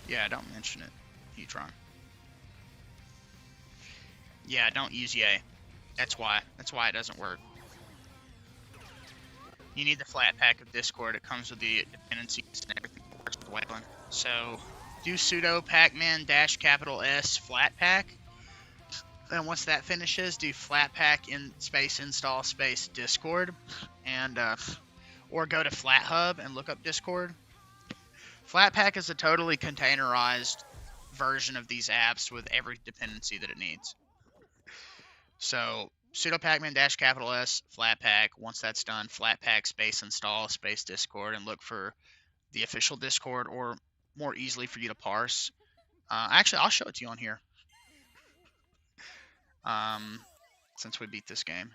Yeah, don't mention it, Heatron. Yeah, don't use Yay. That's why. That's why it doesn't work. You need the flat pack of Discord. It comes with the dependencies and everything that works with Wayland. So do sudo pacman -S flat pack. And once that finishes, do flat pack in space install space Discord, and or go to FlatHub and look up Discord. Flatpak is a totally containerized version of these apps with every dependency that it needs. So sudo pacman -S flatpak. Once that's done, flatpak space install space Discord, and look for the official Discord, or more easily for you to parse. Actually, I'll show it to you on here. Since we beat this game.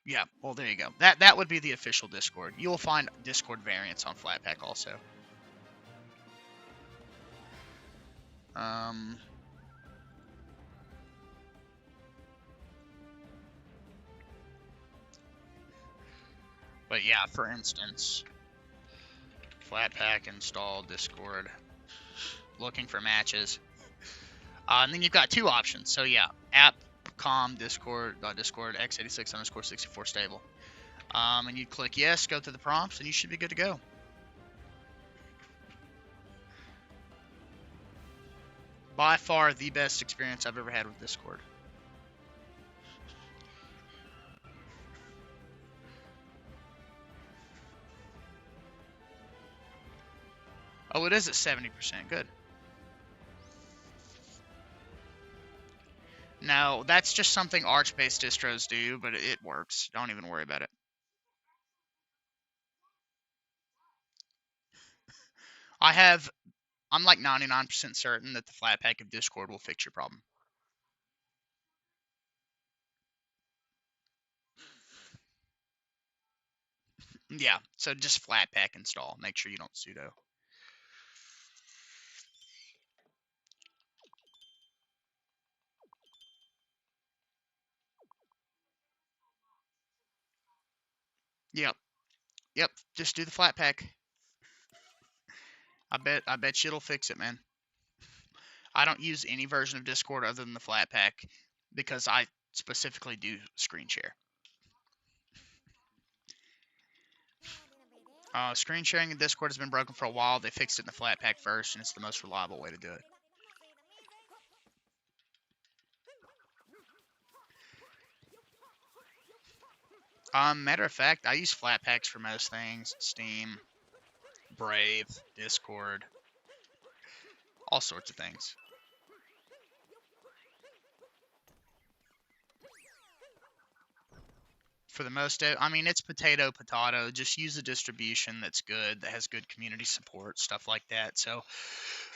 Yeah, well, there you go. That would be the official Discord. You will find Discord variants on Flatpak also. But yeah, for instance, Flatpak install Discord, looking for matches. And then you've got two options. So yeah, app.com Discord x86_64 stable. And you click yes, go through the prompts, and you should be good to go. By far the best experience I've ever had with Discord. Oh, it is at 70%. Good. No, that's just something Arch-based distros do, but it works. Don't even worry about it. I'm like 99% certain that the Flatpak of Discord will fix your problem. Yeah, so just Flatpak install. Make sure you don't sudo. Yep, just do the Flatpak. I bet you it'll fix it, man. I don't use any version of Discord other than the Flatpak because I specifically do screen share. Screen sharing in Discord has been broken for a while. They fixed it in the Flatpak first, and it's the most reliable way to do it. Matter of fact, I use Flatpaks for most things. Steam, Brave, Discord, all sorts of things. For the most, I mean, it's potato. Just use a distribution that's good, that has good community support, stuff like that. So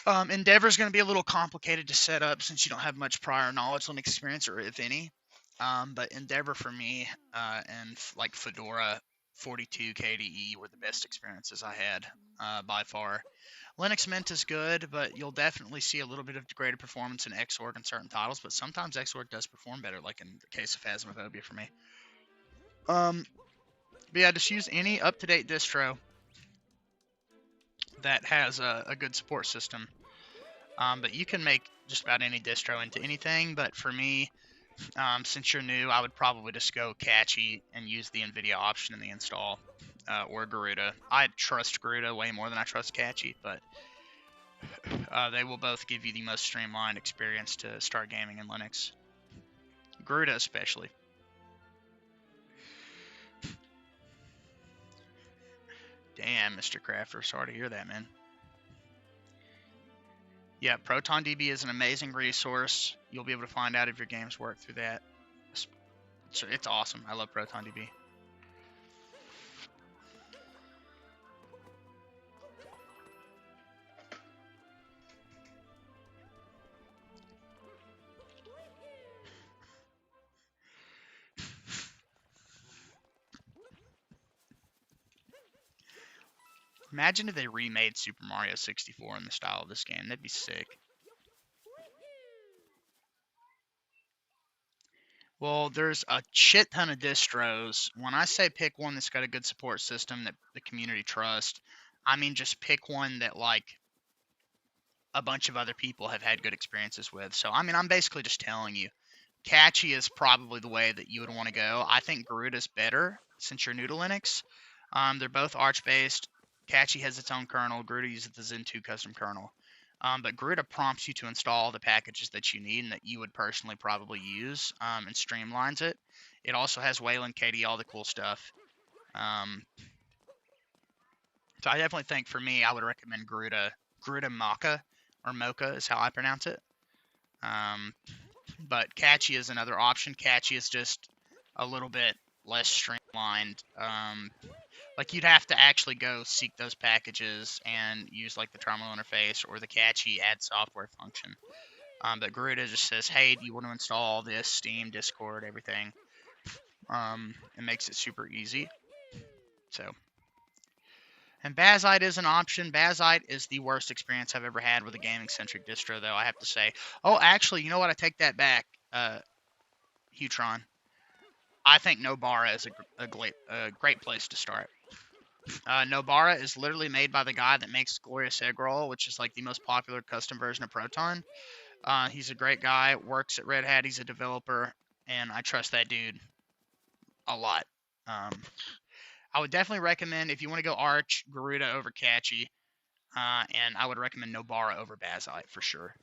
Endeavor's going to be a little complicated to set up since you don't have much prior knowledge and experience, or if any. But Endeavor for me and like Fedora 42 KDE were the best experiences I had by far. Linux Mint is good, but you'll definitely see a little bit of degraded performance in Xorg in certain titles, but sometimes Xorg does perform better, like in the case of Phasmophobia for me. But yeah, just use any up-to-date distro that has a good support system. But you can make just about any distro into anything, but for me, since you're new, I would probably just go catchy and use the NVIDIA option in the install, or Gh0st. I trust Gh0st way more than I trust catchy, but they will both give you the most streamlined experience to start gaming in Linux. Gh0st especially. Damn, Mr. Crafter, sorry to hear that, man. Yeah, ProtonDB is an amazing resource. You'll be able to find out if your games work through that. It's awesome. I love ProtonDB. Imagine if they remade Super Mario 64 in the style of this game. That'd be sick. Well, there's a shit ton of distros. When I say pick one that's got a good support system that the community trusts, I mean just pick one that like a bunch of other people have had good experiences with. So I mean, I'm basically just telling you, Catchy is probably the way that you would want to go. I think Garuda's better since you're new to Linux. They're both Arch based. Catchy has its own kernel. Garuda uses the Zen 2 custom kernel. But Garuda prompts you to install the packages that you need and that you would personally probably use, and streamlines it. It also has Wayland, KDE, all the cool stuff. So I definitely think for me, I would recommend Garuda Mocha, or Mocha is how I pronounce it. But Catchy is another option. Catchy is just a little bit less streamlined. Like you'd have to actually go seek those packages and use like the terminal interface or the Catchy add software function. But Garuda just says, hey, do you want to install all this, Steam, Discord, everything? It makes it super easy. So, and Bazzite is an option. Bazzite is the worst experience I've ever had with a gaming-centric distro, though, I have to say. Oh, actually, you know what? I take that back, Hutron. I think Nobara is a great place to start. Nobara is literally made by the guy that makes Glorious Egg Roll, which is like the most popular custom version of Proton. He's a great guy, works at Red Hat, he's a developer, and I trust that dude a lot. I would definitely recommend, if you want to go Arch, Garuda over Catchy, and I would recommend Nobara over Bazzite for sure.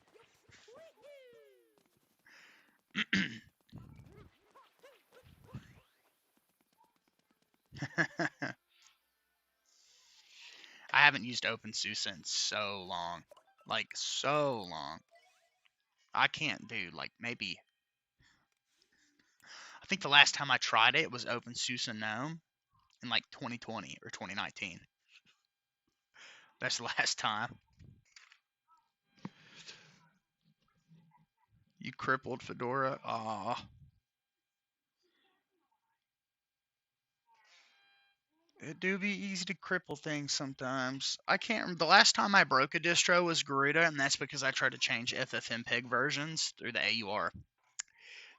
I haven't used OpenSUSE in so long. Like, so long. I can't do, like, maybe... I think the last time I tried it was OpenSUSE GNOME in, like, 2020 or 2019. That's the last time. You crippled Fedora? Aw. It do be easy to cripple things sometimes. I can't remember. The last time I broke a distro was Garuda, and that's because I tried to change FFmpeg versions through the AUR.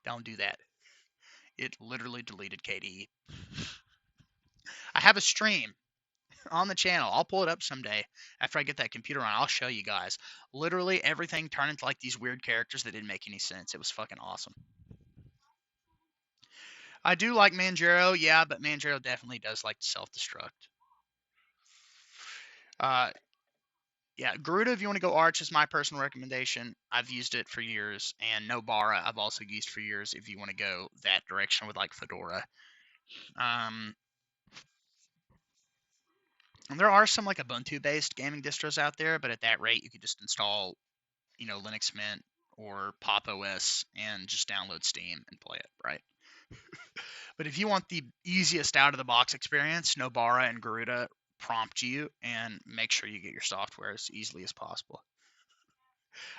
Don't do that. It literally deleted KDE. I have a stream on the channel. I'll pull it up someday after I get that computer on. I'll show you guys. Literally everything turned into like these weird characters that didn't make any sense. It was fucking awesome. I do like Manjaro, yeah, but Manjaro definitely does like to self-destruct. Yeah, Garuda, if you want to go Arch, is my personal recommendation. I've used it for years, and Nobara I've also used for years if you want to go that direction with like Fedora. And there are some like Ubuntu-based gaming distros out there, but at that rate, you could just install, you know, Linux Mint or Pop OS and just download Steam and play it, right? But if you want the easiest out-of-the-box experience, Nobara and Garuda prompt you and make sure you get your software as easily as possible.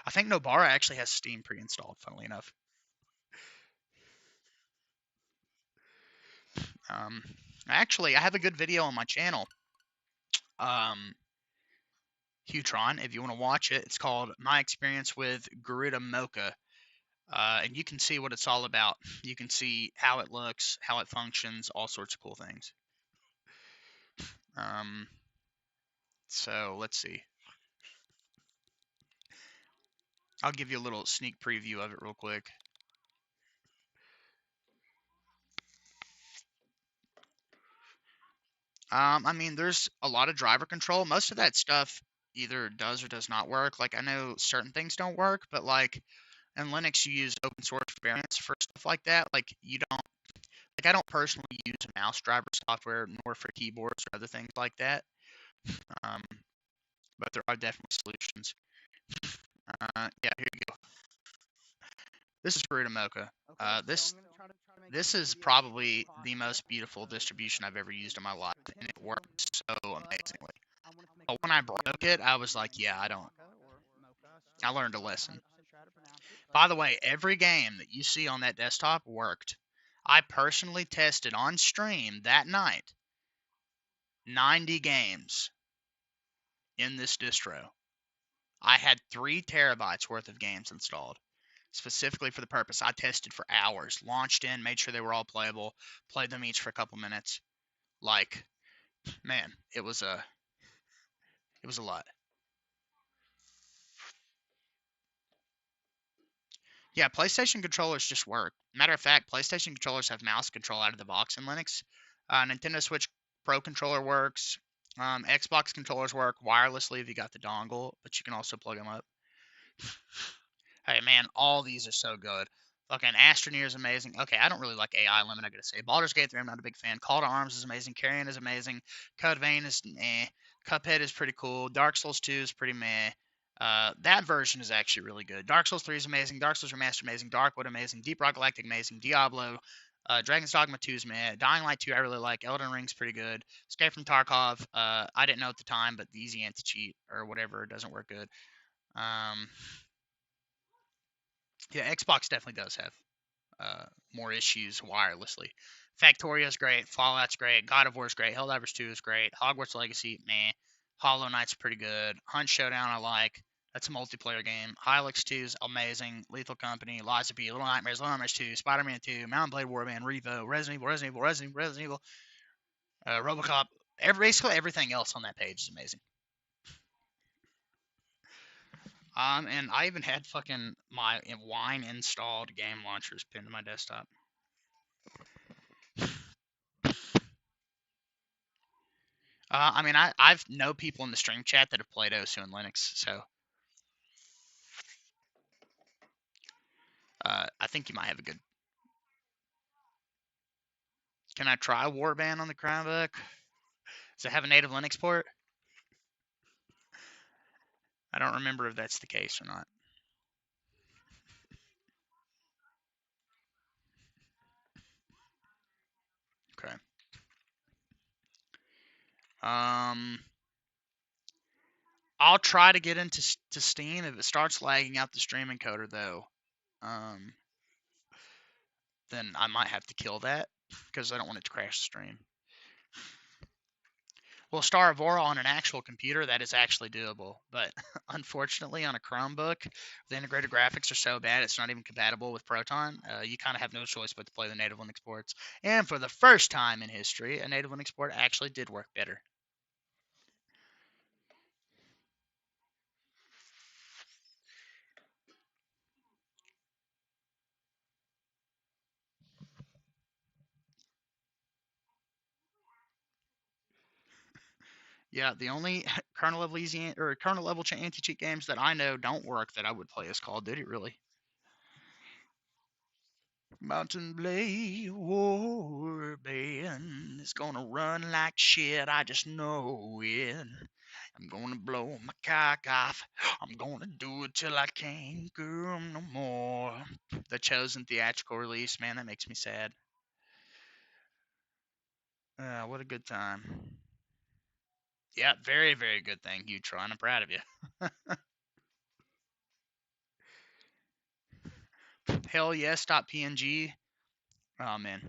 I think Nobara actually has Steam pre-installed, funnily enough. Actually, I have a good video on my channel. Hutron, if you want to watch it, it's called My Experience with Garuda Mocha. And you can see what it's all about. You can see how it looks, how it functions, all sorts of cool things. So let's see. I'll give you a little sneak preview of it real quick. I mean, there's a lot of driver control. Most of that stuff either does or does not work. Like, I know certain things don't work, but like in Linux, you use open source variants for stuff like that. Like, you don't, like, I don't personally use mouse driver software, nor for keyboards or other things like that. But there are definitely solutions. Yeah, here you go. This is Garuda Mocha. This is probably the most beautiful distribution I've ever used in my life, and it works so amazingly. But when I broke it, I was like, yeah, I learned a lesson. By the way, every game that you see on that desktop worked. I personally tested on stream that night 90 games in this distro. I had 3 terabytes worth of games installed. specifically for the purpose. I tested for hours, launched in, made sure they were all playable, played them each for a couple minutes. Like, man, it was a lot. Yeah, PlayStation controllers just work. Matter of fact, PlayStation controllers have mouse control out of the box in Linux. Nintendo Switch Pro controller works. Xbox controllers work wirelessly if you got the dongle, but you can also plug them up. Hey, man, all these are so good. Fucking Astroneer is amazing. Okay, I don't really like AI Limit, I gotta say. Baldur's Gate 3, I'm not a big fan. Call to Arms is amazing. Carrion is amazing. Code Vein is eh. Cuphead is pretty cool. Dark Souls 2 is pretty meh. That version is actually really good. Dark Souls 3 is amazing. Dark Souls Remastered amazing. Darkwood amazing. Deep Rock Galactic amazing. Diablo. Dragon's Dogma 2 is meh. Dying Light 2 I really like. Elden Ring's pretty good. Escape from Tarkov. I didn't know at the time, but the easy anti-cheat or whatever doesn't work good. Yeah, Xbox definitely does have more issues wirelessly. Factoria's great. Fallout's great. God of War's great. Helldivers 2 is great. Hogwarts Legacy, meh. Hollow Knight's pretty good. Hunt Showdown I like. That's a multiplayer game. Hylix 2 is amazing. Lethal Company, Lies of P, Little Nightmares 2, Spider-Man 2, Mountain Blade Warband, Revo, Resident Evil, Robocop. Basically everything else on that page is amazing. And I even had fucking my Wine installed game launchers pinned to my desktop. I mean, I've know people in the stream chat that have played OSU and Linux, so I think you might have a good. Can I try Warband on the Chromebook? Does it have a native Linux port? I don't remember if that's the case or not. Okay. I'll try to get into Steam. If it starts lagging out the stream encoder, though, then I might have to kill that because I don't want it to crash the stream. Well, Star of Aura on an actual computer, that is actually doable. But unfortunately, on a Chromebook, the integrated graphics are so bad it's not even compatible with Proton. You kind of have no choice but to play the native Linux ports. And for the first time in history, a native Linux port actually did work better. Yeah, the only kernel level easy or kernel level anti-cheat games that I know don't work that I would play is Call of Duty, really. Mountain Blade Warband is gonna run like shit, I just know it. I'm gonna blow my cock off. I'm gonna do it till I can't go no more. The chosen theatrical release, man, that makes me sad. What a good time. Yeah, very, very good thing, Utron. I'm proud of you. Hell yes, .png. Oh, man.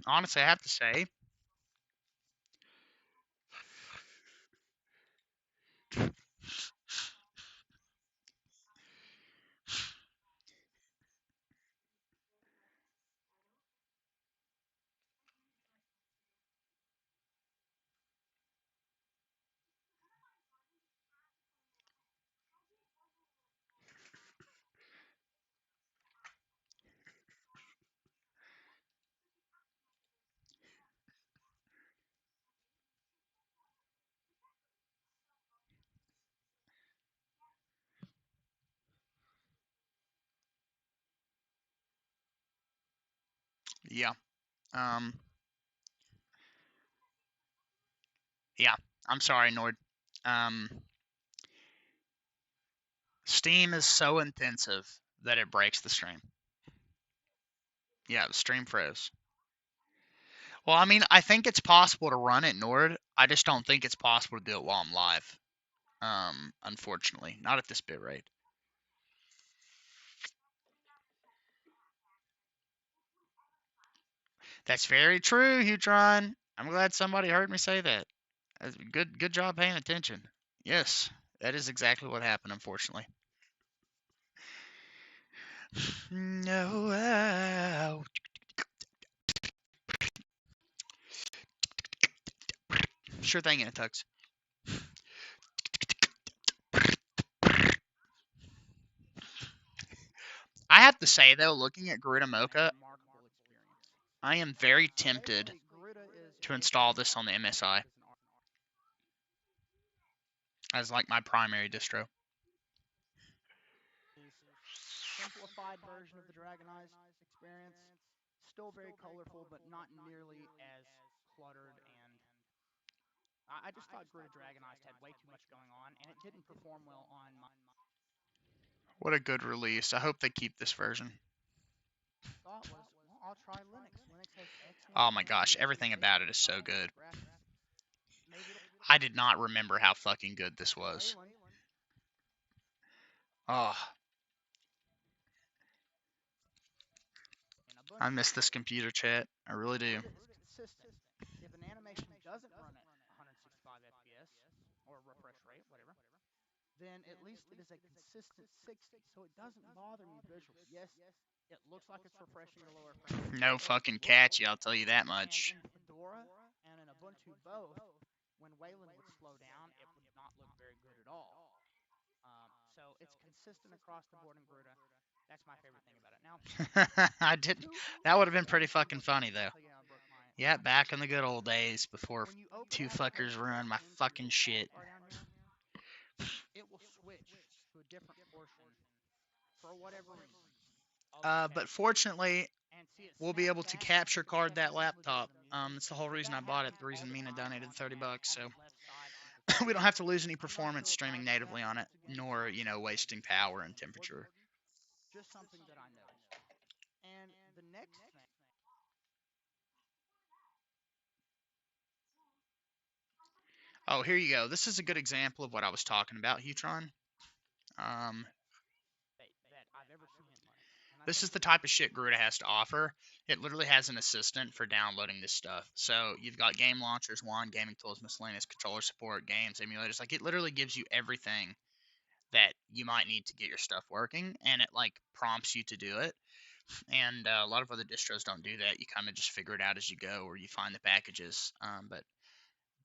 Honestly, I have to say, yeah. Yeah, I'm sorry, Nord. Steam is so intensive that it breaks the stream. Yeah, the stream froze. Well, I mean, I think it's possible to run it, Nord. I just don't think it's possible to do it while I'm live. Unfortunately, not at this bit rate. That's very true, Hutron. I'm glad somebody heard me say that. Good job paying attention. Yes. That is exactly what happened, unfortunately. No. Sure thing, Tux. I have to say, though, looking at Gh0st Mocha, remarkable experience. I am very tempted Basically, Gh0st is to install this on the MSI as like my primary distro. simplified version of the Dragonized experience. Still very colorful, but not nearly as cluttered. And I just thought Gh0st Dragonized had way too much going on, and it didn't perform well on my. What a good release. I hope they keep this version. Thought was, well, I'll try Linux. Linux has excellent. Oh my gosh, everything about it is so good. Maybe I did not remember how fucking good this was. Oh. I miss this computer chat. I really do. Consistent. If an animation doesn't run at 165 FPS or refresh rate, whatever, then at least it is a consistent 60, so it doesn't bother me visually. Yes, it looks like it's refreshing at a lower frame rate. No fucking catchy, I'll tell you that much. And in Fedora and in Ubuntu both, when Wayland would slow down, it would not look very good at all. So it's consistent across the board in Gh0st. That's my favorite thing about it. Now, I didn't. That would have been pretty fucking funny though. Yeah, back in the good old days before two fuckers ruined my fucking shit. It will switch to a different portion for whatever reason. But fortunately, we'll be able to capture card that laptop. That's the whole reason I bought it. The reason Mina donated $30. So we don't have to lose any performance streaming natively on it, nor wasting power and temperature. Just something that I noticed. And the next thing. Oh, here you go. This is a good example of what I was talking about, Hutron. This is the type of shit Gh0st has to offer. It literally has an assistant for downloading this stuff. So you've got game launchers, wand, gaming tools, miscellaneous, controller support, games, emulators. Like, it literally gives you everything that you might need to get your stuff working, and it like prompts you to do it. And a lot of other distros don't do that. You kind of just figure it out as you go, or you find the packages. But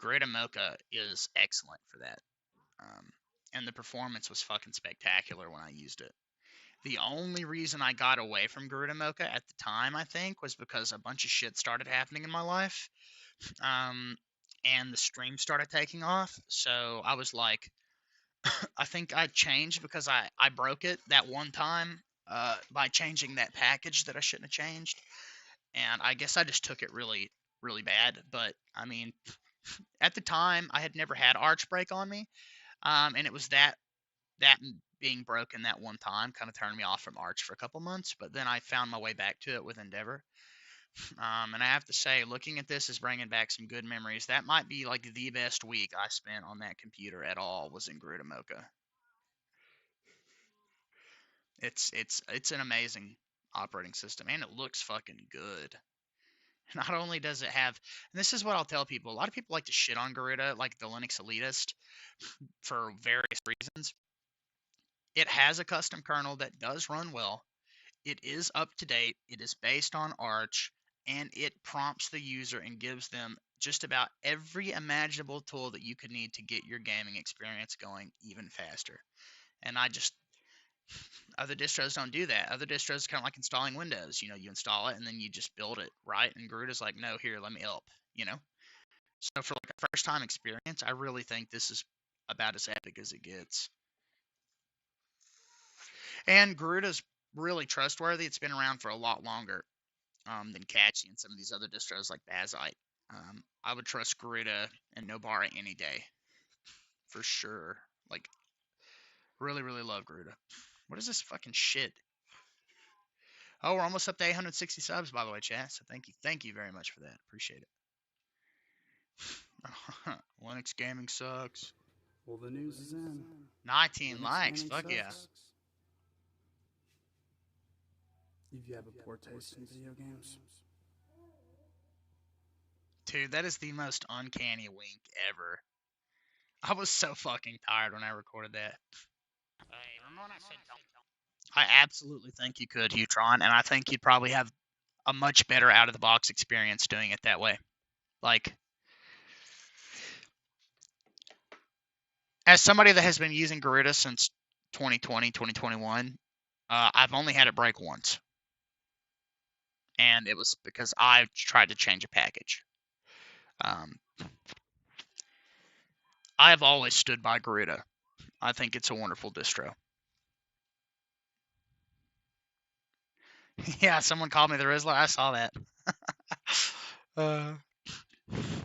Gh0st Mocha is excellent for that. And the performance was fucking spectacular when I used it. The only reason I got away from Gh0st Mocha at the time, I think, was because a bunch of shit started happening in my life. And the stream started taking off. So I was like, I think I changed because I broke it that one time by changing that package that I shouldn't have changed. And I guess I just took it really, really bad. But, I mean, at the time, I had never had Arch break on me. And it was that being broken that one time kind of turned me off from Arch for a couple months, but then I found my way back to it with Endeavor. And I have to say, looking at this is bringing back some good memories. That might be like the best week I spent on that computer at all was in Gh0st Mocha. It's an amazing operating system, and it looks fucking good. Not only does it have, and this is what I'll tell people, a lot of people like to shit on Gh0st, like the Linux elitist, for various reasons. It has a custom kernel that does run well. It is up to date. It is based on Arch, and it prompts the user and gives them just about every imaginable tool that you could need to get your gaming experience going even faster. And other distros don't do that. Other distros kind of like installing Windows. You install it and then you just build it, right? And Gh0st is like, no, here, let me help, So for like a first time experience, I really think this is about as epic as it gets. And Gh0st is really trustworthy. It's been around for a lot longer than Catchy and some of these other distros like Bazite. I would trust Gh0st and Nobara any day, for sure. Like, really, really love Gh0st. What is this fucking shit? Oh, we're almost up to 860 subs, by the way, chat. So thank you very much for that. Appreciate it. Linux gaming sucks. Well, the news is in. 19 Linux likes. gaming Fuck yeah. sucks. If you have a poor taste in video games. Dude, that is the most uncanny wink ever. I was so fucking tired when I recorded that. Hey, remember when I said don't? I absolutely think you could, Utron, and I think you'd probably have a much better out-of-the-box experience doing it that way. Like, as somebody that has been using Gh0st since 2020, 2021, I've only had it break once. And it was because I tried to change a package. I have always stood by Gh0st. I think it's a wonderful distro. Yeah, someone called me the Rizzler. I saw that.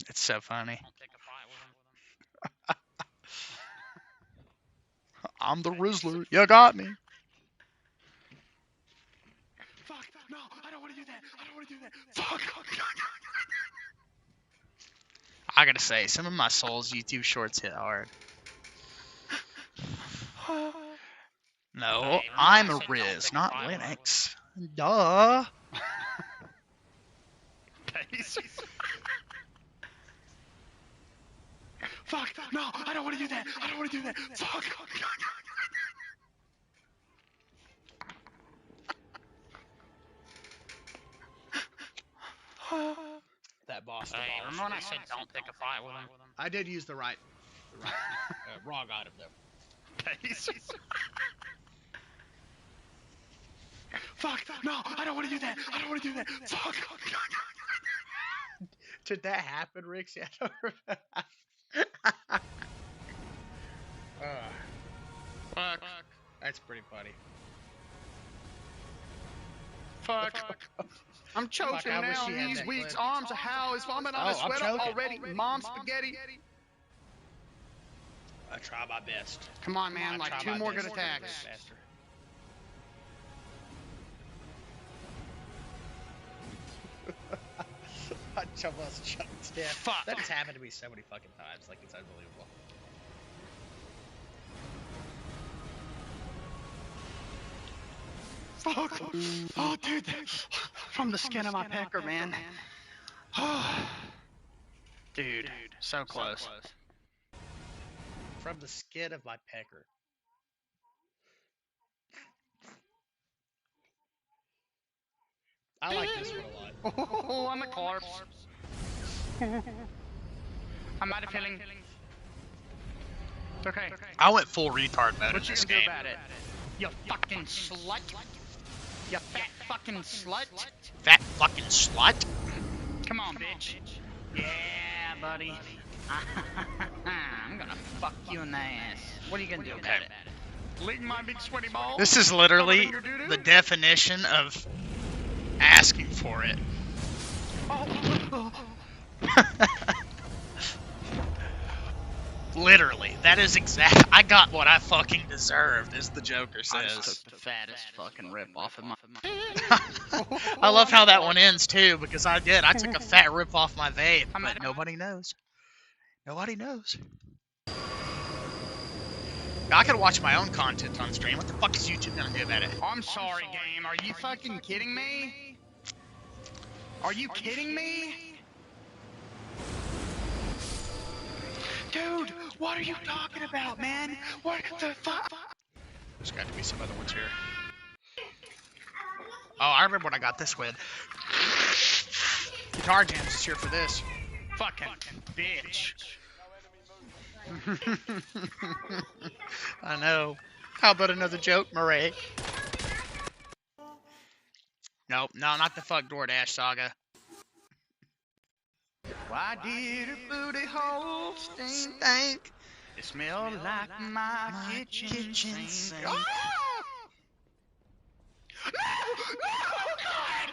It's so funny. Don't pick a fight with him. I'm the Rizzler. You got me. Fuck! No, I don't want to do that. I don't want to do that. Fuck! I gotta say, some of my Souls YouTube shorts hit hard. No, I'm a Riz, not Linux. Duh. Fuck! No, I don't want to do that. I don't want to do that. Fuck! That boss. Hey, remember when I said don't pick a fight with him? I did use the right wrong item though. Fuck! No, I don't want to do that. I don't want to do that. Fuck! Did that happen, Rixie? I don't remember. Fuck! That's pretty funny. Fuck! I'm choking I wish now. she had These that weeks, clip. arms are how is vomit on Oh, his I'm sweater choking. already. Mom spaghetti. I try my best. Come on, man. Like Try 2 my more best good to do attacks. that faster. I almost choked to death. Fuck. That's happened to me so many fucking times. Like, it's unbelievable. Fuck! Oh, dude. From the skin of my pecker, man. Dude, so close. From the skin of my pecker. I like this one a lot. Oh, I'm a corpse. I'm out of feeling. It's okay. I went full retard mode in What you this can do game. about it? You fucking slut. You fat fucking slut. Fat fucking slut. Come on, bitch. Yeah, buddy. I'm gonna fuck you in the ass. What are you gonna do about it? Lick my big sweaty balls? This is literally Covered in your doo-doo? the definition of asking for it. Oh. Literally, that is exact. I got what I fucking deserved, as the Joker I just says. took the fattest fucking rip off of my. I love how that one ends too, because I did. I took a fat rip off my vape, but nobody knows. Nobody knows. I could watch my own content on stream. What the fuck is YouTube gonna do about it? I'm sorry, game. Are you fucking kidding me? Are you kidding me? Dude, what are you talking about, man? What the fuck? There's got to be some other ones here. Oh, I remember when I got this with. Guitar Jams is here for this. Fucking bitch. I know. How about another joke, Murray? Nope, no, not the fuck DoorDash saga. Why did her booty hole stink? It smelled like my kitchen sink. Ah! No, God!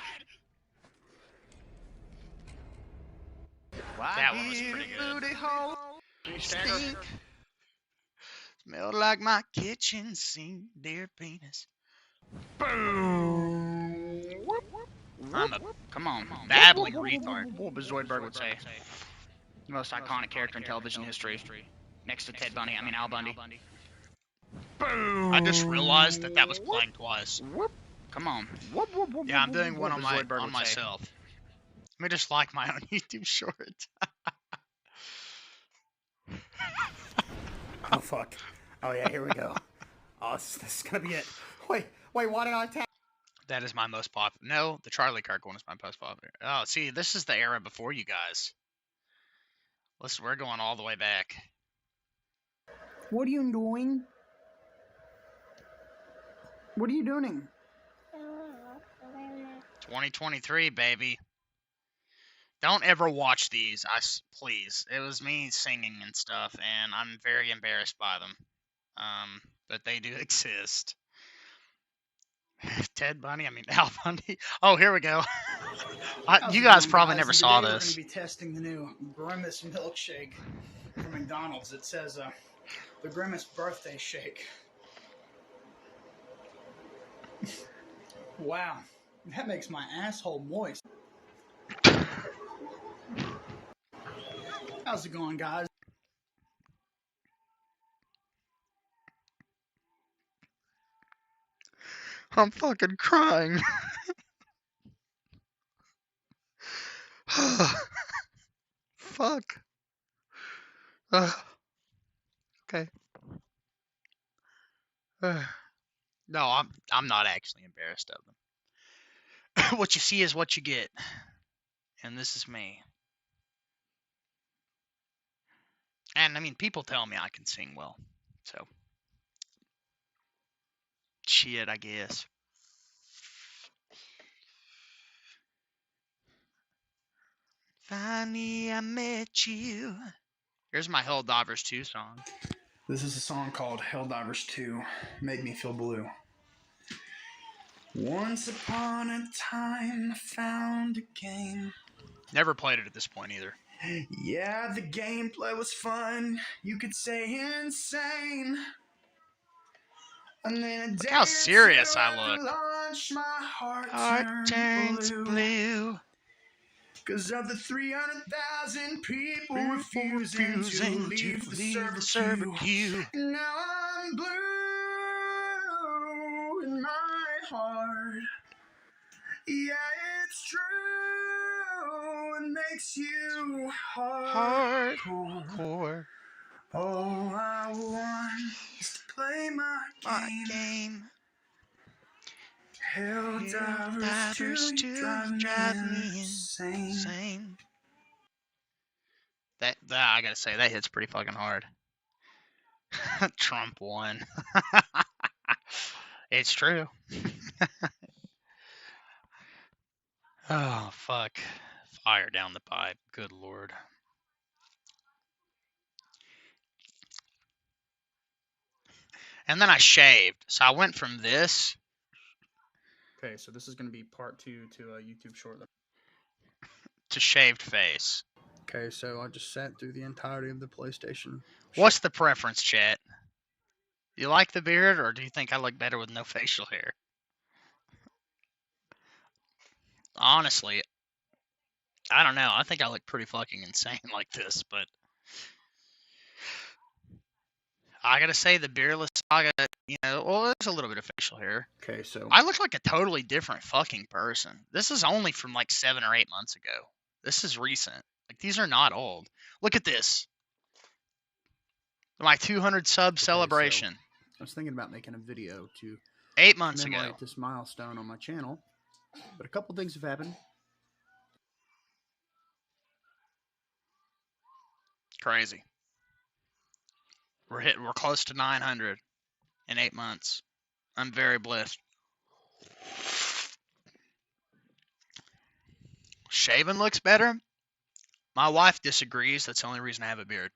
Why That one was did pretty her good. booty hole stink? Smelled like my kitchen sink, dear penis. Boom! I'm a Come on. babbling retard. What Zoidberg would say. The most iconic character in television history. Next to Ted Bundy, I mean Al Bundy. Boom! I just realized that that was playing twice. Come on. Yeah, I'm doing one on Zoidberg would say. myself. Let me just like my own YouTube short. Oh, fuck. Oh, yeah, here we go. Oh, this is gonna be it. Wait, why did I tap? That is my most popular. No, the Charlie Kirk one is my most popular. Oh, see, this is the era before you guys. We're going all the way back. What are you doing? What are you doing? 2023, baby. Don't ever watch these, please. It was me singing and stuff, and I'm very embarrassed by them. But they do exist. Ted Bundy, I mean Al Bundy. Oh, here we go. You guys probably never saw Today this. We're going to be testing the new Grimace milkshake from McDonald's. It says the Grimace birthday shake. Wow, that makes my asshole moist. How's it going, guys? I'm fucking crying. Fuck. Okay. No, I'm not actually embarrassed of them. What you see is what you get. And this is me. And I mean, people tell me I can sing well. So shit, I guess. Finally, I met you. Here's my Helldivers 2 song. This is a song called Helldivers 2, Make Me Feel Blue. Once upon a time, I found a game. Never played it at this point either. Yeah, the gameplay was fun. You could say insane. And then Look how serious I look. Launch, my heart turns turned blue. Cause of the 300,000 people refusing to leave the server queue. Now I'm blue in my heart. Yeah, it's true. It makes you hardcore. All I want is to play my game. Helldivers 2 drive me insane. That I gotta say, that hits pretty fucking hard. Trump won. It's true. Oh, fuck. Fire down the pipe. Good lord. And then I shaved. So I went from this. Okay, so this is going to be part 2 to a YouTube short. To shaved face. Okay, so I just sat through the entirety of the PlayStation. What's the preference, chat? You like the beard, or do you think I look better with no facial hair? Honestly, I don't know. I think I look pretty fucking insane like this, but I gotta say the beardless saga, well, there's a little bit of facial hair. Okay, so I look like a totally different fucking person. This is only from like 7 or 8 months ago. This is recent. Like, these are not old. Look at this. My 200 sub celebration. So I was thinking about making a video to 8 months ago. commemorate this milestone on my channel, but a couple things have happened. Crazy. We're close to 900 in 8 months. I'm very blessed. Shaving looks better. My wife disagrees. That's the only reason I have a beard.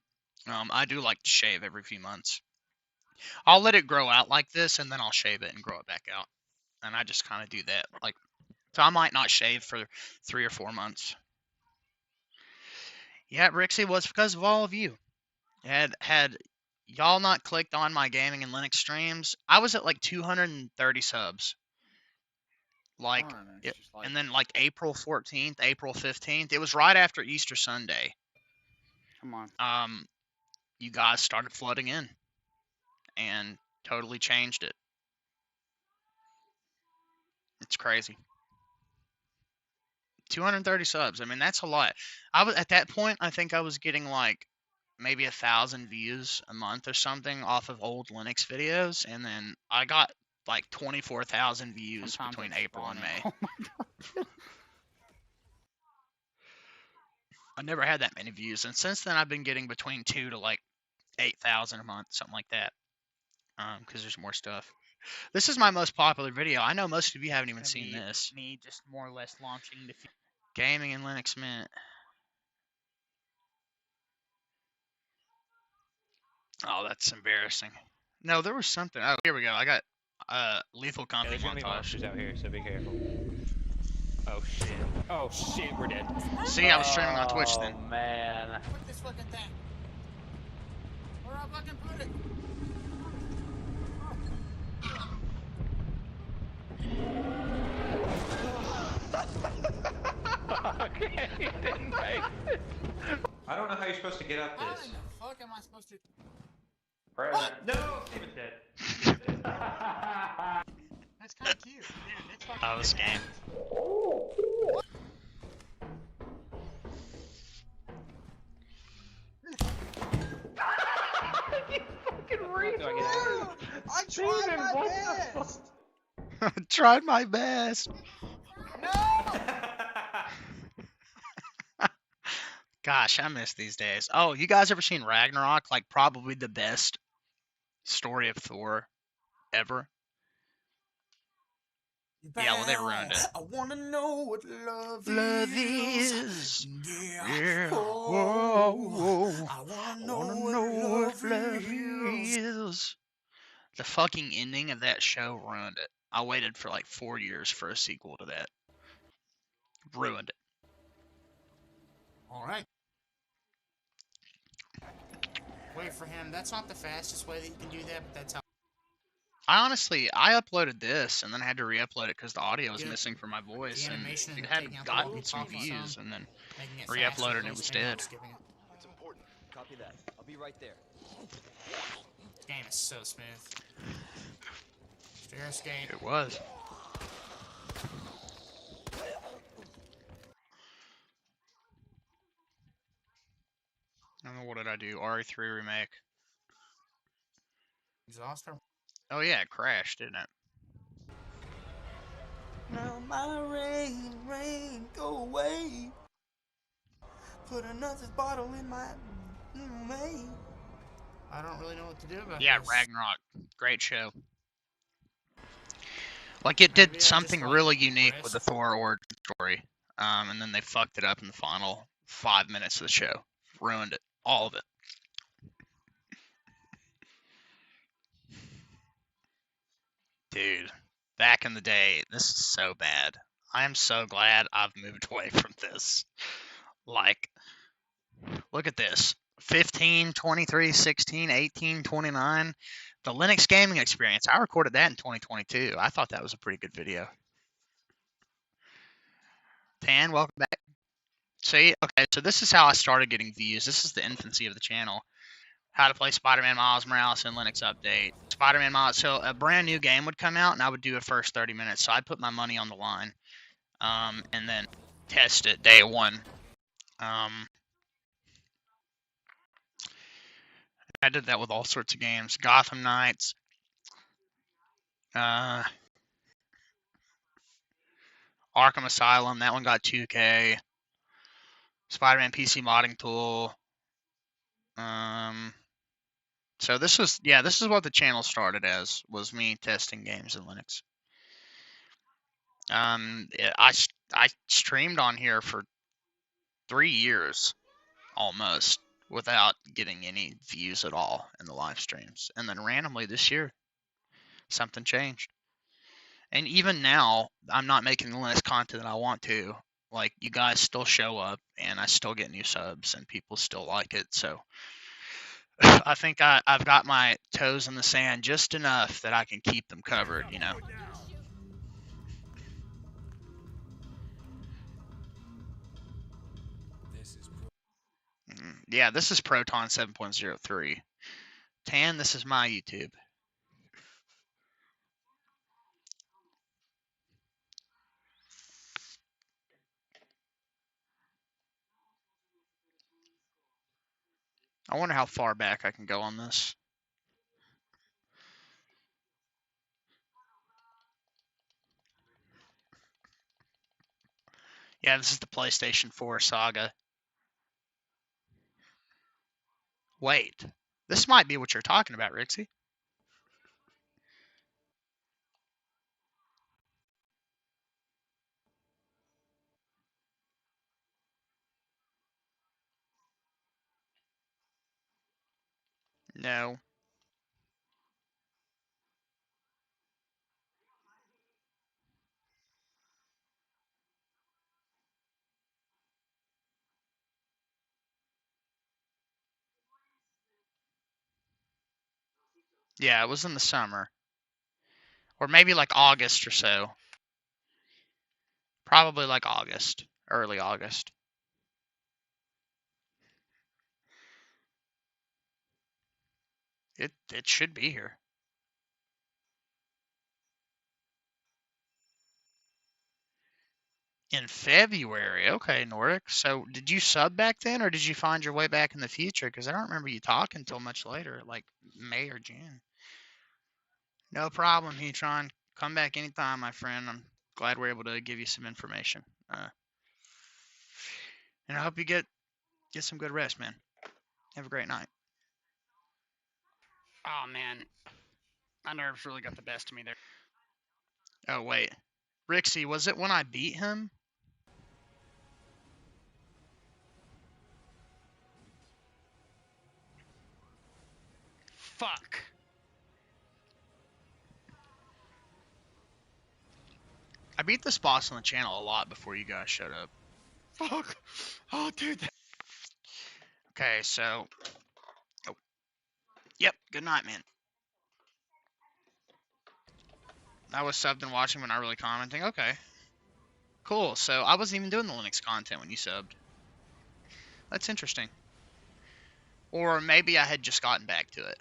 I do like to shave every few months. I'll let it grow out like this, and then I'll shave it and grow it back out. And I just kind of do that. So I might not shave for 3 or 4 months. Yeah, Rixie, was because of all of you. Had y'all not clicked on my gaming and Linux streams, I was at like 230 subs. And then like April 14th, April 15th, it was right after Easter Sunday. Come on. You guys started flooding in and totally changed it. It's crazy. 230 subs. I mean, that's a lot. At that point, I think I was getting like maybe 1,000 views a month or something off of old Linux videos, and then I got like 24,000 views Sometimes between it's April and spawning. May. Oh my god. I never had that many views, and since then I've been getting between 2 to like 8,000 a month, something like that. Because there's more stuff. This is my most popular video. I know most of you haven't even seen this. Me just more or less launching the Gaming in Linux Mint. Oh, that's embarrassing. No, there was something. Oh, here we go. I got Lethal Company there's gonna be montage. monsters out here, so be careful. Oh shit. Oh shit, we're dead. See, I was streaming on Twitch then. Oh man. Put this fucking thing. Where I fucking put it? Okay, you didn't make it. I don't know how you're supposed to get up How this. in the fuck am I supposed to? No, Steven's dead. That's kind of cute. Yeah, that's fucking Oh, this game. I tried my best. Tried my best. No. Gosh, I miss these days. Oh, you guys ever seen Ragnarok? Like probably the best story of Thor ever. Yeah, well, they ruined it. I wanna know what love is. Yeah. Whoa. I wanna I know wanna what love is. The fucking ending of that show ruined it. I waited for like 4 years for a sequel to that. Ruined it. All right. Wait for him. That's not the fastest way that you can do that, but that's how. I uploaded this and then I had to re-upload it because the audio was missing from my voice, The and animation it and had taking out the gotten little some buffer views, zone, and then making it re-uploaded faster, and it was skipping dead. skipping it. That's important. Copy that. I'll be right there. This game is so smooth. Stair escape. It was. I don't know, what did I do? RE3 remake. Exhauster. Oh yeah, it crashed, didn't it? Now my rain, go away. Put another bottle in my May. I don't really know what to do about Yeah, this. Ragnarok. Great show. Like, it did something really unique with the Thor origin story. And then they fucked it up in the final 5 minutes of the show. Ruined it. All of it. Dude, back in the day, this is so bad. I am so glad I've moved away from this. Like, look at this. 15, 23, 16, 18, 29. The Linux gaming experience. I recorded that in 2022. I thought that was a pretty good video. Tan, welcome back. See, okay, so this is how I started getting views. This is the infancy of the channel. How to play Spider-Man Miles Morales in Linux Update. Spider-Man Miles. So a brand new game would come out, and I would do a first 30 minutes. So I'd put my money on the line, and then test it day one. I did that with all sorts of games. Gotham Knights. Arkham Asylum. That one got 2K. Spider-Man PC modding tool. So this is what the channel started as, was me testing games in Linux. I streamed on here for 3 years almost without getting any views at all in the live streams, and then randomly this year something changed. And even now, I'm not making the Linux content that I want to. Like, you guys still show up, and I still get new subs, and people still like it. So I think I've got my toes in the sand just enough that I can keep them covered, you know. Yeah, this is Proton 7.03. Tan, this is my YouTube. I wonder how far back I can go on this. Yeah, this is the PlayStation 4 saga. Wait, this might be what you're talking about, Rixie. No. Yeah, it was in the summer. Or maybe like August or so. Probably like August. Early August. It should be here. In February. Okay, Noric. So did you sub back then, or did you find your way back in the future? Because I don't remember you talking until much later, like May or June. No problem, Heatron. Come back anytime, my friend. I'm glad we're able to give you some information. And I hope you get some good rest, man. Have a great night. Oh, man. My nerves really got the best of me there. Oh, wait. Rixie, was it when I beat him? Fuck. I beat this boss on the channel a lot before you guys showed up. Fuck. Oh, dude. Okay, so. Oh. Yep, good night, man. I was subbed and watching but not really commenting. Okay. Cool. So I wasn't even doing the Linux content when you subbed. That's interesting. Or maybe I had just gotten back to it.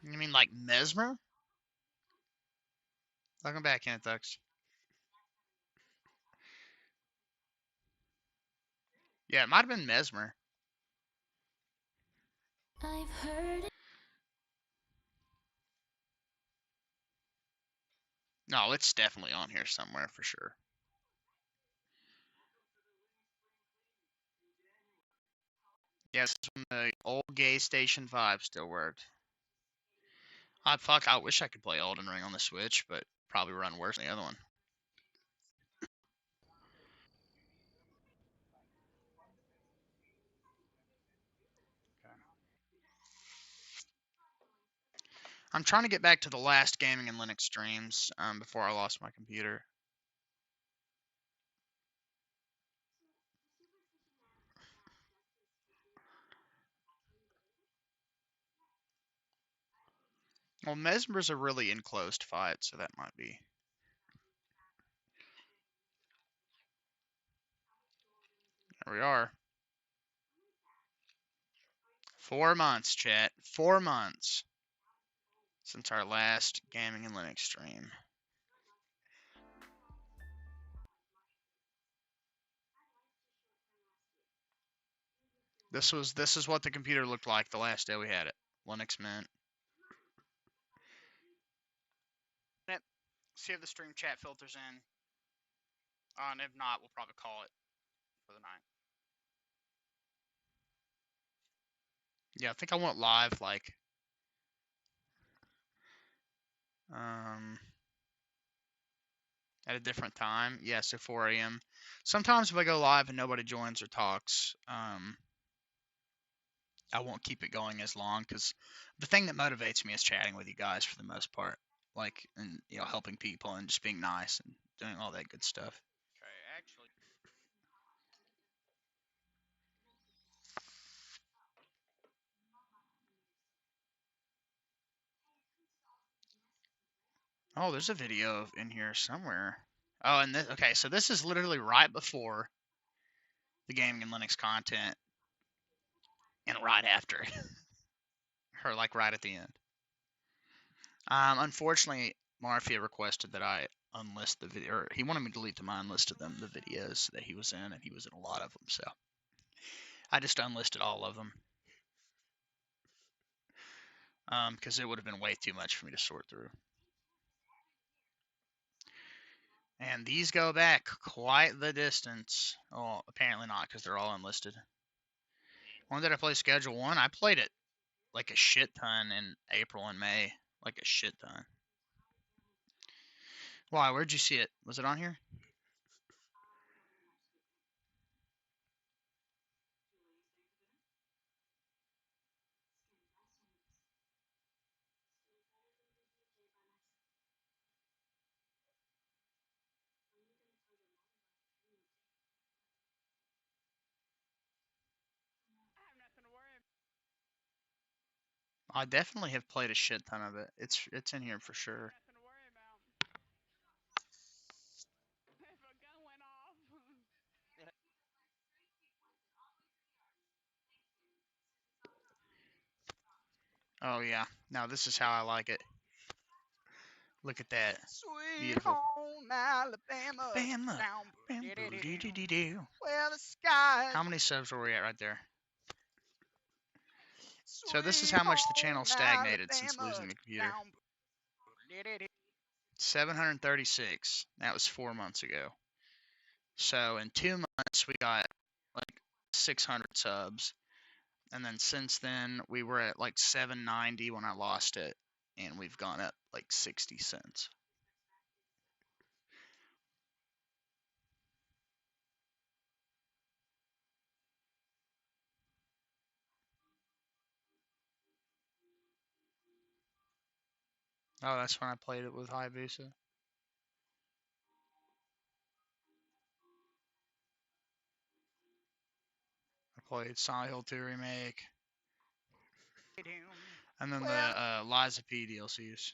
You mean like Mesmer? Welcome back, Anthux. Yeah, it might have been Mesmer. I've heard it. No, it's definitely on here somewhere for sure. Yeah, this is when the old gay Station 5 still worked. Fuck, I wish I could play Elden Ring on the Switch, but probably run worse than the other one. I'm trying to get back to the last gaming and Linux streams before I lost my computer. Well, Mesmer's a really enclosed fight, so that might be. There we are. 4 months, chat. 4 months since our last gaming and Linux stream. This is what the computer looked like the last day we had it. Linux Mint. See if the stream chat filters in. And if not, we'll probably call it for the night. Yeah, I think I went live like at a different time. Yeah, so 4 a.m. Sometimes if I go live and nobody joins or talks, I won't keep it going as long because the thing that motivates me is chatting with you guys for the most part, like, and helping people and just being nice and doing all that good stuff. Okay, actually. Oh, there's a video in here somewhere. Oh, and this, okay, so this is literally right before the gaming and Linux content and right after it. Or like right at the end. Unfortunately, Marfia requested that I unlist the video, or he wanted me to delete them. I unlisted them, the videos that he was in, and he was in a lot of them, so I just unlisted all of them. Because it would have been way too much for me to sort through. And these go back quite the distance. Oh, apparently not, because they're all unlisted. When did I play Schedule 1? I played it like a shit ton in April and May. Like a shit ton. Why? Where'd you see it? Was it on here? I definitely have played a shit ton of it. It's in here for sure. Oh yeah. Now this is how I like it. Look at that. Sweet Beautiful. home Alabama. Bama. Down, Bam-boo-dee-dee-dee-doo. where the skies. How many subs were we at right there? So this is how much the channel stagnated since losing the computer. 736. That was 4 months ago. So in 2 months we got like 600 subs. And then since then we were at like 790 when I lost it. And we've gone up like 60 cents. Oh, that's when I played it with Hayabusa. I played Silent Hill 2 Remake. And then the Liza P DLCs.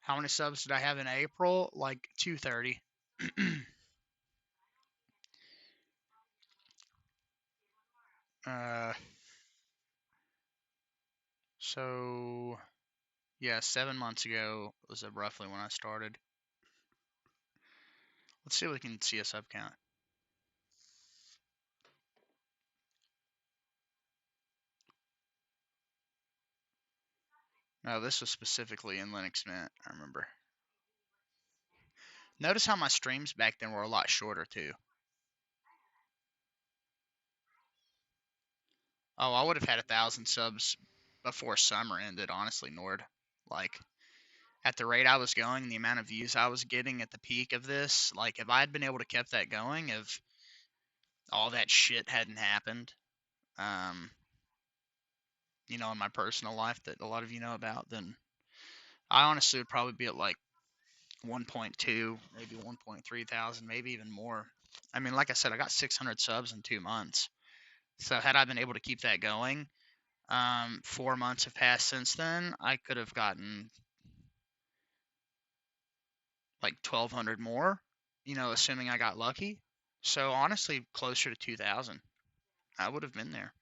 How many subs did I have in April? Like 230. So yeah, 7 months ago was roughly when I started. Let's see if we can see a sub count. No, this was specifically in Linux Mint, I remember. Notice how my streams back then were a lot shorter too. Oh, I would have had 1,000 subs before summer ended, honestly, Nord. Like, at the rate I was going, the amount of views I was getting at the peak of this, like, if I had been able to keep that going, if all that shit hadn't happened, you know, in my personal life that a lot of you know about, then I honestly would probably be at like 1.2, maybe 1.3 thousand, maybe even more. I mean, like I said, I got 600 subs in 2 months. So had I been able to keep that going, 4 months have passed since then, I could have gotten like 1,200 more, you know, assuming I got lucky. So honestly, closer to 2,000. I would have been there.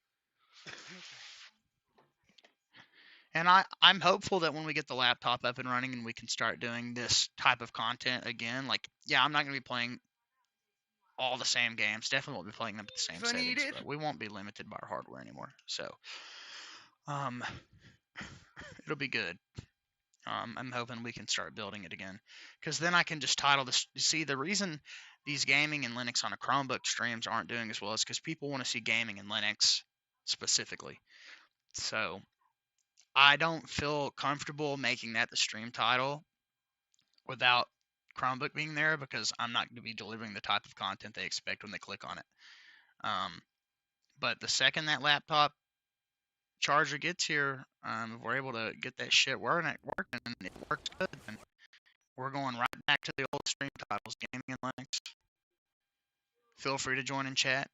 And I'm hopeful that when we get the laptop up and running and we can start doing this type of content again, like, yeah, I'm not going to be playing all the same games. Definitely won't be playing them at the same settings, but we won't be limited by our hardware anymore. So, it'll be good. I'm hoping we can start building it again, because then I can just title this. See, the reason these gaming and Linux on a Chromebook streams aren't doing as well is because people want to see gaming and Linux specifically. So I don't feel comfortable making that the stream title without Chromebook being there, because I'm not going to be delivering the type of content they expect when they click on it. But the second that laptop charger gets here, if we're able to get that shit working and it works good, then we're going right back to the old stream titles, gaming and Linux. Feel free to join in chat.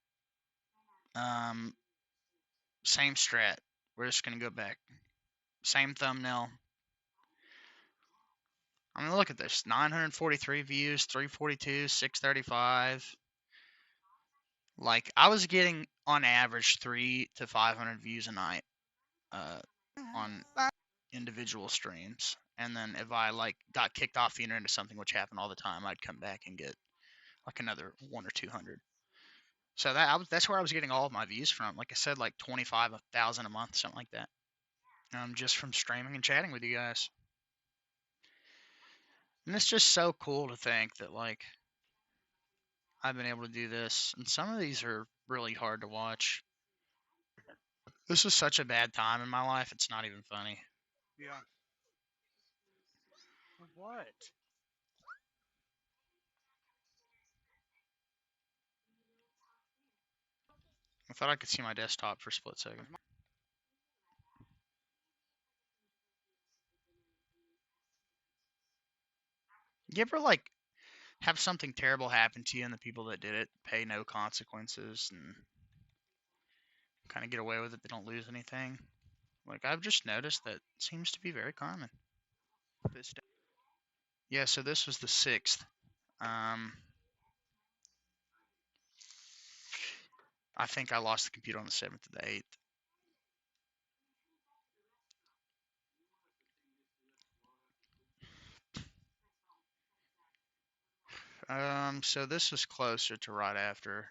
Same strat. We're just going to go back. Same thumbnail. I mean, look at this: 943 views, 342, 635. Like, I was getting on average 300 to 500 views a night on individual streams. And then if I like got kicked off the internet or something, which happened all the time, I'd come back and get like another 100 or 200. So that's where I was getting all of my views from. Like I said, like 25,000 a month, something like that. Just from streaming and chatting with you guys. And it's just so cool to think that like I've been able to do this. And some of these are really hard to watch. This is such a bad time in my life. It's not even funny. Yeah. What? I thought I could see my desktop for a split second. You ever like have something terrible happen to you and the people that did it pay no consequences and kind of get away with it? They don't lose anything. Like, I've just noticed that seems to be very common. Yeah, so this was the 6th. I think I lost the computer on the 7th of the 8th. So this was closer to right after.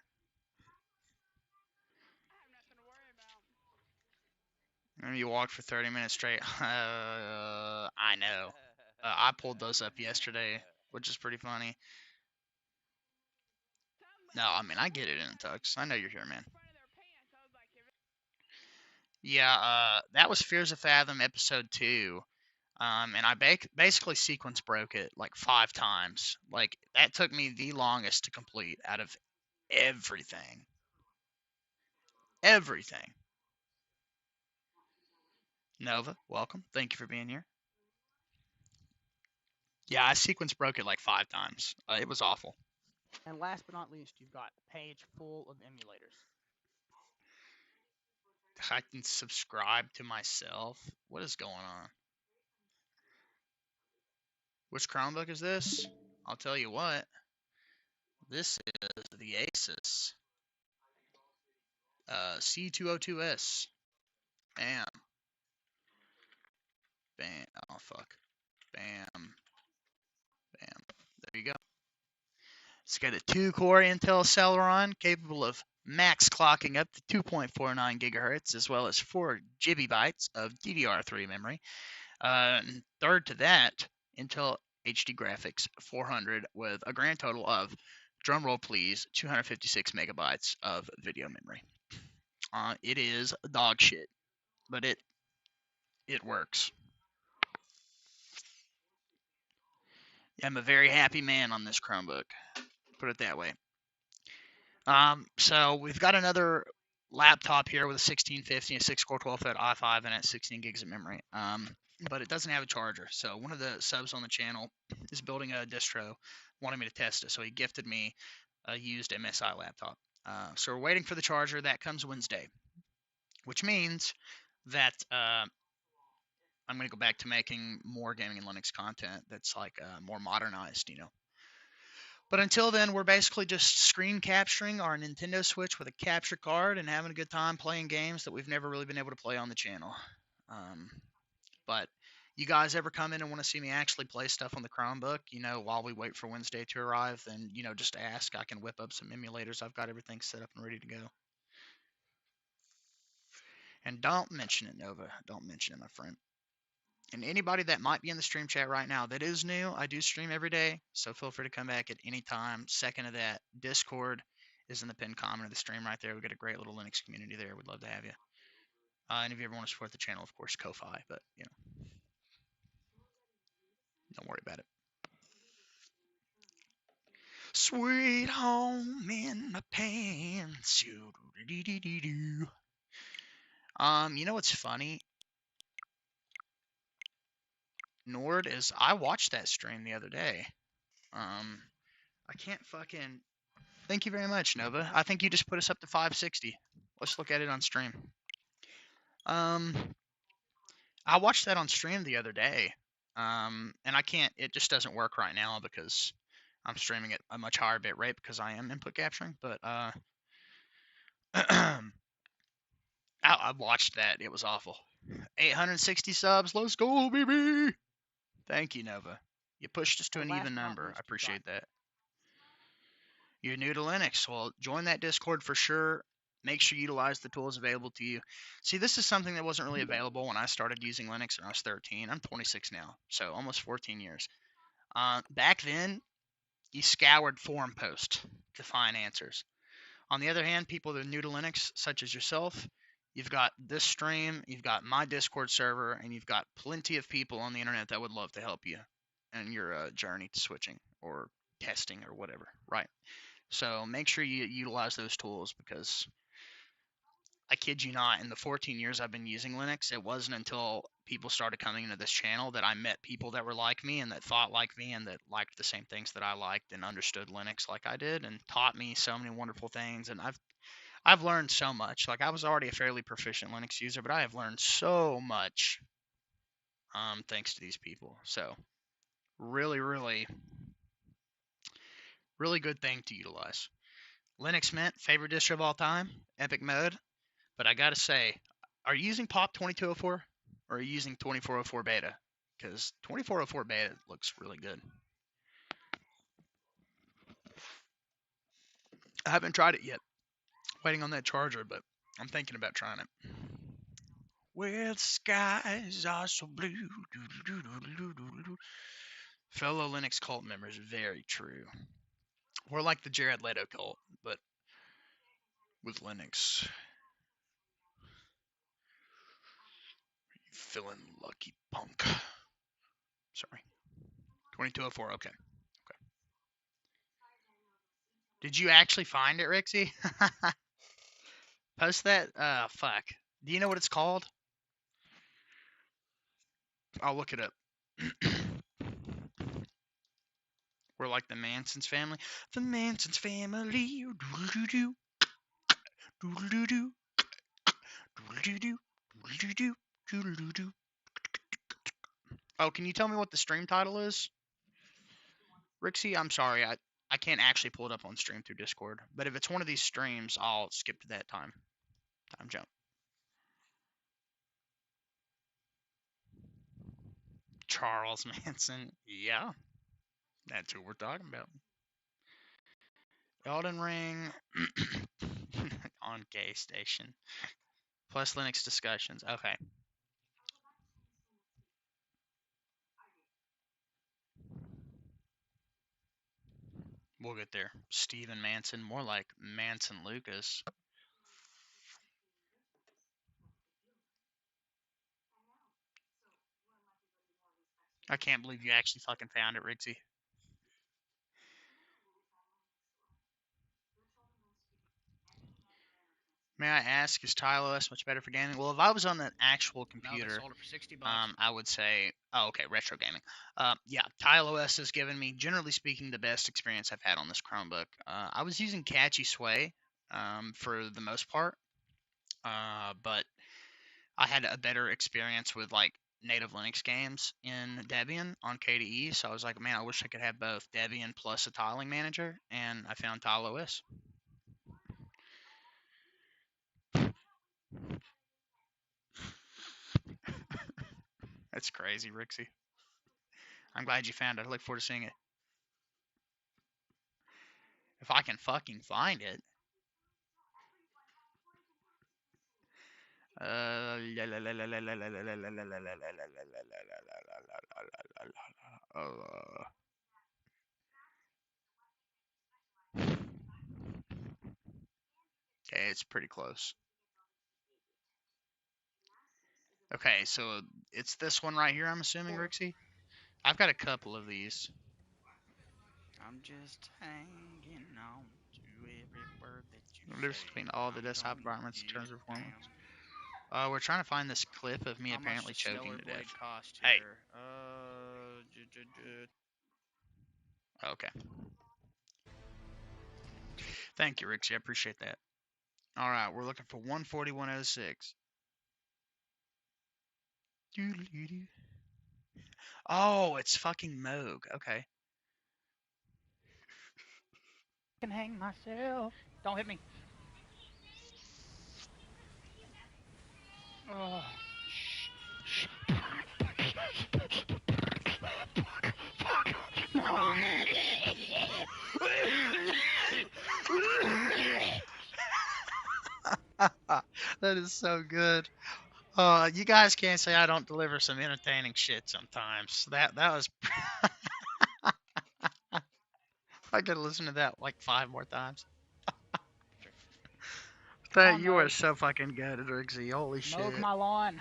And you walked for 30 minutes straight. I know. I pulled those up yesterday, which is pretty funny. No, I mean, I get it in tux. I know you're here, man. Yeah, that was Fears of Fathom episode 2. And I basically sequence broke it like 5 times. Like, that took me the longest to complete out of everything. Everything. Nova, welcome. Thank you for being here. Yeah, I sequence broke it like 5 times. It was awful. And last but not least, you've got a page full of emulators. I can subscribe to myself. What is going on? Which Chromebook is this? I'll tell you what. This is the Asus C202S. Bam. Bam. Oh, fuck. Bam. Bam. There you go. It's got a 2-core Intel Celeron capable of max clocking up to 2.49 gigahertz, as well as 4 GB of DDR3 memory. And third to that, Intel HD Graphics 400 with a grand total of, drumroll please, 256 megabytes of video memory. It is dog shit, but it works. I'm a very happy man on this Chromebook. Put it that way. So we've got another laptop here with a 1650, a 6-core 12-thread i5, and 16 gigs of memory. But it doesn't have a charger. So one of the subs on the channel is building a distro, wanting me to test it. So he gifted me a used MSI laptop. So we're waiting for the charger. That comes Wednesday, which means that I'm going to go back to making more gaming and Linux content that's like more modernized, you know. But until then, we're basically just screen capturing our Nintendo Switch with a capture card and having a good time playing games that we've never really been able to play on the channel. But you guys ever come in and want to see me actually play stuff on the Chromebook, you know, while we wait for Wednesday to arrive, then, you know, just ask. I can whip up some emulators. I've got everything set up and ready to go. And don't mention it, Nova. Don't mention it, my friend. And anybody that might be in the stream chat right now that is new, I do stream every day, so feel free to come back at any time. Second of that, Discord is in the pinned comment of the stream right there. We've got a great little Linux community there. We'd love to have you. And if you ever want to support the channel, of course, Ko-Fi, but, you know, don't worry about it. Sweet home in my pants. You know what's funny? Nord is, I watched that stream the other day. I can't fucking, thank you very much, Nova. I think you just put us up to 560. Let's look at it on stream. I watched that on stream the other day. And I can't. It just doesn't work right now because I'm streaming at a much higher bit rate because I am input capturing. But I watched that. It was awful. 860 subs. Let's go, baby. Thank you, Nova. You pushed us to Oh, an last even but not number. least, I appreciate you've got that. You're new to Linux. Well, join that Discord for sure. Make sure you utilize the tools available to you. See, this is something that wasn't really available when I started using Linux when I was 13. I'm 26 now, so almost 14 years. Back then, you scoured forum posts to find answers. On the other hand, people that are new to Linux, such as yourself, you've got this stream, you've got my Discord server, and you've got plenty of people on the internet that would love to help you in your journey to switching or testing or whatever, right? So make sure you utilize those tools because I kid you not, in the 14 years I've been using Linux, it wasn't until people started coming into this channel that I met people that were like me and that thought like me and that liked the same things that I liked and understood Linux like I did and taught me so many wonderful things. And I've learned so much. Like I was already a fairly proficient Linux user, but I have learned so much thanks to these people. So really, really, really good thing to utilize. Linux Mint, favorite distro of all time, epic mode. But I gotta say, are you using POP 2204 or are you using 2404 beta? Because 2404 beta looks really good. I haven't tried it yet. Waiting on that charger, but I'm thinking about trying it. Well, the skies are so blue. Fellow Linux cult members, very true. We're like the Jared Leto cult, but with Linux. You feeling lucky, punk? Sorry. 2204, okay. Did you actually find it, Rixie? Post that. Fuck. Do you know what it's called? I'll look it up. We're like the Manson's family. The Manson's family. Doodle-doo-doo. Doodle-doo-doo. Doodle-doo-doo. Doodle-doo-doo. Doodle-doo-doo. Oh, can you tell me what the stream title is? Rixie, I'm sorry. I can't actually pull it up on stream through Discord. But if it's one of these streams, I'll skip to that time jump. Charles Manson. Yeah. That's who we're talking about. Elden Ring on Gay Station. Plus Linux discussions. Okay. We'll get there. Steven Manson. More like Manson Lucas. I can't believe you actually fucking found it, Rixie. May I ask, is TileOS much better for gaming? Well, if I was on an actual computer, no, they sold it for $60. I would say, oh, okay, retro gaming. Yeah, TileOS has given me, generally speaking, the best experience I've had on this Chromebook. I was using Catchy Sway for the most part, but I had a better experience with like native Linux games in Debian on KDE. So I was like, man, I wish I could have both Debian plus a tiling manager, and I found TileOS. That's crazy, Rixie. I'm glad you found it. I look forward to seeing it. If I can fucking find it. Okay, it's pretty close. Okay, so it's this one right here, I'm assuming, Rixie? I've got a couple of these. I'm just hanging on to every word that you The difference between all the desktop environments in terms of performance. We're trying to find this clip of me apparently choking to death. Hey. Okay. Thank you, Rixie. I appreciate that. All right, we're looking for 14106. Oh, it's fucking Moog. Okay. Can hang myself. Don't hit me. Oh. That is so good. You guys can't say I don't deliver some entertaining shit sometimes. That was. I could listen to that like 5 more times. That you are so fucking good at Rixie. Holy shit. Moog my lawn.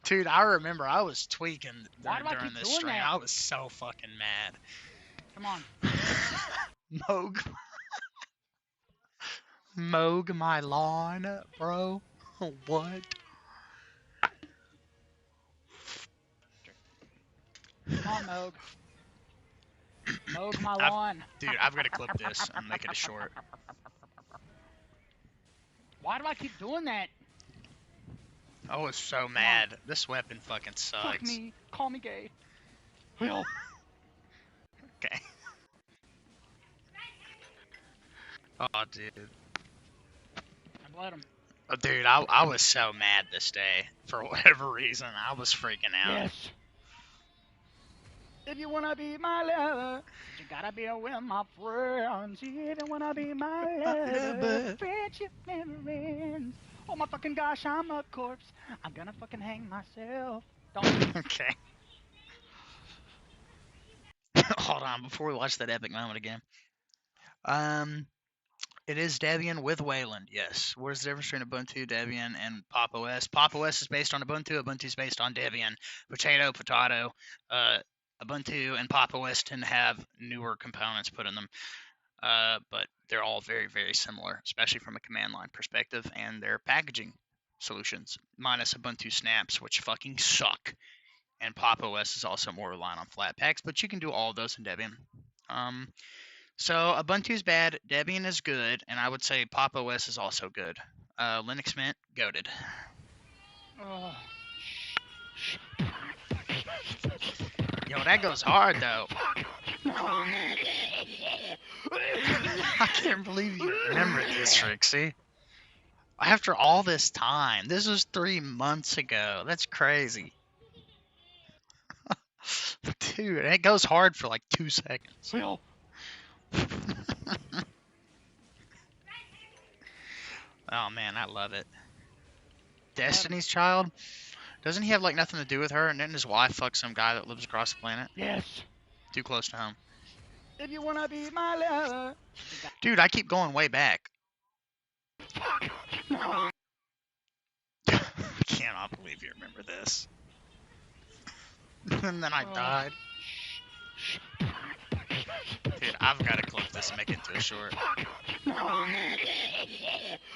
Dude, I remember I was tweaking Why do I during keep this doing stream. that? I was so fucking mad. Come on. Moog. Moog my lawn, bro. What? Come on, Moog. Moog my lawn. Dude, I've got to clip this and make it a short. Why do I keep doing that? I was so mad. This weapon fucking sucks. Fuck me. Call me gay. Well. Okay. Oh, dude. I bled him. Oh, dude, I was so mad this day. For whatever reason, I was freaking out. Yes. If you wanna be my lover, you gotta be with my friends. If you wanna be my lover, friendship never ends. Oh my fucking gosh, I'm a corpse. I'm gonna fucking hang myself. Don't. Okay. Hold on, before we watch that epic moment again. It is Debian with Wayland, yes. What is the difference between Ubuntu, Debian, and Pop! OS? Pop! OS is based on Ubuntu, Ubuntu is based on Debian. Potato, potato. Ubuntu and Pop! OS tend to have newer components put in them. But they're all very, very similar, especially from a command line perspective, and their packaging solutions, minus Ubuntu snaps, which fucking suck. And Pop! OS is also more reliant on Flatpaks, but you can do all of those in Debian. So Ubuntu's bad, Debian is good, and I would say Pop! OS is also good. Linux Mint, goated. Oh. Yo, that goes hard though. I can't believe you remember this, Rixie. After all this time, this was 3 months ago. That's crazy. Dude, it goes hard for like 2 seconds. Well. Oh man, I love it. Destiny's Child? Doesn't he have like nothing to do with her, and then his wife fucks some guy that lives across the planet? Yes. Too close to home. If you wanna be my lover. Dude, I keep going way back. I cannot believe you remember this. And then I died. Dude, I've got to clip this and make it into a short.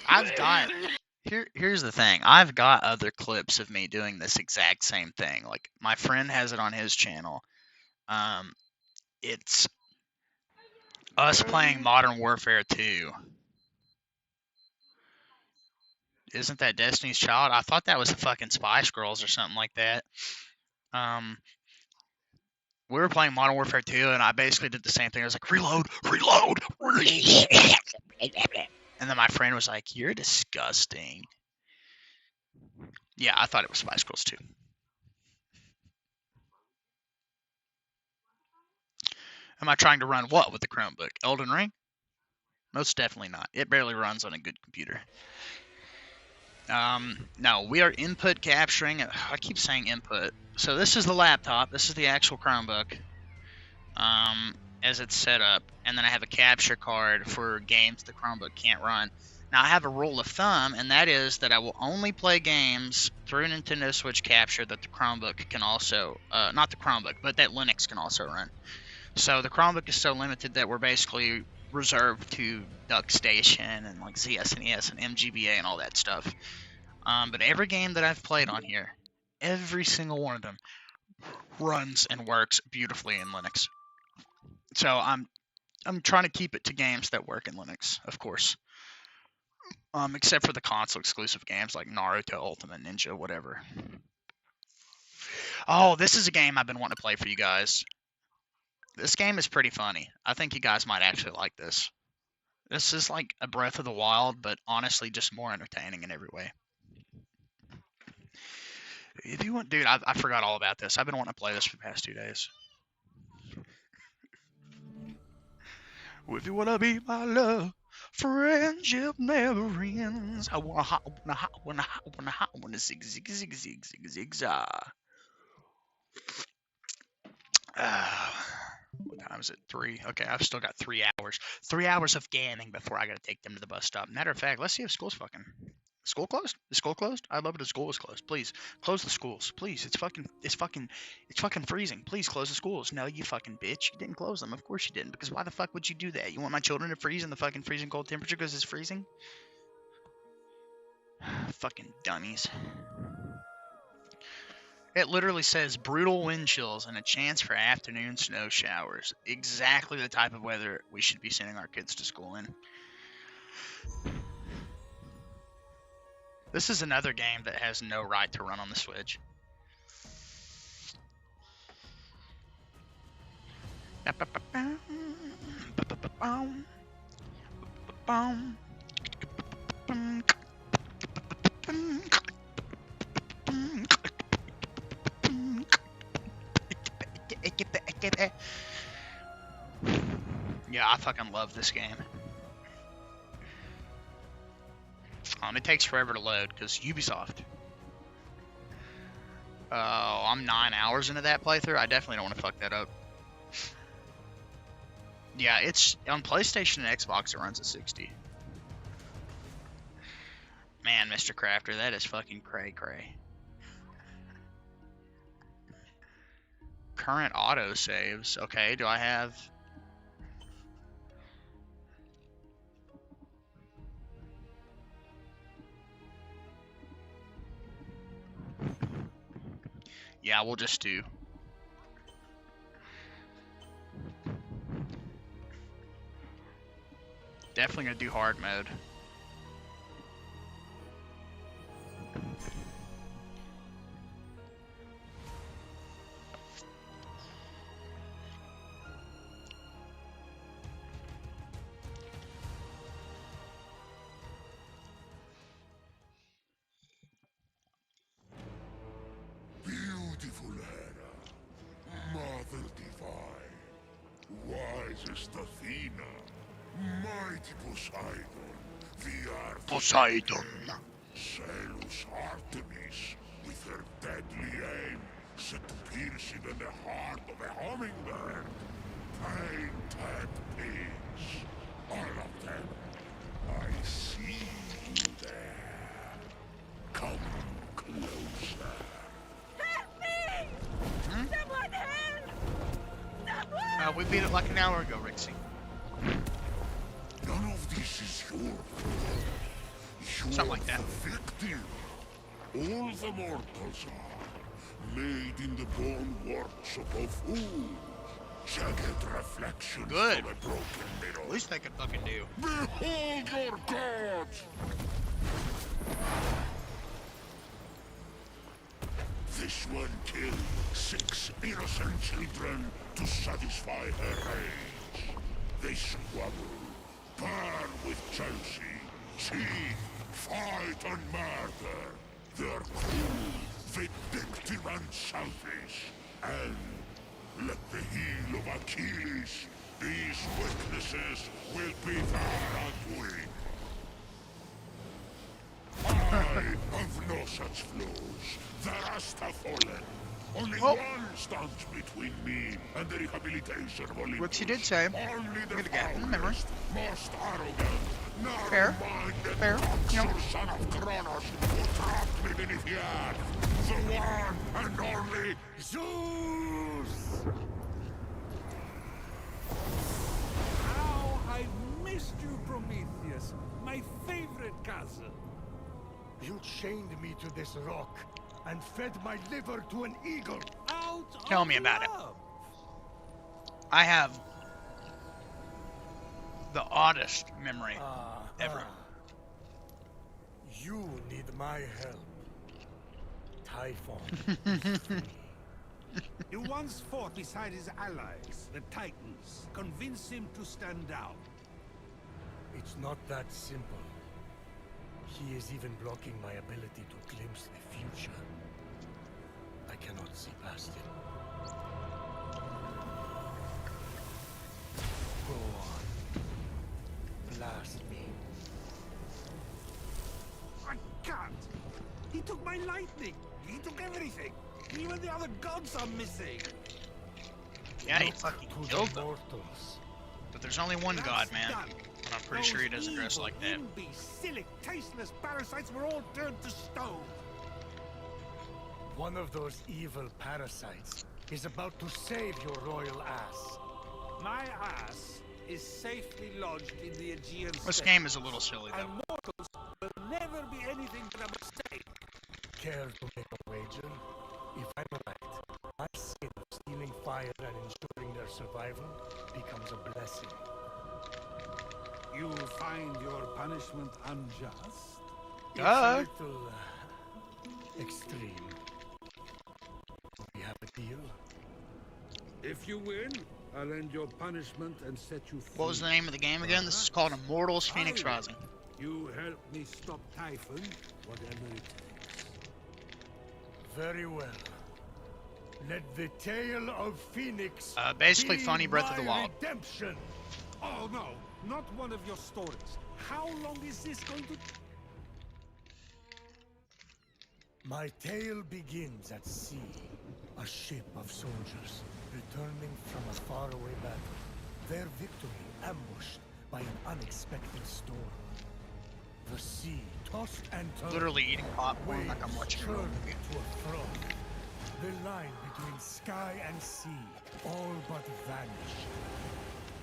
I've got... Here's the thing. I've got other clips of me doing this exact same thing. Like, my friend has it on his channel. It's us playing Modern Warfare 2. Isn't that Destiny's Child? I thought that was the fucking Spice Girls or something like that. We were playing Modern Warfare 2, and I basically did the same thing. I was like, reload. And then my friend was like, you're disgusting. Yeah, I thought it was Spice Girls too. Am I trying to run what with the Chromebook? Elden Ring? Most definitely not. It barely runs on a good computer. No, we are input capturing. I keep saying input. So this is the laptop. This is the actual Chromebook. As it's set up. And then I have a capture card for games the Chromebook can't run. Now I have a rule of thumb, and that is that I will only play games through Nintendo Switch Capture that the Chromebook can also, not the Chromebook, but that Linux can also run. So the Chromebook is so limited that we're basically reserved to DuckStation and like ZSNES and MGBA and all that stuff. But every game that I've played on here, every single one of them runs and works beautifully in Linux. So I'm trying to keep it to games that work in Linux, of course. Except for the console exclusive games like Naruto, Ultimate Ninja, whatever. Oh, this is a game I've been wanting to play for you guys. This game is pretty funny. I think you guys might actually like this. This is like a Breath of the Wild, but honestly just more entertaining in every way. If you want, dude, I forgot all about this. I've been wanting to play this for the past 2 days. If you wanna be my love, friendship never ends. I wanna hot, wanna zig zig zig zig zig zig zag. What time is it? 3. Okay, I've still got 3 hours. 3 hours of gaming before I gotta take them to the bus stop. Matter of fact, let's see if school's fucking. School closed? Is school closed? I'd love it if school was closed. Please close the schools. Please, it's fucking freezing. Please close the schools. No, you fucking bitch. You didn't close them. Of course you didn't. Because why the fuck would you do that? You want my children to freeze in the fucking freezing cold temperature because it's freezing? Fucking dummies. It literally says brutal wind chills and a chance for afternoon snow showers. Exactly the type of weather we should be sending our kids to school in. This is another game that has no right to run on the Switch. Yeah, I fucking love this game. It takes forever to load because Ubisoft. I'm 9 hours into that playthrough. I definitely don't want to fuck that up. Yeah, it's on PlayStation and Xbox. It runs at 60. Man, Mr. Crafter, that is fucking cray cray. Current auto saves. Okay, do I have? Yeah, we'll just do. Definitely gonna do hard mode. Beautiful Hera, Mother Divine, wisest Athena, mighty Poseidon, the Arthur Poseidon. Zealous Artemis, with her deadly aim set to pierce even the heart of a hummingbird. Painted pigs, all of them. I see you there. Come closer. Help me! Someone help! Someone! We beat it like an hour ago, Rixie. None of this is your fault. You're Something like that. the victim. All the mortals are made in the bone workshop of who? Jagged reflections Good. of a broken mirror. At least they could fucking do. Behold your god! This one killed 6 innocent children to satisfy her rage. They squabble, burn with jealousy, cheat, fight and murder. They're cruel, vindictive and selfish. And let the heel of Achilles, these witnesses will be their undoing. I have no such flaws. The rest have fallen. Only one stands between me and the rehabilitation of Olympus. Which you did say. Only the Remember. foulest, most arrogant, Fair. narrow-minded, Fair. monster son of Kronos who trapped me beneath the earth. The one and only Zeus! How I missed you, Prometheus, my favorite cousin. You chained me to this rock and fed my liver to an eagle. Out Tell of me about it. love. I have the oddest memory ever. You need my help. Typhon is free. You once fought beside his allies, the Titans. Convince him to stand down. It's not that simple. He is even blocking my ability to glimpse the future. I cannot see past him. Go on. Blast me. I can't! He took my lightning! He took everything! Even the other gods are missing! Yeah, he fucking killed them. Mortals. But there's only one god, man. Done. And I'm pretty sure he doesn't dress Those like that. evil, silly, tasteless parasites were all turned to stone. One of those evil parasites is about to save your royal ass. My ass is safely lodged in the Aegean This Sea. game is a little silly, And though. mortals will never be anything but a mistake. Care to make a wager? If I'm right, my sin of stealing fire and ensuring their survival becomes a blessing. You find your punishment unjust? It's a little extreme. We have a deal? If you win, I'll end your punishment and set you free. What was the name of the game again? This is called Immortals Phoenix Rising. You help me stop Typhon, whatever it takes. Very well. Let the tale of Phoenix Basically be funny Breath of the my Wild. redemption. Oh no, not one of your stories. How long is this going to... My tale begins at sea. A ship of soldiers returning from a faraway battle. Their victory ambushed by an unexpected storm. The sea tossed and turned. Literally eating popcorn like I'm watching a Waves movie. churned to a froth. The line between sky and sea all but vanished.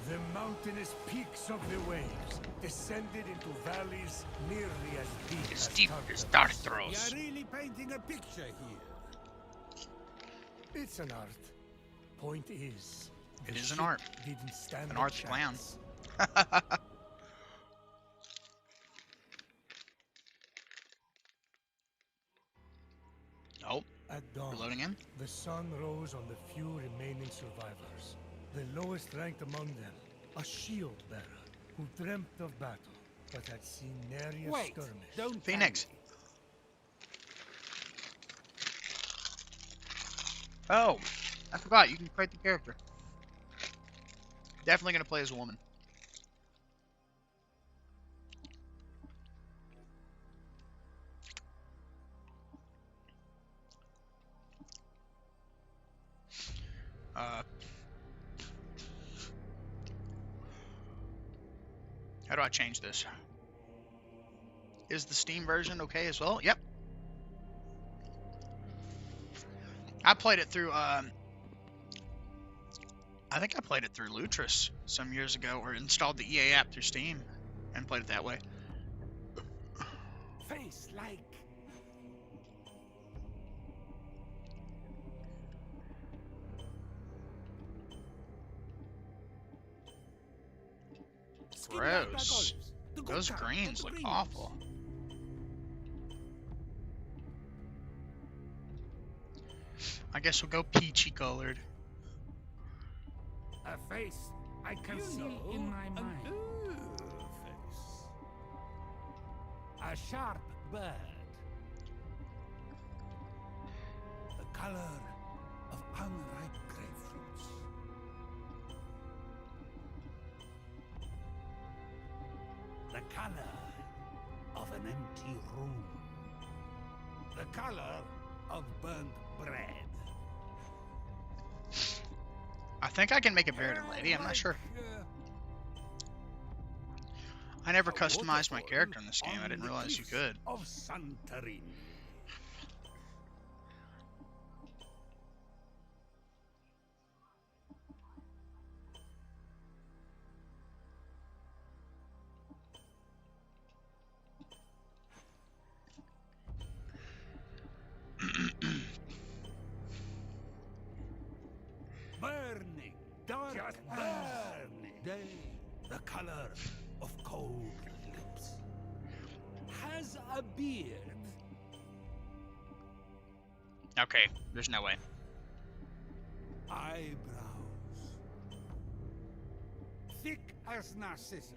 The mountainous peaks of the waves descended into valleys nearly as deep As as deep as Distros. You're really painting a picture here. It's an art. Point is, the It is an ship art. Didn't stand An a art's plan. chance. Nope. At dawn, Reloading in. the sun rose on the few remaining survivors. The lowest ranked among them, a shield bearer who dreamt of battle, but had seen nary a Wait, skirmish. don't Phoenix. Oh, I forgot. You can create the character. Definitely gonna play as a woman. How do I change this? Is the Steam version okay as well? Yep. I played it through, I think I played it through Lutris some years ago, or installed the EA app through Steam and played it that way. Face like... Gross. Those greens look awful. I guess we'll go peachy colored. A face I can see in my mind. Face. A sharp bird. The color of unripe grapefruits. The color of an empty room. The color of burnt bread. I think I can make a bearded lady. I'm not sure. I never customized my character in this game. I didn't realize you could. Of Santorini. Burning, dark, burning day, the color of cold lips. Has a beard. Okay, there's no way. eyebrows. Thick as narcissus.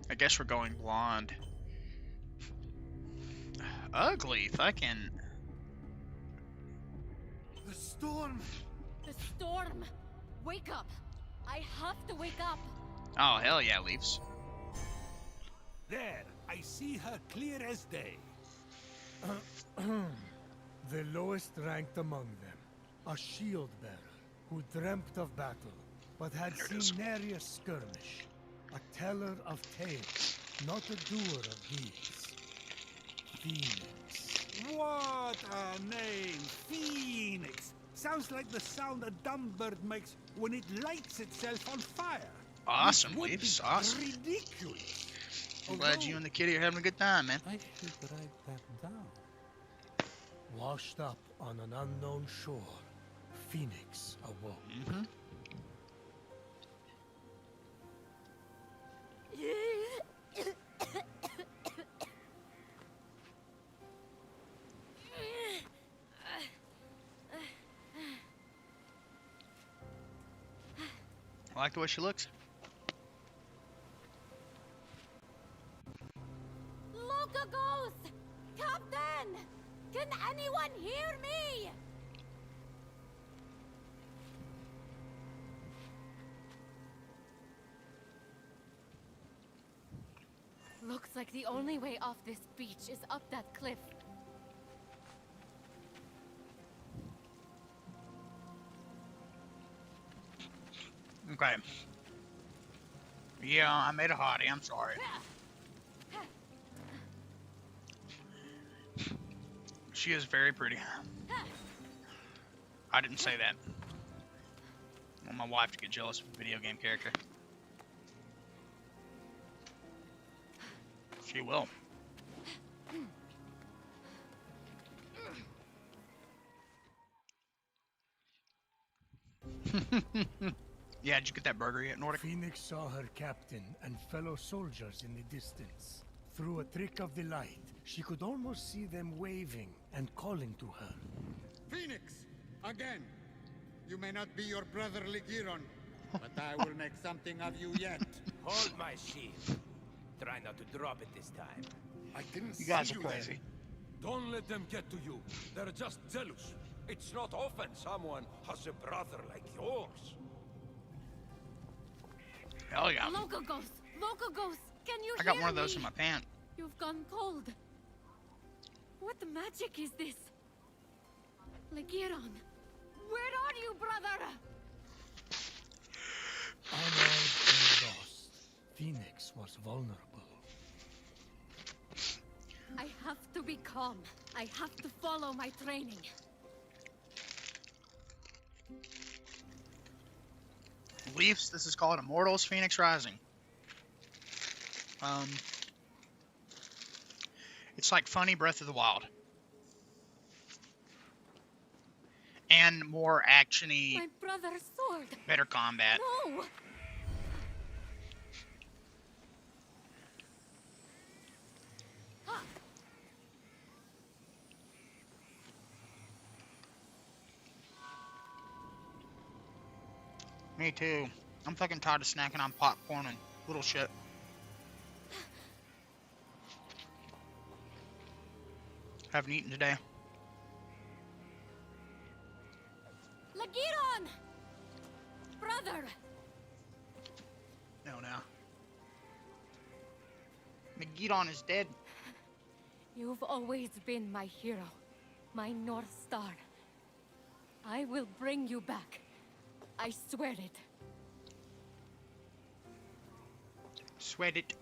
I guess we're going blonde. Ugly, fucking. The storm! The storm! Wake up! I have to wake up! Oh, hell yeah, Leafs. There, I see her clear as day. The lowest ranked among them, a shield bearer who dreamt of battle, but had seen nary a skirmish. A teller of tales, not a doer of deeds. Phoenix. What a name! Phoenix! Sounds like the sound a dumb bird makes when it lights itself on fire. Awesome, It would Leafs. be Awesome. ridiculous. I'm glad you and the kitty are having a good time, man. I should write that down. Washed up on an unknown shore, Phoenix awoke. Mm-hmm. I like the way she looks. Look, a ghost! Captain! Can anyone hear me? Looks like the only way off this beach is up that cliff. Okay. Yeah, I made a hottie. I'm sorry. She is very pretty. I didn't say that. I want my wife to get jealous of a video game character. She will. Yeah, did you get that burger yet, Nordic? Phoenix saw her captain and fellow soldiers in the distance. Through a trick of the light, she could almost see them waving and calling to her. Phoenix! Again! You may not be your brother Gh0st, but I will make something of you yet. Hold my shield. Try not to drop it this time. I didn't You guys see are you crazy. Don't let them get to you. They're just jealous. It's not often someone has a brother like yours. Hell yeah. Local ghost! Local ghost! Can you I got hear one of those me? in my pant. You've gone cold. What magic is this? Gh0st, where are you, brother? Unarmed and lost, Phoenix was vulnerable. I have to be calm. I have to follow my training. Leafs, this is called Immortals Phoenix Rising. It's like funny Breath of the Wild. And more actiony, My brother's sword. better combat. No! Me too. I'm fucking tired of snacking on popcorn and little shit. Haven't eaten today. Gh0st! Brother! No, now. Gh0st is dead. You've always been my hero, my North Star. I will bring you back. I swear it. Sweat it.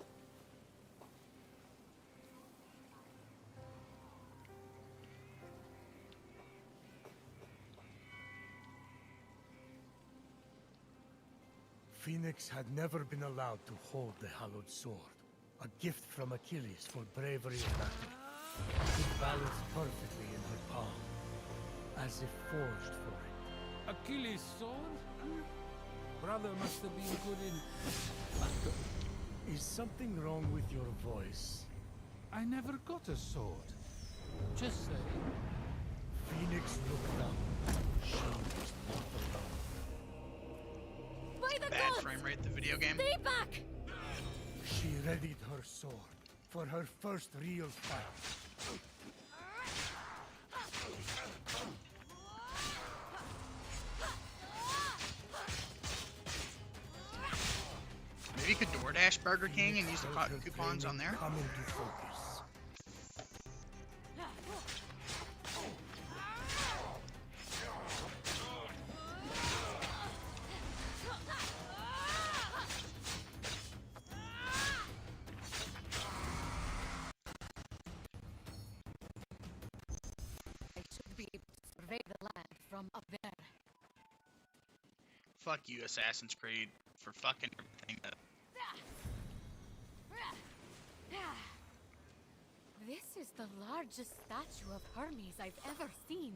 Phoenix had never been allowed to hold the hallowed sword, a gift from Achilles for bravery in battle. It balanced perfectly in her palm, as if forged for it. Achilles' sword? Brother must have been good in... Is something wrong with your voice? I never got a sword. Just say. Phoenix looked up. She was not alone. By the Bad gods! frame rate, the video game. Stay back! She readied her sword for her first real fight. Maybe you could DoorDash Burger King and use the coupons on there. Come into focus. I should be able to survey the land from up there. Fuck you, Assassin's Creed, for fucking everything up. This is the largest statue of Hermes I've ever seen.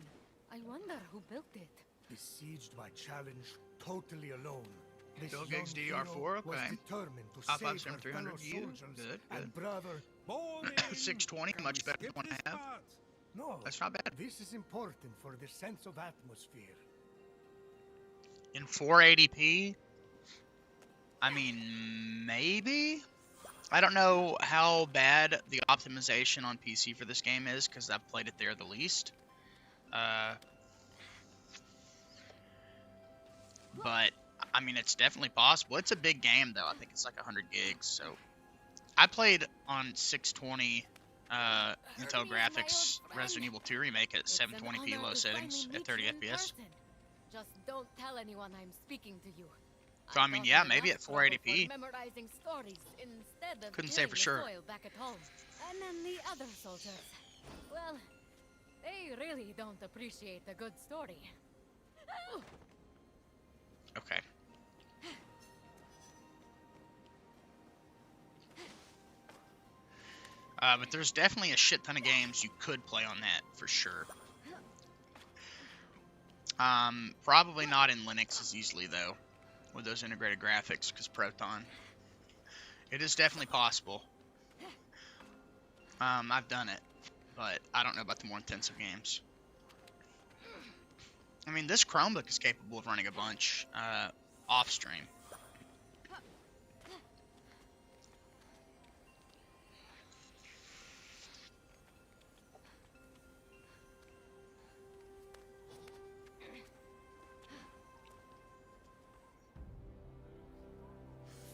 I wonder who built it. Besieged by challenge totally alone. This Bill young Gates hero DDR4, was okay. determined to Top save up her 300 fellow view. soldiers Good, and good. brother. 620, much better than one I have. No, That's not bad. This is important for the sense of atmosphere. In 480p? I mean, maybe? I don't know how bad the optimization on PC for this game is, because I've played it there the least. But, I mean, it's definitely possible. It's a big game, though. I think it's like 100 gigs, so... I played on 620 Intel Graphics Resident Evil 2 Remake at 720p low settings at 30 FPS. Just don't tell anyone I'm speaking to you. So, I mean, yeah, maybe at 480p. Memorizing stories instead of Couldn't say for sure. soil back at home. And then the other soldiers. Well, they really don't appreciate a good story. Okay. But there's definitely a shit ton of games you could play on that, for sure. Probably not in Linux as easily, though, with those integrated graphics, because Proton. It is definitely possible. I've done it, but I don't know about the more intensive games. I mean, this Chromebook is capable of running a bunch off-stream.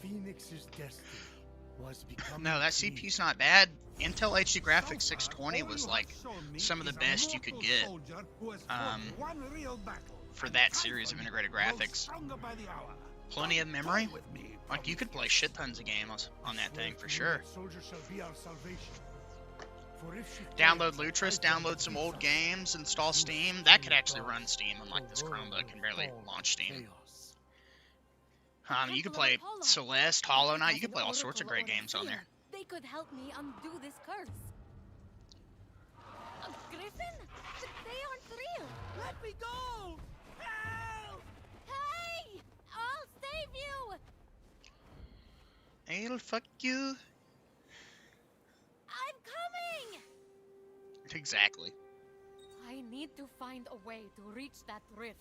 Phoenix's destiny was becoming. No, that CPU's not bad. Intel HD Graphics 620 was like some of the best you could get for that series of integrated graphics. Plenty of memory. Like, you could play shit tons of games on that thing for sure. Download Lutris, download some old games, install Steam. That could actually run Steam, unlike this Chromebook can barely launch Steam. You could play Celeste, Hollow Knight, you could play all sorts of great games on there. They could help me undo this curse. A griffin? They aren't real. Let me go! Help! Hey! I'll save you! I'll fuck you. I'm coming! Exactly. I need to find a way to reach that rift.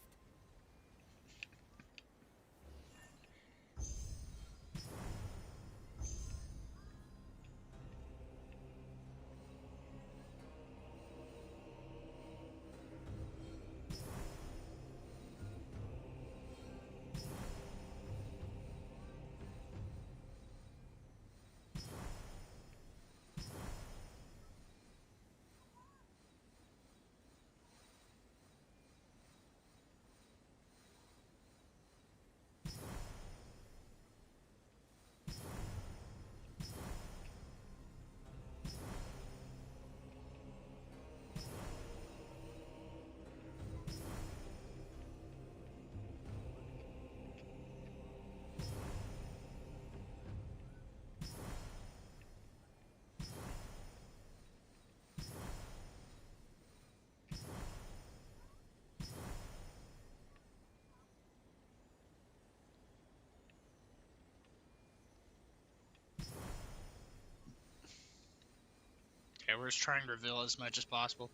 Okay, we're just trying to reveal as much as possible.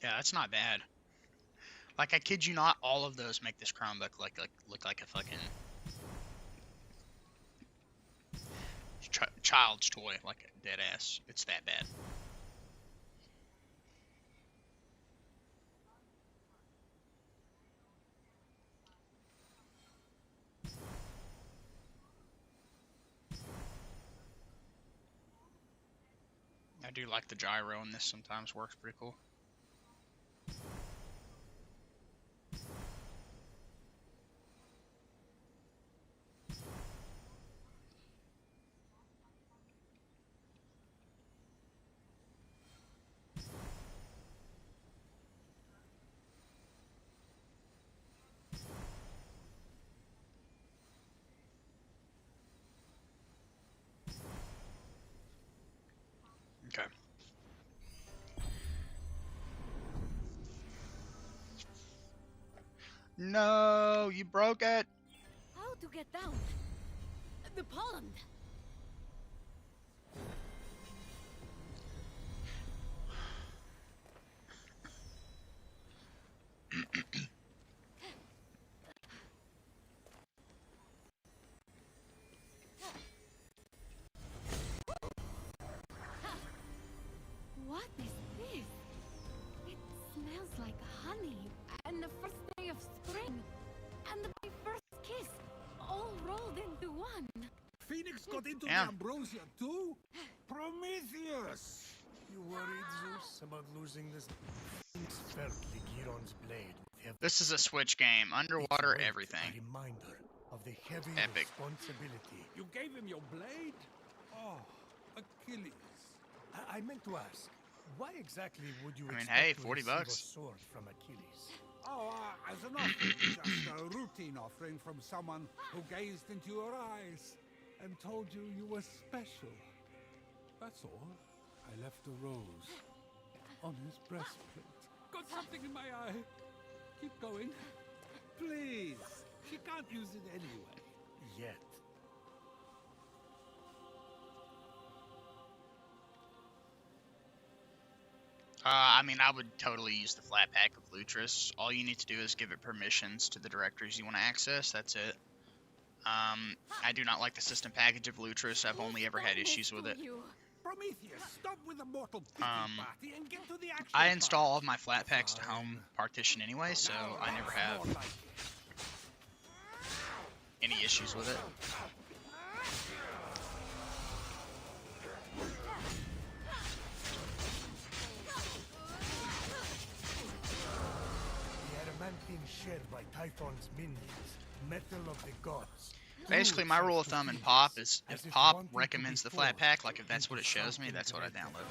Yeah, that's not bad. Like, I kid you not, all of those make this Chromebook look like a fucking child's toy, like a dead ass. It's that bad. I do like the gyro in this. Sometimes works pretty cool. Okay. No, you broke it. How to get down? The pond. What is this? It smells like honey and the first day of spring and my first kiss all rolled into one. Phoenix got into Yeah. the ambrosia too? Prometheus! You worried, Zeus, about losing this? Phoenix felt Gh0st's blade. This is a Switch game. Underwater, everything. A reminder of the heavy Epic. responsibility. You gave him your blade? Oh, Achilles. I meant to ask, why exactly would you I mean, expect hey, to 40 receive bucks. a sword from Achilles? Oh, as an offering, just a routine offering from someone who gazed into your eyes and told you you were special. That's all. I left a rose on his breastplate. Got something in my eye. Keep going. Please. She can't use it anyway. Yet. I mean, I would totally use the flat pack of Lutris. All you need to do is give it permissions to the directories you want to access. That's it. I do not like the system package of Lutris. I've only ever had issues with it. Prometheus, stop with the mortal pity party and get to the action. I install all of my flat packs to home partition anyway, so I never have any issues with it. The adamantine shed by Typhon's minions, metal of the gods. Basically, my rule of thumb in Pop is if Pop recommends the flat pack, like if that's what it shows me, that's what I download.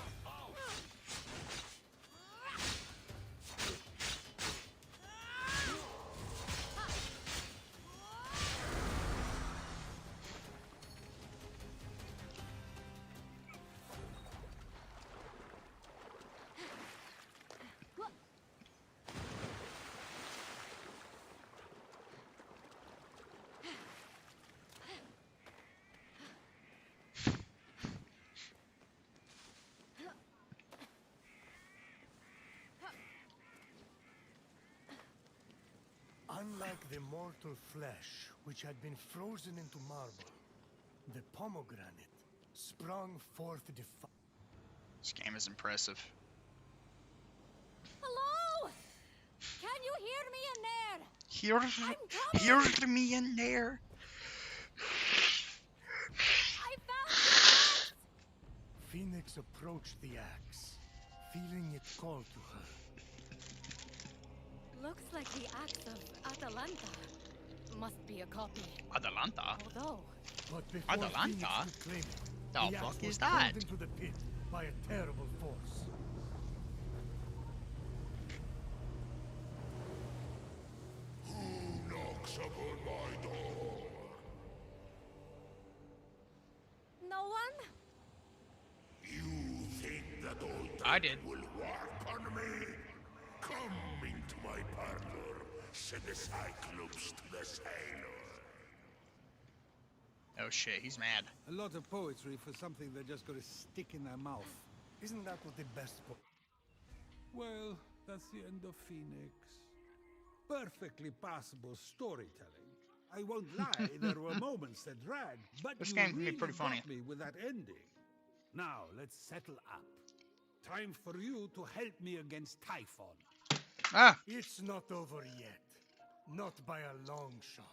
Unlike the mortal flesh, which had been frozen into marble, the pomegranate sprung forth This game is impressive. Hello? Can you hear me in there? Hear me in there. I found the axe. Phoenix approached the axe, feeling it call to her. Looks like the axe of Atalanta. Must be a copy. Atalanta? Although, But before Atalanta? Phoenix could claim it, The the fuck axe is was that? pulled into the pit by a terrible force. Who knocks upon my door? no one? You think that all I did. will work on me? Come into my parlor, said the Cyclops to the sailor. Oh shit, he's mad. A lot of poetry for something they're just going to stick in their mouth. Isn't that what the best Well, that's the end of Phoenix. Perfectly passable storytelling. I won't lie, there were moments that dragged, but This you game can be really pretty funny. got me with that ending. Now, let's settle up. Time for you to help me against Typhon. Ah! It's not over yet. Not by a long shot.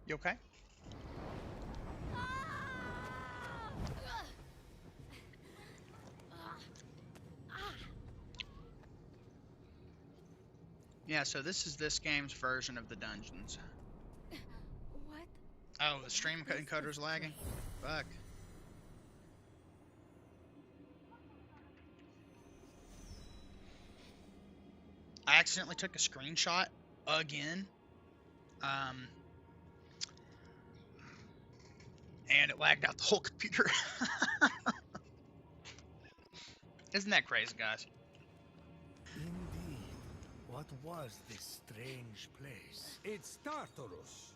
You okay? Yeah, so this is this game's version of the dungeons. What? Oh, the stream encoder's lagging? Fuck. I accidentally took a screenshot again. And it lagged out the whole computer. Isn't that crazy, guys? Indeed. What was this strange place? It's Tartarus.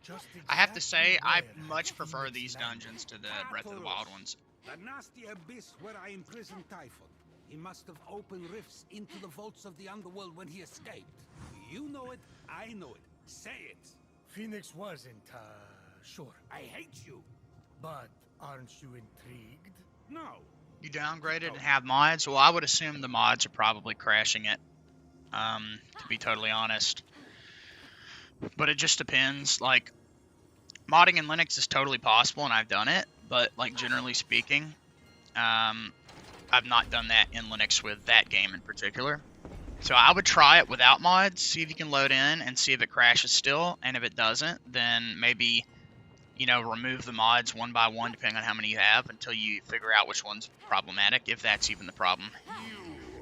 Just I have to say, exactly I where much had prefer Phoenix these landed? dungeons to the Breath of the Wild ones. The nasty abyss where I imprisoned Typhon. He must have opened rifts into the vaults of the underworld when he escaped. You know it, I know it. Say it. Phoenix wasn't, sure. I hate you. But aren't you intrigued? No. You downgraded and have mods? Well, I would assume the mods are probably crashing it, to be totally honest. But it just depends. Like, modding in Linux is totally possible, and I've done it. But, like, generally speaking, I've not done that in Linux with that game in particular. So I would try it without mods, see if you can load in, and see if it crashes still. And if it doesn't, then maybe, you know, remove the mods one by one, depending on how many you have, until you figure out which one's problematic, if that's even the problem. You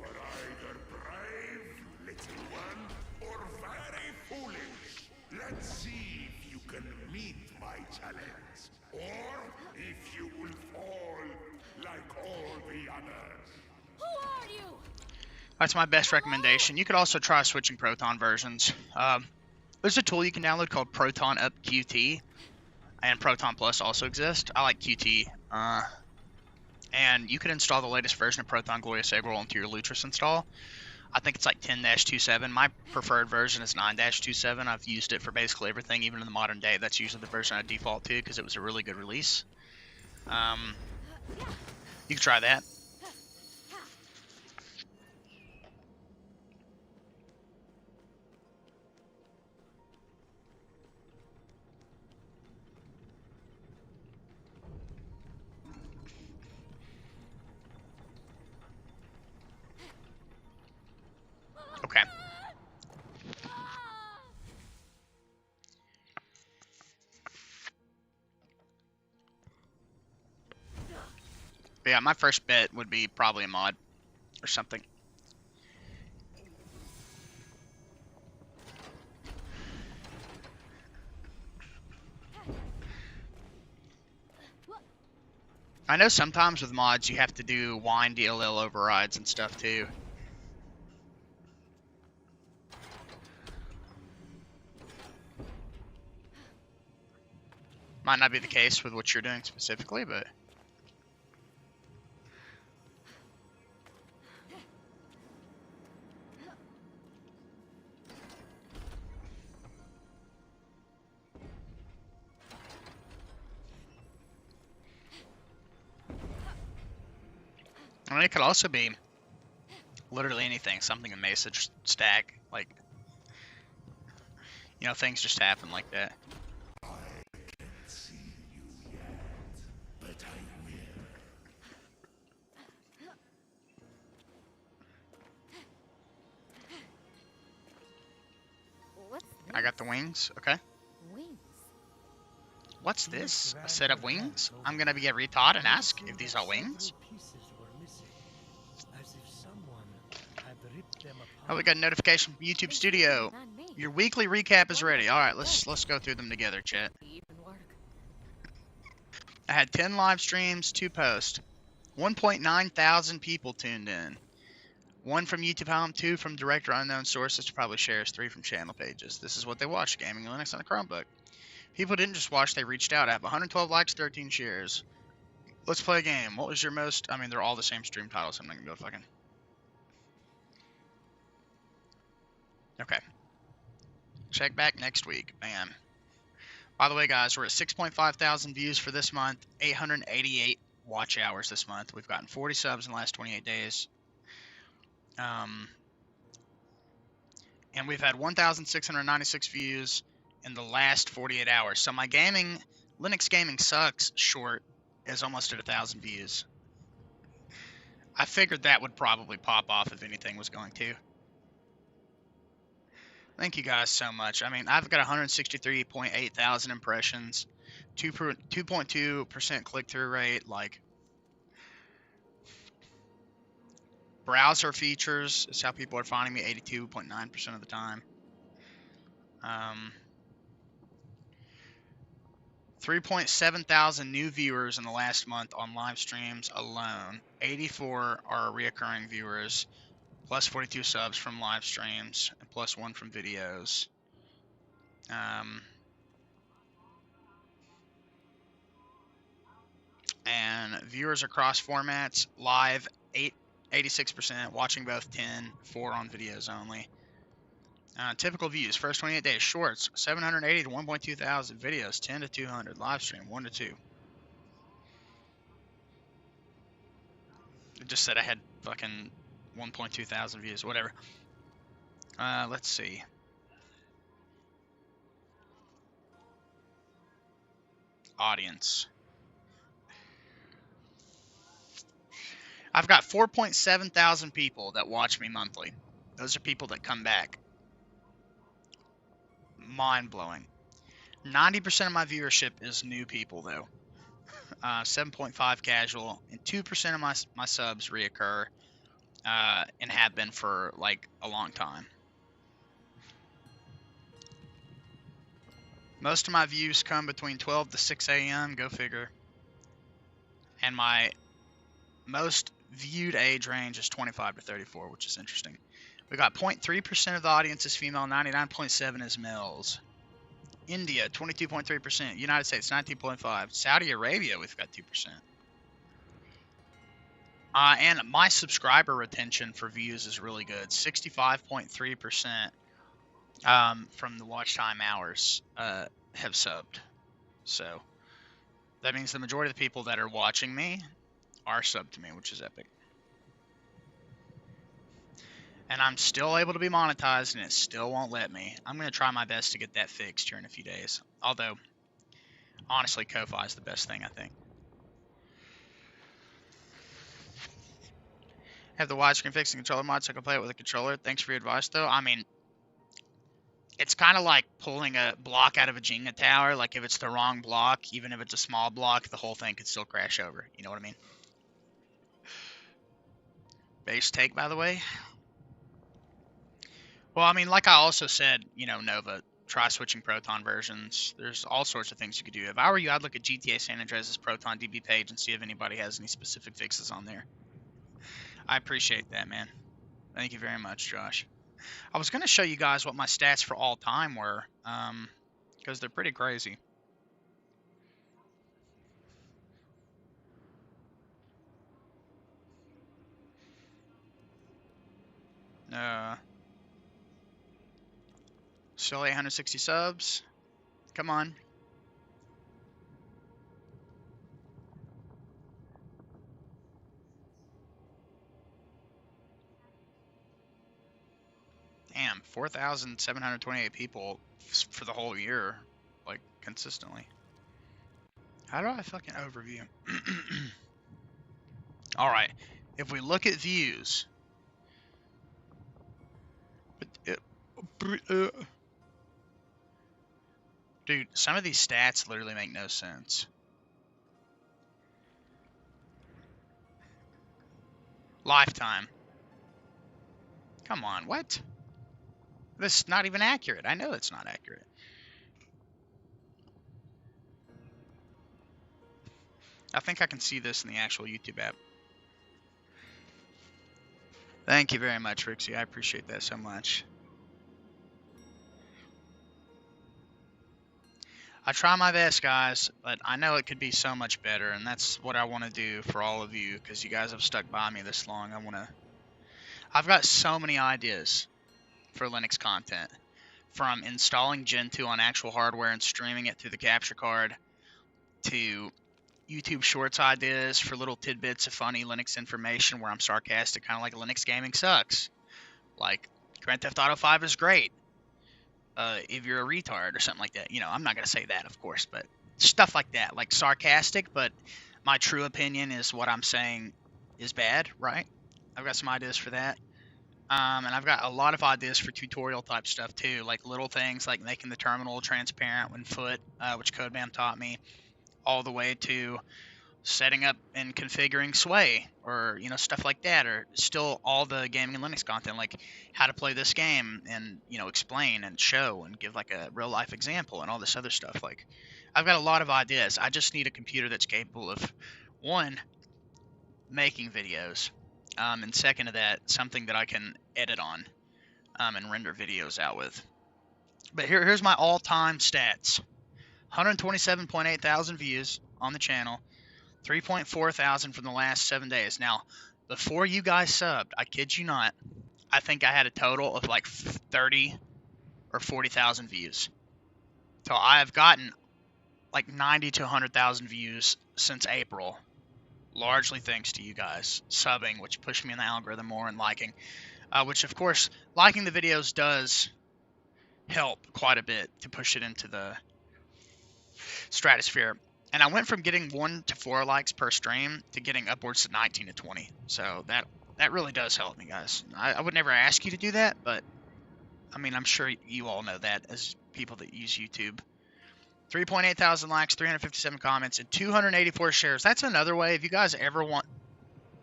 are either brave, little one, or very foolish. Let's see if you can meet my challenge, or if you will fall like all the others. Who are you? That's my best recommendation. You could also try switching Proton versions. There's a tool you can download called Proton Up QT, and Proton Plus also exists. I like QT. And you could install the latest version of Proton Glorious Egg Roll into your Lutris install. I think it's like 10-27. My preferred version is 9-27. I've used it for basically everything, even in the modern day. That's usually the version I default to because it was a really good release. You can try that. Okay. But yeah, my first bet would be probably a mod or something. I know sometimes with mods you have to do wine DLL overrides and stuff too. Might not be the case with what you're doing specifically, but... I mean, it could also be literally anything, something in Mesa just stack, like, you know, things just happen like that. I can't see you yet, but I will. What's I got the wings, okay. wings? What's this? A set of wings? I'm gonna be retaught and ask if these are wings. Oh, we got a notification from YouTube Studio. Your weekly recap is ready. Alright, let's go through them together, chat. I had 10 live streams, 2 posts. 1.9 thousand people tuned in. 1 from YouTube Home, 2 from direct or unknown sources, probably shares, 3 from channel pages. This is what they watch, gaming Linux on a Chromebook. People didn't just watch, they reached out. I have 112 likes, 13 shares. Let's play a game. What was your most... I mean, they're all the same stream titles, so I'm not gonna go fucking... Okay. Check back next week. Bam. By the way, guys, we're at 6.5 thousand views for this month, 888 watch hours this month. We've gotten 40 subs in the last 28 days. And we've had 1,696 views in the last 48 hours. So my gaming, Linux Gaming Sucks short is almost at 1,000 views. I figured that would probably pop off if anything was going to. Thank you guys so much. I mean, I've got 163.8 thousand impressions, 2.2% click-through rate, like browser features is how people are finding me 82.9% of the time. 3.7 thousand new viewers in the last month on live streams alone. 84 are reoccurring viewers, plus 42 subs from live streams, and plus 1 from videos. And viewers across formats, live 86%, watching both 10, 4 on videos only. Typical views, first 28 days, shorts, 780 to 1.2 thousand, videos, 10 to 200, live stream, 1 to 2. It just said I had fucking 1.2 thousand views, whatever. Let's see. Audience. I've got 4.7 thousand people that watch me monthly. Those are people that come back. Mind-blowing. 90% of my viewership is new people, though. 7.5 casual, and 2% of my subs reoccur, and have been for, like, a long time. Most of my views come between 12 to 6 a.m., go figure. And my most viewed age range is 25 to 34, which is interesting. We got 0.3% of the audience is female, 99.7% is males. India, 22.3%. United States, 19.5%. Saudi Arabia, we've got 2%. And my subscriber retention for views is really good. 65.3% from the watch time hours have subbed. So that means the majority of the people that are watching me are subbed to me, which is epic. And I'm still able to be monetized, and it still won't let me. I'm going to try my best to get that fixed here in a few days. Although, honestly, Ko-Fi is the best thing, I think. Have the widescreen fixing controller mod so I can play it with a controller. Thanks for your advice, though. I mean, it's kind of like pulling a block out of a Jenga tower. Like, if it's the wrong block, even if it's a small block, the whole thing could still crash over. You know what I mean? Base take, by the way. Well, I mean, like I also said, you know, Nova, try switching Proton versions. There's all sorts of things you could do. If I were you, I'd look at GTA San Andreas' Proton DB page and see if anybody has any specific fixes on there. I appreciate that, man. Thank you very much, Josh. I was going to show you guys what my stats for all time were, because they're pretty crazy. Still 860 subs. Come on. Damn, 4,728 people for the whole year, like, consistently. How do I fucking overview? Alright, if we look at views... Dude, some of these stats literally make no sense. Lifetime. Come on, what? This is not even accurate. I know it's not accurate. I think I can see this in the actual YouTube app. Thank you very much, Rixie. I appreciate that so much. I try my best, guys, but I know it could be so much better, and that's what I want to do for all of you, because you guys have stuck by me this long. I've got so many ideas for Linux content, from installing Gen 2 on actual hardware and streaming it through the capture card, to YouTube Shorts ideas for little tidbits of funny Linux information where I'm sarcastic, kind of like Linux gaming sucks. Like, Grand Theft Auto 5 is great. If you're a retard or something like that. You know, I'm not going to say that, of course, but stuff like that. Like, sarcastic, but my true opinion is what I'm saying is bad, right? I've got some ideas for that. And I've got a lot of ideas for tutorial type stuff too, like little things like making the terminal transparent when foot, which CodeBam taught me, all the way to setting up and configuring Sway, or stuff like that, or still all the gaming and Linux content, like how to play this game and explain and show and give like a real life example and all this other stuff. Like, I've got a lot of ideas. I just need a computer that's capable of, one, making videos, and second to that, something that I can edit on and render videos out with. But here's my all-time stats. 127.8 thousand views on the channel, 3.4 thousand from the last 7 days. Now, before you guys subbed, I kid you not, I think I had a total of like 30 or 40,000 views. So I have gotten like 90 to 100,000 views since April, largely thanks to you guys subbing, which pushed me in the algorithm more, and liking, which of course, liking the videos does help quite a bit to push it into the stratosphere. And I went from getting 1 to 4 likes per stream to getting upwards to 19 to 20. So that really does help me, guys. I would never ask you to do that, but I mean, I'm sure you all know that as people that use YouTube. 3.8 thousand likes, 357 comments, and 284 shares. That's another way. If you guys ever want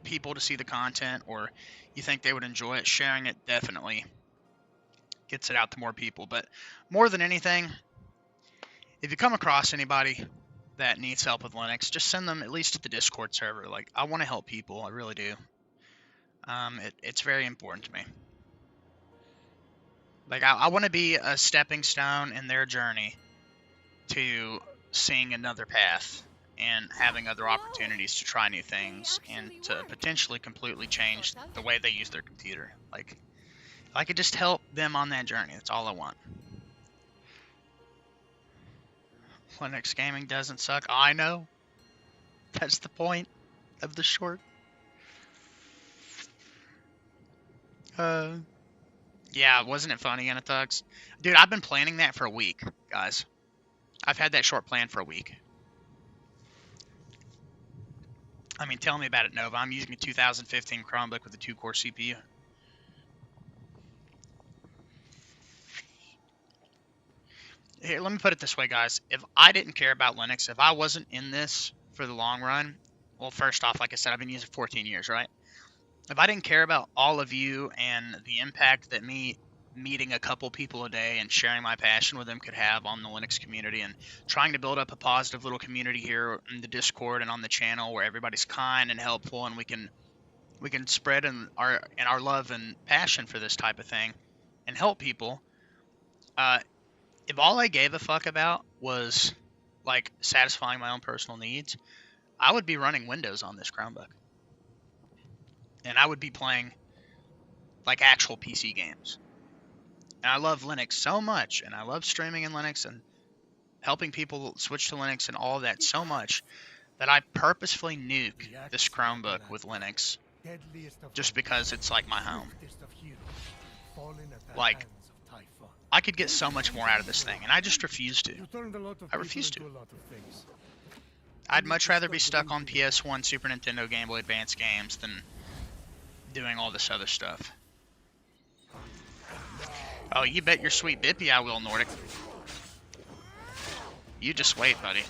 people to see the content, or you think they would enjoy it, sharing it definitely gets it out to more people. But more than anything, if you come across anybody that needs help with Linux, just send them at least to the Discord server. Like, I want to help people. I really do. It's very important to me. Like, I want to be a stepping stone in their journey to seeing another path and having other opportunities to try new things and to potentially completely change the way they use their computer. Like, if I could just help them on that journey, that's all I want. Linux gaming doesn't suck. I know. That's the point of the short. Yeah, wasn't it funny, Anatux? Dude, I've been planning that for a week, guys. I've had that short planned for a week. I mean, tell me about it, Nova. I'm using a 2015 Chromebook with a 2-core CPU. Here, let me put it this way, guys. If I didn't care about Linux, if I wasn't in this for the long run, well, first off, like I said, I've been using it 14 years, right? If I didn't care about all of you and the impact that me meeting a couple people a day and sharing my passion with them could have on the Linux community, and trying to build up a positive little community here in the Discord and on the channel where everybody's kind and helpful, and we can spread our love and passion for this type of thing and help people. If all I gave a fuck about was like satisfying my own personal needs, I would be running Windows on this Chromebook. And I would be playing like actual PC games. And I love Linux so much, and I love streaming in Linux and helping people switch to Linux and all of that so much, that I purposefully nuke this Chromebook with Linux just because it's like my home. Like, I could get so much more out of this thing, and I just refuse to. I refuse to. I'd much rather be stuck on PS1, Super Nintendo, Game Boy Advance games than doing all this other stuff. Oh, you bet your sweet bippy I will, Nordic. You just wait, buddy.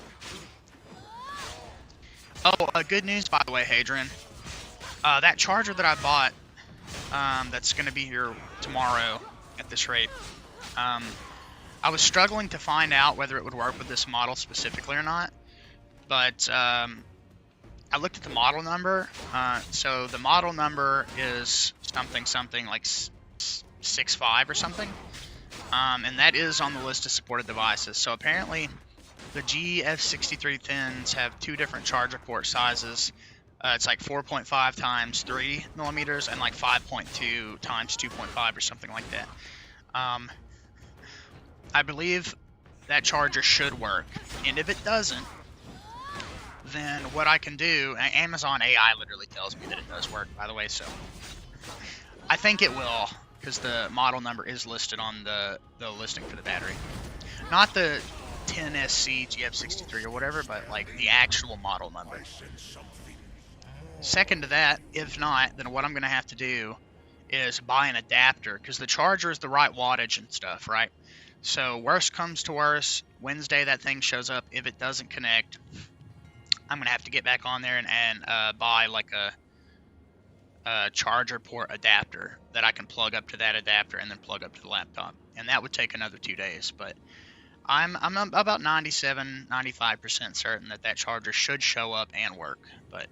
Oh, good news, by the way, Hadrian. That charger that I bought, that's going to be here tomorrow at this rate, I was struggling to find out whether it would work with this model specifically or not, but I looked at the model number. So the model number is something like 65 or something. And that is on the list of supported devices. So apparently the GF63 Thins have 2 different charger port sizes. It's like 4.5 times 3 millimeters and like 5.2 times 2.5 or something like that. I believe that charger should work. And if it doesn't, then what I can do, Amazon AI literally tells me that it does work, by the way, so I think it will, because the model number is listed on the listing for the battery. Not the 10SC GF63 or whatever, but like the actual model number. Second to that, if not, then what I'm going to have to do is buy an adapter, because the charger is the right wattage and stuff, right? So worst comes to worst, Wednesday that thing shows up. If it doesn't connect, I'm going to have to get back on there and buy like a charger port adapter that I can plug up to that adapter and then plug up to the laptop. And that would take another 2 days, but I'm about 95% certain that that charger should show up and work. But,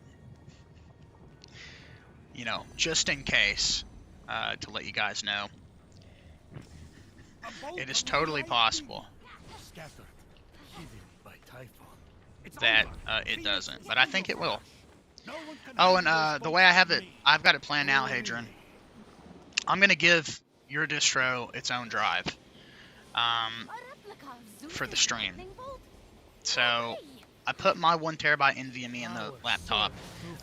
you know, just in case, to let you guys know, it is totally possible that it doesn't, but I think it will. Oh, and the way I have it, I've got it planned out, Hadron. I'm going to give your distro its own drive for the stream. So I put my 1 terabyte NVMe in the laptop.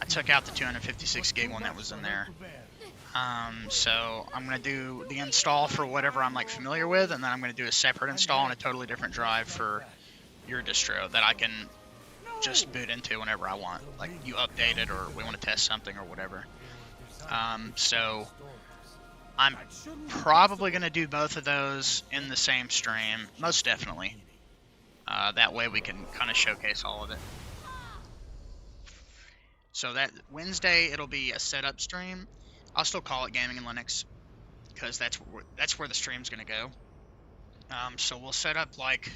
I took out the 256 gig one that was in there. So I'm going to do the install for whatever I'm like familiar with, and then I'm going to do a separate install on a totally different drive for your distro that I can just boot into whenever I want. Like you update it, or we want to test something or whatever. So I'm probably going to do both of those in the same stream, most definitely. That way we can kind of showcase all of it. So that Wednesday it'll be a setup stream. I'll still call it Gaming in Linux, because that's where the stream's going to go. So we'll set up like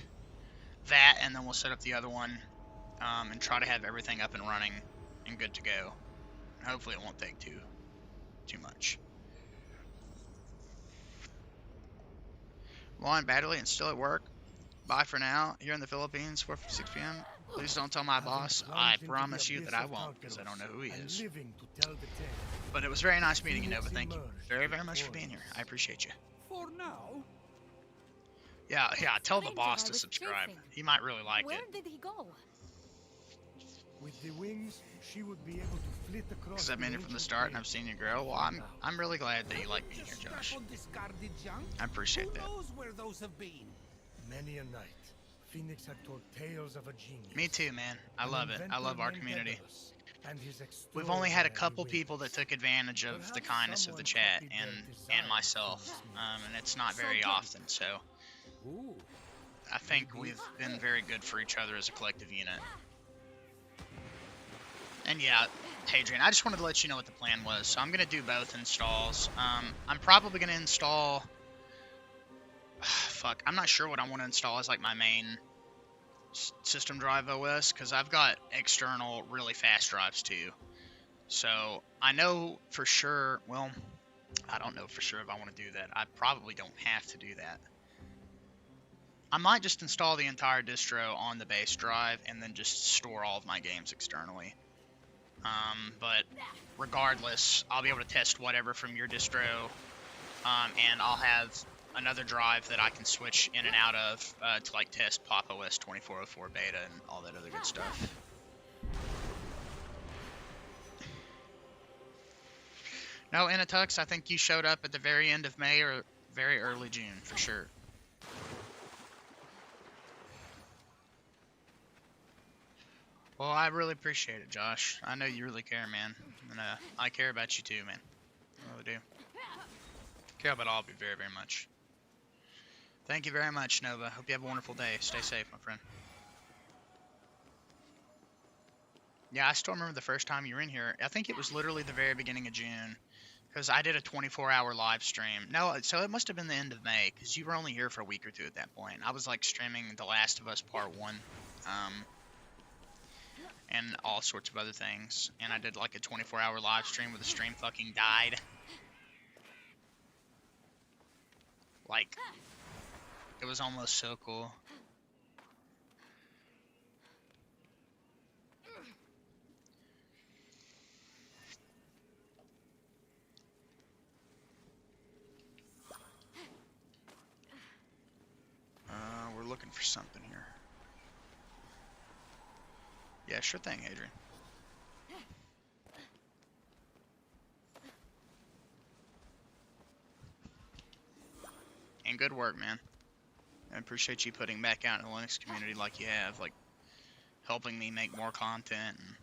that, and then we'll set up the other one, and try to have everything up and running and good to go. And hopefully it won't take too much. Well, I'm badly and still at work. Bye for now. Here in the Philippines, 4:56 p.m. Please don't tell my boss. I promise you that I won't, because I don't know who he is. But it was very nice meeting you, Nova. Thank you very, very much for being here. I appreciate you. For now. Yeah, tell the boss to subscribe. He might really like it. Where did he go? With the wings, she would be able to flit across. Because I've been here from the start and I've seen you grow. Well, I'm really glad that you like being here, Josh. I appreciate that. Many a night, Phoenix had told tales of a genius. Me too, man. I love it. I love our community. We've only had a couple people that took advantage of the kindness of the chat and myself, and it's not very often. So I think we've been very good for each other as a collective unit. And yeah, Hadrian, I just wanted to let you know what the plan was. So I'm going to do both installs. I'm probably going to install... Fuck, I'm not sure what I want to install as like my main system drive OS, because I've got external really fast drives too. So I know for sure, well, I don't know for sure if I want to do that. I probably don't have to do that. I might just install the entire distro on the base drive and then just store all of my games externally. But regardless, I'll be able to test whatever from your distro, and I'll have another drive that I can switch in and out of to like test Pop! OS 2404 beta and all that other good stuff. No, Inatux, I think you showed up at the very end of May or very early June for sure. Well, I really appreciate it, Josh. I know you really care, man. And I care about you too, man. I really do. Care about all of you very, very much. Thank you very much, Nova. Hope you have a wonderful day. Stay safe, my friend. Yeah, I still remember the first time you were in here. I think it was literally the very beginning of June, because I did a 24-hour live stream. No, so it must have been the end of May, because you were only here for a week or two at that point. I was like streaming The Last of Us Part 1. and all sorts of other things. And I did like a 24-hour live stream where the stream fucking died. Like, it was almost so cool. We're looking for something here. Yeah, sure thing, Adrian. And good work, man. I appreciate you putting back out in the Linux community like you have, like helping me make more content and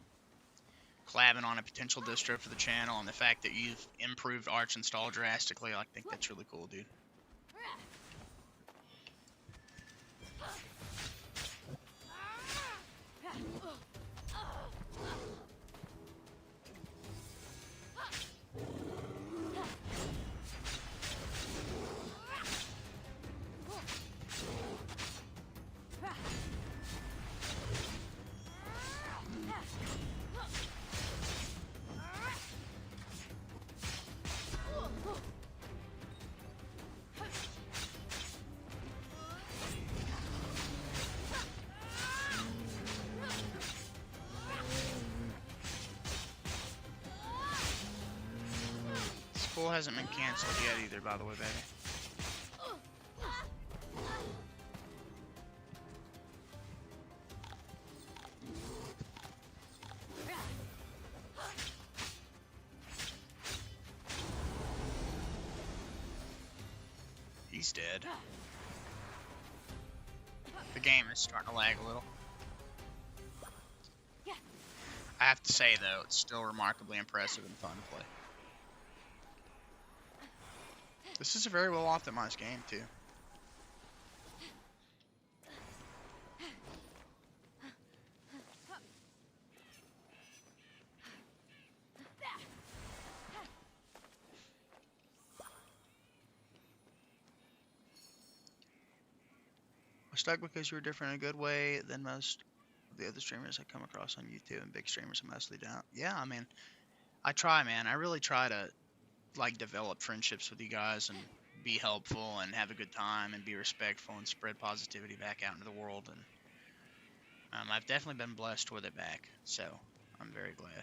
collabing on a potential distro for the channel, and the fact that you've improved Arch install drastically. I think that's really cool, dude. School hasn't been canceled yet either, by the way, baby. He's dead. The game is starting to lag a little. I have to say, though, it's still remarkably impressive and fun to play. This is a very well optimized game, too. We're stuck because you were different in a good way than most of the other streamers I come across on YouTube, and big streamers are mostly down. Yeah, I mean, I try, man. I really try to, like, develop friendships with you guys and be helpful and have a good time and be respectful and spread positivity back out into the world. And I've definitely been blessed with it back, so I'm very glad.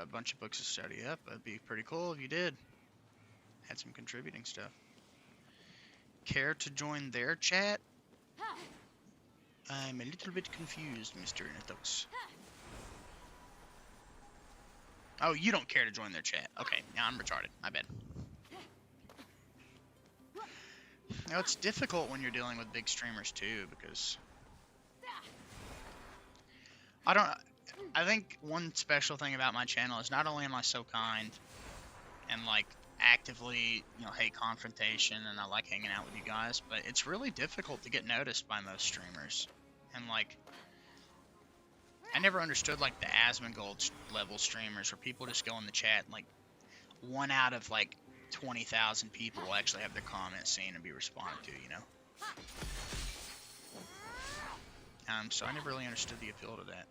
A bunch of books to study up. That'd be pretty cool if you did. Had some contributing stuff. Care to join their chat? I'm a little bit confused, Mr. Inathos. Oh, you don't care to join their chat. Okay, now I'm retarded. My bad. Now, it's difficult when you're dealing with big streamers, too, because I think one special thing about my channel is not only am I so kind and, like, actively, hate confrontation and I like hanging out with you guys, but it's really difficult to get noticed by most streamers. And, like, I never understood, like, the Asmongold level streamers where people just go in the chat and, like, 1 out of, like, 20,000 people will actually have their comments seen and be responded to, so I never really understood the appeal to that.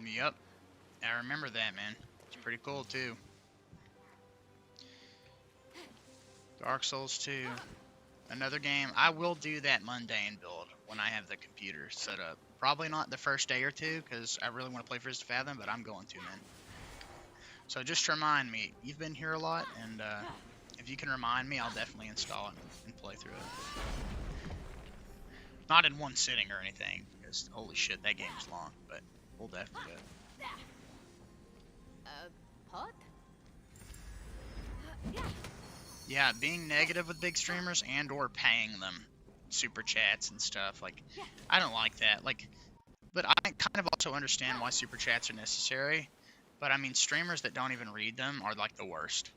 Yep, I remember that, man. It's pretty cool, too. Dark Souls 2. Another game. I will do that mundane build when I have the computer set up. Probably not the first day or two, because I really want to play Fist of Fathom, but I'm going to, man. So just remind me. You've been here a lot, and if you can remind me, I'll definitely install it and play through it. Not in one sitting or anything, because holy shit, that game's long, but we'll definitely do it. Pot? Yeah, being negative with big streamers and or paying them super chats and stuff, like, I don't like that. Like, but I kind of also understand why super chats are necessary, but I mean, streamers that don't even read them are like the worst.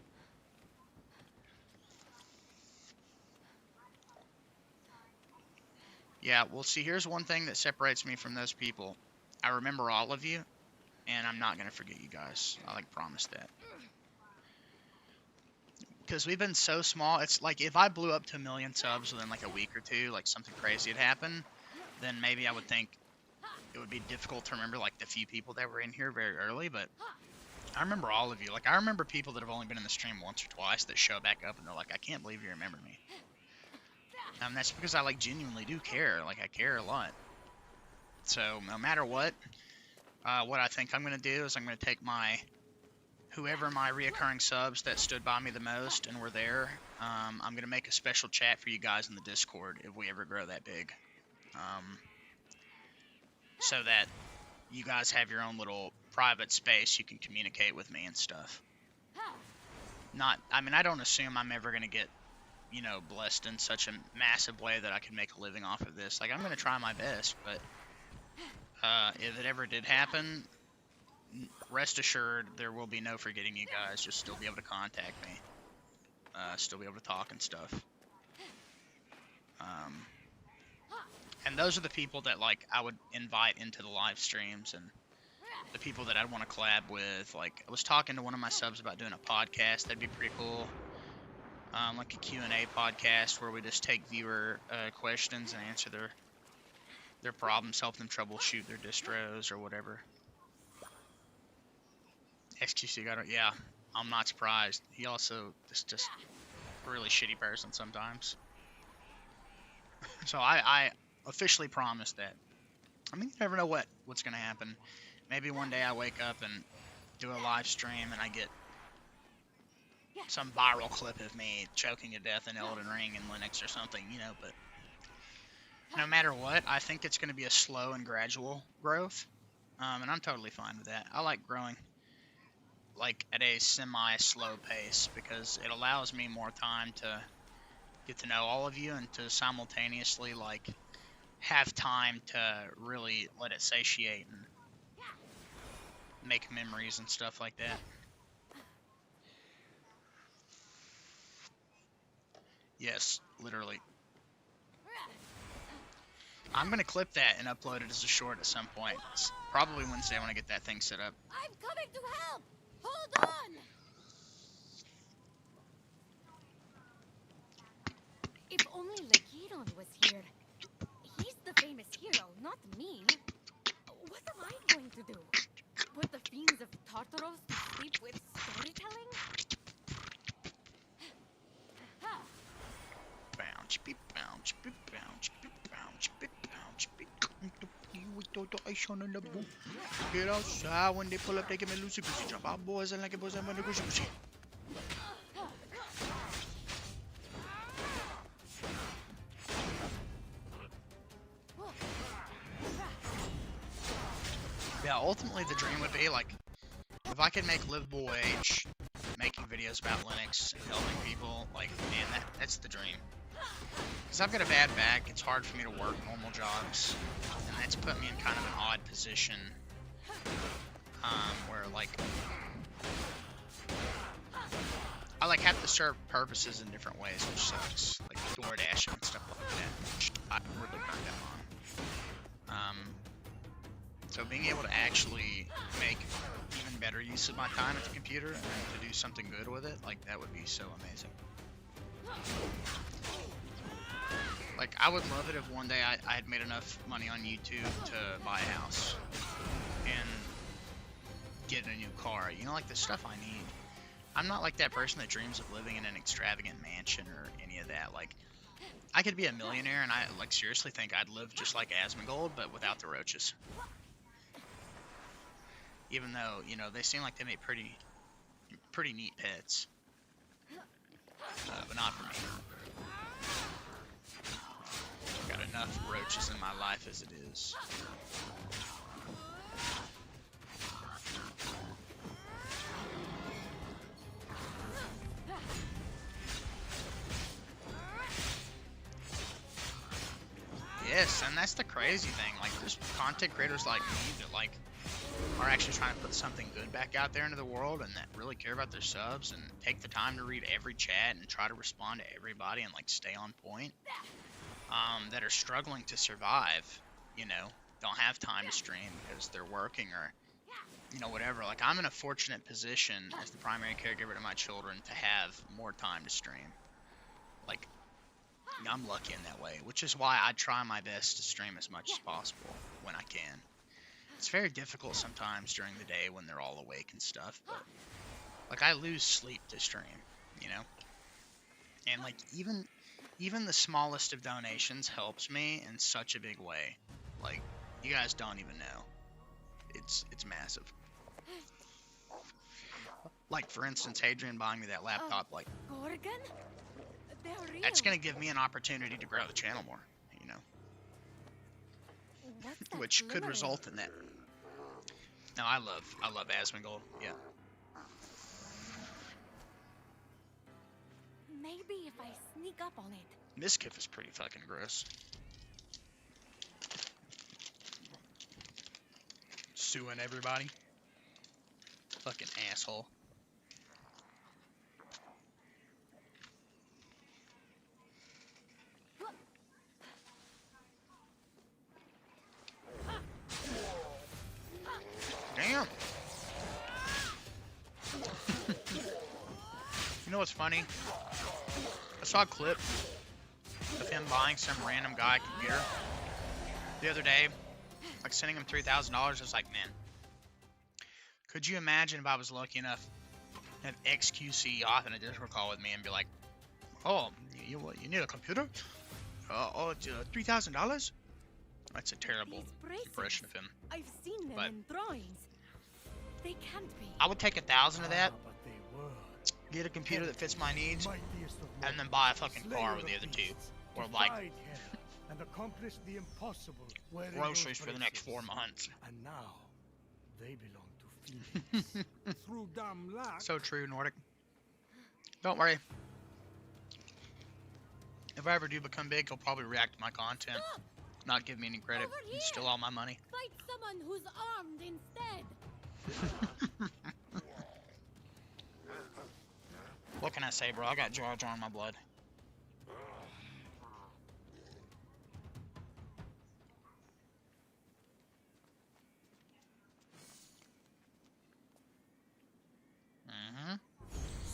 Yeah, well, see, here's one thing that separates me from those people. I remember all of you, and I'm not going to forget you guys. I, like, promise that. because we've been so small. It's like if I blew up to 1 million subs within like a week or two, like something crazy had happened, then maybe I would think it would be difficult to remember like the few people that were in here very early. But I remember all of you. Like I remember people that have only been in the stream once or twice that show back up and they're like, I can't believe you remember me. That's because I like genuinely do care. Like I care a lot. So no matter what I think I'm gonna do is I'm gonna take whoever my reoccurring subs that stood by me the most and were there. I'm gonna make a special chat for you guys in the Discord if we ever grow that big, so that you guys have your own little private space you can communicate with me and stuff. I mean, I don't assume I'm ever gonna get, you know, blessed in such a massive way that I can make a living off of this. Like I'm gonna try my best, but if it ever did happen, rest assured there will be no forgetting you guys. Just still be able to contact me, still be able to talk and stuff. And those are the people that like I would invite into the live streams and the people that I'd want to collab with. Like I was talking to one of my subs about doing a podcast. That'd be pretty cool. Like a Q&A podcast where we just take viewer questions and answer their problems, help them troubleshoot their distros or whatever. XQC got it. Yeah, I'm not surprised. He also is just a really shitty person sometimes. So I officially promise that. I mean, you never know what's gonna happen. Maybe one day I wake up and do a live stream and I get some viral clip of me choking to death in Elden Ring and Linux or something, you know. But no matter what, I think it's gonna be a slow and gradual growth, and I'm totally fine with that. I like growing like at a semi-slow pace because it allows me more time to get to know all of you and to simultaneously like have time to really let it satiate and make memories and stuff like that. Yes, literally. I'm gonna clip that and upload it as a short at some point. It's probably Wednesday when I get that thing set up. I'm coming to help! Hold on! If only Gh0st was here. He's the famous hero, not me. What am I going to do? Put the fiends of Tartaros to sleep with storytelling? Bounce, beep, bounce, beep, bounce, beep, bounce, beep, bounce, beep. With the ice on the boot. Get outside when they pull up, they give me loosey goosey. Jump out, boys, and like a boys, I'm gonna goosey goosey. Yeah, ultimately the dream would be like if I could make livable wage, making videos about Linux and helping people, like man, that's the dream. Because I've got a bad back, it's hard for me to work normal jobs, and that's put me in kind of an odd position, where like I like have to serve purposes in different ways, which sucks, like DoorDash and stuff like that, which I'm really burned out on. So being able to actually make even better use of my time at the computer and to do something good with it, like that would be so amazing. Like, I would love it if one day I had made enough money on YouTube to buy a house and get a new car. You know, like the stuff I need. I'm not like that person that dreams of living in an extravagant mansion or any of that. Like, I could be a millionaire and I, like, seriously think I'd live just like Asmongold, but without the roaches. Even though, you know, they seem like they make pretty neat pets. But not for me. I've got enough roaches in my life as it is. Yes, and that's the crazy thing. Like, there's content creators like me that, like, are actually trying to put something good back out there into the world and that really care about their subs and take the time to read every chat and try to respond to everybody and, like, stay on point. That are struggling to survive, you know, don't have time to stream because they're working or you know, whatever. Like, I'm in a fortunate position as the primary caregiver to my children to have more time to stream. Like, I'm lucky in that way, which is why I try my best to stream as much as possible when I can. It's very difficult sometimes during the day when they're all awake and stuff, but, like, I lose sleep to stream, you know? And, like, even the smallest of donations helps me in such a big way. Like, you guys don't even know. It's massive. Like, for instance, Hadrian buying me that laptop, like, that's gonna give me an opportunity to grow the channel more, you know? Which could result in that. No, I love Asmongold, yeah. Maybe if I sneak up on it. Miskiff is pretty fucking gross. Suing everybody. Fucking asshole. Damn. You know what's funny? I saw a clip of him buying some random guy computer the other day, like sending him $3,000. I was like, man, could you imagine if I was lucky enough to have XQC off in a Discord call with me and be like, oh, you need a computer? Oh, it's $3,000? That's a terrible impression of him. I've seen them But in drawings. They can't be. I would take 1,000 of that, get a computer that fits my needs, and then buy a fucking car with the other two. Or like and accomplished the impossible groceries for the next 4 months. And now they belong to Phoenix. Through dumb luck. So true, Nordic. Don't worry. If I ever do become big, he'll probably react to my content, not give me any credit, and steal all my money. Fight someone who's armed instead. What can I say, bro? I got Jar Jar in my blood.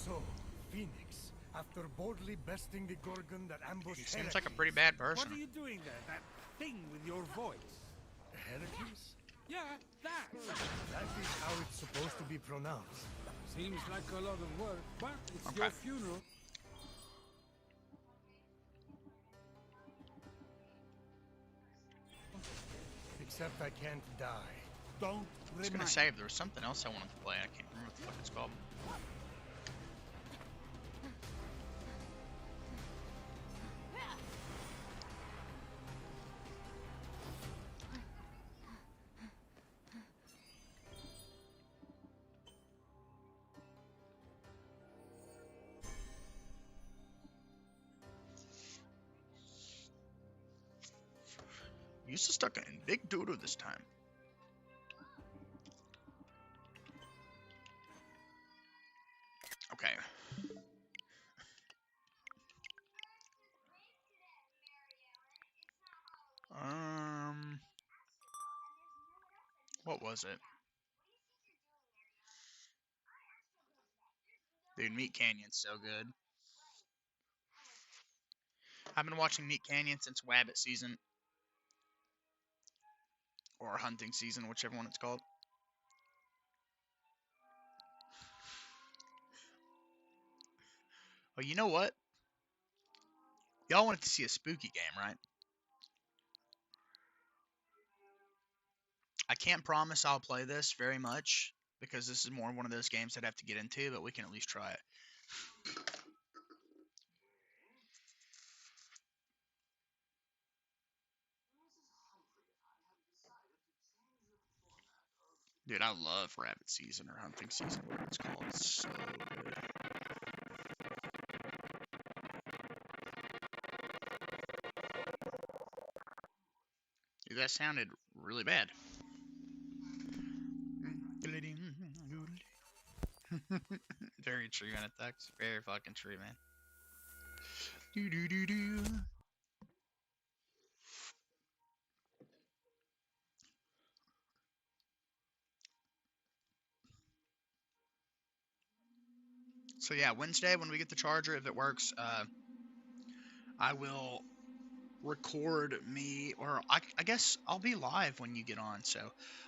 So, Phoenix, after boldly besting the Gorgon that ambushed He seems like a pretty bad person. What are you doing there? That thing with your voice? Heracles? Yeah, that. That is how it's supposed to be pronounced. Seems like a lot of work, but it's Okay. your funeral. Except I can't die. Don't I was gonna say, if there was something else I wanted to play, I can't remember what the fuck it's called. Used to stuck in big doodoo this time. Okay. What was it? Dude, Meat Canyon's so good. I've been watching Meat Canyon since Wabbit season. Or hunting season, whichever one it's called. Oh, you know what? Y'all wanted to see a spooky game, right? I can't promise I'll play this very much, because this is more one of those games I'd have to get into, but we can at least try it. Dude, I love rabbit season or hunting season, whatever it's called. It's so good. Dude, that sounded really bad. Very true, man. That's very fucking true, man. Do do do do. So yeah, Wednesday when we get the charger, if it works, I will record me, or I guess I'll be live when you get on, so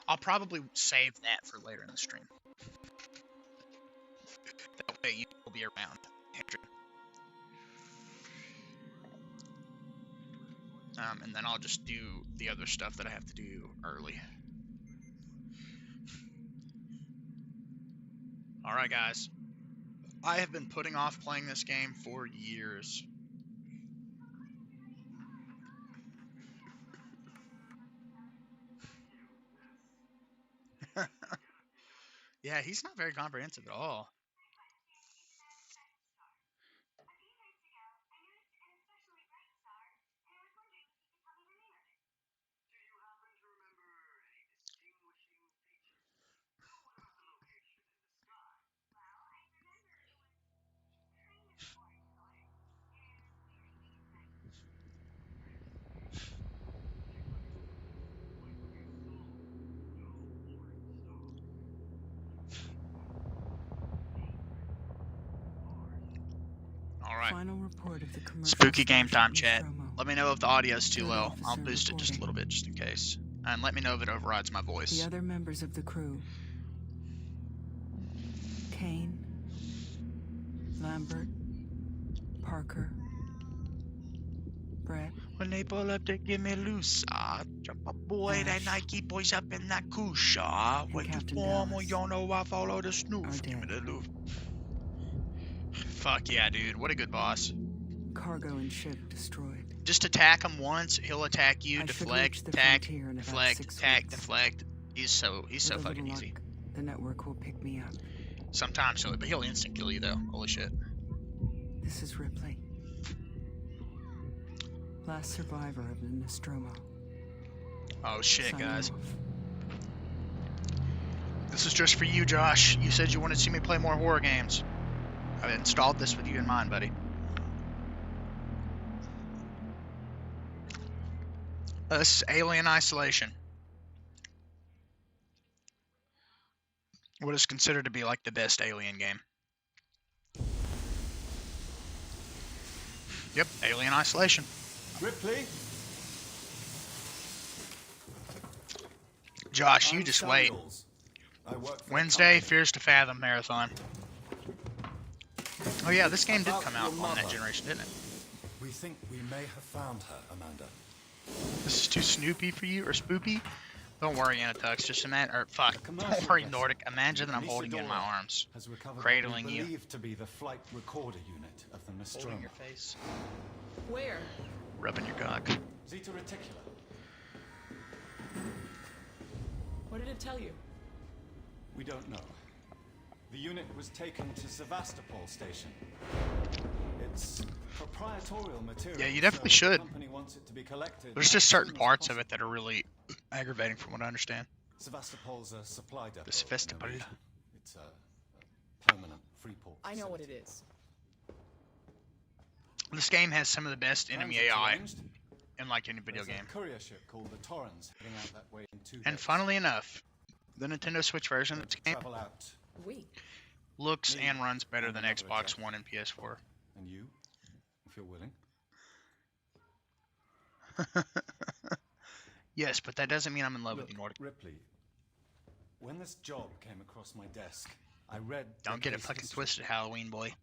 I'll probably save that for later in the stream. That way you will be around, Andrew. And then I'll just do the other stuff that I have to do early. Alright guys, I have been putting off playing this game for years. Yeah, he's not very comprehensive at all. Alright. Spooky game time, chat. Let me know if the audio's too low. I'll boost it just a little bit, just in case. And let me know if it overrides my voice. The other members of the crew. Kane, Lambert, Parker, Brett. When they pull up, they give me loose. Jump a boy, that Nike boys up in that couche. When you form, or you know I follow the snoof. Give me the loot. Fuck yeah, dude. What a good boss. Cargo and ship destroyed. Just attack him once, he'll attack you, deflect, attack, deflect, attack, deflect. He's so fucking easy. The network will pick me up. Sometimes he'll instant kill you though. Holy shit. This is Ripley. Last survivor of the Nostromo. Oh shit, guys. This is just for you, Josh. You said you wanted to see me play more horror games. I've installed this with you in mind, buddy. This is Alien Isolation. What is considered to be like the best Alien game. Yep, Alien Isolation. Ripley? Josh, you just wait. Wednesday, Fears to Fathom Marathon. Oh yeah, this game did come out on that generation, didn't it? We think we may have found her, Amanda. This is too snoopy for you, or spoopy? Don't worry, Anatux, just imagine, or fuck, don't worry, Nordic, imagine that I'm holding you in my arms, cradling you. Believed to be the flight recorder unit of the Nostromo. Holding your face. Where? Rubbing your cock. Zeta Reticula. What did it tell you? We don't know. The unit was taken to Sevastopol station. It's proprietorial material. Yeah, you definitely should. The company wants it to be collected. There's just certain parts of it that are really aggravating from what I understand. Sevastopol's a supply depot. The Sevastopol. It's a permanent free port. I know what it is. This game has some of the best enemy AI in like any video game. A courier ship called the Torrens heading out that way in 2 days. And funnily enough, the Nintendo Switch version of this game looks and runs better than Xbox One and PS4. And you, if you're willing. Yes, but that doesn't mean I'm in love with you, Nordic. Ripley, when this job came across my desk, I read. Don't get it fucking twisted, Halloween boy.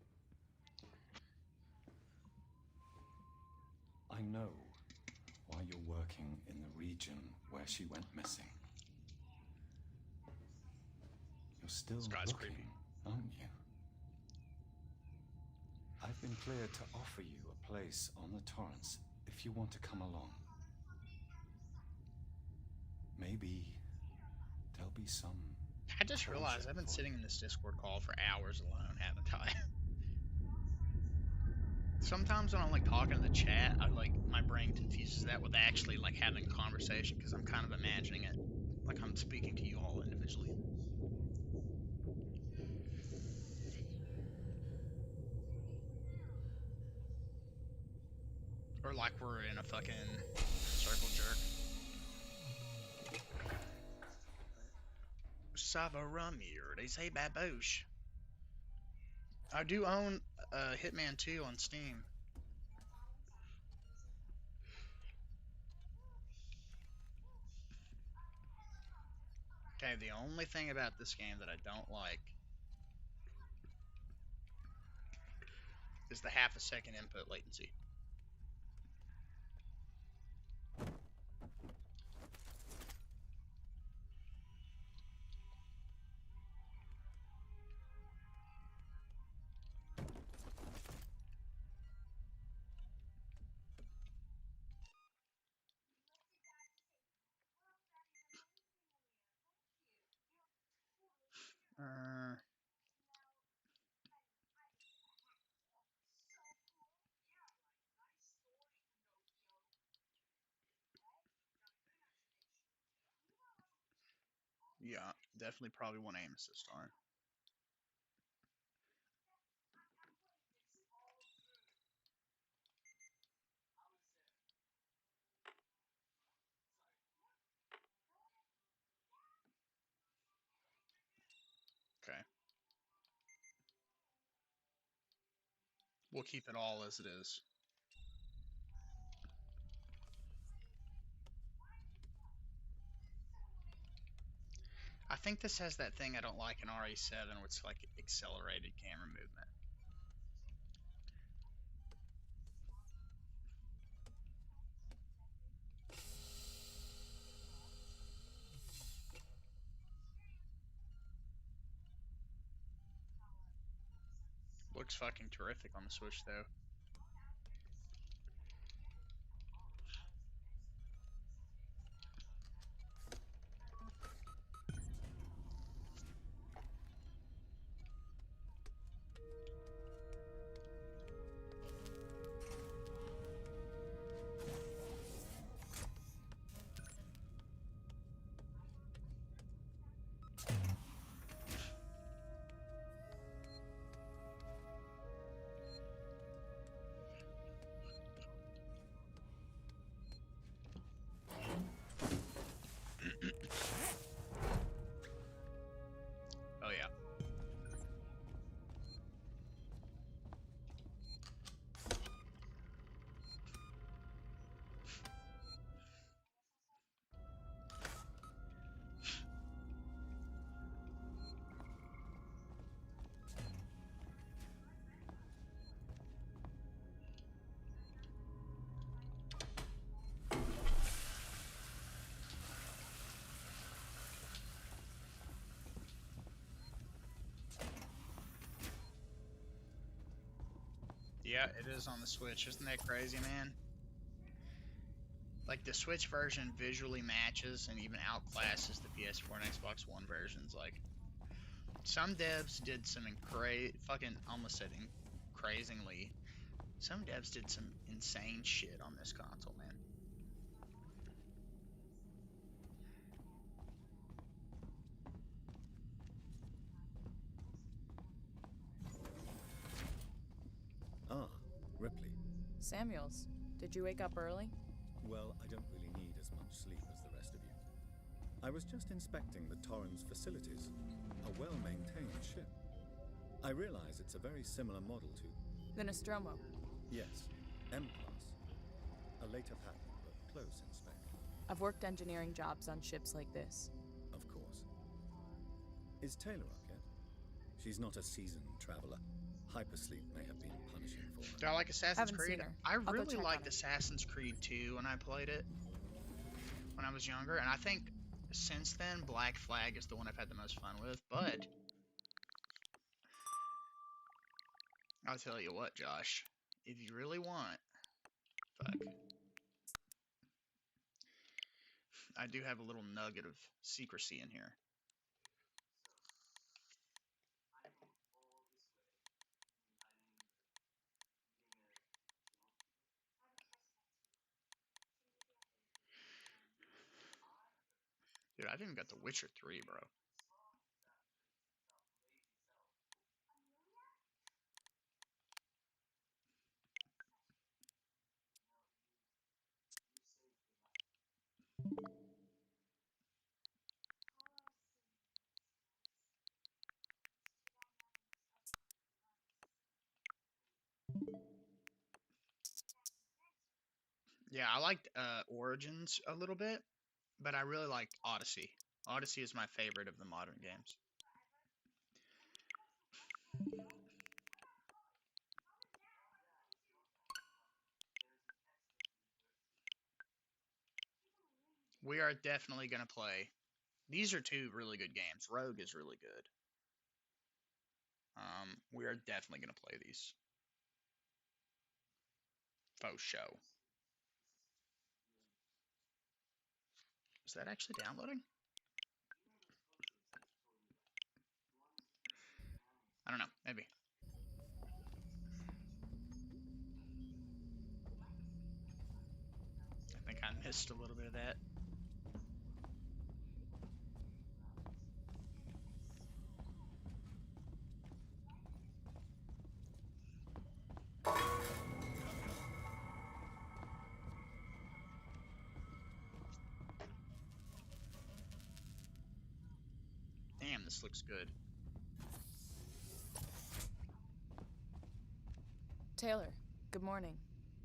I know why you're working in the region where she went missing. You're still looking, aren't you? I've been cleared to offer you a place on the Torrens if you want to come along. Maybe there'll be some. I just realized I've been sitting in this Discord call for hours alone, haven't I? Sometimes when I'm like talking to the chat, my brain confuses that with actually like having a conversation because I'm kind of imagining it like I'm speaking to you all individually. Or like we're in a fucking circle jerk. Savaramir, they say baboosh. I do own Hitman 2 on Steam. Okay, the only thing about this game that I don't like is the half a second input latency. Yeah, definitely probably want aim assist on. Okay. We'll keep it all as it is. I think this has that thing I don't like in RE7, where it's like accelerated camera movement. Looks fucking terrific on the Switch, though. Oh, yeah. Yeah, it is on the Switch. Isn't that crazy, man? Like, the Switch version visually matches and even outclasses the PS4 and Xbox One versions. Like, some devs did some almost said crazingly. Some devs did some insane shit on this console, man. Ah, Ripley. Samuels, did you wake up early? Well, I don't really need as much sleep as the rest of you. I was just inspecting the Torrens facilities. A well-maintained ship. I realize it's a very similar model to... The Nostromo. Yes, M+. A later pattern, but close in spec. I've worked engineering jobs on ships like this. Of course. Is Taylor up yet? She's not a seasoned traveler. Hypersleep may have been punishing for her. Do I like Assassin's Haven't Creed? seen her. I I'll go really check liked on it. Assassin's Creed 2 when I played it when I was younger, and I think since then Black Flag is the one I've had the most fun with. But I'll tell you what, Josh, if you really want, fuck, I do have a little nugget of secrecy in here. Dude, I've even got The Witcher 3, bro. Yeah, I liked Origins a little bit, but I really liked Odyssey. Odyssey is my favorite of the modern games. We are definitely going to play. These are two really good games. Rogue is really good. We are definitely going to play these. Faux show. Is that actually downloading? I don't know. Maybe. I think I missed a little bit of that. Damn, this looks good. Taylor, good morning.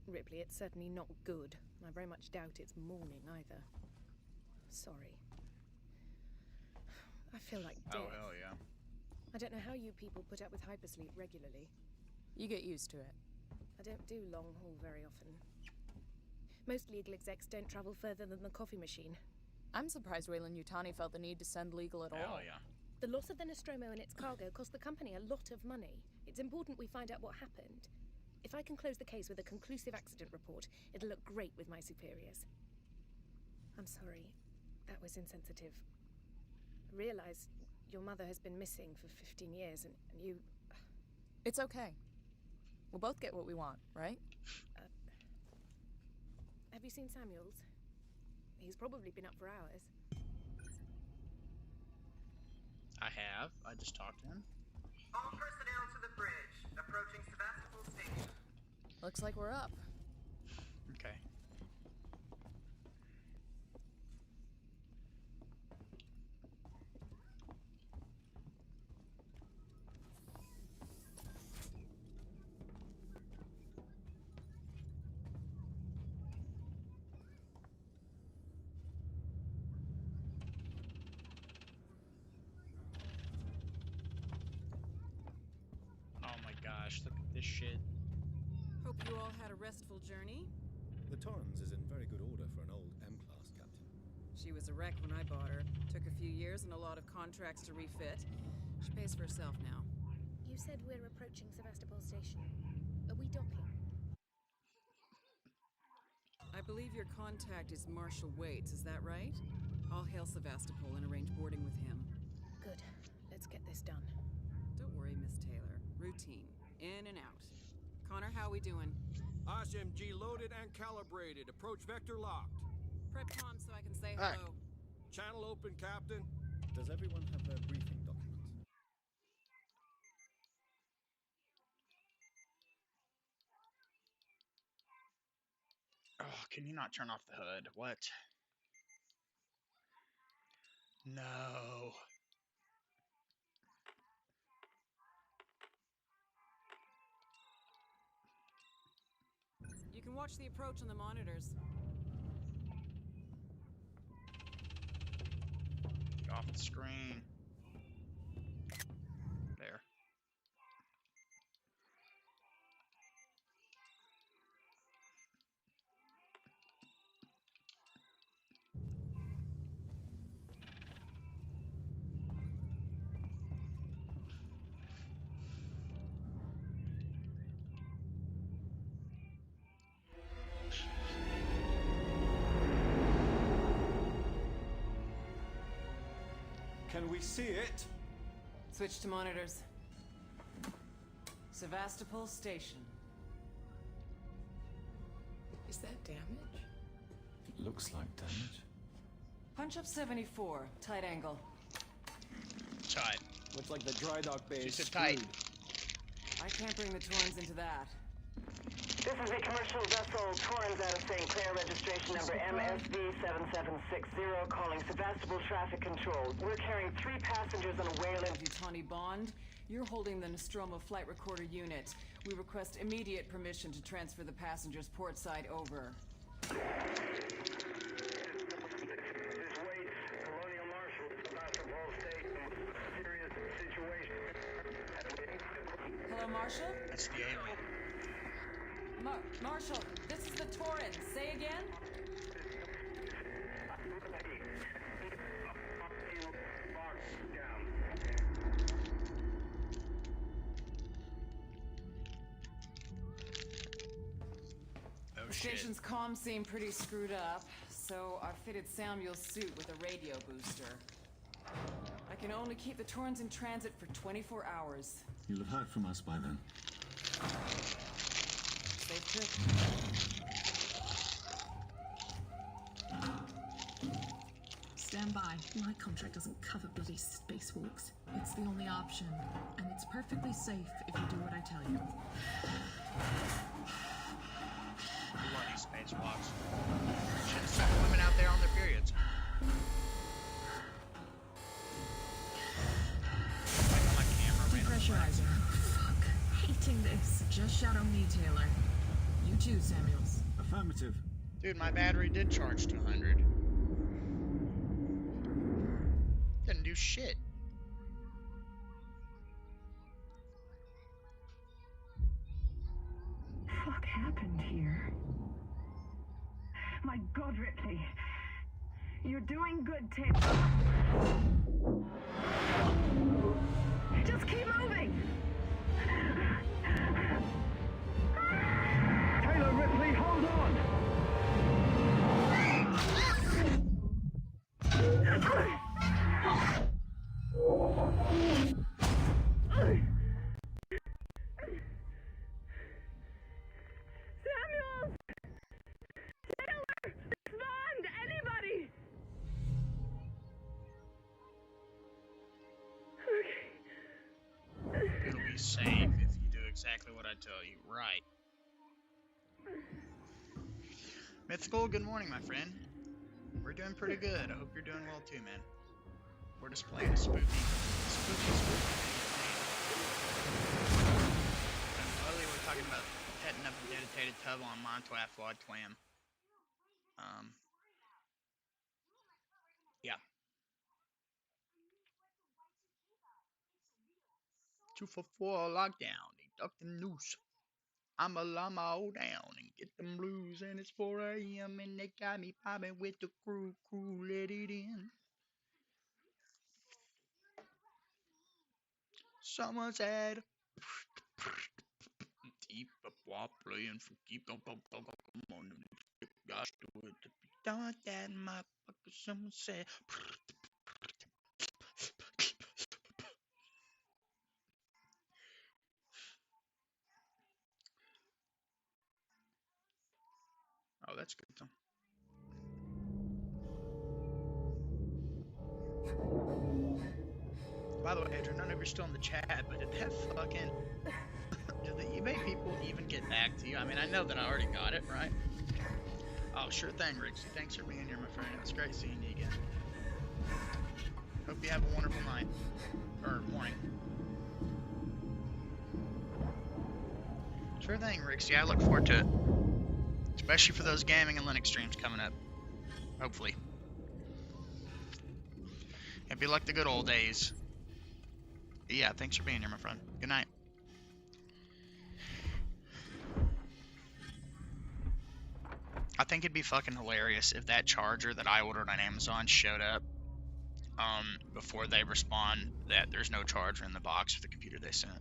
Ripley, it's certainly not good. I very much doubt it's morning either. Sorry. I feel like death. Oh, hell yeah. I don't know how you people put up with hypersleep regularly. You get used to it. I don't do long haul very often. Most legal execs don't travel further than the coffee machine. I'm surprised Weyland-Yutani felt the need to send legal at all. Hell yeah. The loss of the Nostromo and its cargo cost the company a lot of money. It's important we find out what happened. If I can close the case with a conclusive accident report, it'll look great with my superiors. I'm sorry. That was insensitive. I realize your mother has been missing for 15 years, and you... It's okay. We'll both get what we want, right? Have you seen Samuels? He's probably been up for hours. I have. I just talked to him. All personnel to the bridge. Approaching Sebastopol Station. Looks like we're up. Okay. Oh my gosh, look at this shit. Hope you all had a restful journey. The Torrens is in very good order for an old M-class, Captain. She was a wreck when I bought her. Took a few years and a lot of contracts to refit. She pays for herself now. You said we're approaching Sebastopol Station. Are we docking? I believe your contact is Marshal Waits, is that right? I'll hail Sevastopol and arrange boarding with him. Good. Let's get this done. Don't worry, Miss Taylor. Routine. In and out. Connor, how we doing? SMG loaded and calibrated. Approach vector locked. Prep comms so I can say Hi. hello. Channel open, Captain. Does everyone have their briefing documents? Oh, can you not turn off the hood? What? No. You can watch the approach on the monitors. Get off the screen. There. Can we see it? Switch to monitors. Sevastopol Station. Is that damage? Looks like damage. Punch up 74. Tight angle. Tight. Looks like the dry dock bay She is said tight. screwed. I can't bring the Torrens into that. This is a commercial vessel, Torrens out of St. Clair, registration number MSV7760, calling Sebastopol Traffic Control. We're carrying 3 passengers on a Weyland. Yutani Bond, you're holding the Nostromo flight recorder unit. We request immediate permission to transfer the passengers portside over. Hello, Marshall? That's the alien. Marshall, this is the Torrens. Say again? Oh, The shit. station's comms seem pretty screwed up, so I fitted Samuel's suit with a radio booster. I can only keep the Torrens in transit for 24 hours. You'll have heard from us by then. Safe trip. Stand by. My contract doesn't cover bloody spacewalks. It's the only option, and it's perfectly safe if you do what I tell you. Bloody spacewalks. Should have sent women out there on their periods. Like on my camera, man. Depressurizing. Fuck. Hating this. Just shadow me, Taylor. You too, Samuels. Affirmative. Dude, my battery did charge to 100. Didn't do shit. Fuck happened here? My God, Ripley. You're doing good, Taylor. Just keep moving. Taylor, Ripley, hold on. Samuel! Taylor! Respond! Anybody! It'll be safe if you do exactly what I tell you. Right. Mythical, good morning, my friend. We're doing pretty good. I hope you're doing well too, man. We're just playing a spooky thing. And earlier we're talking about setting up a dedicated tub on Montoya Flood Twam. Yeah. 244 lockdown. They duck them noose. I'm a llama all down and get them blues, and it's 4 a.m. and they got me popping with the crew. Let it in. Someone said, deep up while playing for keep on, come on, gosh, do it to be done that motherfucker. Someone said, oh, that's good though. By the way, Adrian, I don't know if you're still in the chat, but did that fucking did the eBay people even get back to you? I mean, I know that I already got it, right? Oh, sure thing, Rixie. Thanks for being here, my friend. It was great seeing you again. Hope you have a wonderful night. Or morning. Sure thing, Rixie. I look forward to it. Especially for those gaming and Linux streams coming up. Hopefully. It'd be like the good old days. But yeah, thanks for being here, my friend. Good night. I think it'd be fucking hilarious if that charger that I ordered on Amazon showed up before they respond that there's no charger in the box for the computer they sent.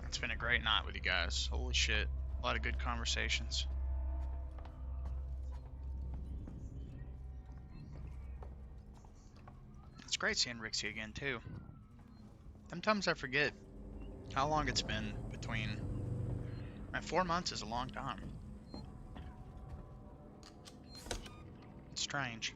It's been a great night with you guys. Holy shit. A lot of good conversations. It's great seeing Rixie again, too. Sometimes I forget How long it's been between... Man, 4 months is a long time. It's strange.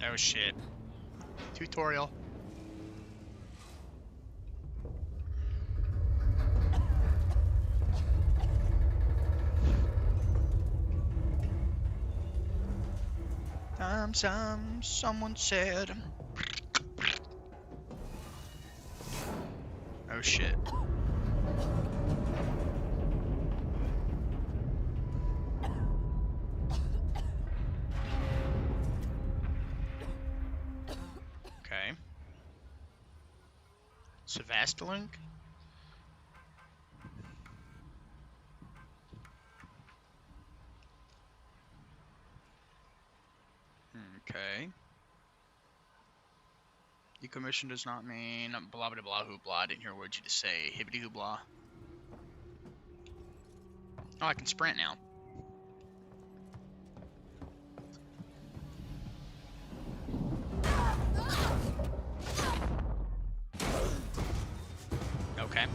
Oh shit. Tutorial. Someone said. Oh shit. Okay. Sevastolink? Okay. Decommission does not mean blah blah blah hoopla. I didn't hear a word you to say. Hibbity hoopla. Oh, I can sprint now. Okay.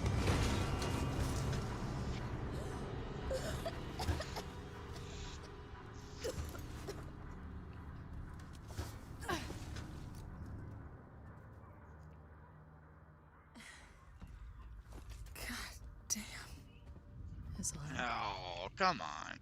Damn. That's a lot. Oh, come on.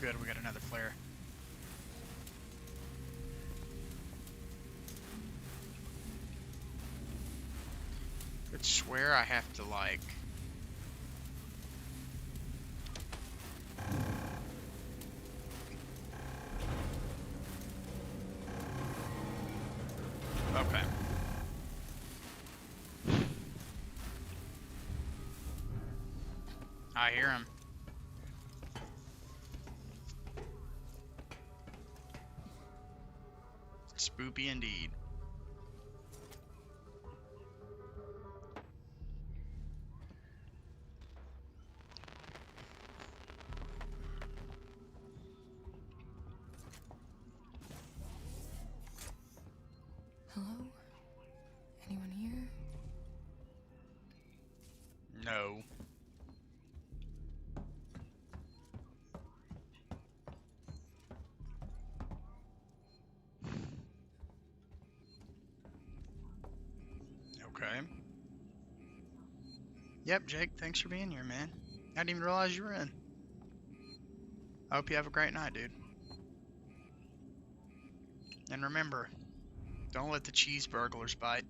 Good, we got another flare. Could swear I have to like... Okay. I hear him. Spoopy indeed. Hello? Anyone here? No. Okay. Yep, Jake, thanks for being here, man. I didn't even realize you were in. I hope you have a great night, dude. And remember, don't let the cheese burglars bite.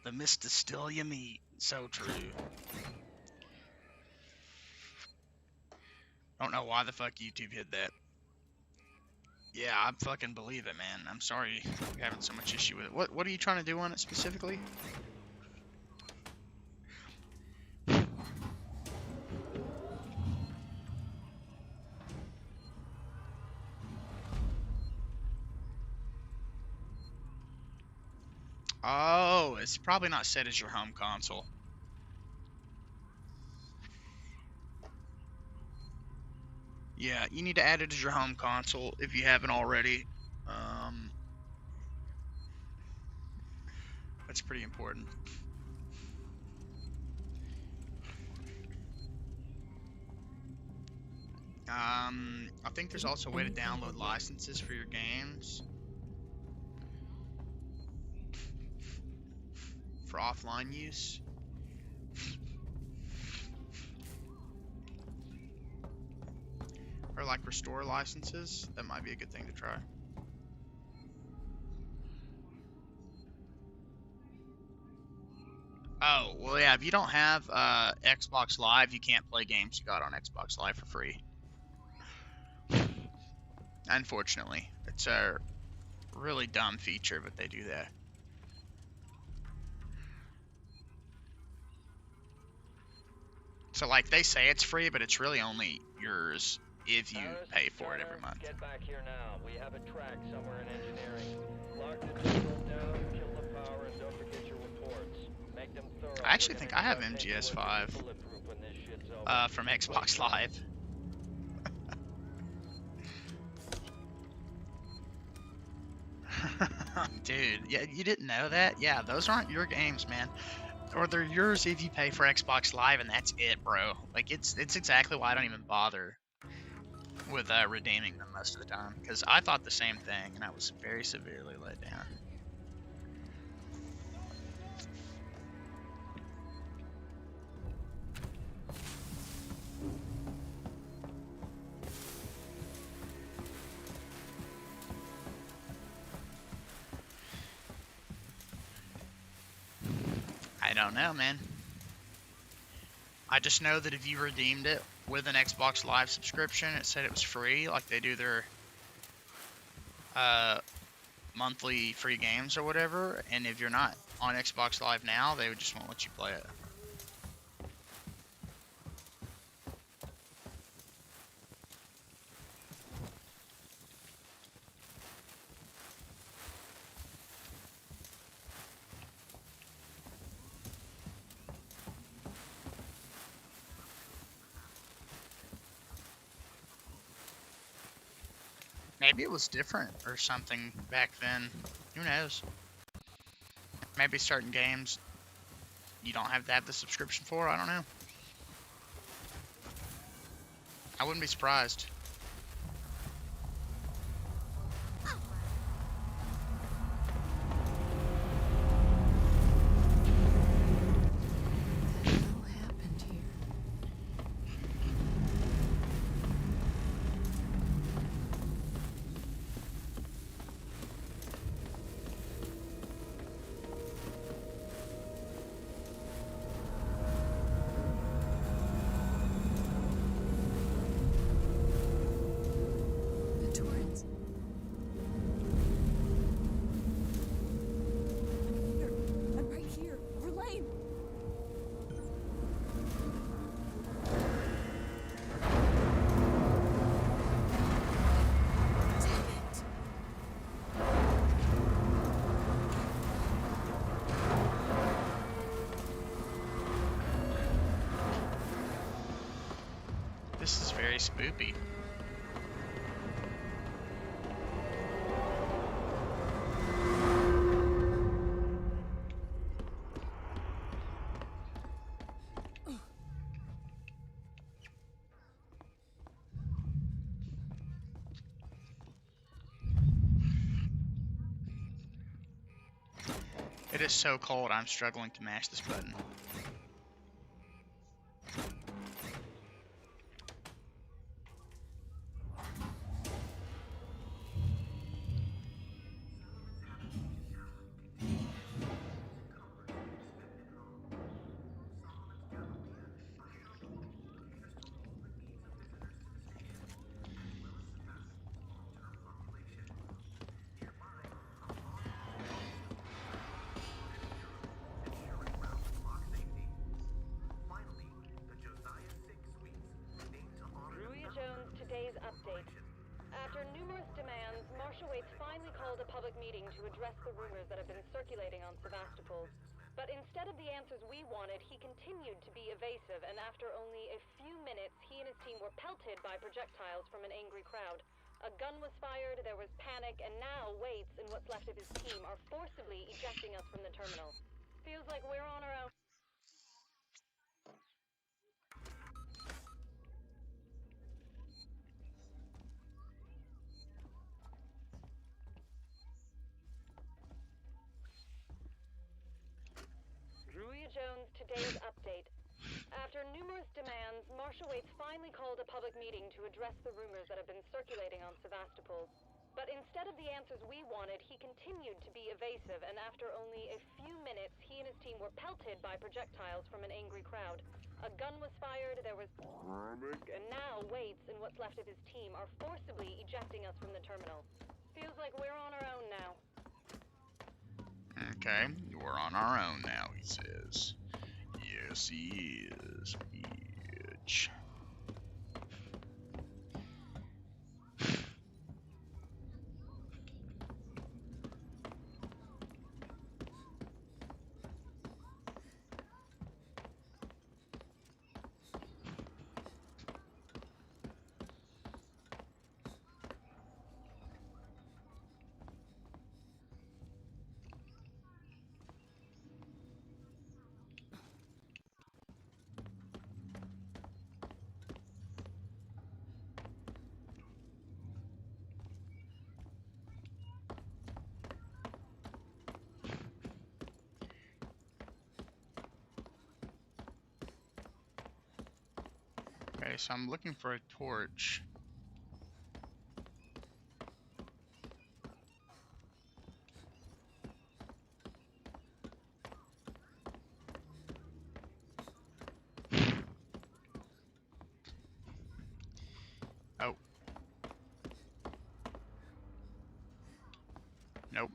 The mist is still your meat. So true. Don't know why the fuck YouTube hid that. Yeah, I fucking believe it, man. I'm sorry you're having so much issue with it. What are you trying to do on it specifically? Oh, it's probably not set as your home console. Yeah, you need to add it as your home console if you haven't already. That's pretty important. I think there's also a way to download licenses for your games for offline use. Or like restore licenses. That might be a good thing to try. Oh, well yeah, if you don't have Xbox Live, you can't play games you got on Xbox Live for free. Unfortunately. It's a really dumb feature, but they do that. So like they say it's free, but it's really only yours if you pay for it every month. Get back here now. We have a track somewhere in engineering. Lock the Distros down, kill the power, and don't forget your reports. Make them thorough. I actually think I have MGS5 from Xbox Live. Dude, yeah, you didn't know that? Yeah, those aren't your games, man. Or they're yours if you pay for Xbox Live, and that's it, bro. Like, it's exactly why I don't even bother with redeeming them most of the time. Because I thought the same thing, and I was very severely let down. I don't know, man. I just know that if you redeemed it with an Xbox Live subscription, it said it was free, like they do their monthly free games or whatever, and if you're not on Xbox Live now, they just won't let you play it. Maybe it was different or something back then. Who knows? Maybe certain games you don't have to have the subscription for. I don't know. I wouldn't be surprised. This is very spoopy. It is so cold, I'm struggling to mash this button. After numerous demands, Marshal Waits finally called a public meeting to address the rumors that have been circulating on Sevastopol. But instead of the answers we wanted, he continued to be evasive, and after only a few minutes, he and his team were pelted by projectiles from an angry crowd. A gun was fired, there was panic, and now Waits and what's left of his team are forcibly ejecting us from the terminal. Feels like we're on our own. Jones, today's update. After numerous demands, Marshal Waits finally called a public meeting to address the rumors that have been circulating on Sevastopol. But instead of the answers we wanted, he continued to be evasive, and after only a few minutes, he and his team were pelted by projectiles from an angry crowd. A gun was fired, there was panic, and now Waits and what's left of his team are forcibly ejecting us from the terminal. Feels like we're on our own now. Okay, we're on our own now, he says. Yes, he is, bitch. Okay, so I'm looking for a torch. Oh. Nope.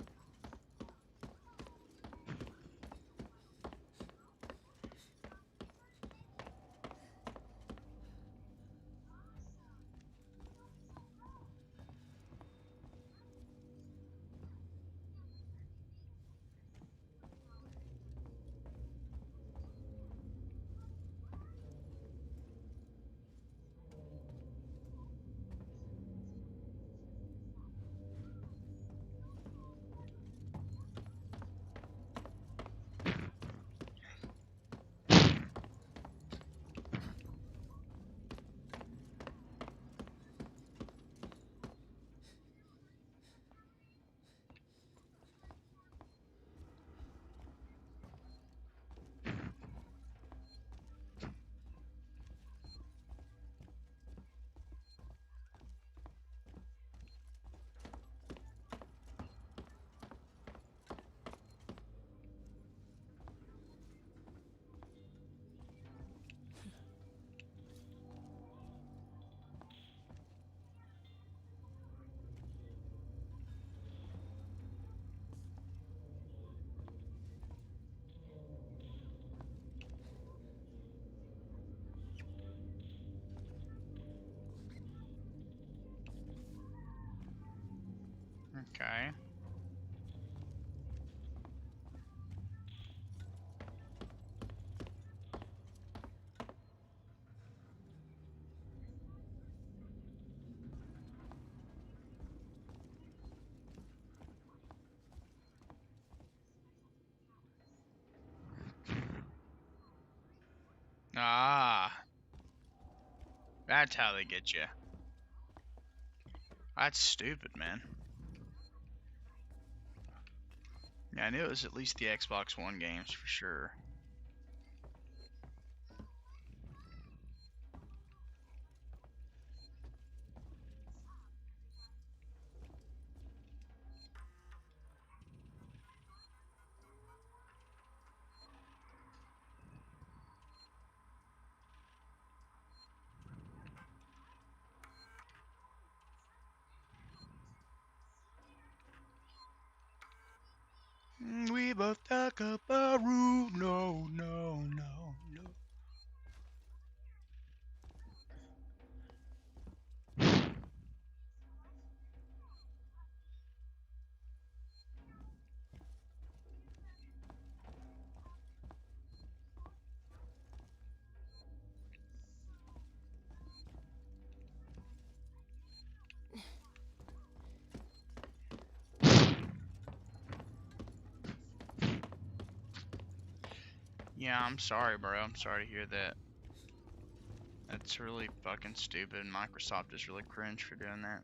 Okay. Ah. That's how they get you. That's stupid, man. Yeah, I knew it was at least the Xbox One games for sure. We both talk about no, no, no, no. Yeah, I'm sorry, bro. I'm sorry to hear that. That's really fucking stupid. Microsoft is really cringe for doing that.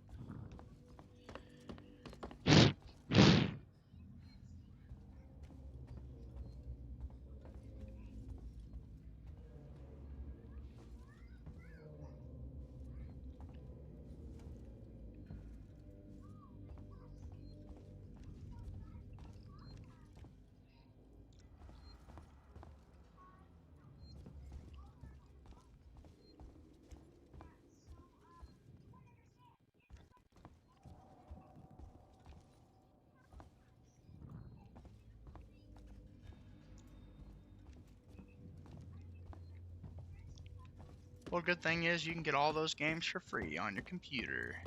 Well, good thing is you can get all those games for free on your computer.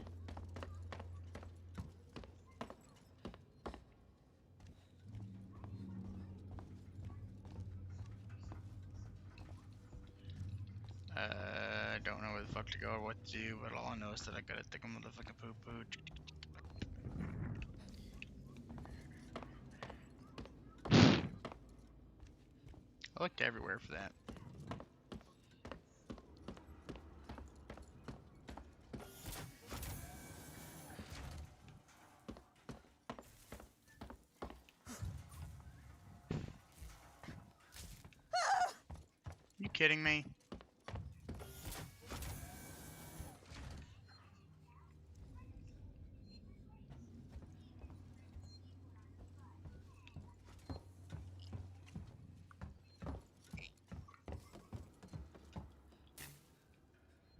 I don't know where the fuck to go or what to do, but all I know is that I gotta take a motherfucking poo poo. I looked everywhere for that. You kidding me?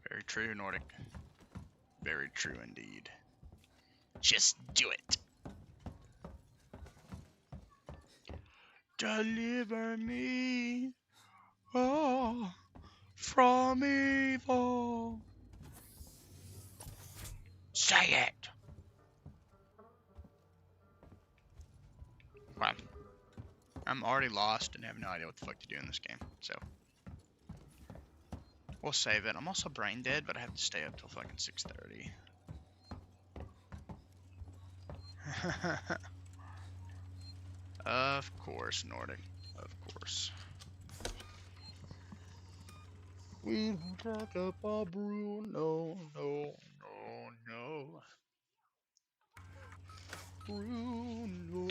Very true, Nordic. Very true indeed. Just do it. Deliver me, oh, from evil. Say it. Wow. I'm already lost and have no idea what the fuck to do in this game, so we'll save it. I'm also brain dead, but I have to stay up till fucking 6:30. Of course, Nordic. Of course. We don't talk about Bruno. No, no, no. Bruno.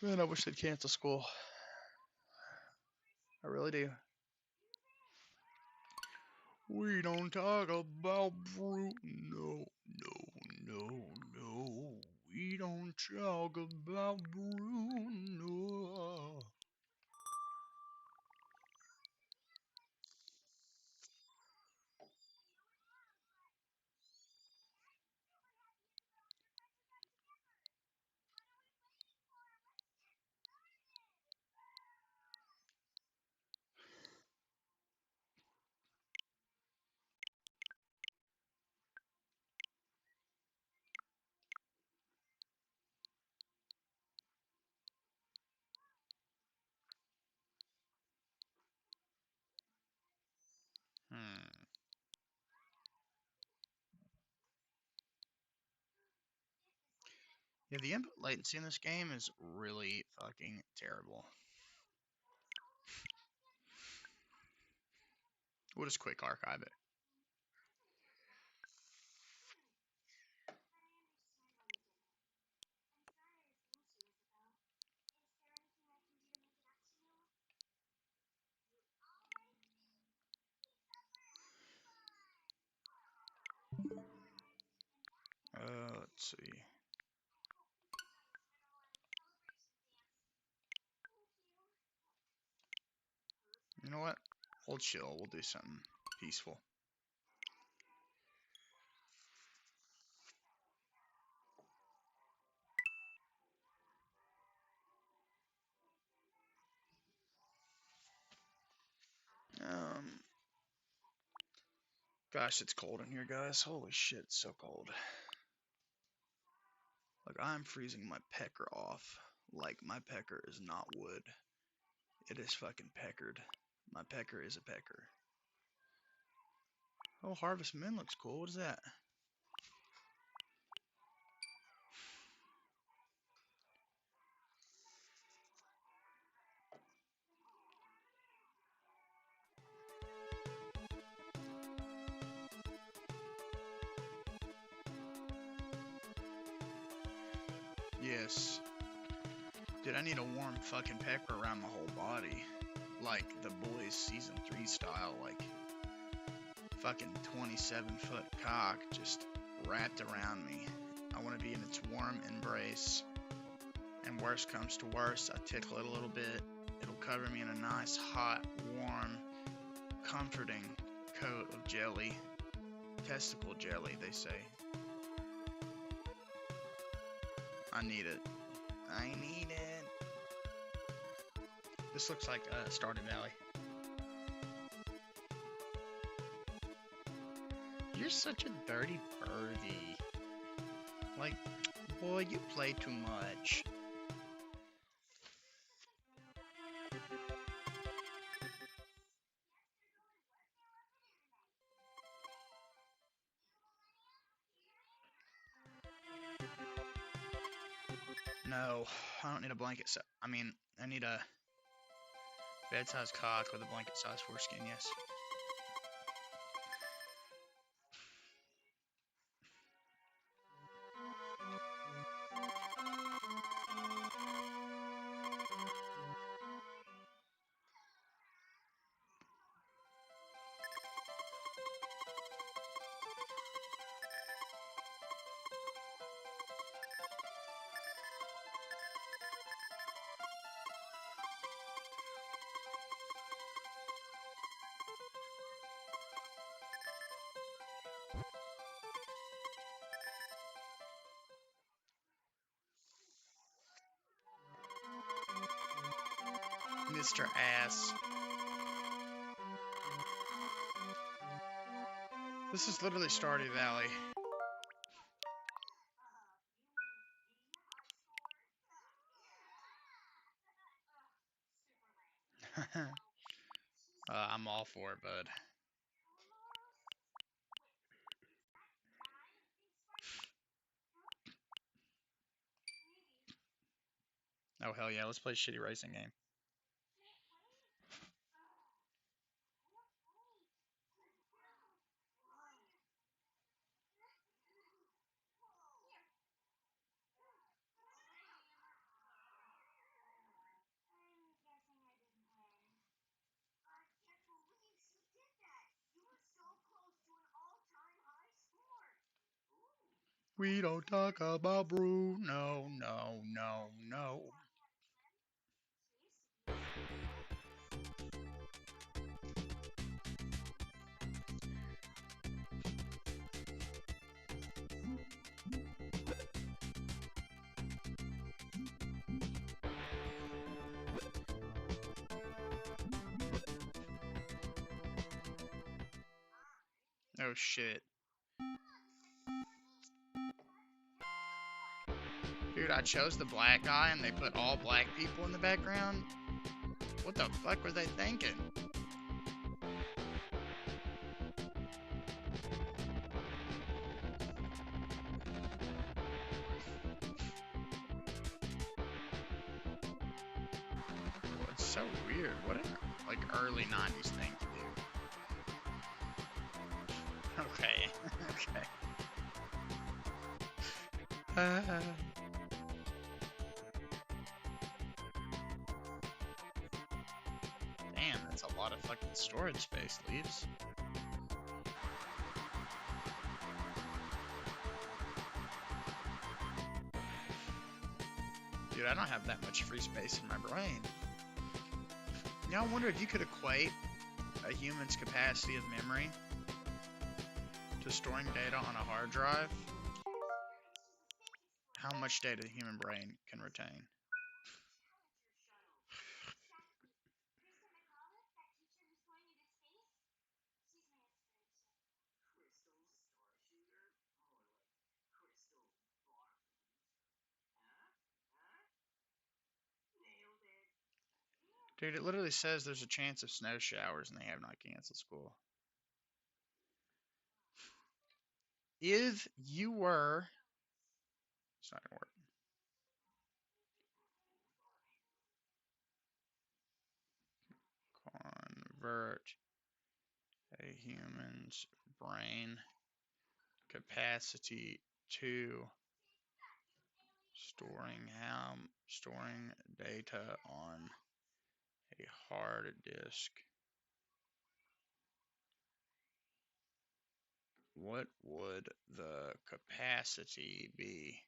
Man, I wish they'd cancel school. I really do. We don't talk about Bruno. No, no, no. We don't talk about Bruno. Yeah, the input latency in this game is really fucking terrible. We'll just quick archive it. Let's see. You know what? We'll chill. We'll do something peaceful. Gosh, it's cold in here, guys. Holy shit, it's so cold. Like, I'm freezing my pecker off. Like, my pecker is not wood. It is fucking peckered. My pecker is a pecker. Oh, Harvest Moon looks cool. What is that? Yes. Dude, I need a warm fucking pecker around my whole body. Like The Boys Season 3 style. Like, fucking 27-foot cock just wrapped around me. I want to be in its warm embrace. And worst comes to worst, I tickle it a little bit. It'll cover me in a nice, hot, warm, comforting coat of jelly. Testicle jelly, they say. I need it. I need it. This looks like Stardew Valley. You're such a dirty birdie. Like, boy, you play too much. No, I don't need a blanket set. I mean, I need a bed-sized cock with a blanket-sized foreskin, yes. Mr. Ass. This is literally Stardew Valley. I'm all for it, bud. Oh, hell yeah, let's play a shitty racing game. We don't talk about Bruno, no, no, no. Oh shit. Dude, I chose the black guy and they put all black people in the background. What the fuck were they thinking? Well, it's so weird. What a like early 90s thing to do. Okay. Okay. Damn, that's a lot of fucking storage space, Leaves. Dude, I don't have that much free space in my brain. You know, I wonder if you could equate a human's capacity of memory to storing data on a hard drive. How much data the human brain can retain. Dude, it literally says there's a chance of snow showers and they have not canceled school. If you were... It's not going to work. Convert a human's brain capacity to storing data on a hard disk. What would the capacity be?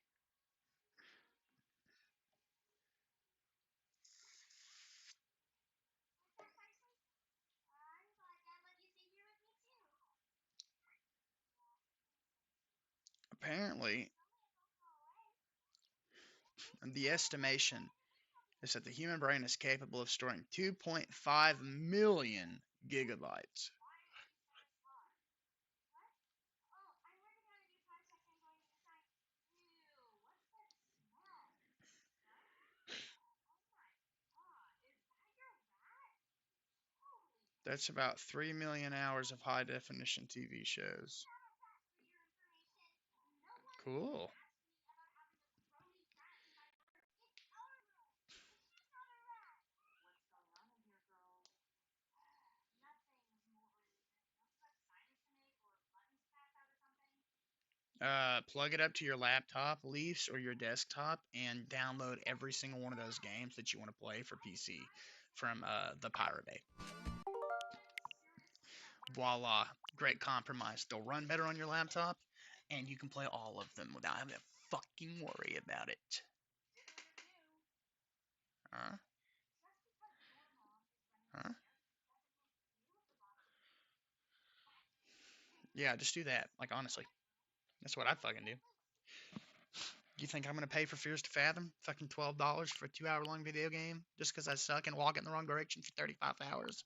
Apparently, the estimation is that the human brain is capable of storing 2.5 million gigabytes. That's about 3 million hours of high definition TV shows. Cool. Plug it up to your laptop, Leafs, or your desktop, and download every single one of those games that you want to play for PC from the Pirate Bay. Voila. Great compromise. They'll run better on your laptop, and you can play all of them without having to fucking worry about it. Huh? Huh? Yeah, just do that. Like, honestly. That's what I'd fucking do. You think I'm going to pay for Fears to Fathom? Fucking $12 for a 2-hour-long video game? Just because I suck and walk in the wrong direction for 35 hours?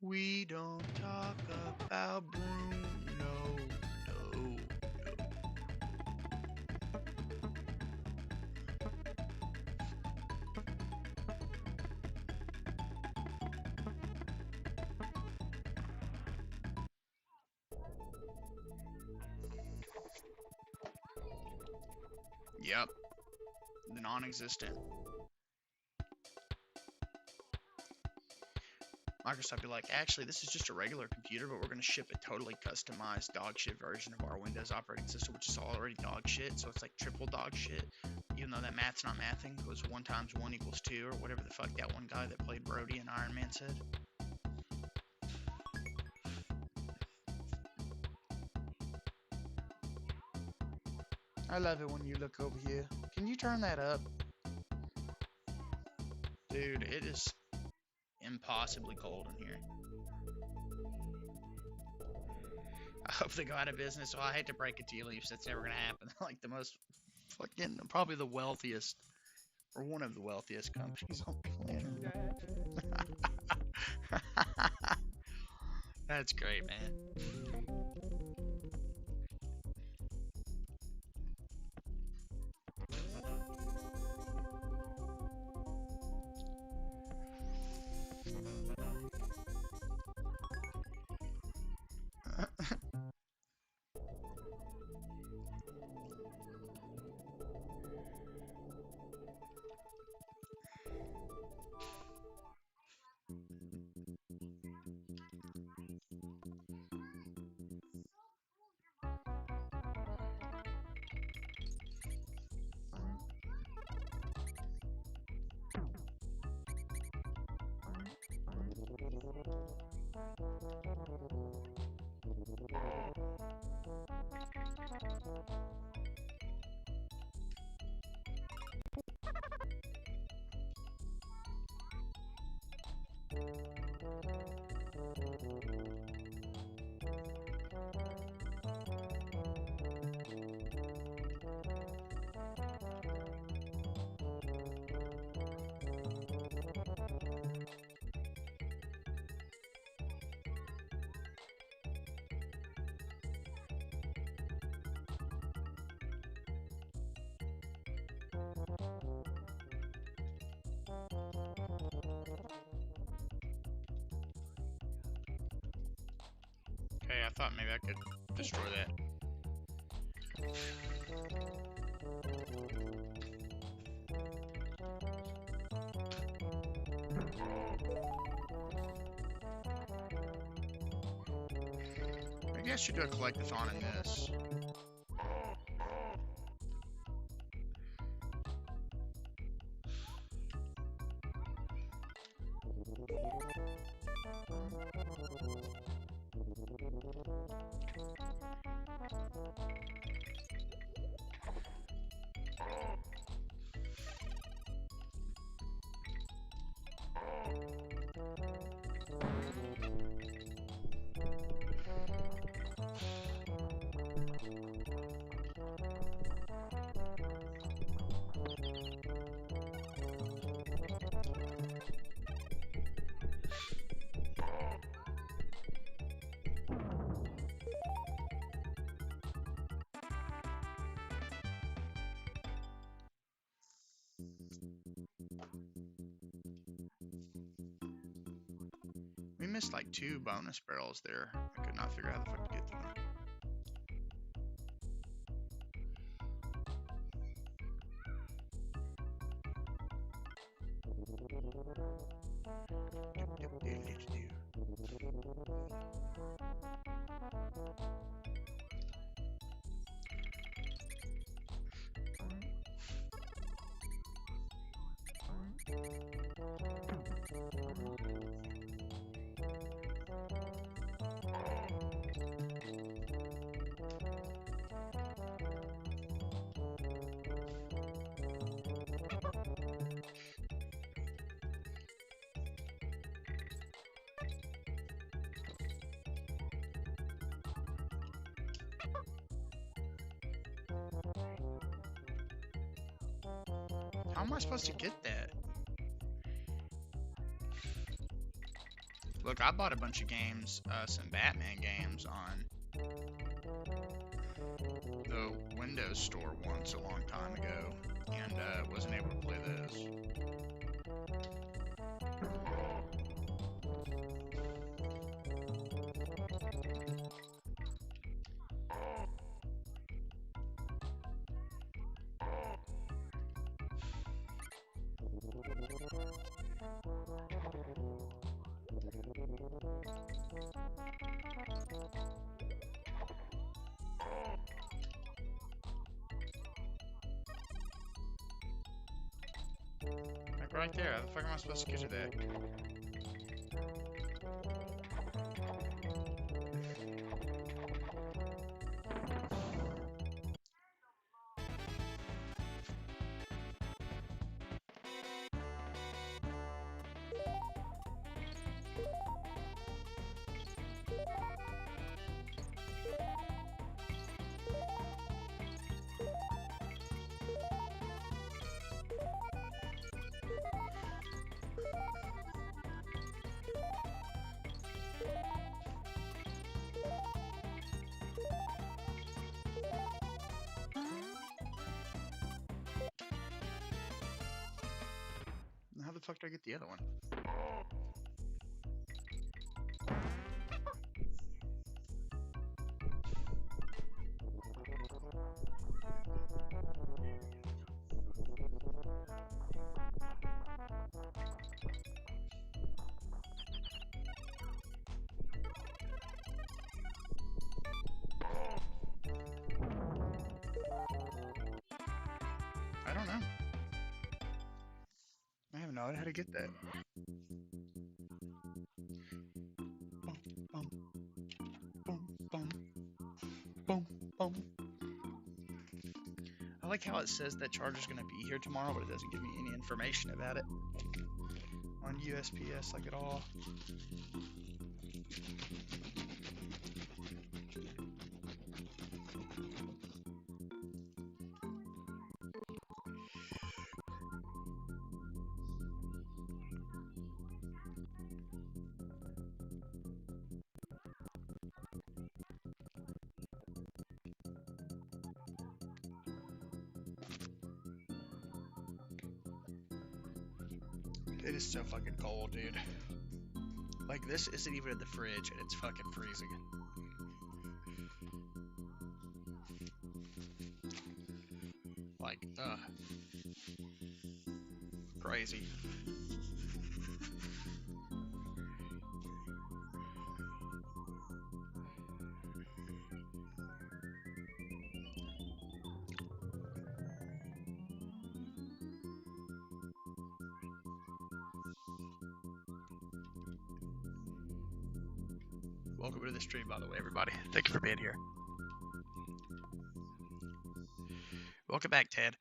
We don't talk about Bruno. No. Yep. The non-existent. Microsoft be like, actually, this is just a regular computer, but we're going to ship a totally customized dog shit version of our Windows operating system, which is already dog shit, so it's like triple dog shit. Even though that math's not mathing, because 1 times 1 equals 2, or whatever the fuck that one guy that played Brody in Iron Man said. I love it when you look over here. Can you turn that up? Dude, it is impossibly cold in here. I hope they go out of business. Well, I hate to break it to you, Leafs. That's never going to happen. Like the most fucking, probably the wealthiest, or one of the wealthiest companies on the planet. That's great, man. Okay, I thought maybe I could destroy that. Maybe I should do a collectathon in this. We missed like 2 bonus barrels there. I could not figure out how the fuck to get to them. How am I supposed to get that? Look, I bought a bunch of games, some Batman games on the Windows Store once a long time ago, and wasn't able to play those. Like right there, how the fuck am I supposed to get to that? How the fuck do I get the other one? I don't know. I have no idea how to get that. I like how it says that charger's gonna be here tomorrow, but it doesn't give me any information about it on USPS like at all. It is so fucking cold, dude. Like, this isn't even in the fridge, and it's fucking freezing. Like, crazy. Welcome to the stream, by the way, everybody. Thank you for being here. Welcome back, Ted.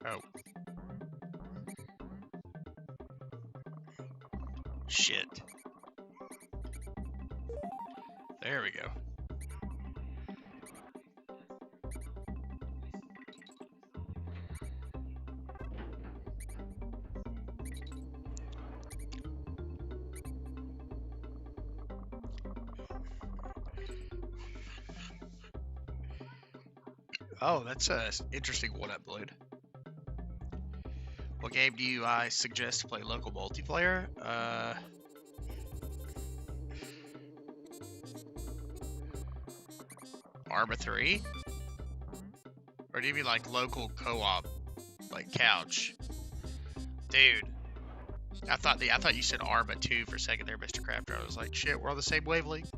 Oh. Shit. There we go. Oh, that's a interesting one-up load. What game do I suggest to play local multiplayer? Arma 3? Or do you mean like local co-op, like couch? Dude, I thought you said Arma 2 for a second there, Mr. Crafter. I was like, shit, we're on the same wavelength.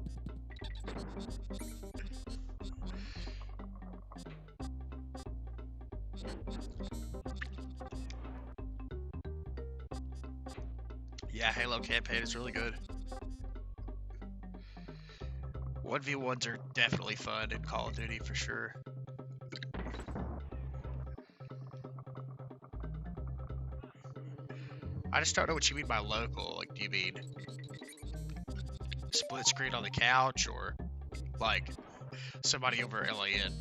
Yeah, Halo campaign is really good. 1v1s are definitely fun in Call of Duty for sure. I just don't know what you mean by local. Like, do you mean split screen on the couch or like somebody over LAN?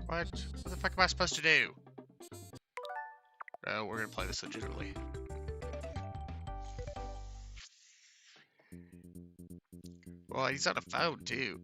What? What the fuck am I supposed to do? No, we're gonna play this legitimately. Well, he's on a phone too.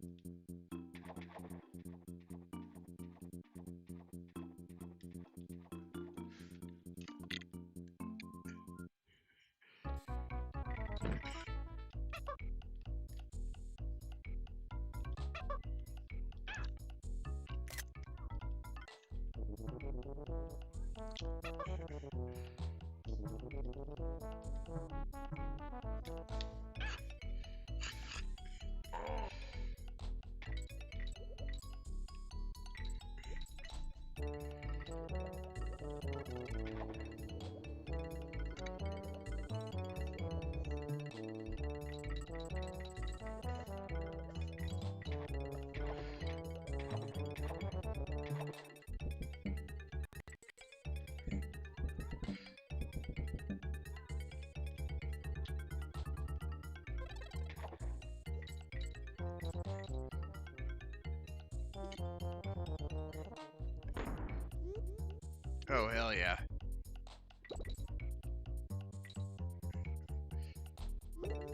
Oh, hell yeah.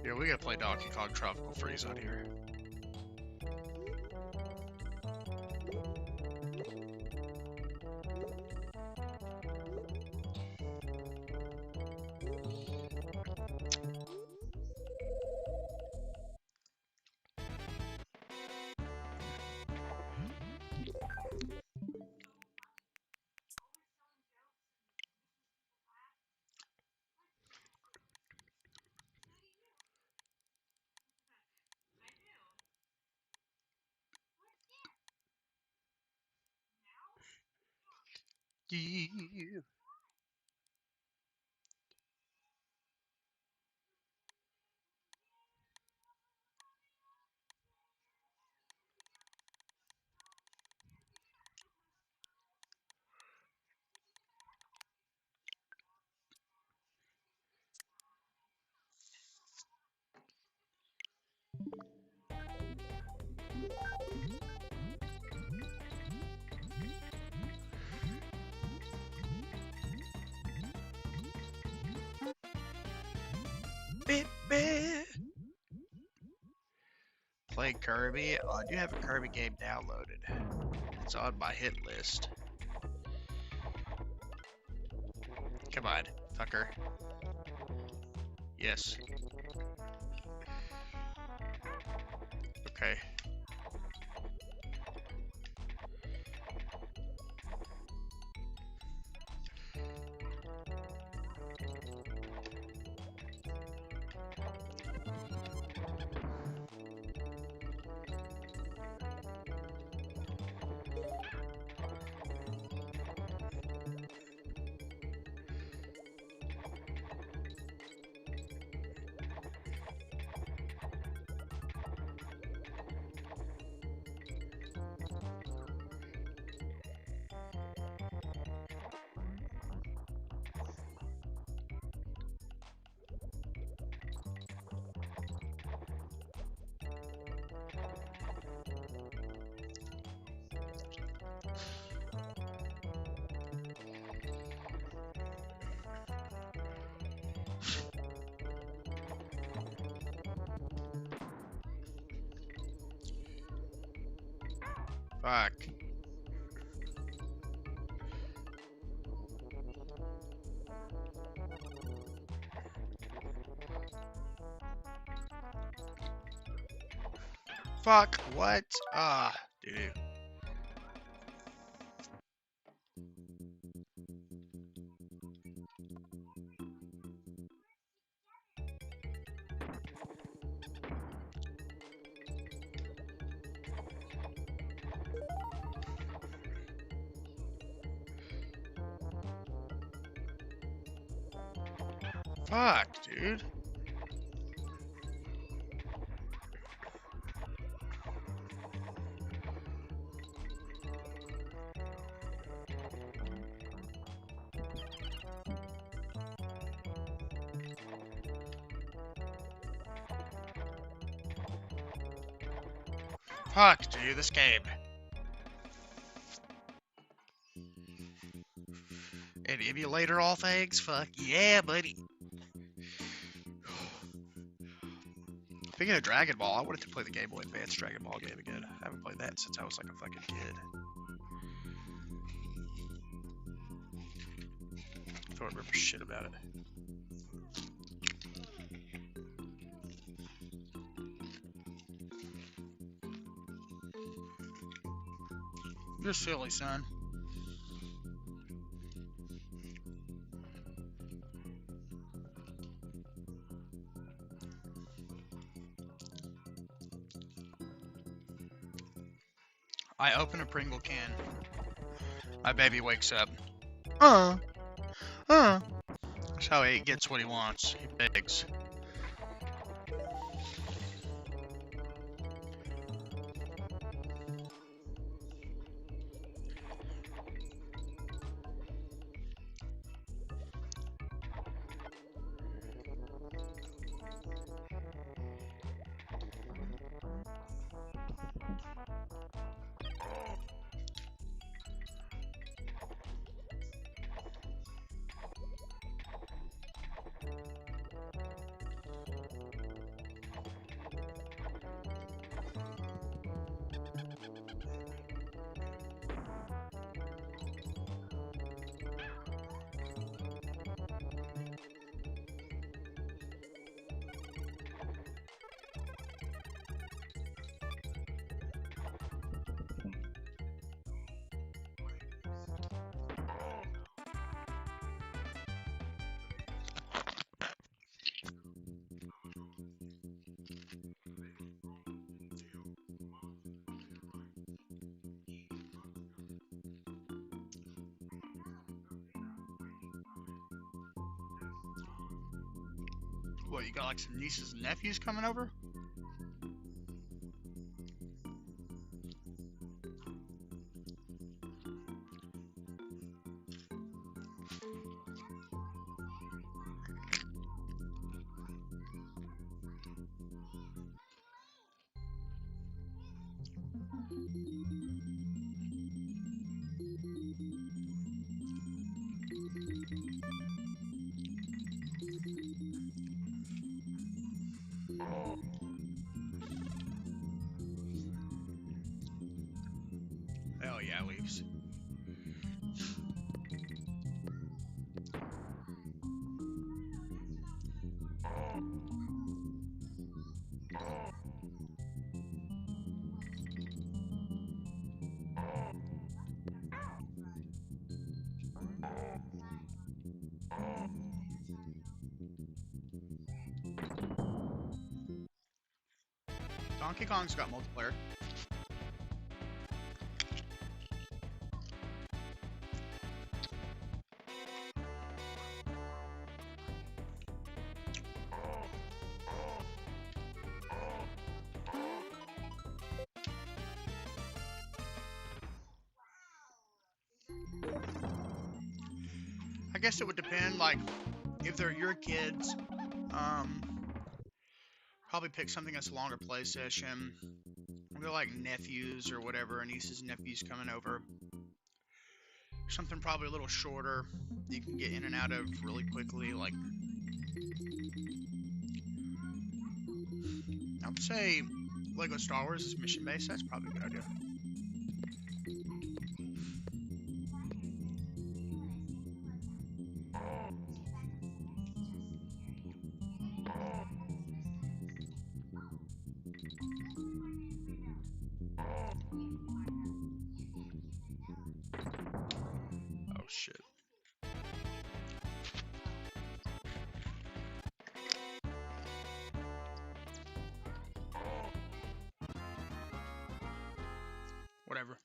Yeah, we gotta play Donkey Kong Tropical Freeze on here. Yeah. Baby. Play Kirby. Oh, I do have a Kirby game downloaded. It's on my hit list. Come on, fucker. Yes. Okay. Fuck. Fuck, what? Ah, dude. Fuck, dude. Fuck, dude, this game. And emulator all things? Fuck yeah, buddy. Speaking of Dragon Ball, I wanted to play the Game Boy Advance Dragon Ball game again. I haven't played that since I was like a fucking kid. I don't remember shit about it. You're silly, son. I open a Pringle can. My baby wakes up. That's how he gets what he wants. He begs. What, you got like some nieces and nephews coming over? Hell yeah, leaves. Donkey Kong's got multiplayer. I guess it would depend, like, if they're your kids, probably pick something that's a longer play session. If they're like nephews or whatever, nieces and nephews coming over. Something probably a little shorter that you can get in and out of really quickly, like, I would say Lego Star Wars is mission-based, that's probably a good idea. Oh shit. Whatever.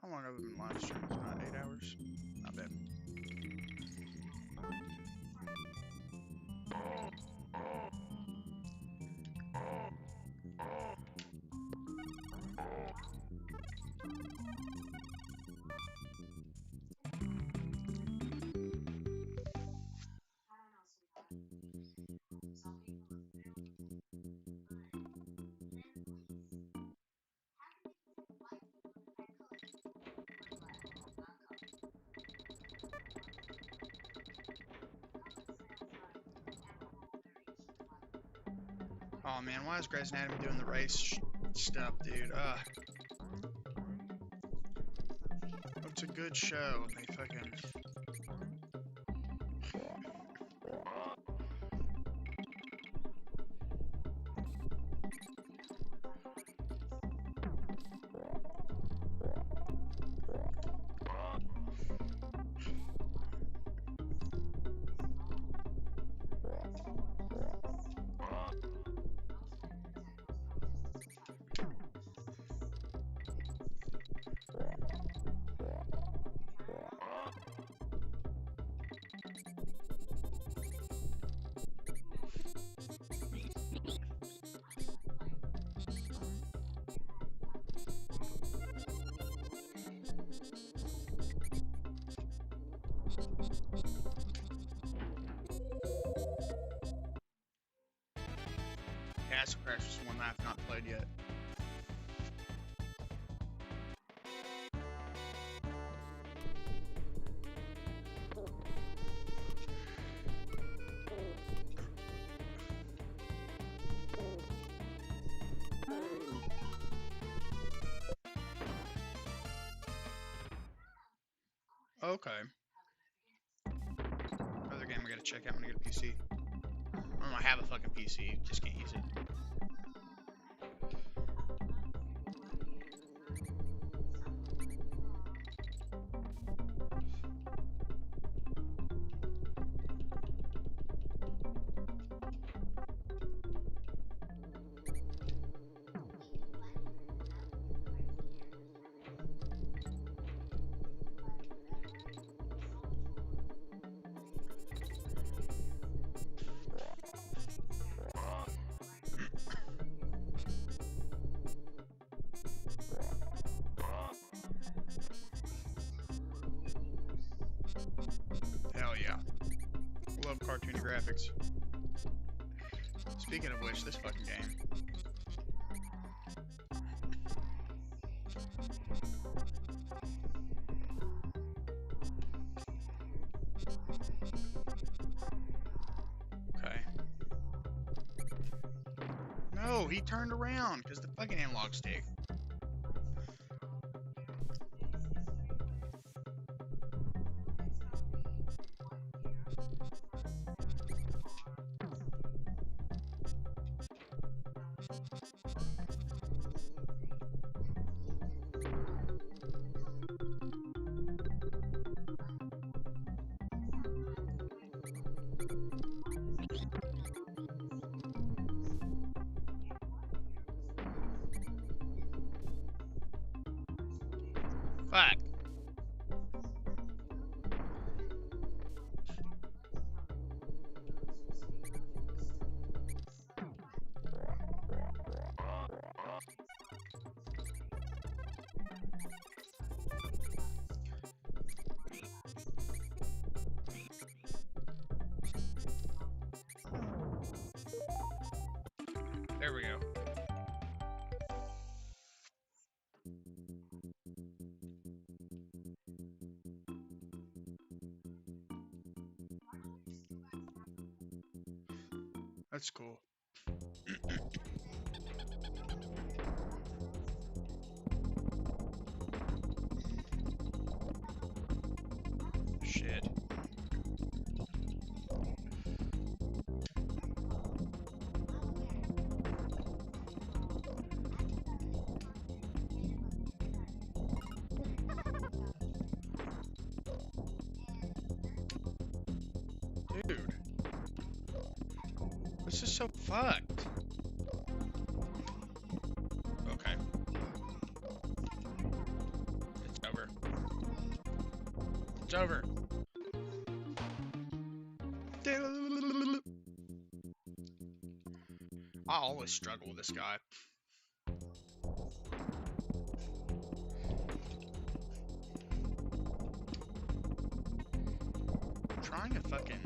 How long have we been live streaming tonight? 8 hours? Not bad. Oh man, why is Grey's Anatomy doing the race stuff, dude? It's a good show. They fucking... Castle Crash is one I've not played yet. Okay. Other game I gotta check out when I get a PC. I have a fucking PC, just can't use it. Hell yeah. Love cartoony graphics. Speaking of which, this fucking game. Okay. No, he turned around because the fucking analog stick. Fuck. There we go. That's cool. Shit. Dude. This is so fucked. Okay. It's over. It's over. I always struggle with this guy. I'm trying to fucking...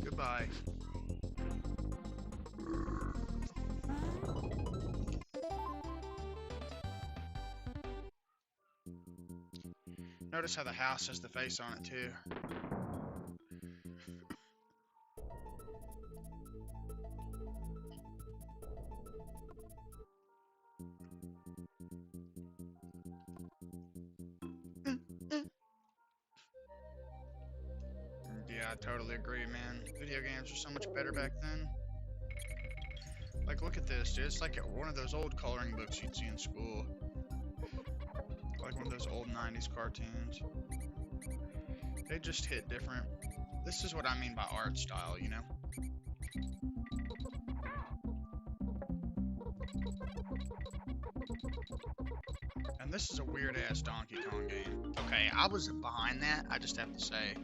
Goodbye. Notice how the house has the face on it too. Yeah, I totally agree, man. Video games were so much better back then. Like, look at this, dude. It's like one of those old coloring books you'd see in school. Like one of those old 90s cartoons. They just hit different. This is what I mean by art style, you know? And this is a weird-ass Donkey Kong game. Okay, I was behind that, I just have to say.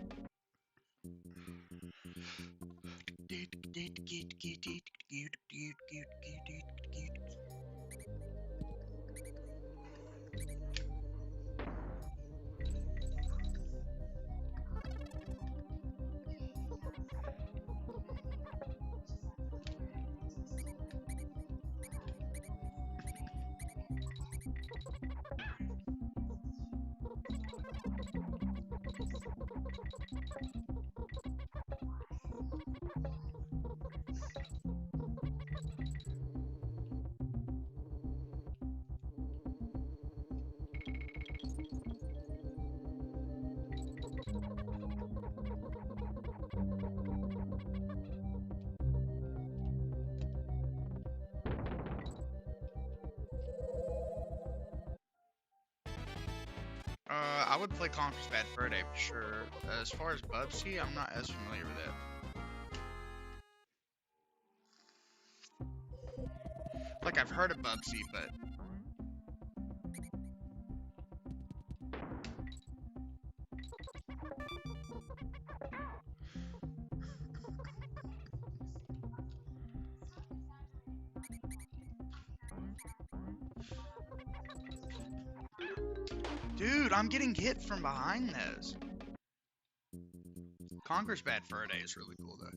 I would play Conker's Bad Fur Day for sure. As far as Bubsy, I'm not as familiar with it. Like, I've heard of Bubsy, but... Dude, I'm getting hit from behind those. Conker's Bad Fur Day is really cool, though.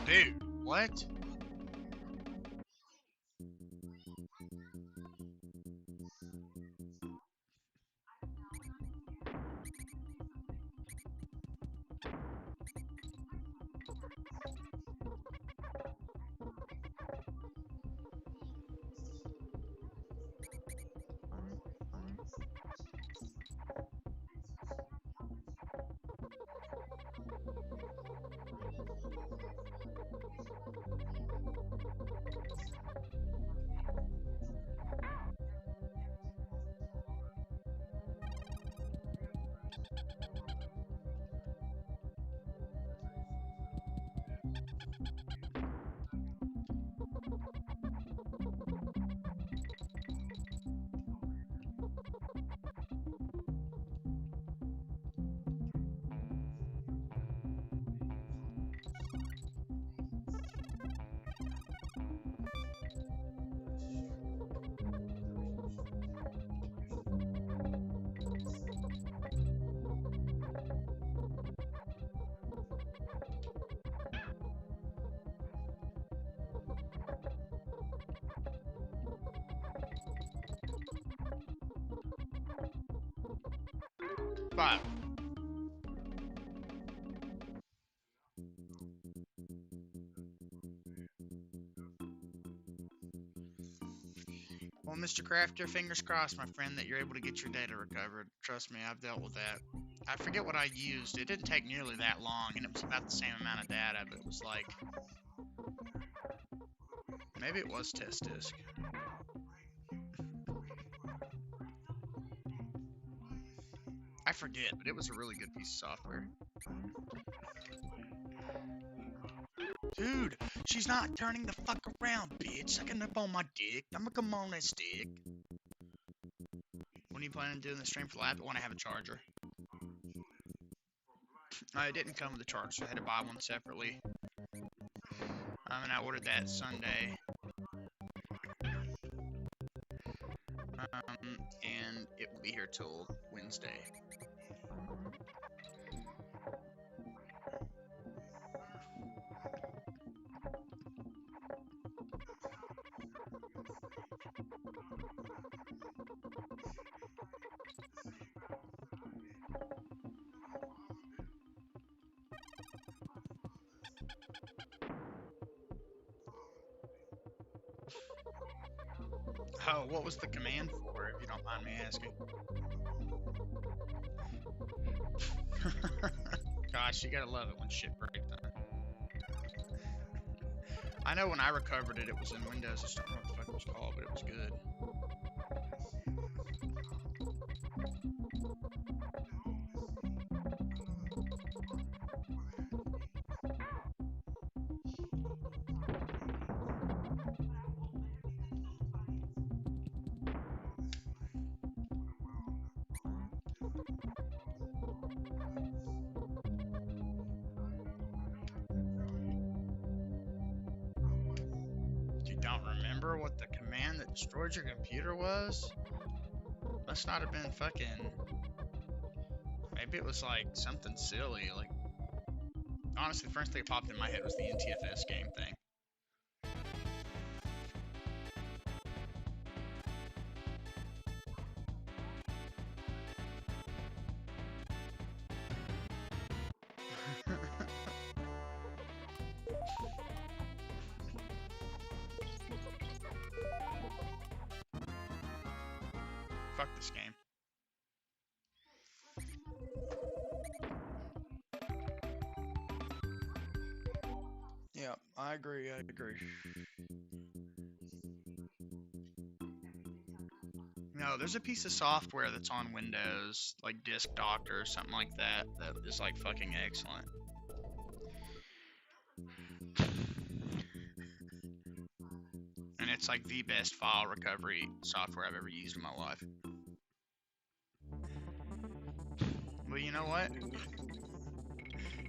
Dude, what? Five. Well, Mr. Crafter, fingers crossed, my friend, that you're able to get your data recovered. Trust me, I've dealt with that. I forget what I used. It didn't take nearly that long, and it was about the same amount of data, but it was like... Maybe it was test disk. I forget, but it was a really good piece of software. Dude, she's not turning the fuck around, bitch. Sucking up on my dick. I'm gonna come on that stick. When are you planning on doing the stream for lab? I want to have a charger. It didn't come with a charger, so I had to buy one separately. And I ordered that Sunday. And it will be here till Wednesday. Oh, what was the command for, if you don't mind me asking? Gosh, you gotta love it when shit breaks down. I know when I recovered it, it was in Windows. I just don't know what the fuck it was called, but it was good. Don't remember what the command that destroyed your computer was? Must not have been fucking... Maybe it was like something silly, like... Honestly, the first thing that popped in my head was the NTFS game thing. fuck this game. Yeah, I agree. No, there's a piece of software that's on Windows, like Disk Doctor or something like that, that is like fucking excellent. And it's like the best file recovery software I've ever used in my life. Well, you know what?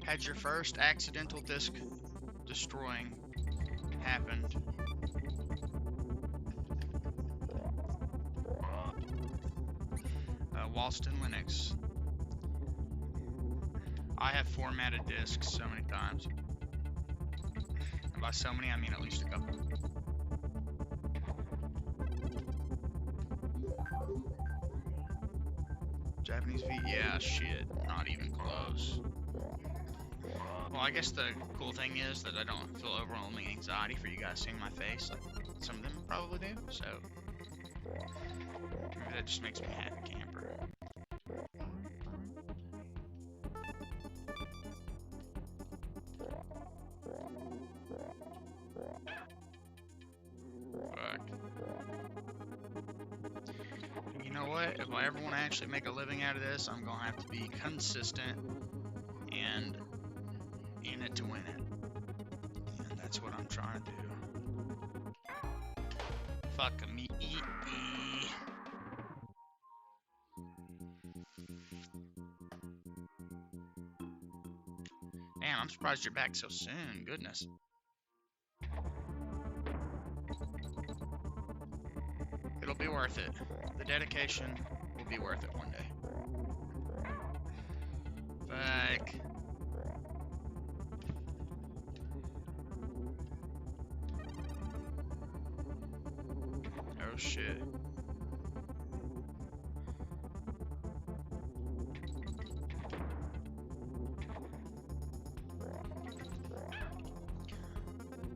Had your first accidental disk destroying happened, whilst in Linux, I have formatted disks so many times. And by so many, I mean at least a couple. Japanese V? Yeah, shit. Not even close. Well, I guess the cool thing is that I don't feel overwhelming anxiety for you guys seeing my face, like some of them probably do, so maybe that just makes me a happy camper. Fuck. You know what? If I ever want to actually make a living out of this, I'm gonna have to be consistent and in it to win it. And that's what I'm trying to do. Fuck me. Damn, I'm surprised you're back so soon. Goodness. It'll be worth it. The dedication will be worth it one day. Fuck. Oh shit.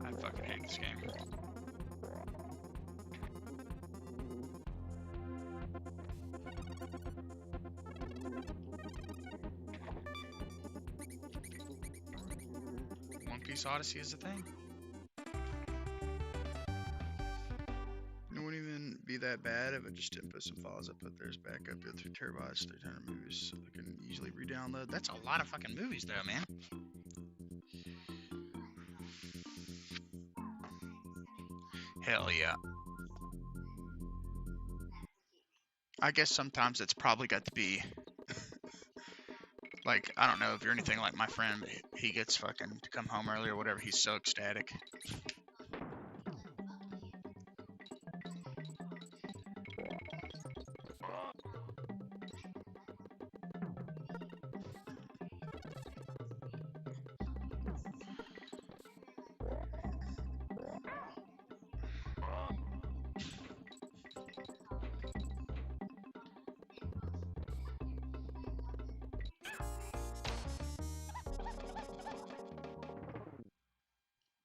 I fucking hate this game. One Piece Odyssey is a thing. It wouldn't even be that bad if I just didn't put some files I put theirs back up, go through terabytes, 300 movies, so I can easily re-download. That's a lot of fucking movies though, man. Hell yeah. I guess sometimes it's probably got to be like, I don't know if you're anything like my friend, but he gets fucking to come home early or whatever, he's so ecstatic.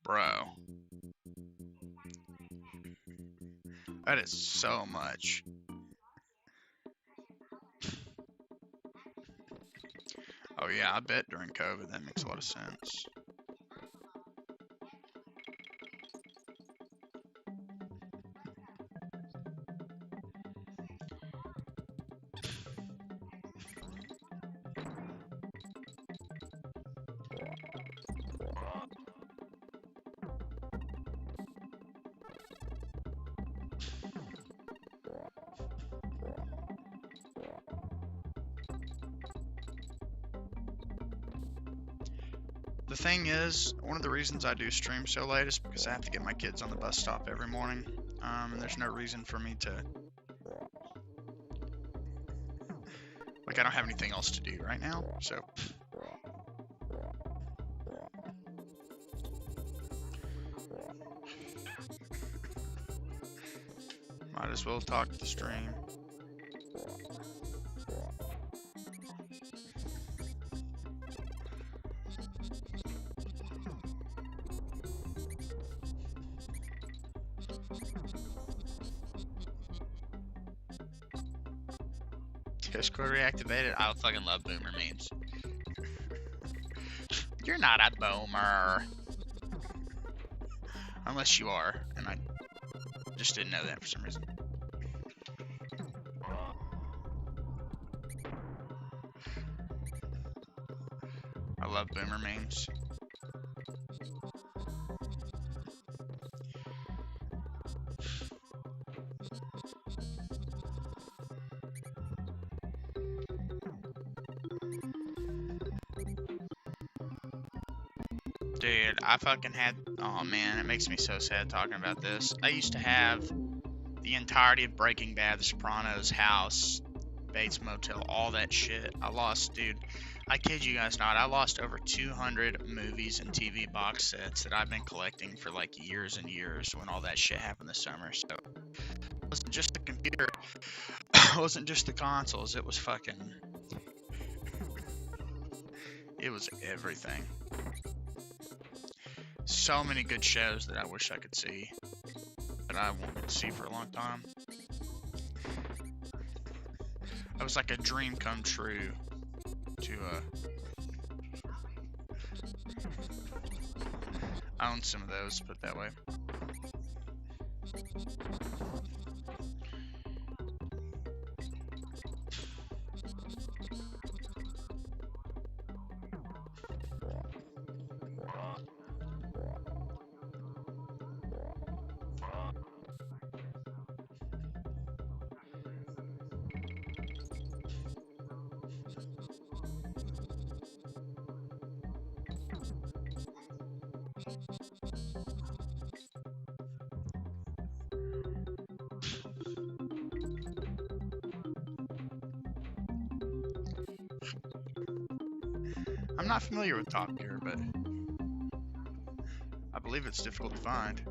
Bro. That is so much. Oh yeah, I bet during COVID that makes a lot of sense. The thing is, one of the reasons I do stream so late is because I have to get my kids on the bus stop every morning, and there's no reason for me to, like, I don't have anything else to do right now, so. Might as well talk to the stream. Discord reactivated. I fucking love boomer memes. You're not a boomer. Unless you are, and I just didn't know that for some reason. I love boomer memes. Dude, I fucking had, oh man, it makes me so sad talking about this. I used to have the entirety of Breaking Bad, The Sopranos, House, Bates Motel, all that shit. I lost, dude, I kid you guys not, I lost over 200 movies and TV box sets that I've been collecting for like years and years when all that shit happened this summer. So it wasn't just the computer, it wasn't just the consoles, it was fucking, it was everything. So many good shows that I wish I could see, that I won't get to see for a long time. It was like a dream come true to own some of those, put it that way. I'm not familiar with Top Gear, but I believe it's difficult to find.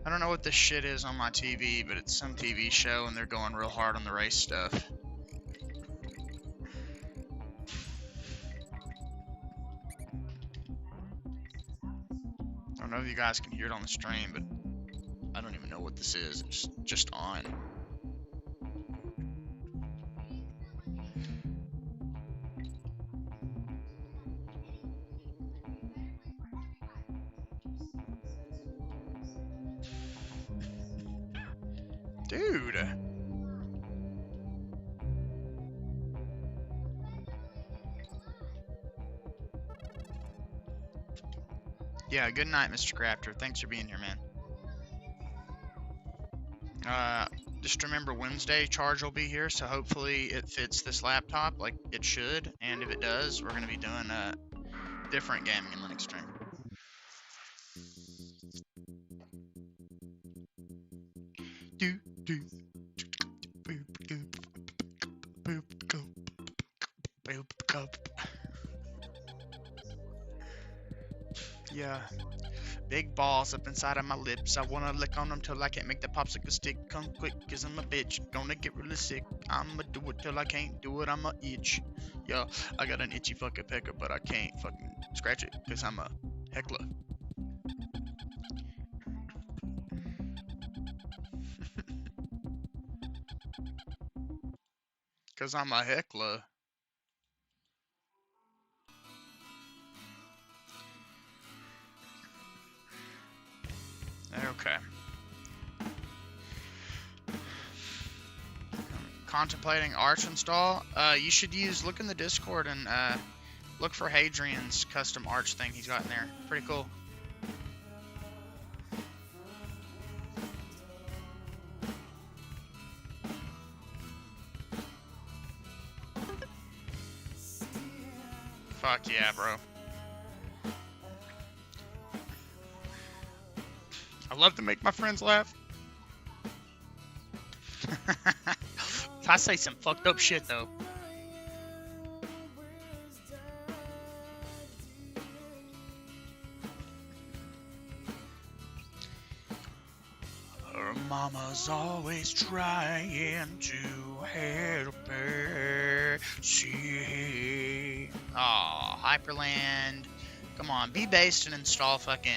I don't know what this shit is on my TV, but it's some TV show and they're going real hard on the race stuff. I don't know if you guys can hear it on the stream, but I don't even know what this is. It's just on. Dude. Yeah, good night, Mr. Crafter. Thanks for being here, man. Just remember Wednesday, charge will be here, so hopefully it fits this laptop like it should, and if it does, we're going to be doing a different gaming and Linux stream. Yeah. Big balls up inside of my lips. I wanna lick on them till I can't make the popsicle stick. Come quick, cause I'm a bitch. Gonna get really sick. I'ma do it till I can't do it. I'ma itch. Yeah, I got an itchy fucking pecker, but I can't fucking scratch it cause I'm a heckler. Cause I'm a heckler. Okay. Contemplating Arch install. You should look in the Discord and look for Hadrian's custom Arch thing he's got in there. Pretty cool. Fuck yeah, bro. love to make my friends laugh. I say some fucked up shit though. Her mama's always trying to help her. She. Oh, Hyperland. Come on, be based and install fucking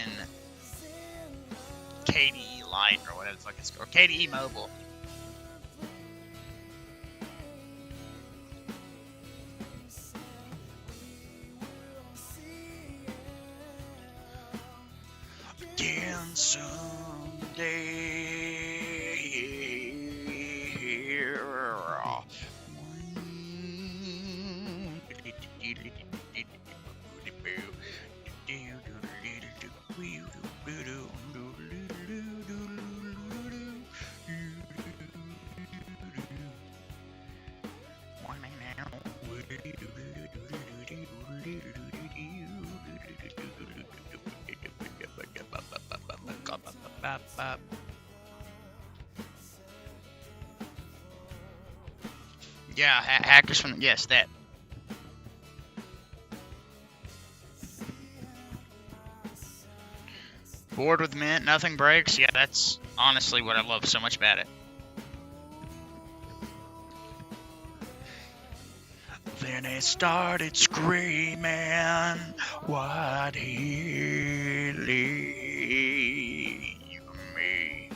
KDE Lite or whatever the fuck it's called. Or KDE Mobile. Again someday. Yeah, hackers from yes, that. Bored with Mint, nothing breaks. Yeah, that's honestly what I love so much about it. Then it started screaming, what he leave me.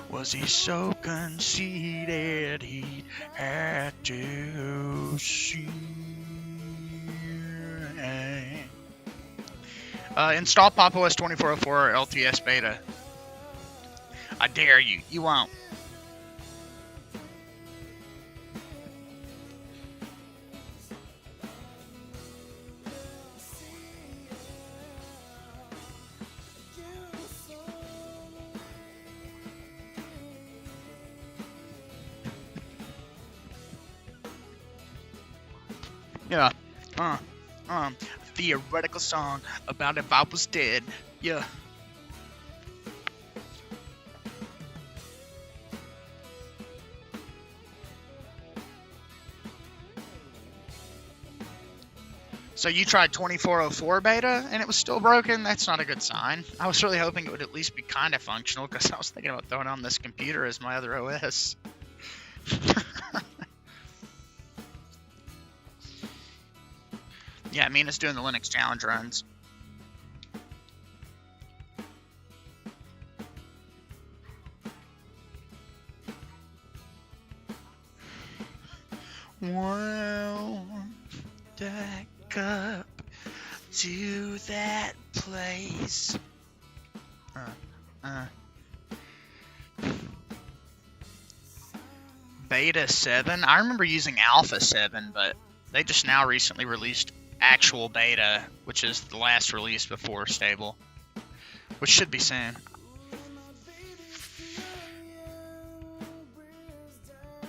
Was he so conceited he had to see? Install Pop! OS 2404 LTS beta. I dare you. You won't. Yeah. Theoretical song about if I was dead. Yeah. So you tried 2404 beta and it was still broken? That's not a good sign. I was really hoping it would at least be kind of functional because I was thinking about throwing on this computer as my other OS. Yeah, Mina's doing the Linux challenge runs. Well, back up to that place. Beta 7? I remember using Alpha 7, but they just now recently released actual beta, which is the last release before stable, which should be soon.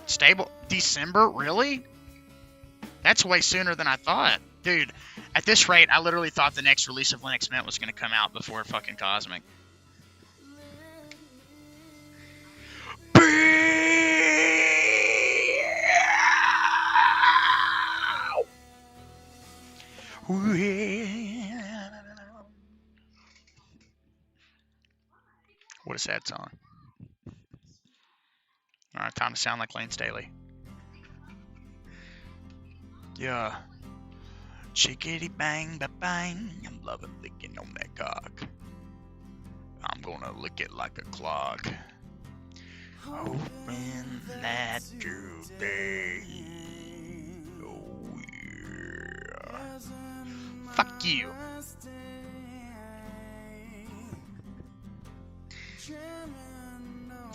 Stable December? Really? That's way sooner than I thought. Dude, at this rate, I literally thought the next release of Linux Mint was going to come out before fucking Cosmic. What a sad song. Alright, time to sound like Lane Staley. Yeah. Chickity bang ba bang. I'm loving licking on that cock. I'm gonna lick it like a clock. Hoping that today. Oh yeah. Fuck you.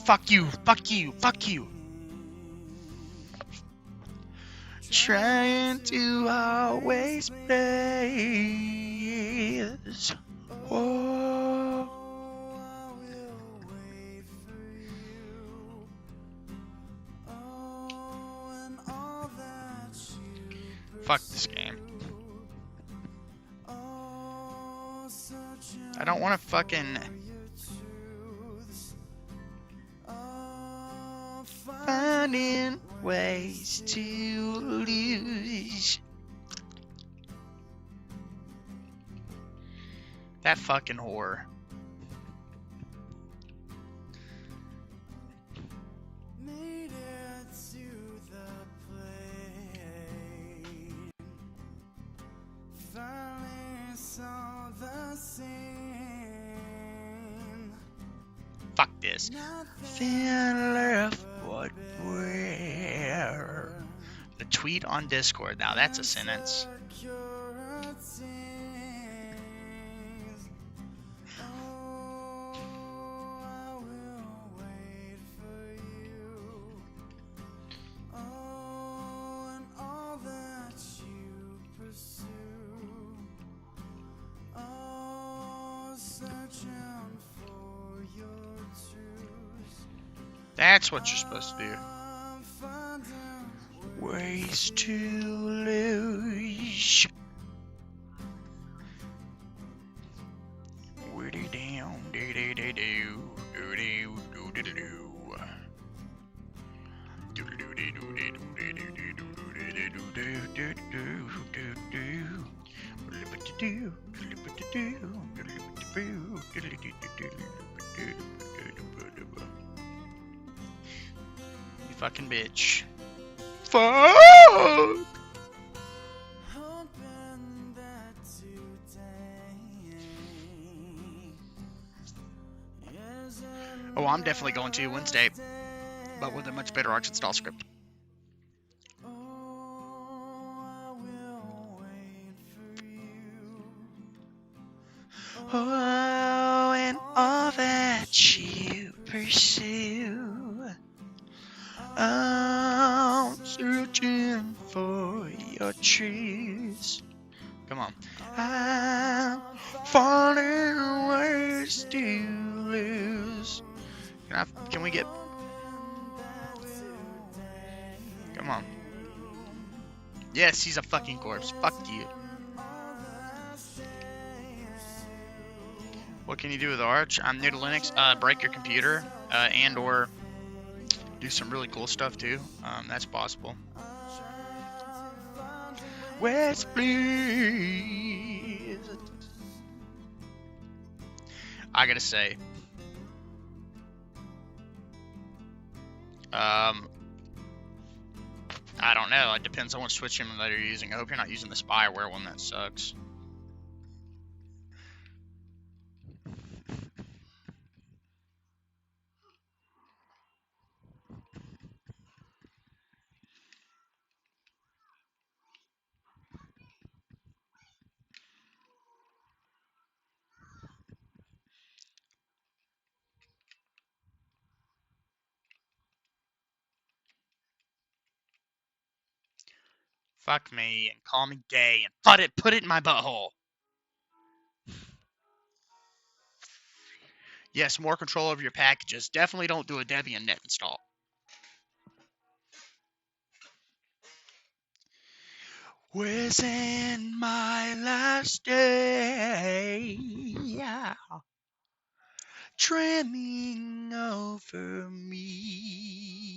Fuck you, fuck you, fuck you. Trying to always praise. Oh. Fuck this game. I don't want to fucking finding ways to lose. That fucking whore. Made it to the plane. Finally saw the scene. Fuck this. Feel left what where. The tweet on Discord. Now that's a sentence. That's what you're supposed to do. Ways to lose. Woody down, dee dee dee doo, doo dee doo doo doo doo. Doo doo dee doo dee doo dee doo dee doo dee dee doo doo doo doo doo. Doo you fucking bitch. Fuck! Oh, I'm definitely going to Wednesday, but with a much better Arch install script. Oh, and all that you pursue. I'm searching for your truths. Come on. I'm finding ways to lose. Can we get... Come on. Yes, he's a fucking corpse. Fuck you. What can you do with Arch? I'm new to Linux. Break your computer, and or do some really cool stuff too. That's possible. West, please. I gotta say, I don't know. It depends on what switch emulator you're using. I hope you're not using the spyware one. That sucks. Fuck me and call me gay and put it in my butthole. Yes, more control over your packages. Definitely don't do a Debian net install. Was in my last day, dreaming over me.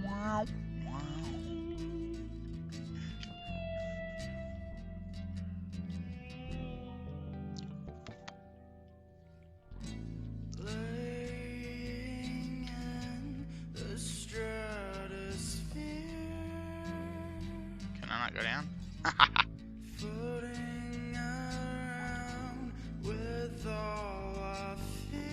Wow, wow. Laying in the stratosphere. Can I not go down? Floating around with all our fear.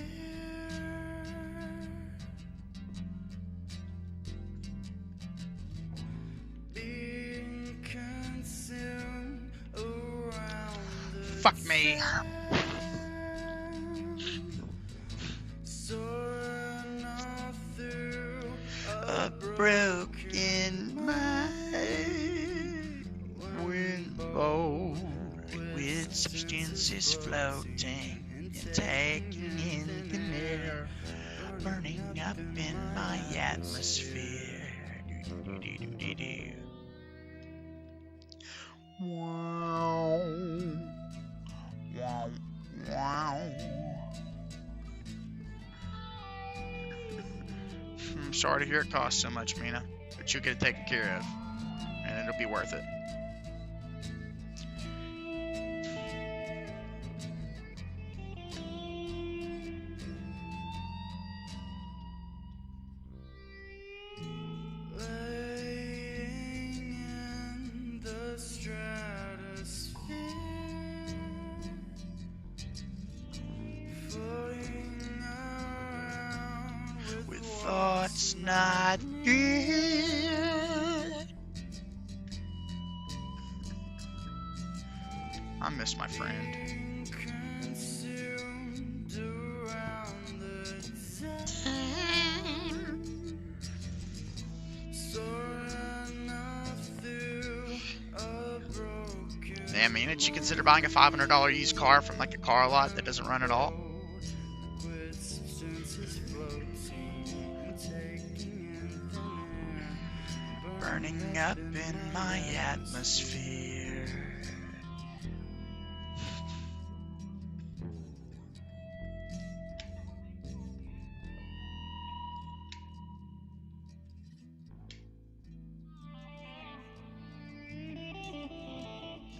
Being consumed around the Fuck me. soaring all through A broken mind, wind bold with substances floating and taking in the air. burning up in my atmosphere. Do-do-do-do-do-do. Wow. Wow. Wow. I'm sorry to hear it costs so much, Mina, but you'll get it taken care of, and it'll be worth it. Laying in the stratosphere, floating around With thoughts not good. I miss my friend. consumed around the Time. soaring up through a broken Damn, Mina, did you consider buying a $500 used car from like a car lot that doesn't run at all? with substances floating, taking in thin air, Burning up in my atmosphere.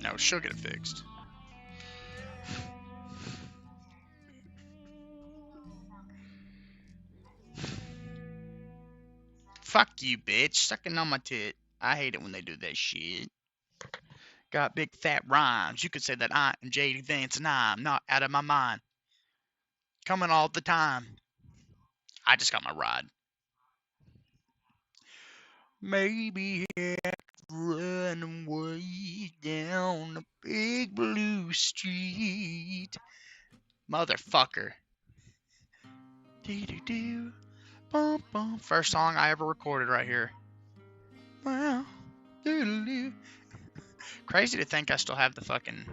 No, she'll get it fixed. Fuck you, bitch. Sucking on my tit. I hate it when they do that shit. Got big fat rhymes. You could say that I am J.D. Vance and I'm not out of my mind. Coming all the time. I just got my ride. Maybe I could run away down a big blue street. Motherfucker. Do-do-do. Bum, bum. First song I ever recorded right here. Wow. Do-do-do. Crazy to think I still have the fucking,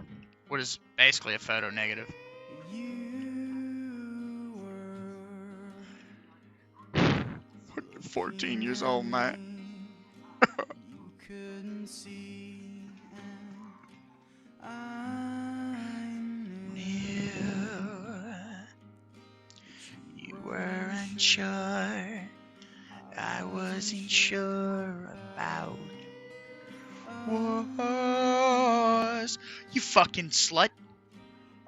what is basically a photo negative. you were 14 years old, Matt. you couldn't see, and I knew You weren't sure. I wasn't sure about was. You fucking slut.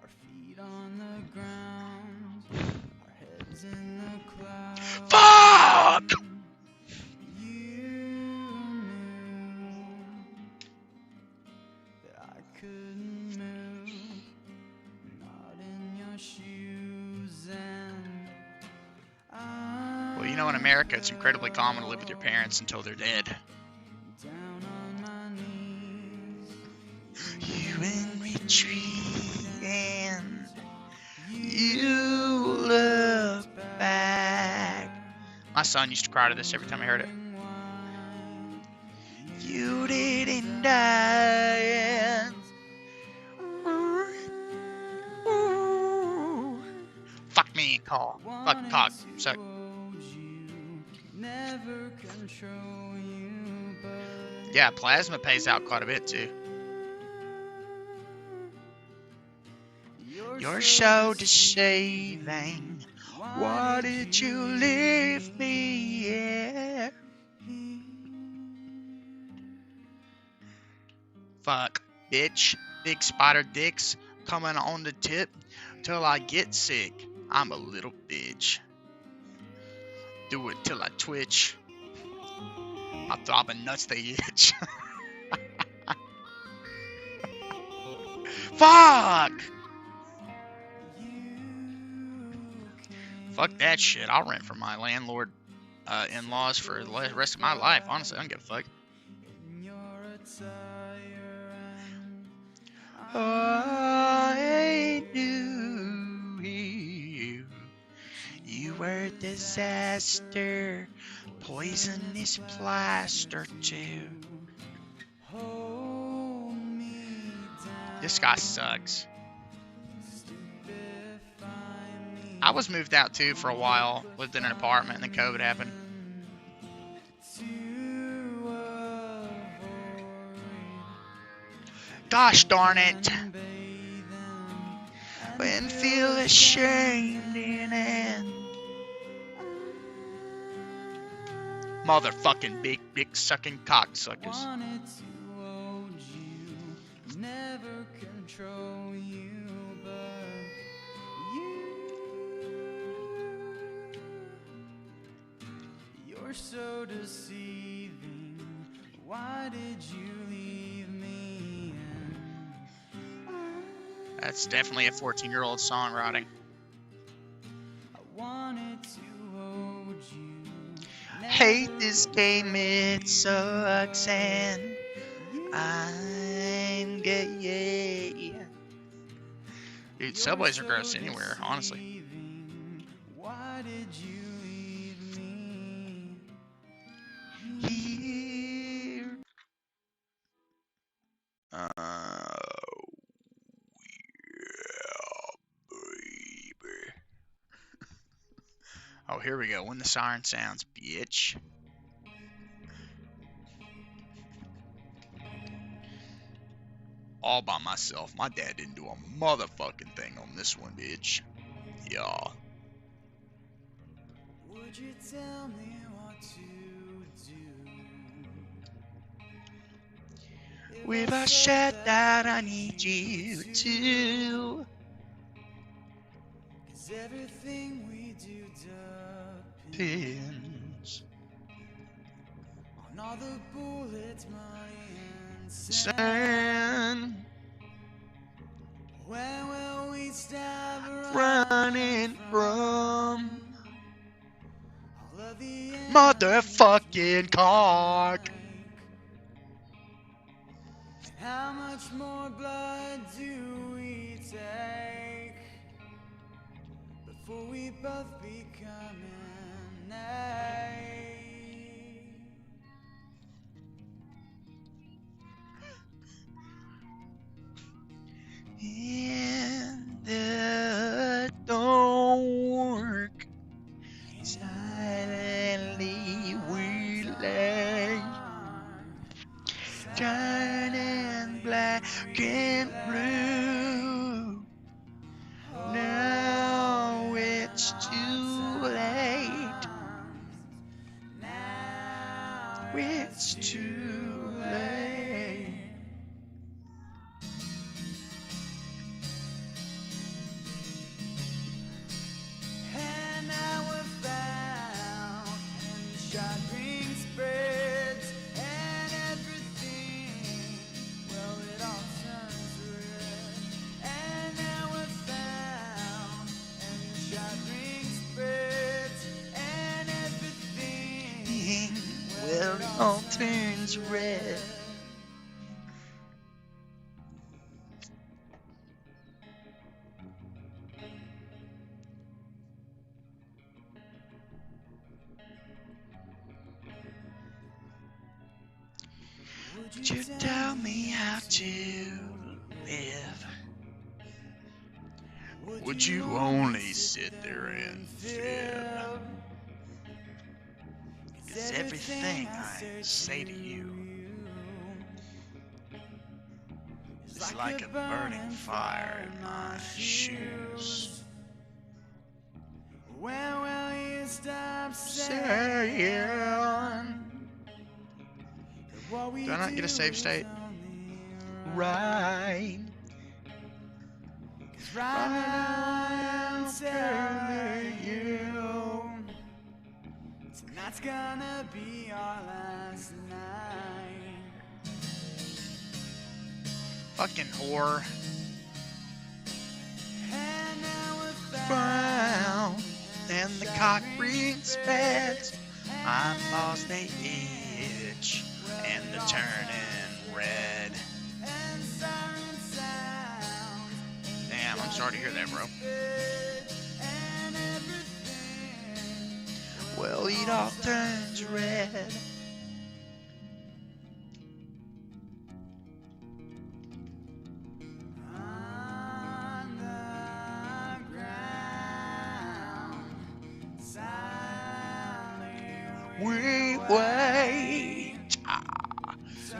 our feet on the ground, our heads in the clouds. Fuck! You knew that I couldn't move, not in your shoes, and Well, you know, in America, it's incredibly common to live with your parents until they're dead. down on my knees. You in retreat and you look back. My son used to cry to this every time I heard it. You didn't die. Fuck me, call. Fuck cock. Suck. Never control you, but Yeah, plasma pays out quite a bit too. You're so deceiving. Why did you leave me here? Fuck, bitch. Big spider dicks coming on the tip till I get sick. I'm a little bitch. Do it till I twitch. My throbbing nuts they itch. Fuck! Fuck that shit. I'll rent from my landlord in-laws for the rest of my life. Honestly, I don't give a fuck. I knew you were a disaster, poisonous plaster too. This guy sucks. I was moved out too for a while, lived in an apartment, and then COVID happened. Gosh darn it! When feel ashamed in it. Motherfucking big dick sucking cocksuckers. Never control you, but you're so deceiving. Why did you leave me? That's definitely a 14-year-old songwriting. I wanted to hold you. Hate this game, it sucks, and I'm gay. Dude, subways are gross anywhere, honestly. Why did you leave me here? Yeah, baby. Oh, here we go. When the siren sounds, bitch. All by myself. My dad didn't do a motherfucking thing on this one, bitch. Yeah. Would you tell me what to do? If I said that I need you to. 'Cause everything we do Depends on all the bullets, money and sand. When will we stop Running from all of the motherfucking cock? How much more blood do we take before we both become innate? In the dark, silently we lay, turning black and blue. Now it's too late. It's too late. And now we're found, and the shopping spreads, and everything, well, it all turns red. And now we're found, and the shopping spreads, and everything, Well, it all turns red. Would you tell me how to live? Would you only sit there and fib? 'Cause everything I say to you is like a burning fire in my shoes. when will you stop Saying, do I not get a save state? Right. Right now I'm telling you, tonight's gonna be our last night. Fucking whore. And now we're Found, and the cock rings fast. I'm lost the itch, and the turning red. and siren sounds, Damn, I'm sorry to hear that, bro. and everything. Well, it all turns red. On the ground. we wait.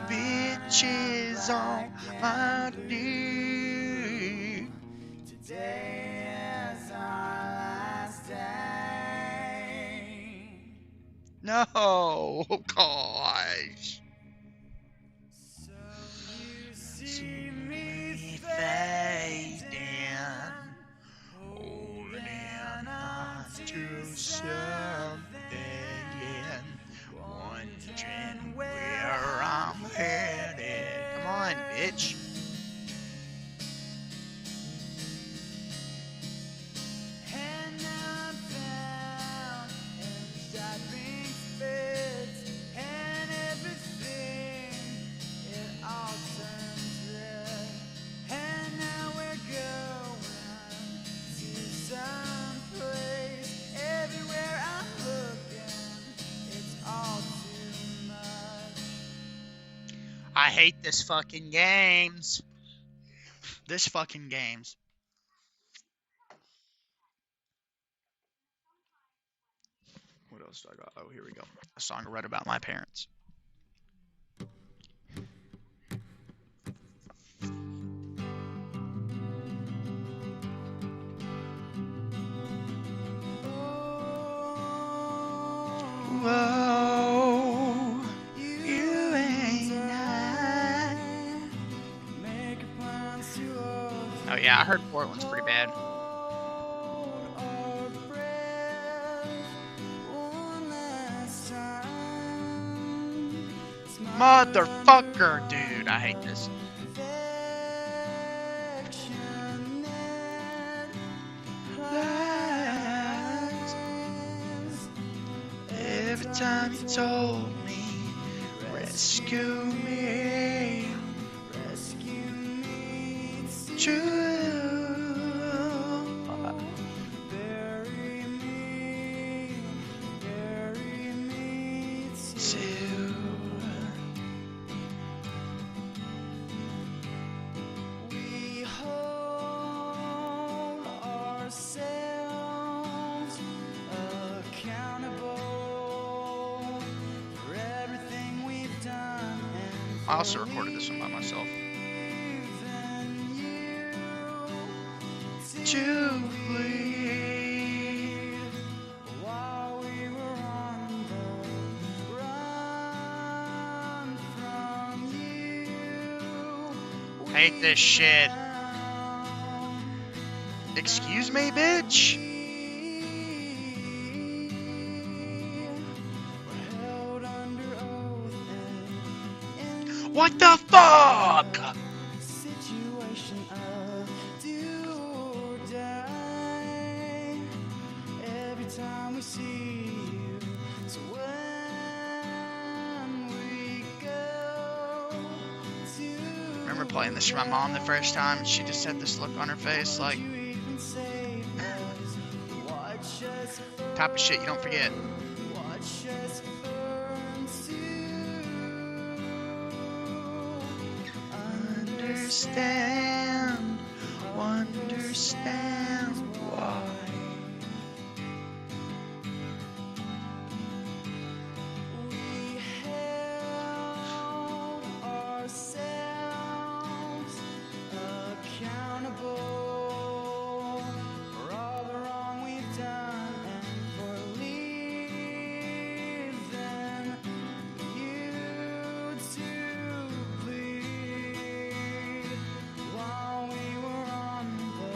Bitches on my knee. Today is our last day. No, gosh. So you see me fading, holding on to something, wondering where I'm headed. Come on, bitch. and now I'm found, and shopping fits, and everything, it all turns red, and now we're going to some place. Everywhere I'm looking, it's all too much. I hate this fucking games. This fucking games. What else do I got? Oh, here we go. A song I read about my parents. Whoa, you ain't I. Oh yeah, I heard Portland's pretty bad. Motherfucker, dude, I hate this. Every time you told me, rescue me, it's true. We hold ourselves accountable for everything we've done. I also recorded this one by myself. To bleed while we were on the run from you. Hate this shit. Excuse me, bitch? What the fuck? Situation of do or die. Every time we see you, so when we go to Remember playing this for my mom the first time, and she just had this look on her face like type of shit you don't forget. watch us burn to Understand, understand why. we held ourselves accountable for all the wrong we've done and for leaving you to bleed while we were on the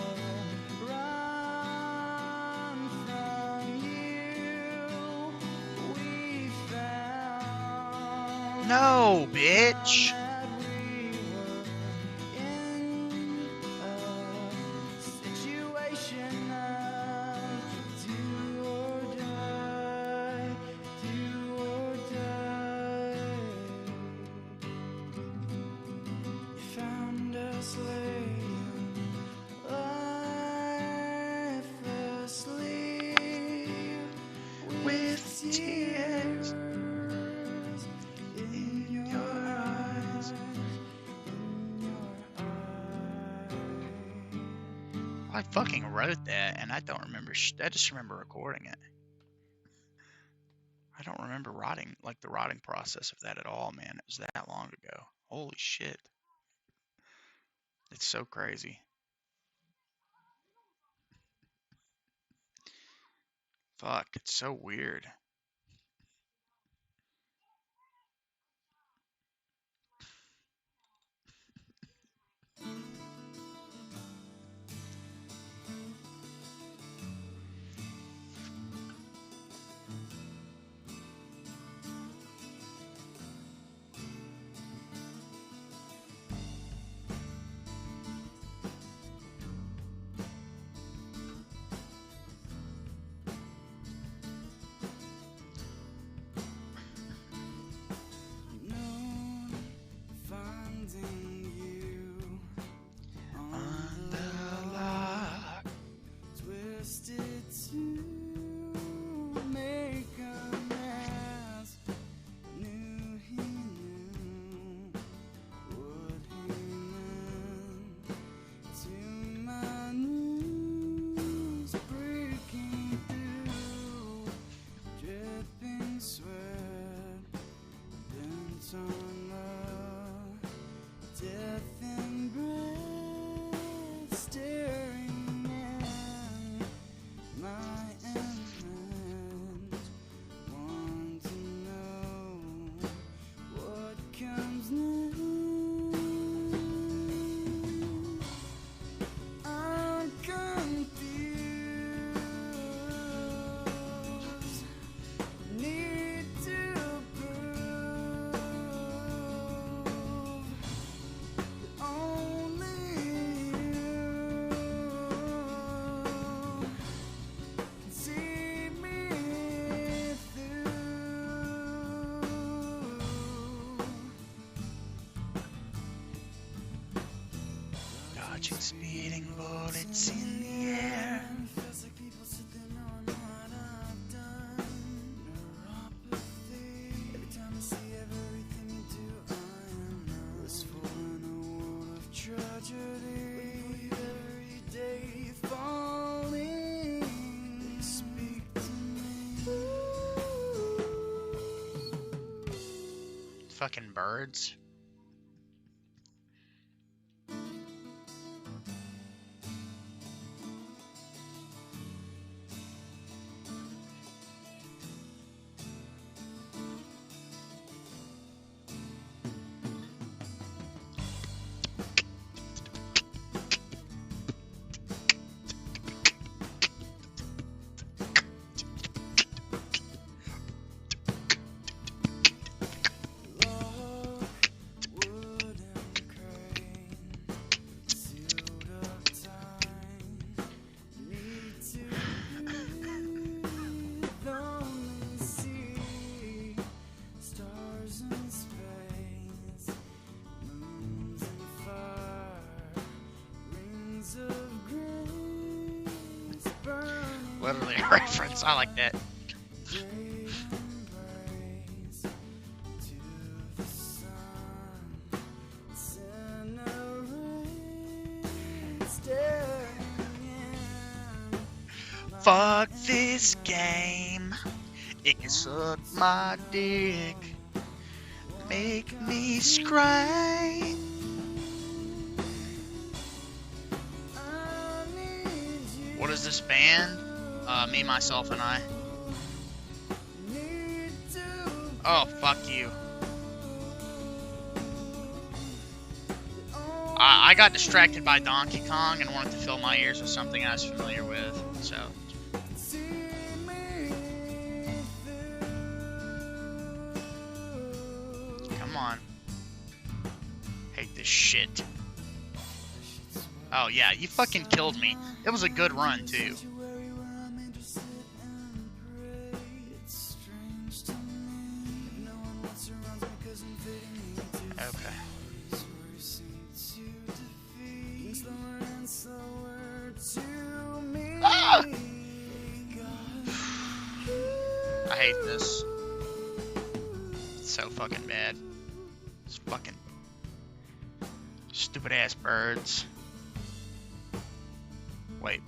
run from you. We found No, bitch. that we were in a situation of do or die, do or die. You found us laying lifelessly With tears in your eyes. I fucking wrote that, and I don't remember. I just remember recording it. I don't remember rotting, like the rotting process of that at all, man. It was that long ago. Holy shit. It's so crazy. Fuck, it's so weird. Finding you on the lock, twisted to make a mess. Knew he knew what he meant to my news, breaking through, dripping sweat, bent on the death and breath, staring at my end. Want to know what comes next. I'm confused, need to prove only you can see me through. Dodging speeding bullets in the air. Feels like people sitting on what I've done. Neuropathy. Every time I see everything you do, I am blissful in a world of tragedy. Every day falling, they speak to me. Fucking birds. Literally a reference. I like that. Fuck this game. It can suck my dick. Make me scream. What is this band? Me, Myself, and I. Oh, fuck you. I got distracted by Donkey Kong and wanted to fill my ears with something I was familiar with, so. Come on. Hate this shit. Oh yeah, you fucking killed me. It was a good run too. Okay. Ah! I hate this. It's so fucking bad. It's fucking stupid ass birds. Wait.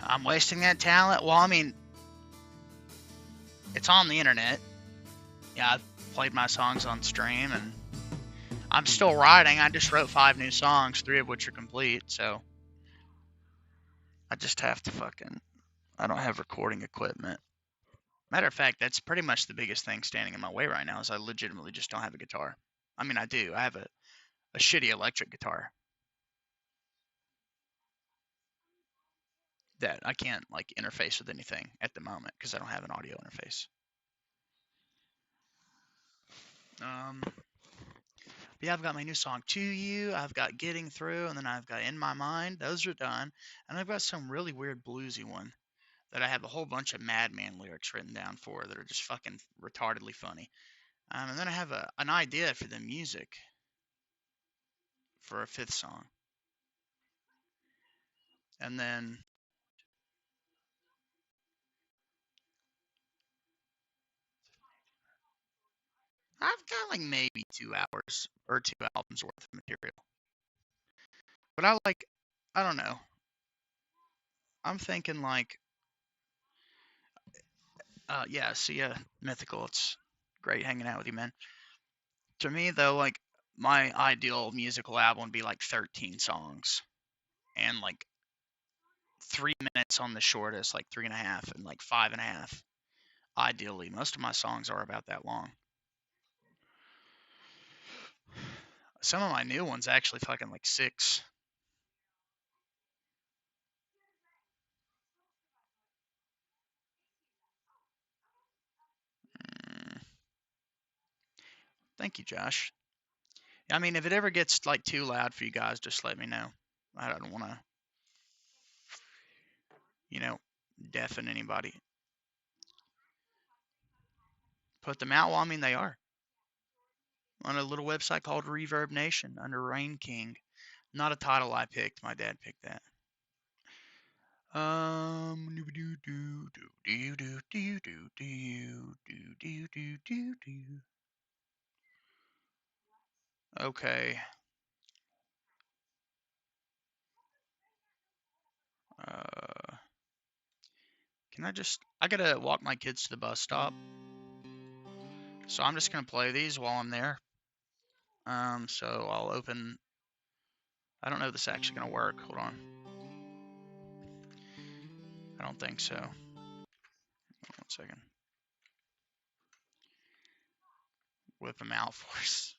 I'm wasting that talent? Well, I mean, it's on the internet. Yeah, I've played my songs on stream, and I'm still writing. I just wrote 5 new songs, 3 of which are complete, so I just have to I don't have recording equipment. Matter of fact, that's pretty much the biggest thing standing in my way right now is I legitimately just don't have a guitar. I mean, I do. I have a shitty electric guitar that I can't, like, interface with anything at the moment because I don't have an audio interface. Yeah, I've got my new song, To You. I've got Getting Through, and then I've got In My Mind. Those are done. And I've got some really weird bluesy one that I have a whole bunch of Madman lyrics written down for that are just fucking retardedly funny. And then I have an idea for the music for a 5th song. And then I've got like maybe 2 hours or 2 albums worth of material. But I don't know. I'm thinking like, yeah, see ya, Mythical. It's great hanging out with you, man. To me, though, like, my ideal musical album would be like 13 songs and like 3 minutes on the shortest, like 3.5, and like 5.5. Ideally, most of my songs are about that long. Some of my new ones actually fucking like 6. Thank you, Josh. I mean, if it ever gets like too loud for you guys, just let me know. I don't want to, deafen anybody. Put them out. Well, I mean, they are on a little website called Reverb Nation under Rain King. Not a title I picked. My dad picked that. Okay. I gotta walk my kids to the bus stop. So I'm just gonna play these while I'm there. So I'll open, I don't know if this is actually gonna work. Hold on. I don't think so. 1 second. Whip them out for us.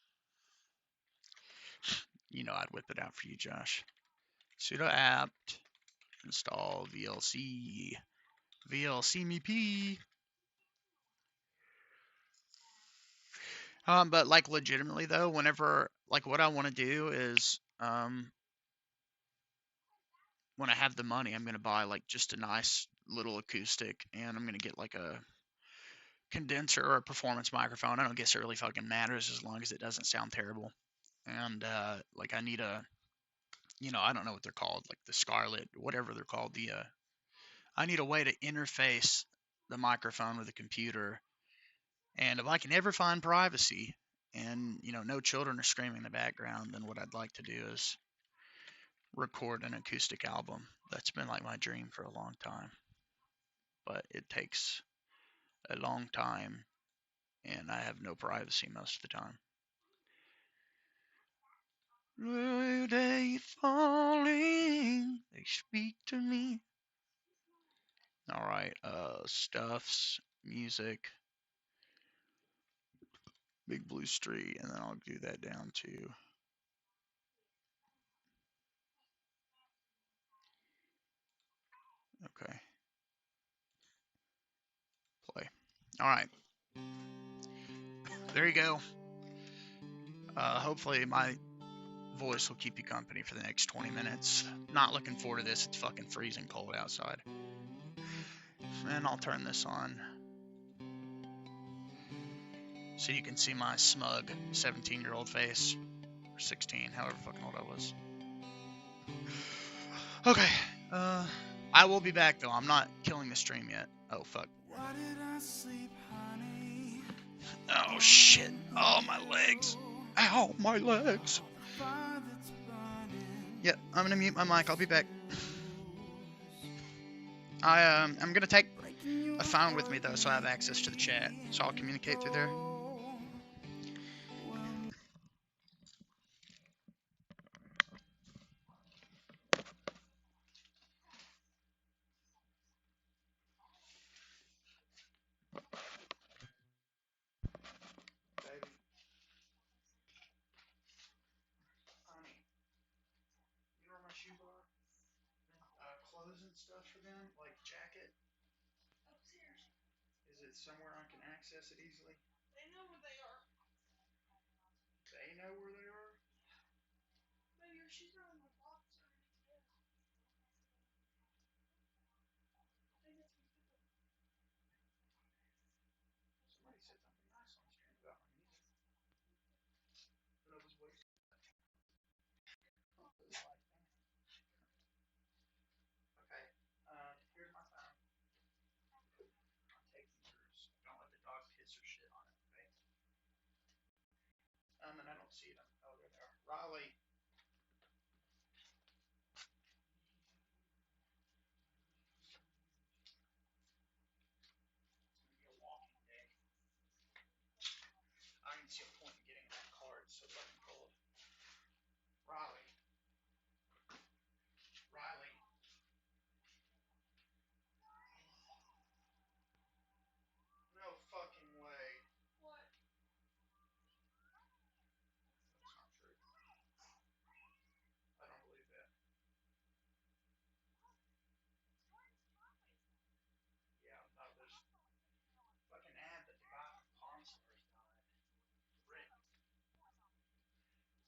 I'd whip it out for you, Josh. Sudo apt install VLC. VLC me P. But like legitimately though, whenever, like, what I want to do is, when I have the money, I'm gonna buy like just a nice little acoustic, and I'm gonna get like a condenser or a performance microphone. I don't guess it really fucking matters as long as it doesn't sound terrible. And like I need a, I don't know what they're called, like the Scarlett, whatever they're called. I need a way to interface the microphone with the computer. And if I can ever find privacy and, no children are screaming in the background, then what I'd like to do is record an acoustic album. That's been like my dream for a long time. But it takes a long time, and I have no privacy most of the time. Blue day falling, they speak to me. All right, stuffs, music, Big Blue Street, and then I'll do that down to, okay, play. All right, there you go. Hopefully my voice will keep you company for the next 20 minutes. Not looking forward to this. It's fucking freezing cold outside. And I'll turn this on so you can see my smug 17-year-old face, or 16, however fucking old I was. Okay, I will be back though. I'm not killing the stream yet. Oh fuck. Oh shit. Oh, my legs. Ow, my legs. Yeah, I'm gonna mute my mic. I'll be back. I'm gonna take a phone with me though, so I have access to the chat, so I'll communicate through there. Baby, honey, you know where my shoes are? Clothes and stuff for them, like jacket. Upstairs. Is it somewhere I can access it easily? They know where they are. They know where they are? Maybe your shoes are in the box underneath the desk. I think that's where you put them. Somebody said something nice on stream about my music. But I was waiting. Okay, here's my phone. I'm taking yours. Don't let the dog piss or shit on it, okay? And I don't see them. Oh, there they are. Riley. It's gonna be a walking day. I don't even see a point in getting that card. It's so fucking cold. Riley. Riley. No fucking way. What? That's not true. I don't believe that. Yeah, no, there's fucking ad that the guy from Pawn Stars died. Rick.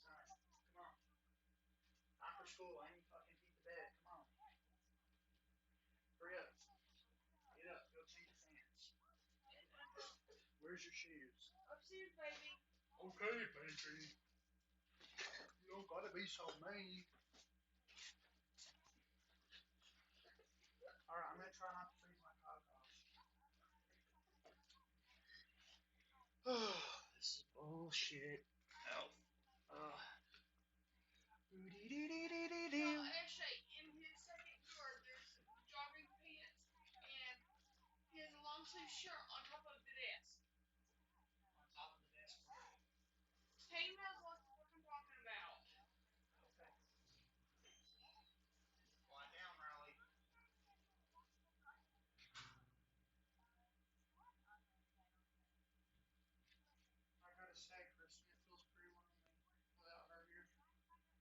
Son, come on. After school, I ain't fucking feed the bed. Come on. Hurry up. Get up. Go change your pants. Where's your shoes? Upstairs, baby. Okay, baby. You don't gotta be so mean. Alright, I'm gonna try not to freeze my cock off. This is bullshit. Oh. No, actually, in his second drawer, there's jogging pants, and he has a long sleeve shirt on top of the desk. On top of the desk. He knows what the fuck I'm talking about. Okay. Lie down, Riley. I gotta say, Kristen, it feels pretty lonely without her here. I'll be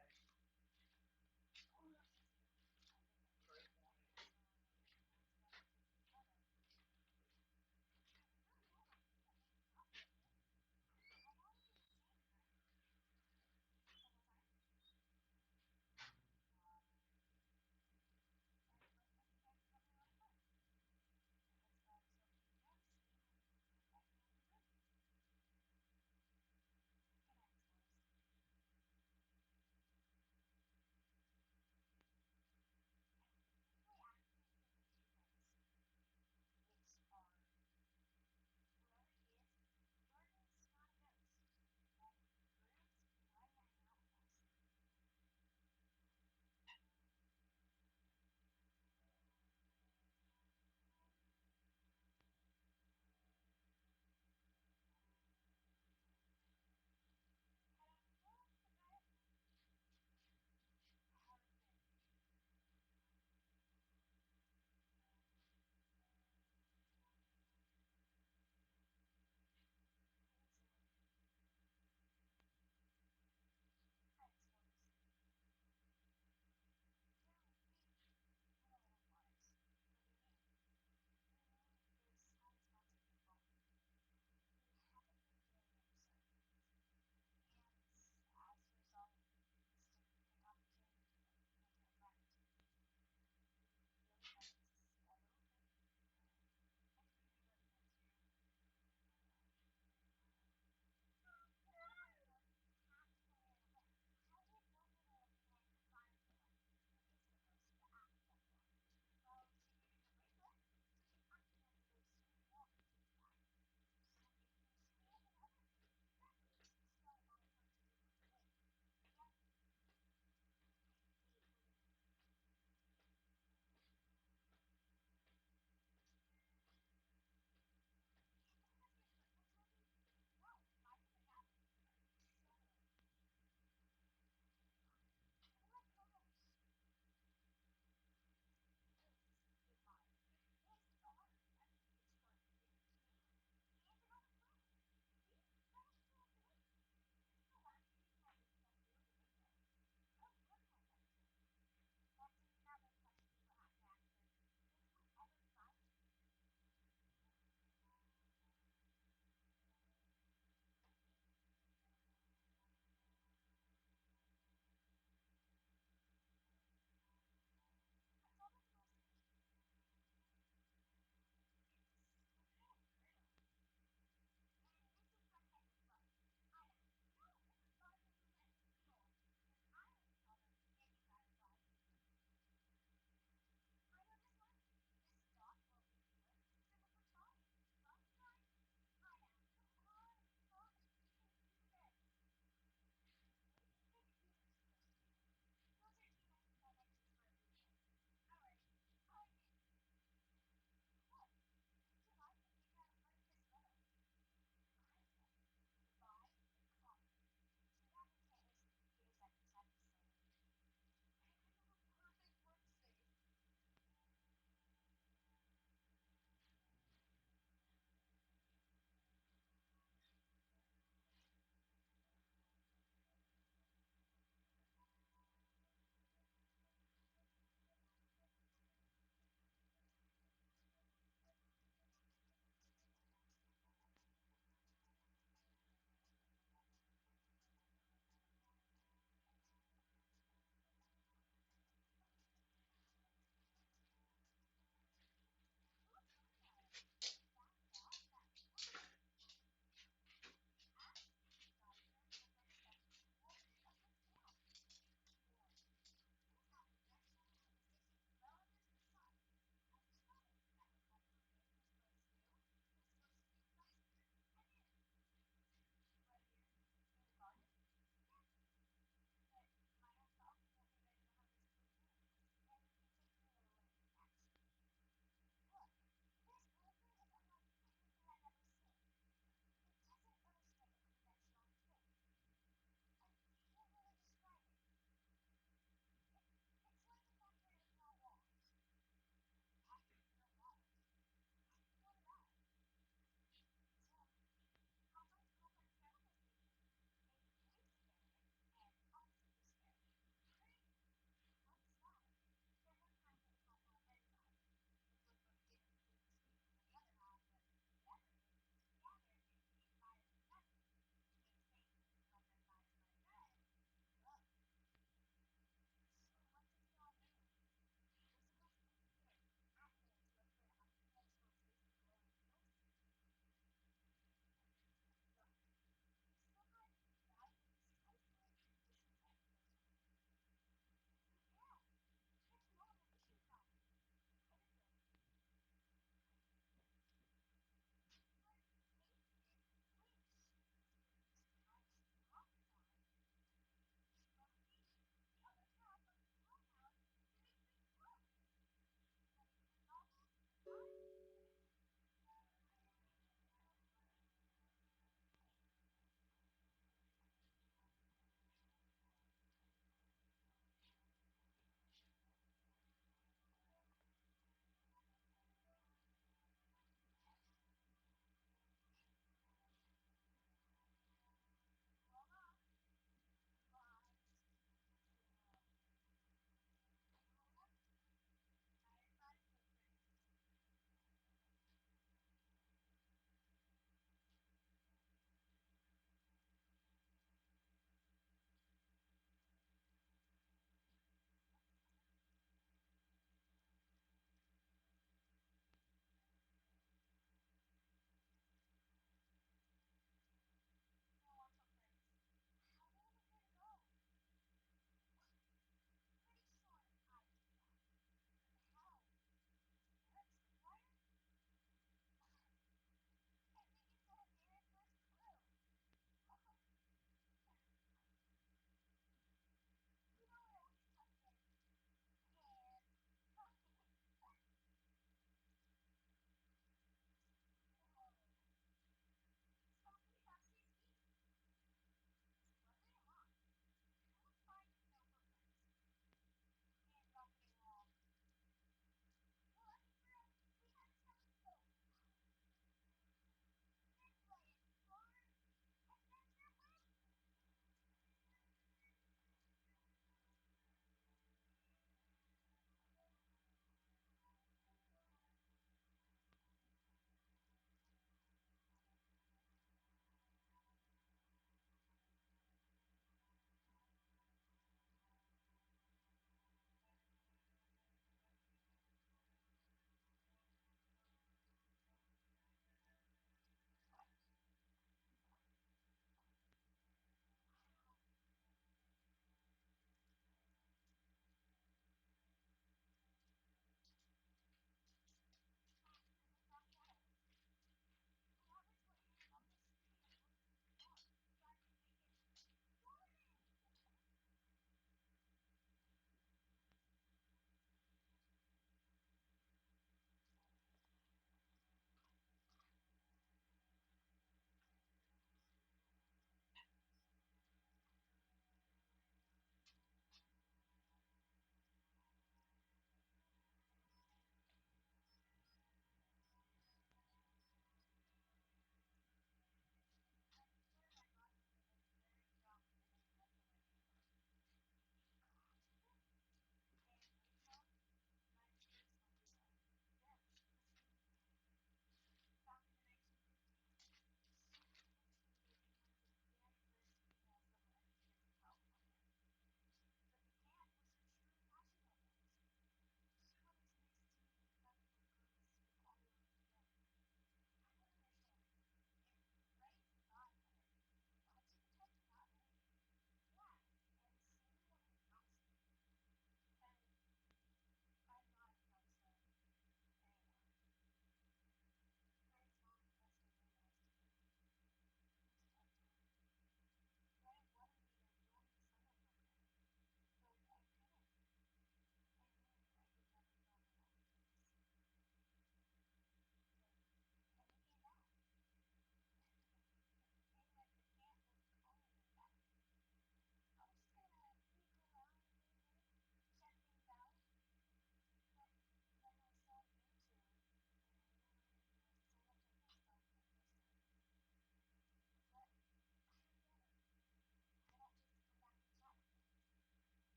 back.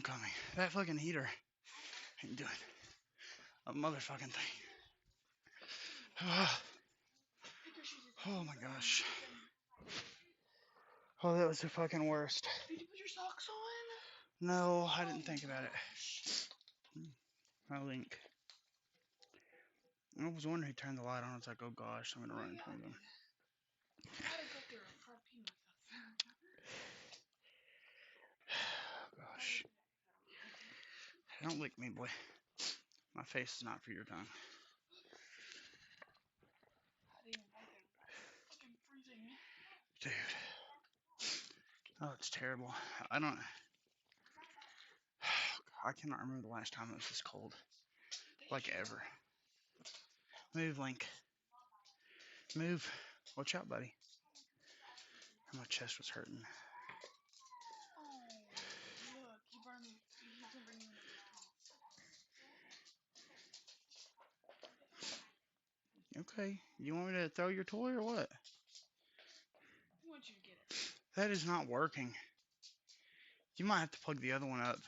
I'm coming. That fucking heater ain't doing a motherfucking thing. Oh my gosh. Oh, that was the fucking worst. Did you put your socks on? No, I didn't think about it. My link. I was wondering who turned the light on. It's like, oh gosh, I'm gonna run into them. I had to go through a front pee myself. Oh gosh. Don't lick me, boy. My face is not for your tongue. Fucking freezing. Dude. Oh, it's terrible. I cannot remember the last time it was this cold. Like ever. Move, Link. Move. Watch out, buddy. My chest was hurting. Oh, look, he burned me. He's gonna bring you in the house. Okay. You want me to throw your toy or what? I want you to get it. That is not working. You might have to plug the other one up.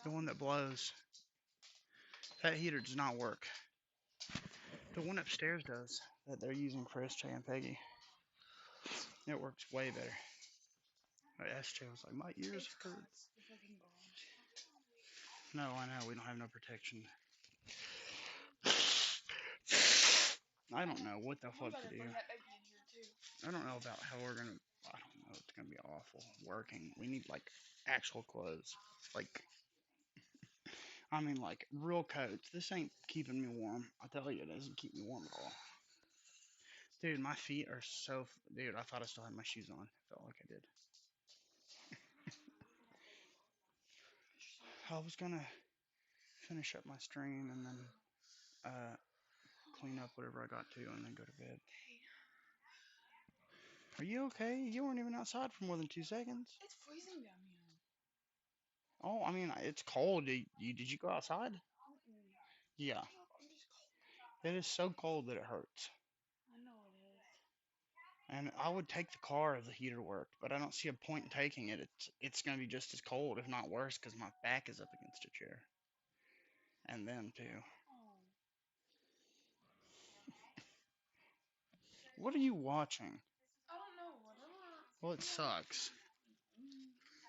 The one that blows. That heater does not work. The one upstairs does. That they're using for SJ and Peggy. It works way better. SJ was like, my ears hurt. No, I know. We don't have no protection. I don't know what the fuck to do. I don't know about how we're gonna. I don't know. It's gonna be awful working. We need like actual clothes. Like, I mean, like real coats. This ain't keeping me warm. I tell you, it doesn't keep me warm at all. Dude, my feet are so. Dude, I thought I still had my shoes on. Felt like I did. I was gonna finish up my stream and then clean up whatever I got to and then go to bed. Are you okay? You weren't even outside for more than 2 seconds. It's freezing down here. Oh, I mean, it's cold. Did you go outside? Yeah. It is so cold that it hurts. I know it is. And I would take the car if the heater worked, but I don't see a point in taking it. It's going to be just as cold, if not worse, because my back is up against a chair. And them, too. What are you watching? I don't know. Whatever. Well, it sucks.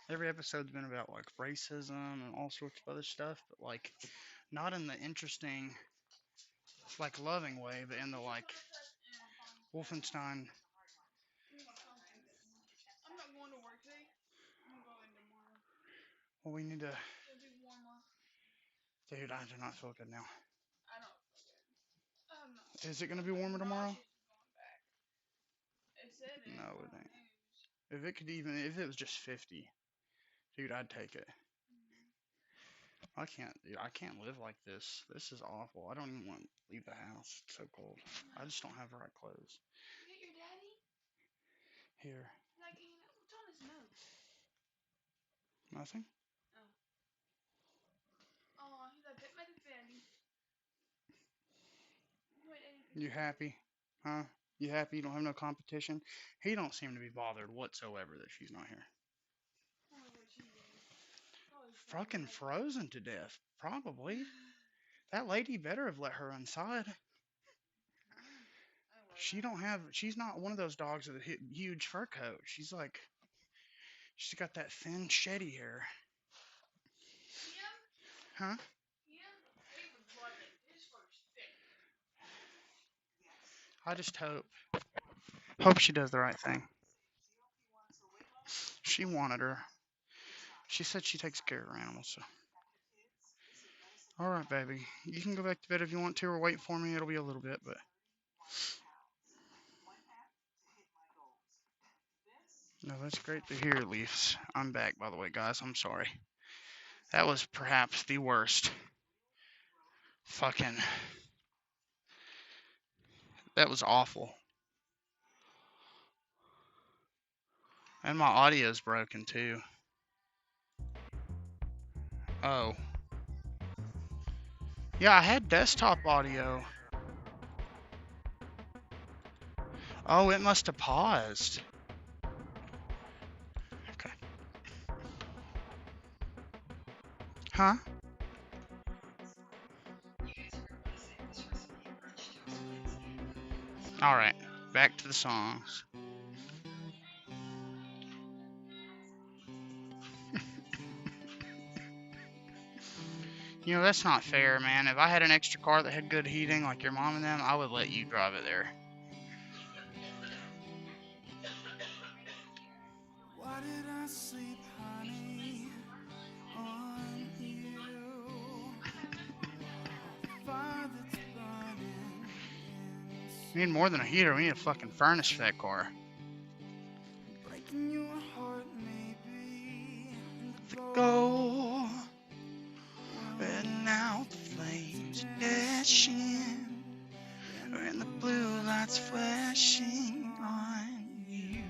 Every episode's been about, like, racism and all sorts of other stuff, but, like, not in the interesting, like, loving way, but in the, like, Wolfenstein. I'm not going to work today. I'm going to go in tomorrow. Well, we need to... It'll be warmer. Dude, I do not feel good now. I don't feel good. I'm not. Is it going to be warmer tomorrow? It said it. No, it ain't. If it was just 50, dude, I'd take it. I can't live like this. This is awful. I don't even want to leave the house. It's so cold. I just don't have the right clothes. You get your daddy? Here. Like, what's on his nose? Nothing? Oh, he's like, get my daddy. You happy? Huh? You happy you don't have no competition? He don't seem to be bothered whatsoever that she's not here. Fucking frozen to death, probably. That lady better have let her inside. She's not one of those dogs with a huge fur coat. She's got that thin, sheddy hair. Huh? I just hope she does the right thing. She wanted her. She said she takes care of her animals, so. Alright, baby. You can go back to bed if you want to, or wait for me. It'll be a little bit, but. No, that's great to hear, Leafs. I'm back, by the way, guys. I'm sorry. That was perhaps the worst. That was awful. And my audio's broken, too. Oh. Yeah, I had desktop audio. Oh, it must have paused. Okay. Huh? Alright, back to the songs. You know, that's not fair, man. If I had an extra car that had good heating, like your mom and them, I would let you drive it there. Why did I sleep, honey, on you? Fire that's burning We need more than a heater. We need a fucking furnace for that car. breaking your heart, maybe. The goal. Burning out the flames dashing, and the blue lights flashing on you.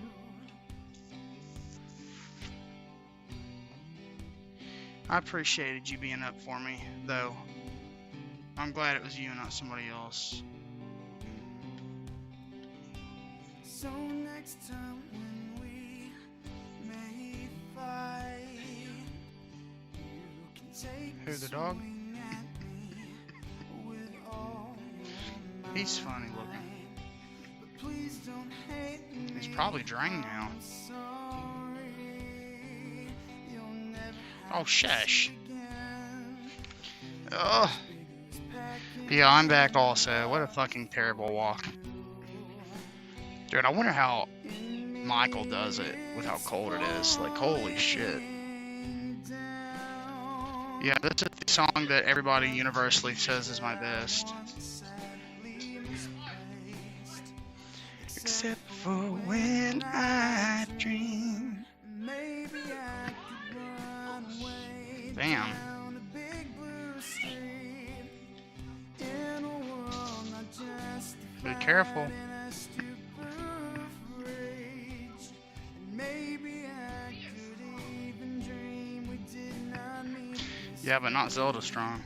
I appreciated you being up for me, though. I'm glad it was you and not somebody else. So next time when we may fight, you can take Who, the dog? He's funny looking. please don't hate me. He's probably drained now. Oh, shush. Ugh. Yeah, I'm back also. What a fucking terrible walk. Dude, I wonder how Michael does it with how cold it is. Like, holy shit. Yeah, this is the song that everybody universally says is my best. Except for when I dream. Damn. Be careful. Yeah, but not Zelda strong.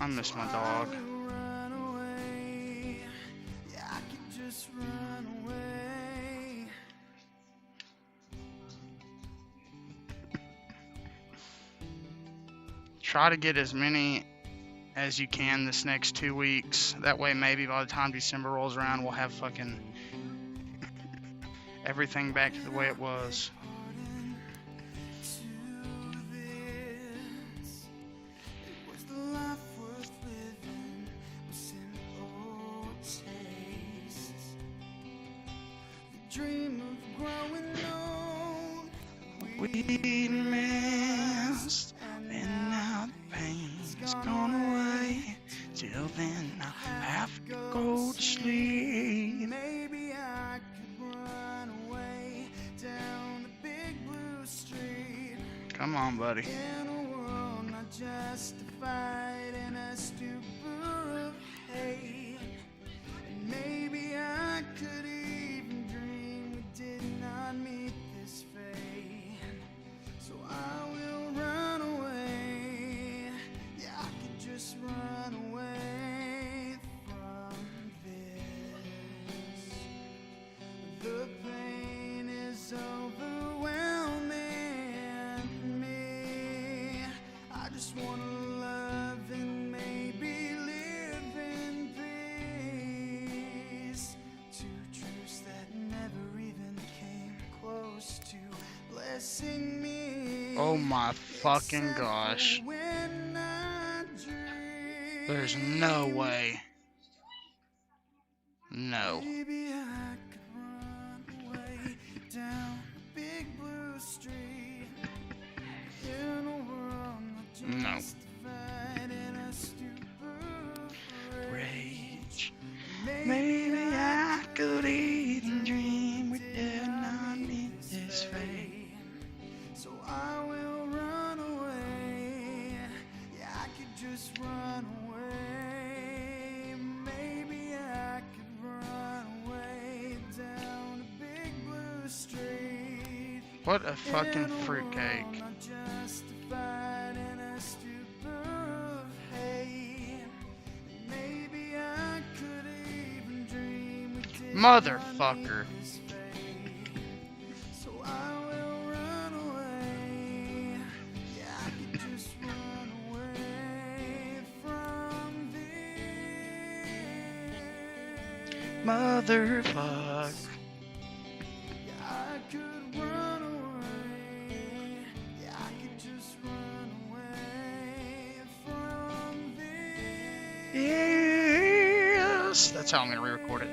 I miss my dog. Try to get as many as you can this next 2 weeks. That way maybe by the time December rolls around we'll have fucking everything back to the way it was. We missed, and now the pain's gone away. Till then, I'll have to go to sleep. Maybe I could run away down the big blue street. Come on, buddy. In a world not justified in a stupor of hate. And maybe I could even dream we did not meet this fate. So I will run away. Yeah, I could just run away from this. The pain is overwhelming me. I just wanna love and maybe live in peace. Two truths that never even came close to blessing me. Oh my fucking gosh. When I dream, There's no way. No. maybe I could run away down the big blue street. In a world not No. justified in a stupor of Rage. Maybe I could even dream we did not meet this fate. So I will run away. Yeah, I could just run away. Maybe I could run away down a big blue street. What a fucking fruitcake. Not justified in a stupor of hate. Maybe I could even dream we did Motherfucker. so I will run away. Yeah, I could just run away. Motherfuck. I could run away. Yeah, I could just run away from this. Yes. That's how I'm gonna re-record it.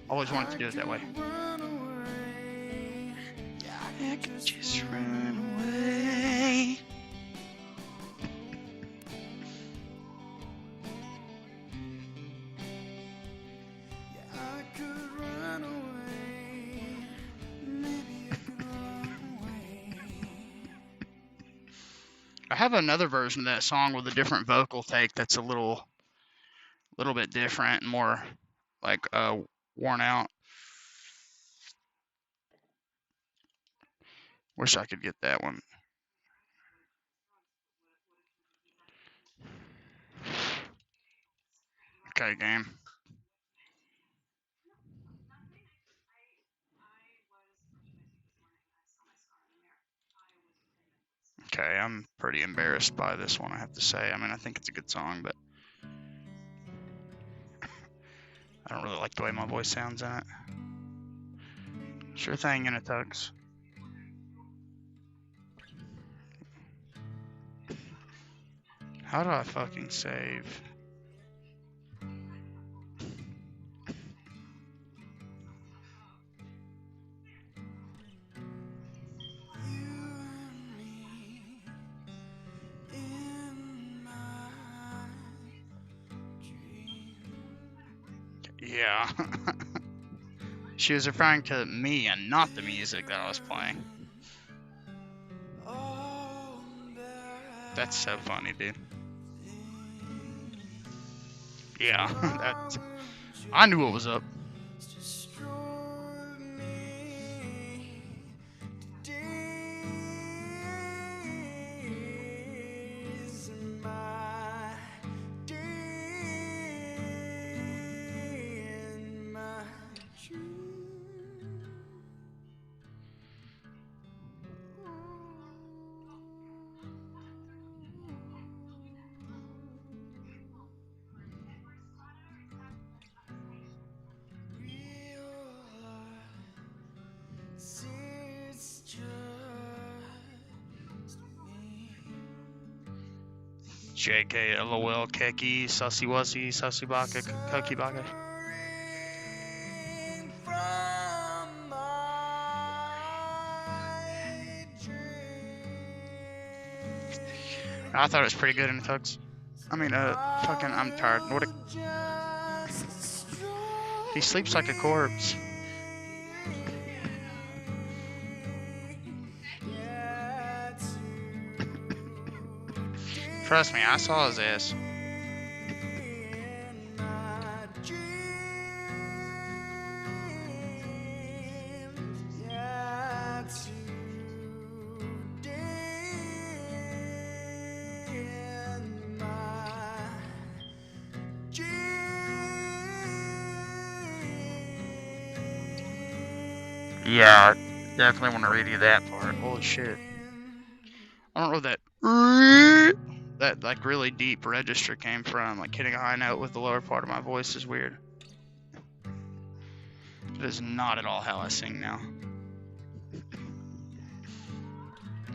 Always wanted to do it that way. I could just run away. I could run away. Maybe I could run away. I have another version of that song with a different vocal take that's a little bit different and more like worn out. Wish I could get that one. Okay, game. Okay, I'm pretty embarrassed by this one, I have to say. I mean, I think it's a good song, but I don't really like the way my voice sounds in it. Sure thing, in a tux. How do I fucking save? Yeah. She was referring to me and not the music that I was playing. That's so funny, dude. Yeah, that. I knew what was up. JK, LOL, Keki, Sussy Wussy, Sussy Baka, Cookie Baka. I thought it was pretty good in the tux. I mean, fucking, I'm tired. What a... He sleeps like a corpse. Trust me, I saw his ass. Yeah, I definitely want to read you that part. Holy shit. I don't know that like really deep register came from. Like hitting a high note with the lower part of my voice is weird. It is not at all how I sing now.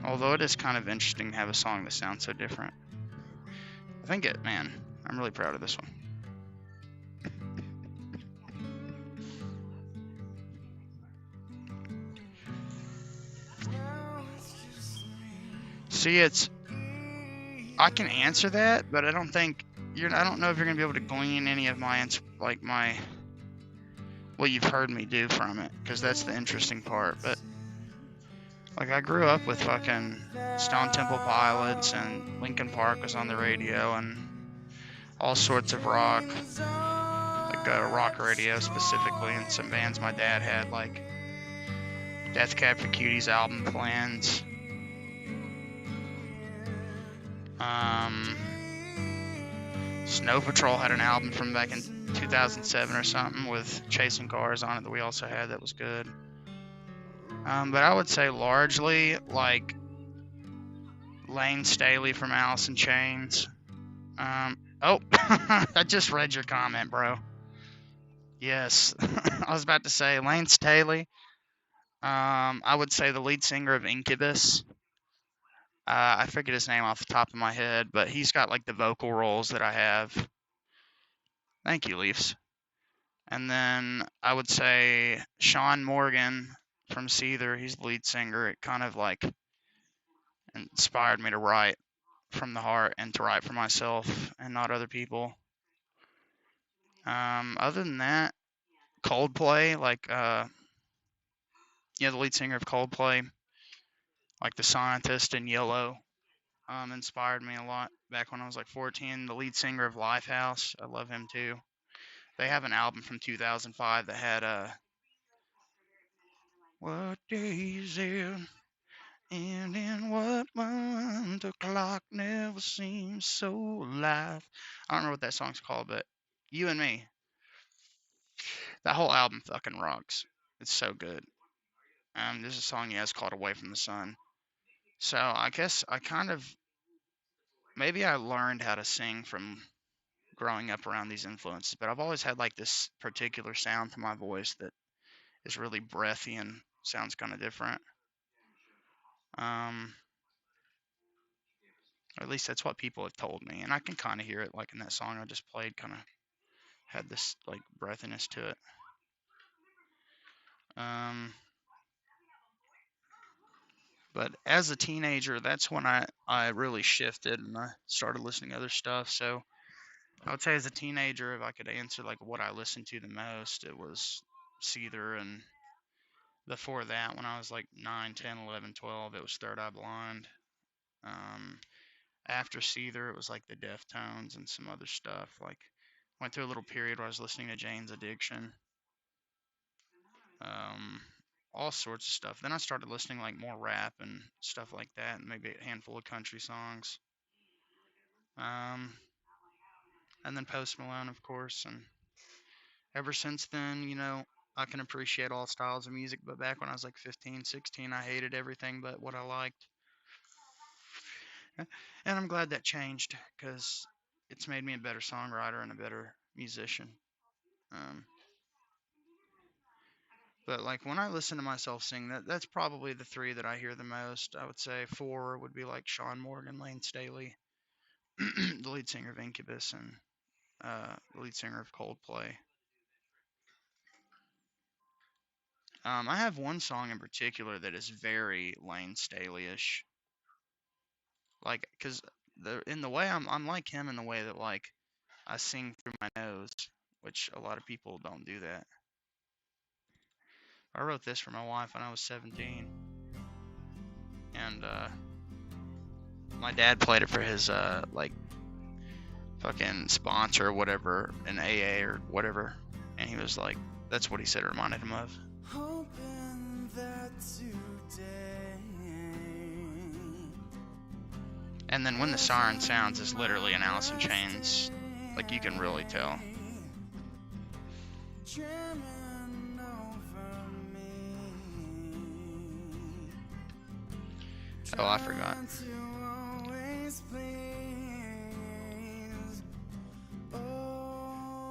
Although it is kind of interesting to have a song that sounds so different. I think it, man, I'm really proud of this one. See, I can answer that, but I don't think I don't know if you're gonna be able to glean any of my what you've heard me do from it, because that's the interesting part. But like, I grew up with fucking Stone Temple Pilots, and Linkin Park was on the radio, and all sorts of rock, like rock radio specifically, and some bands my dad had, like Death Cab for Cutie's album Plans. Snow Patrol had an album from back in 2007 or something with Chasing Cars on it that we also had that was good. But I would say largely like Lane Staley from Alice in Chains. Oh, I just read your comment, bro. Yes, I was about to say Lane Staley. I would say the lead singer of Incubus. I forget his name off the top of my head, but he's got like the vocal roles that I have. Thank you, Leafs. And then I would say Sean Morgan from Seether. He's the lead singer. It kind of like inspired me to write from the heart and to write for myself and not other people. Other than that, Coldplay, like the lead singer of Coldplay, like the scientist in Yellow, inspired me a lot back when I was like 14. The lead singer of Lifehouse, I love him too. They have an album from 2005 that had what day is it? And in what month the clock never seems so alive. I don't know what that song's called, but You and Me. That whole album fucking rocks. It's so good. There's a song he has called Away from the Sun. So I guess maybe I learned how to sing from growing up around these influences, but I've always had like this particular sound to my voice that is really breathy and sounds kind of different. Or at least that's what people have told me, and I can kind of hear it, like in that song I just played, kind of had this like breathiness to it. But as a teenager, that's when I really shifted and I started listening to other stuff. So I would say as a teenager, if I could answer like what I listened to the most, it was Seether, and before that, when I was like 9, 10, 11, 12, it was Third Eye Blind. After Seether, it was like the Deftones and some other stuff. Like, went through a little period where I was listening to Jane's Addiction. All sorts of stuff. Then I started listening like more rap and stuff like that, and maybe a handful of country songs. And then Post Malone, of course. And ever since then, I can appreciate all styles of music. But back when I was like 15, 16, I hated everything but what I liked. And I'm glad that changed because it's made me a better songwriter and a better musician. But like when I listen to myself sing, that's probably the three that I hear the most. I would say 4 would be like Sean Morgan, Lane Staley, the lead singer of Incubus, and the lead singer of Coldplay. I have one song in particular that is very Lane Staley-ish. Like, cause in the way I'm like him in the way that like I sing through my nose, which a lot of people don't do that. I wrote this for my wife when I was 17, and my dad played it for his like fucking sponsor or whatever, an AA or whatever, and he was like, that's what he said it reminded him of. Hoping that today. And then When the Siren Sounds is literally an Alice in Chains, like you can really tell. Oh, I forgot.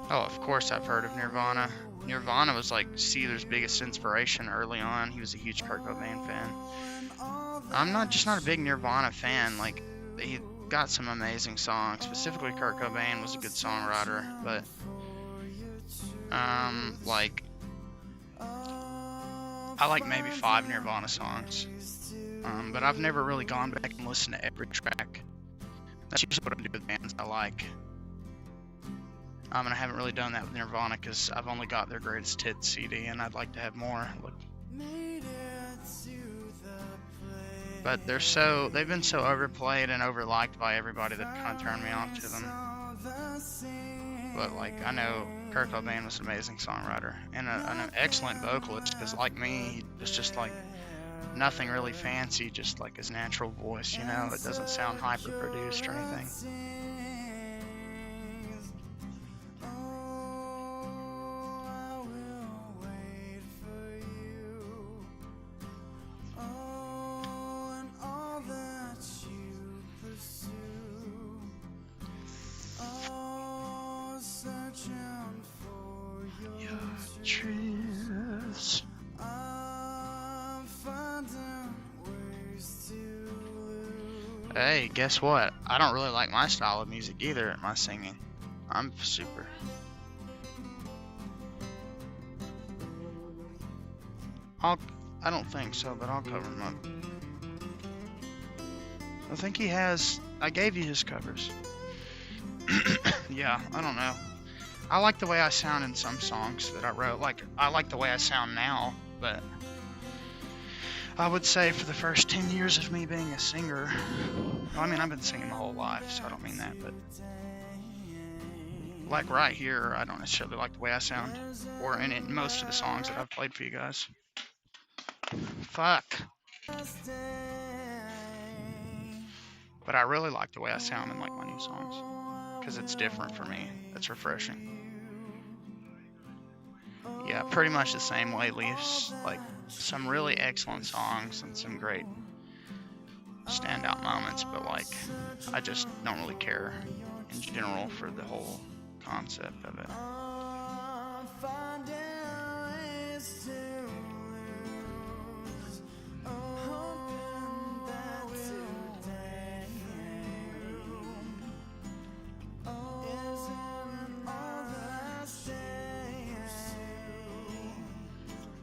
Oh, of course I've heard of Nirvana. Nirvana was like Seether's biggest inspiration early on. He was a huge Kurt Cobain fan. I'm not a big Nirvana fan. Like, he got some amazing songs. Specifically, Kurt Cobain was a good songwriter. But, like, I like maybe 5 Nirvana songs. But I've never really gone back and listened to every track. That's usually what I do with bands I like. And I haven't really done that with Nirvana because I've only got their Greatest Hits CD, and I'd like to have more. But they've been so overplayed and overliked by everybody that kind of turned me off to them. But like, I know Kurt Cobain was an amazing songwriter and an excellent vocalist because, like me, he was just like nothing really fancy, just like his natural voice, it doesn't sound hyper produced or anything. truths. Hey, guess what? I don't really like my style of music either, my singing. I'm super. I don't think so, but I'll cover him up. I think he has. I gave you his covers. Yeah, I don't know. I like the way I sound in some songs that I wrote. Like, I like the way I sound now, but I would say for the first 10 years of me being a singer, well, I mean, I've been singing my whole life, so I don't mean that, but like right here, I don't necessarily like the way I sound, or in most of the songs that I've played for you guys. Fuck. But I really like the way I sound in like my new songs, because it's different for me. It's refreshing. Yeah, pretty much the same way, Leafs. Like, some really excellent songs and some great standout moments, but like, I just don't really care in general for the whole concept of it.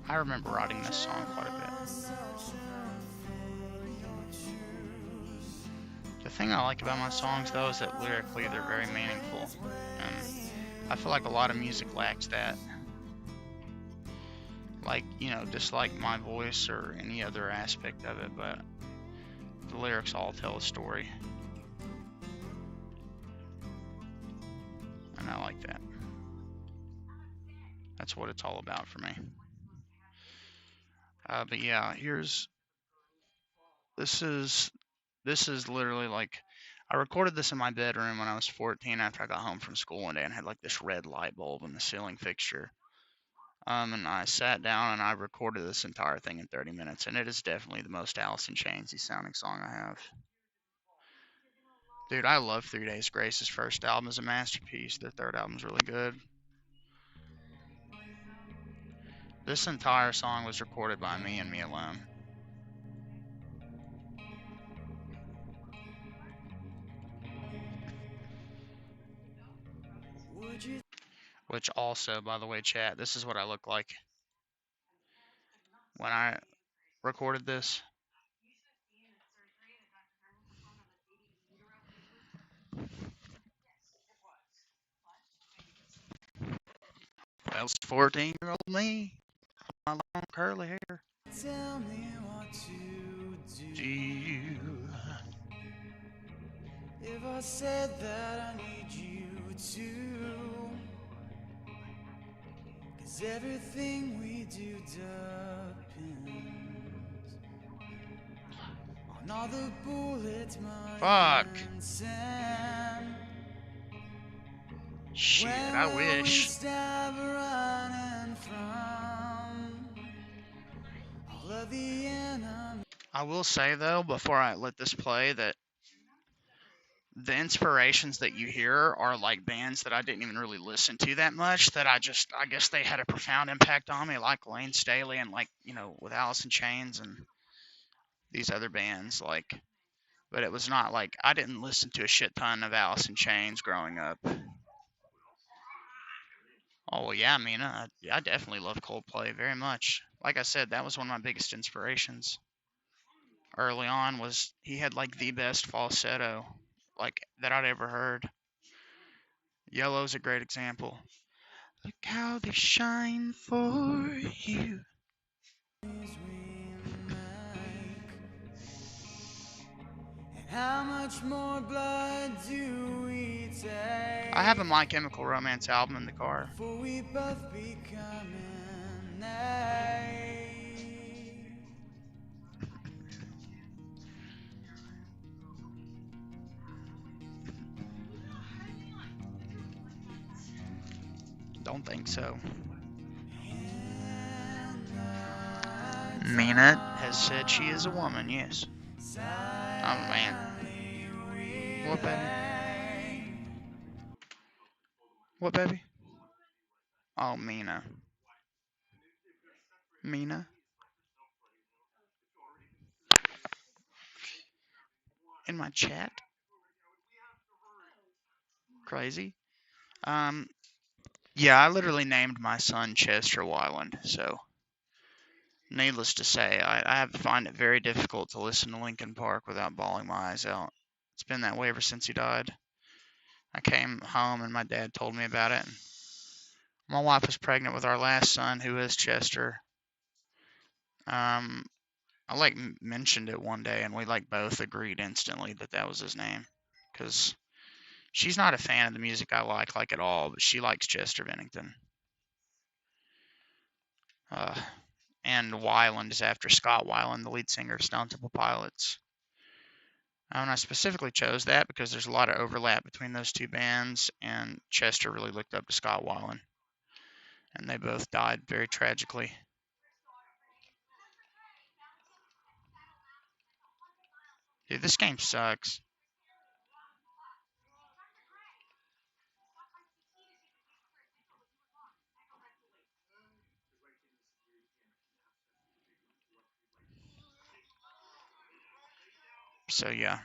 I remember writing this song quite a bit. The thing I like about my songs, though, is that lyrically they're very meaningful. And I feel like a lot of music lacks that. Like, you know, just like my voice or any other aspect of it, but the lyrics all tell a story. And I like that. That's what it's all about for me. But yeah, this is literally like, I recorded this in my bedroom when I was 14 after I got home from school one day and had like this red light bulb in the ceiling fixture. And I sat down and I recorded this entire thing in 30 minutes, and it is definitely the most Alice in Chainsy sounding song I have. Dude, I love 3 Days Grace's first album is a masterpiece. Their third album's really good. This entire song was recorded by me and me alone. Which also, by the way, chat, this is what I look like when I recorded this. That was 14-year-old me. My long curly hair. Tell me what to do. If I said that I need you to, 'cause everything we do depends on all the bullets my hands send. Shit, I wish. Stop running from all of the enemy. I will say, though, before I let this play, that the inspirations that you hear are like bands that I didn't even really listen to that much, that I guess they had a profound impact on me, like Lane Staley and like, you know, with Alice in Chains and these other bands, like, but it was not like, I didn't listen to a shit ton of Alice in Chains growing up. Oh, well, yeah, I mean, I definitely love Coldplay very much. Like I said, that was one of my biggest inspirations early on. Was he had like the best falsetto like that I'd ever heard. Yellow's a great example. Look how they shine for you. How much more blood do we take? I have a My Chemical Romance album in the car. Before we both become innate. Don't think so. Mina has said she is a woman, yes. I'm a man. What, baby? What, baby? Oh, Mina. Mina. In my chat. Crazy. Yeah, I literally named my son Chester Weiland, so needless to say, I find it very difficult to listen to Linkin Park without bawling my eyes out. It's been that way ever since he died. I came home and my dad told me about it. And my wife was pregnant with our last son, who is Chester. I mentioned it one day, and we both agreed instantly that that was his name, because she's not a fan of the music I like at all, but she likes Chester Bennington. And Weiland is after Scott Weiland, the lead singer of Stone Temple Pilots. And I specifically chose that because there's a lot of overlap between those two bands, and Chester really looked up to Scott Weiland. And they both died very tragically. Dude, this game sucks. So yeah,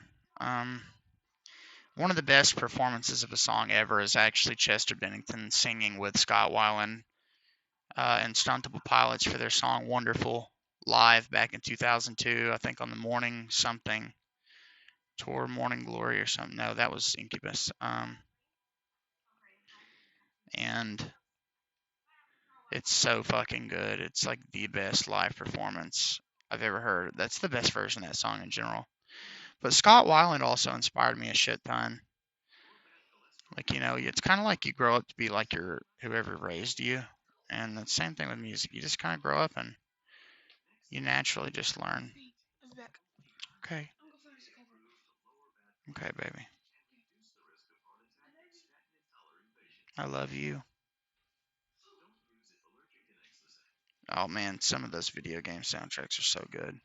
one of the best performances of a song ever is actually Chester Bennington singing with Scott Weiland and Stone Temple Pilots for their song "Wonderful" live back in 2002. I think on the Morning something tour, Morning Glory or something. No, that was Incubus. And it's so fucking good. It's like the best live performance I've ever heard. That's the best version of that song in general. But Scott Weiland also inspired me a shit ton. It's kind of like you grow up to be like whoever raised you. And the same thing with music. You just kind of grow up and you naturally just learn. Okay. Okay, baby. I love you. Oh man, some of those video game soundtracks are so good.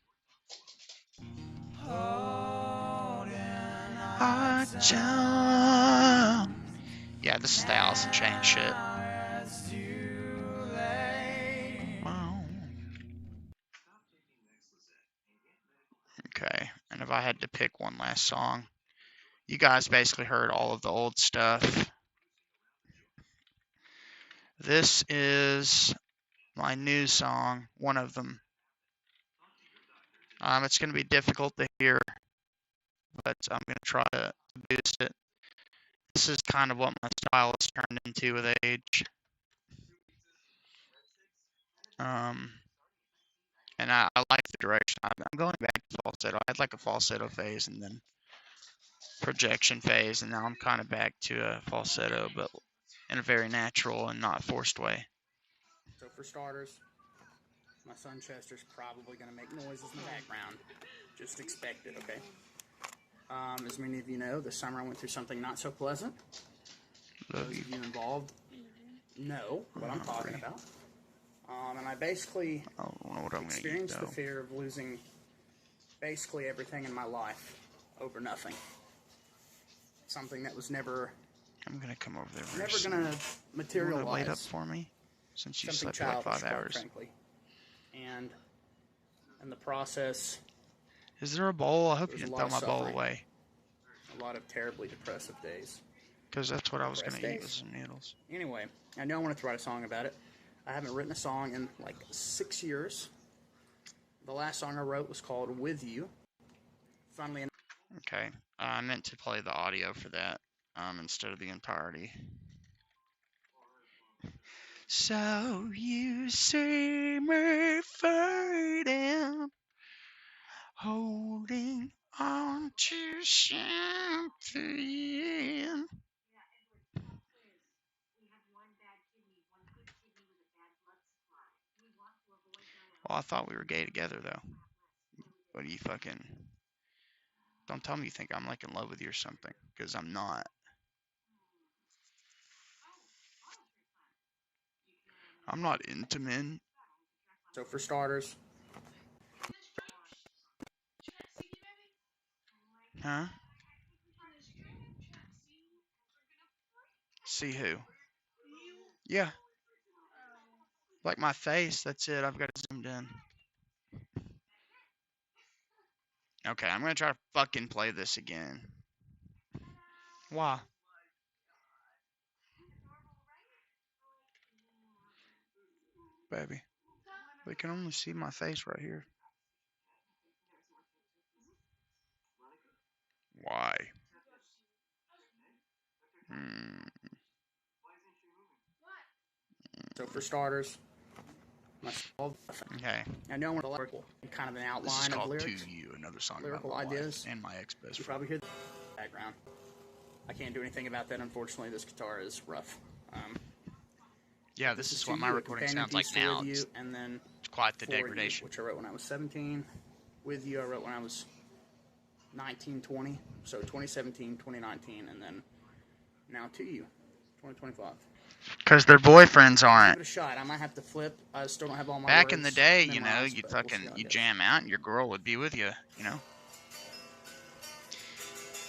Yeah, this is the Alice in Chains shit. Wow. Okay, and if I had to pick one last song, you guys basically heard all of the old stuff. This is my new song, one of them. It's going to be difficult to hear, but I'm going to try to boost it. This is kind of what my style has turned into with age. And I like the direction. I'm going back to falsetto. I had like a falsetto phase and then projection phase, and now I'm kind of back to a falsetto, but in a very natural and not forced way. So for starters, my son Chester's probably going to make noises in the background. Just expect it, okay? As many of you know, this summer I went through something not so pleasant. Those of you involved know what I'm talking about. And I basically experienced the fear of losing basically everything in my life over nothing. Something that was never... I'm going to come over there. Never going to materialize. You want to wait up for me? Since you slept for like 5 hours. Frankly. And in the process... Is there a bowl? I hope you didn't throw my bowl away. A lot of terribly depressive days. Because that's what I was going to eat with some noodles. Anyway, I know I wanted to write a song about it. I haven't written a song in like 6 years. The last song I wrote was called With You. Funnily enough. Okay. I meant to play the audio for that instead of the entirety. So you see me fading, holding on to something. Well, I thought we were gay together, though. What do you fucking... Don't tell me you think I'm, like, in love with you or something, because I'm not. I'm not into men. So, for starters... Huh? See who? Yeah. Like my face, that's it. I've got it zoomed in. Okay, I'm gonna try to fucking play this again. Why? Baby. They can only see my face right here. Why? So for starters, Okay. I know I want lyrical, kind of an outline This is called of lyrics. To You, another song Lyrical about my ideas. wife and my ex-best You friend. probably hear the background. I can't do anything about that, unfortunately. This guitar is rough. Yeah, this is what my To You, a recording companion sounds like piece for now. With It's You, and then quite the For You, degradation. which I wrote when I was 17. With You, I wrote when I was 19, 20. So 2017, 2019, and then now To You, 2025. Because their boyfriends Give aren't. it a shot. I might have to flip. I still don't have all my Back words in the day, you know, memorized, you'd but we'll fucking, see how it you goes. jam out and your girl would be with you, you know?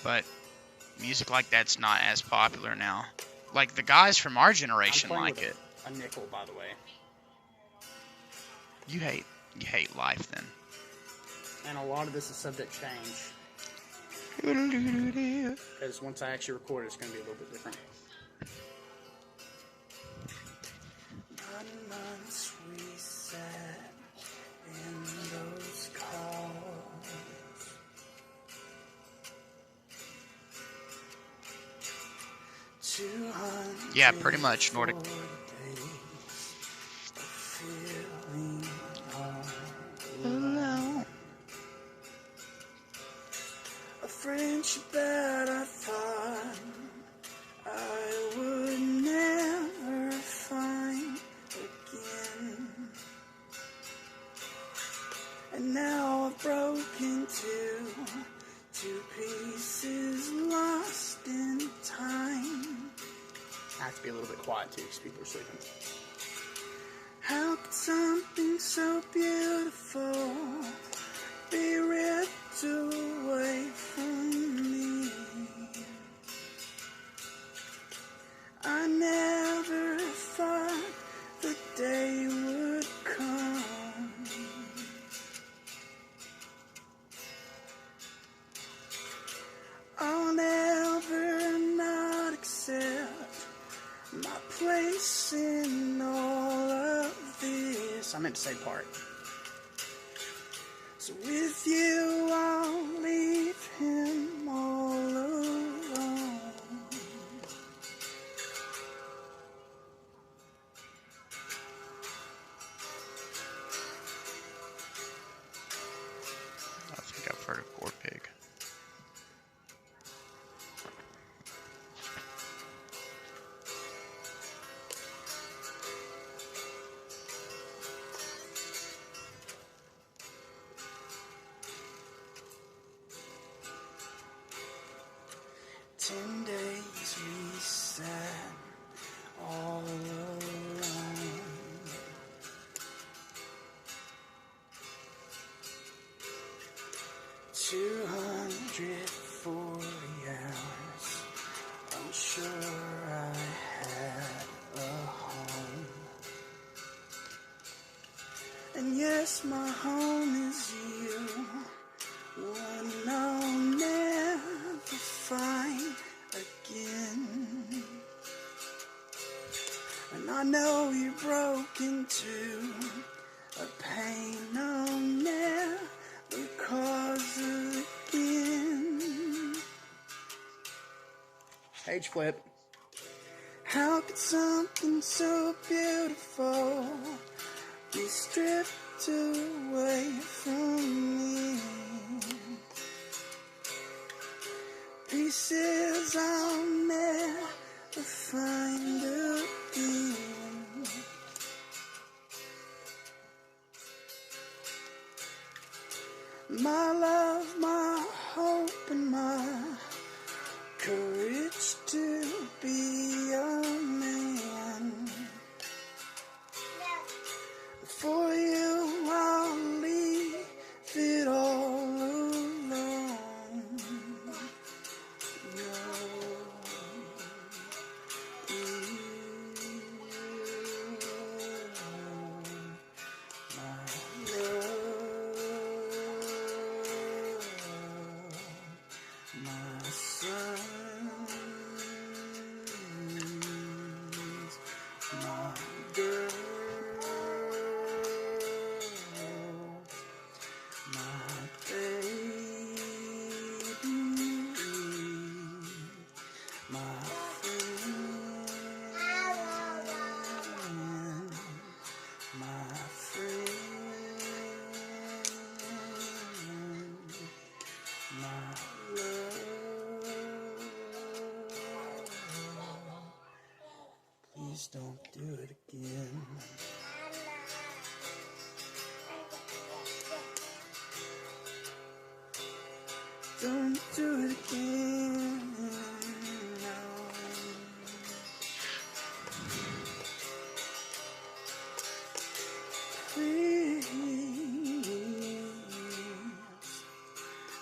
But music like that's not as popular now. Like, the guys from our generation I'm playing like with it. a nickel, by the way. You hate life then. And a lot of this is subject change. Because once I actually record it, it's going to be a little bit different. 9 months we sat in those cars. Yeah, pretty much Nordic. Alone. A friendship that I thought I would never find again. And now I've broken two pieces lost in time. I have to be a little bit quiet too because people are sleeping. How could something so beautiful be ripped away from me? I never thought the day would come. I'll never not accept my place in all of this. I meant to say part. So with you, I'll leave him all alone. I think I've heard of Gore Pig. Days we sat all alone. 240 hours. I'm sure I had a home. And yes, my home is you. One I'll never find again. And I know you're broken too. A pain I'll never cause again. Page flip. How could something so beautiful be stripped away from me? Pieces I'll never find again. My love, my hope, and my courage to be a man. For you, I'll leave it all alone. No. Please don't do it again. Don't do it again. No. Please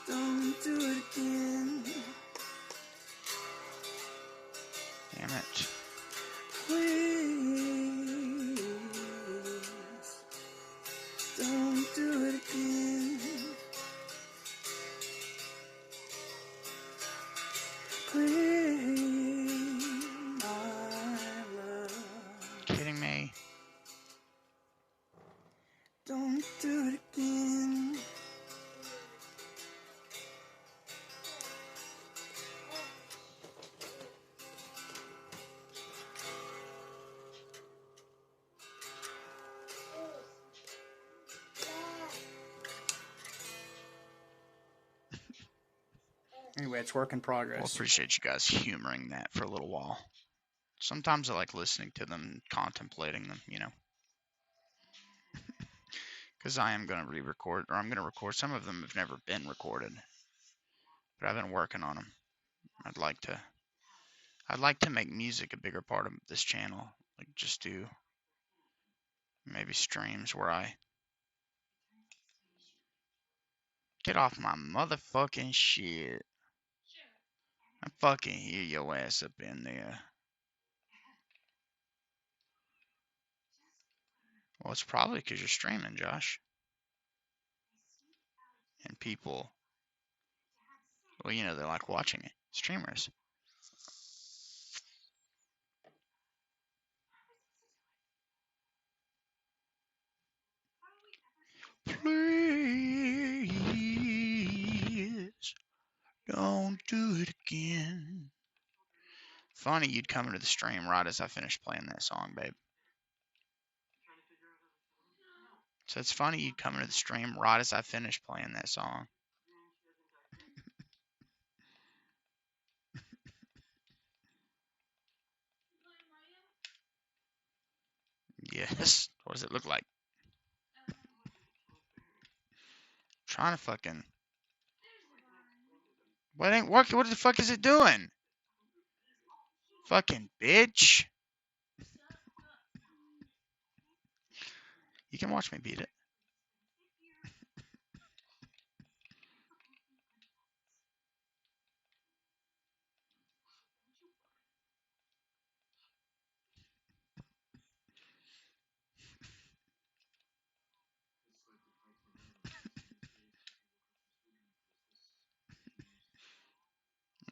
don't do it again. Damn it. Please don't do it again. Please, my love. Kidding me? Don't do it again. Anyway, it's work in progress. Well, appreciate you guys humoring that for a little while. Sometimes I like listening to them, contemplating them, you know. Because I am going to re-record, or I'm going to record. Some of them have never been recorded, but I've been working on them. I'd like to make music a bigger part of this channel. Like, just do maybe streams where I get off my motherfucking shit. I fucking hear your ass up in there. Well, it's probably because you're streaming, Josh. And people, well, you know, they like watching it. Streamers. Please don't do it again. Funny you'd come into the stream right as I finished playing that song, babe. So it's funny you'd come into the stream right as I finished playing that song. Yes. What does it look like? Trying to fucking... What ain't working? What the fuck is it doing? Fucking bitch. You can watch me beat it.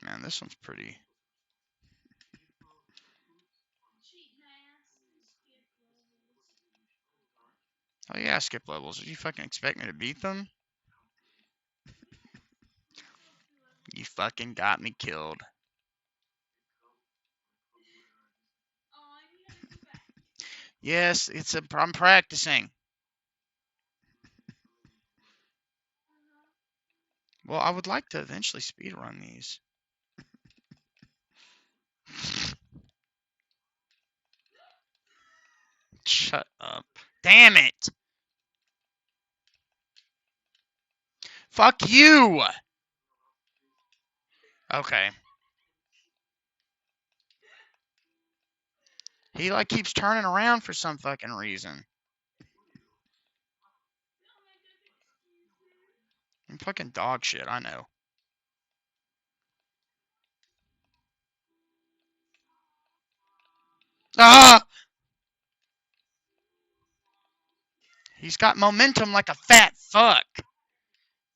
Man, this one's pretty. Oh yeah, skip levels. Did you fucking expect me to beat them? You fucking got me killed. Yes, I'm practicing. Well, I would like to eventually speedrun these. Shut up. Damn it! Fuck you! Okay. He like keeps turning around for some fucking reason. I'm fucking dog shit, I know. Ah! He's got momentum like a fat fuck.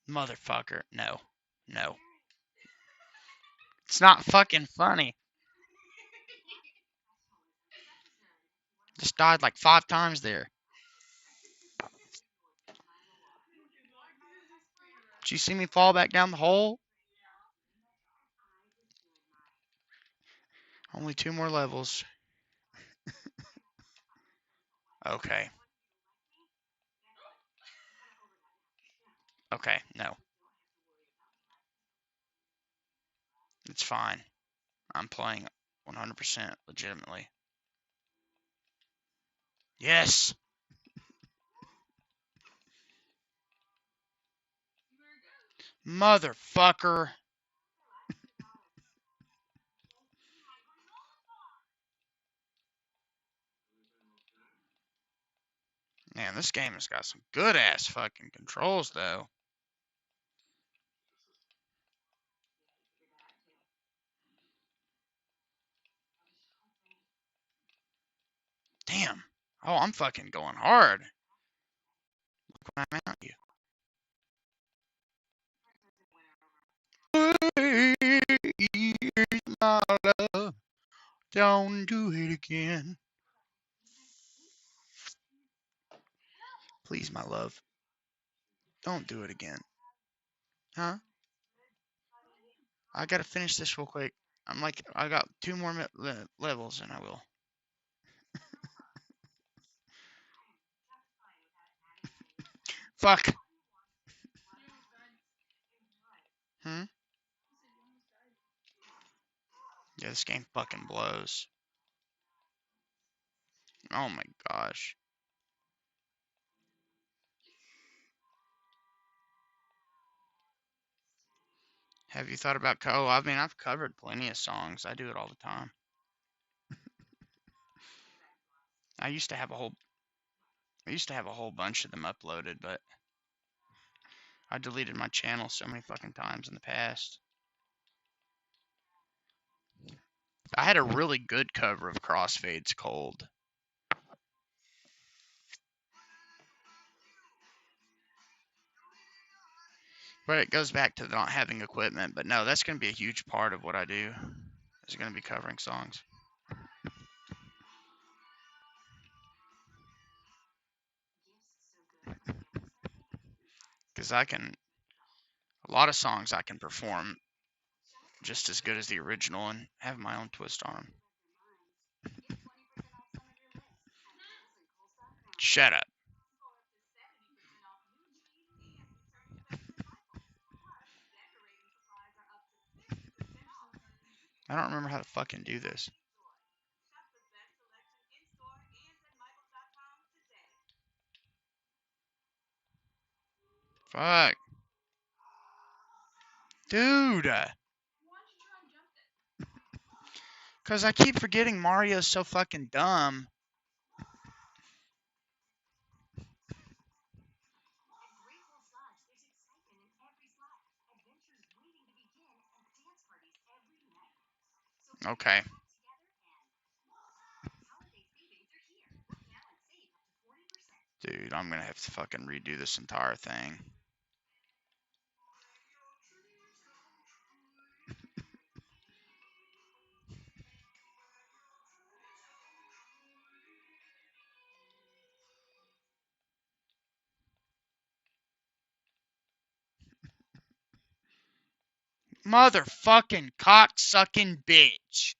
Motherfucker. No. No. It's not fucking funny. Just died like 5 times there. Did you see me fall back down the hole? Only 2 more levels. Okay. Okay, no. It's fine. I'm playing 100% legitimately. Yes! Motherfucker! Man, this game has got some good ass fucking controls though. Damn. Oh, I'm fucking going hard. Look when I mount you. Here's my love. Don't do it again. Please, my love. Don't do it again. Huh? I gotta finish this real quick. I got 2 more levels and I will. Fuck. Hmm? Yeah, this game fucking blows. Oh my gosh. Have you thought about I mean, I've covered plenty of songs. I do it all the time. I used to have a whole bunch of them uploaded, but I deleted my channel so many fucking times in the past. I had a really good cover of Crossfade's Cold. But it goes back to not having equipment. But no, that's going to be a huge part of what I do. Is going to be covering songs. Because a lot of songs I can perform just as good as the original and have my own twist on them. Shut up. I don't remember how to fucking do this. Fuck. Dude. Because I keep forgetting Mario's so fucking dumb. Okay. Dude, I'm going to have to fucking redo this entire thing. Motherfucking cocksucking bitch.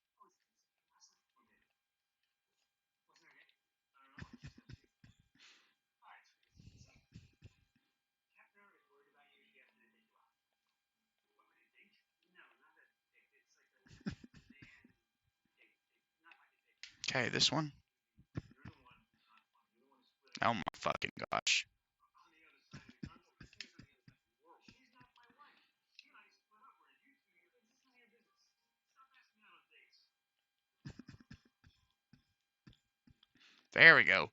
Okay, this one. Oh my fucking gosh. There we go.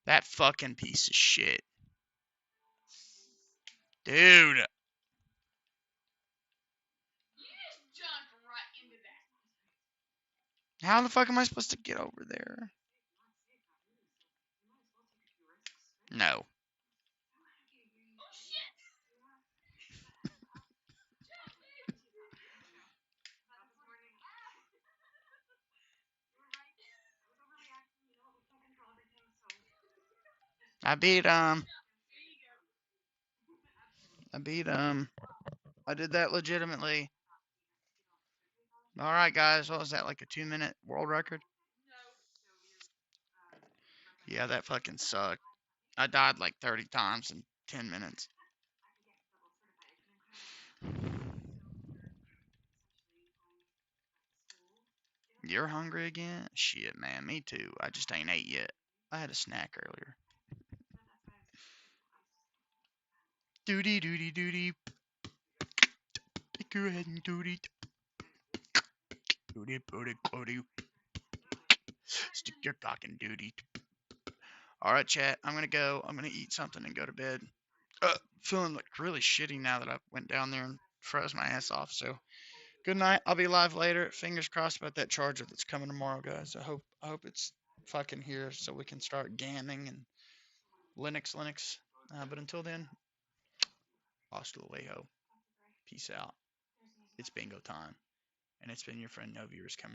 That fucking piece of shit. Dude. You just jumped right into that. How the fuck am I supposed to get over there? No. I beat I did that legitimately. All right, guys. What was that? Like a 2-minute world record? Yeah, that fucking sucked. I died like 30 times in 10 minutes. You're hungry again? Shit, man. Me too. I just ain't ate yet. I had a snack earlier. Doody doody doody. Pick your head and doody. Doody doody doody. Stick your cock in doody. Alright, chat. I'm gonna go. I'm gonna eat something and go to bed. Feeling like really shitty now that I went down there and froze my ass off. So, good night. I'll be live later. Fingers crossed about that charger that's coming tomorrow, guys. I hope it's fucking here so we can start ganning and Linux. But until then, hasta luego. Peace out. It's bingo time. And it's been your friend No Viewers coming.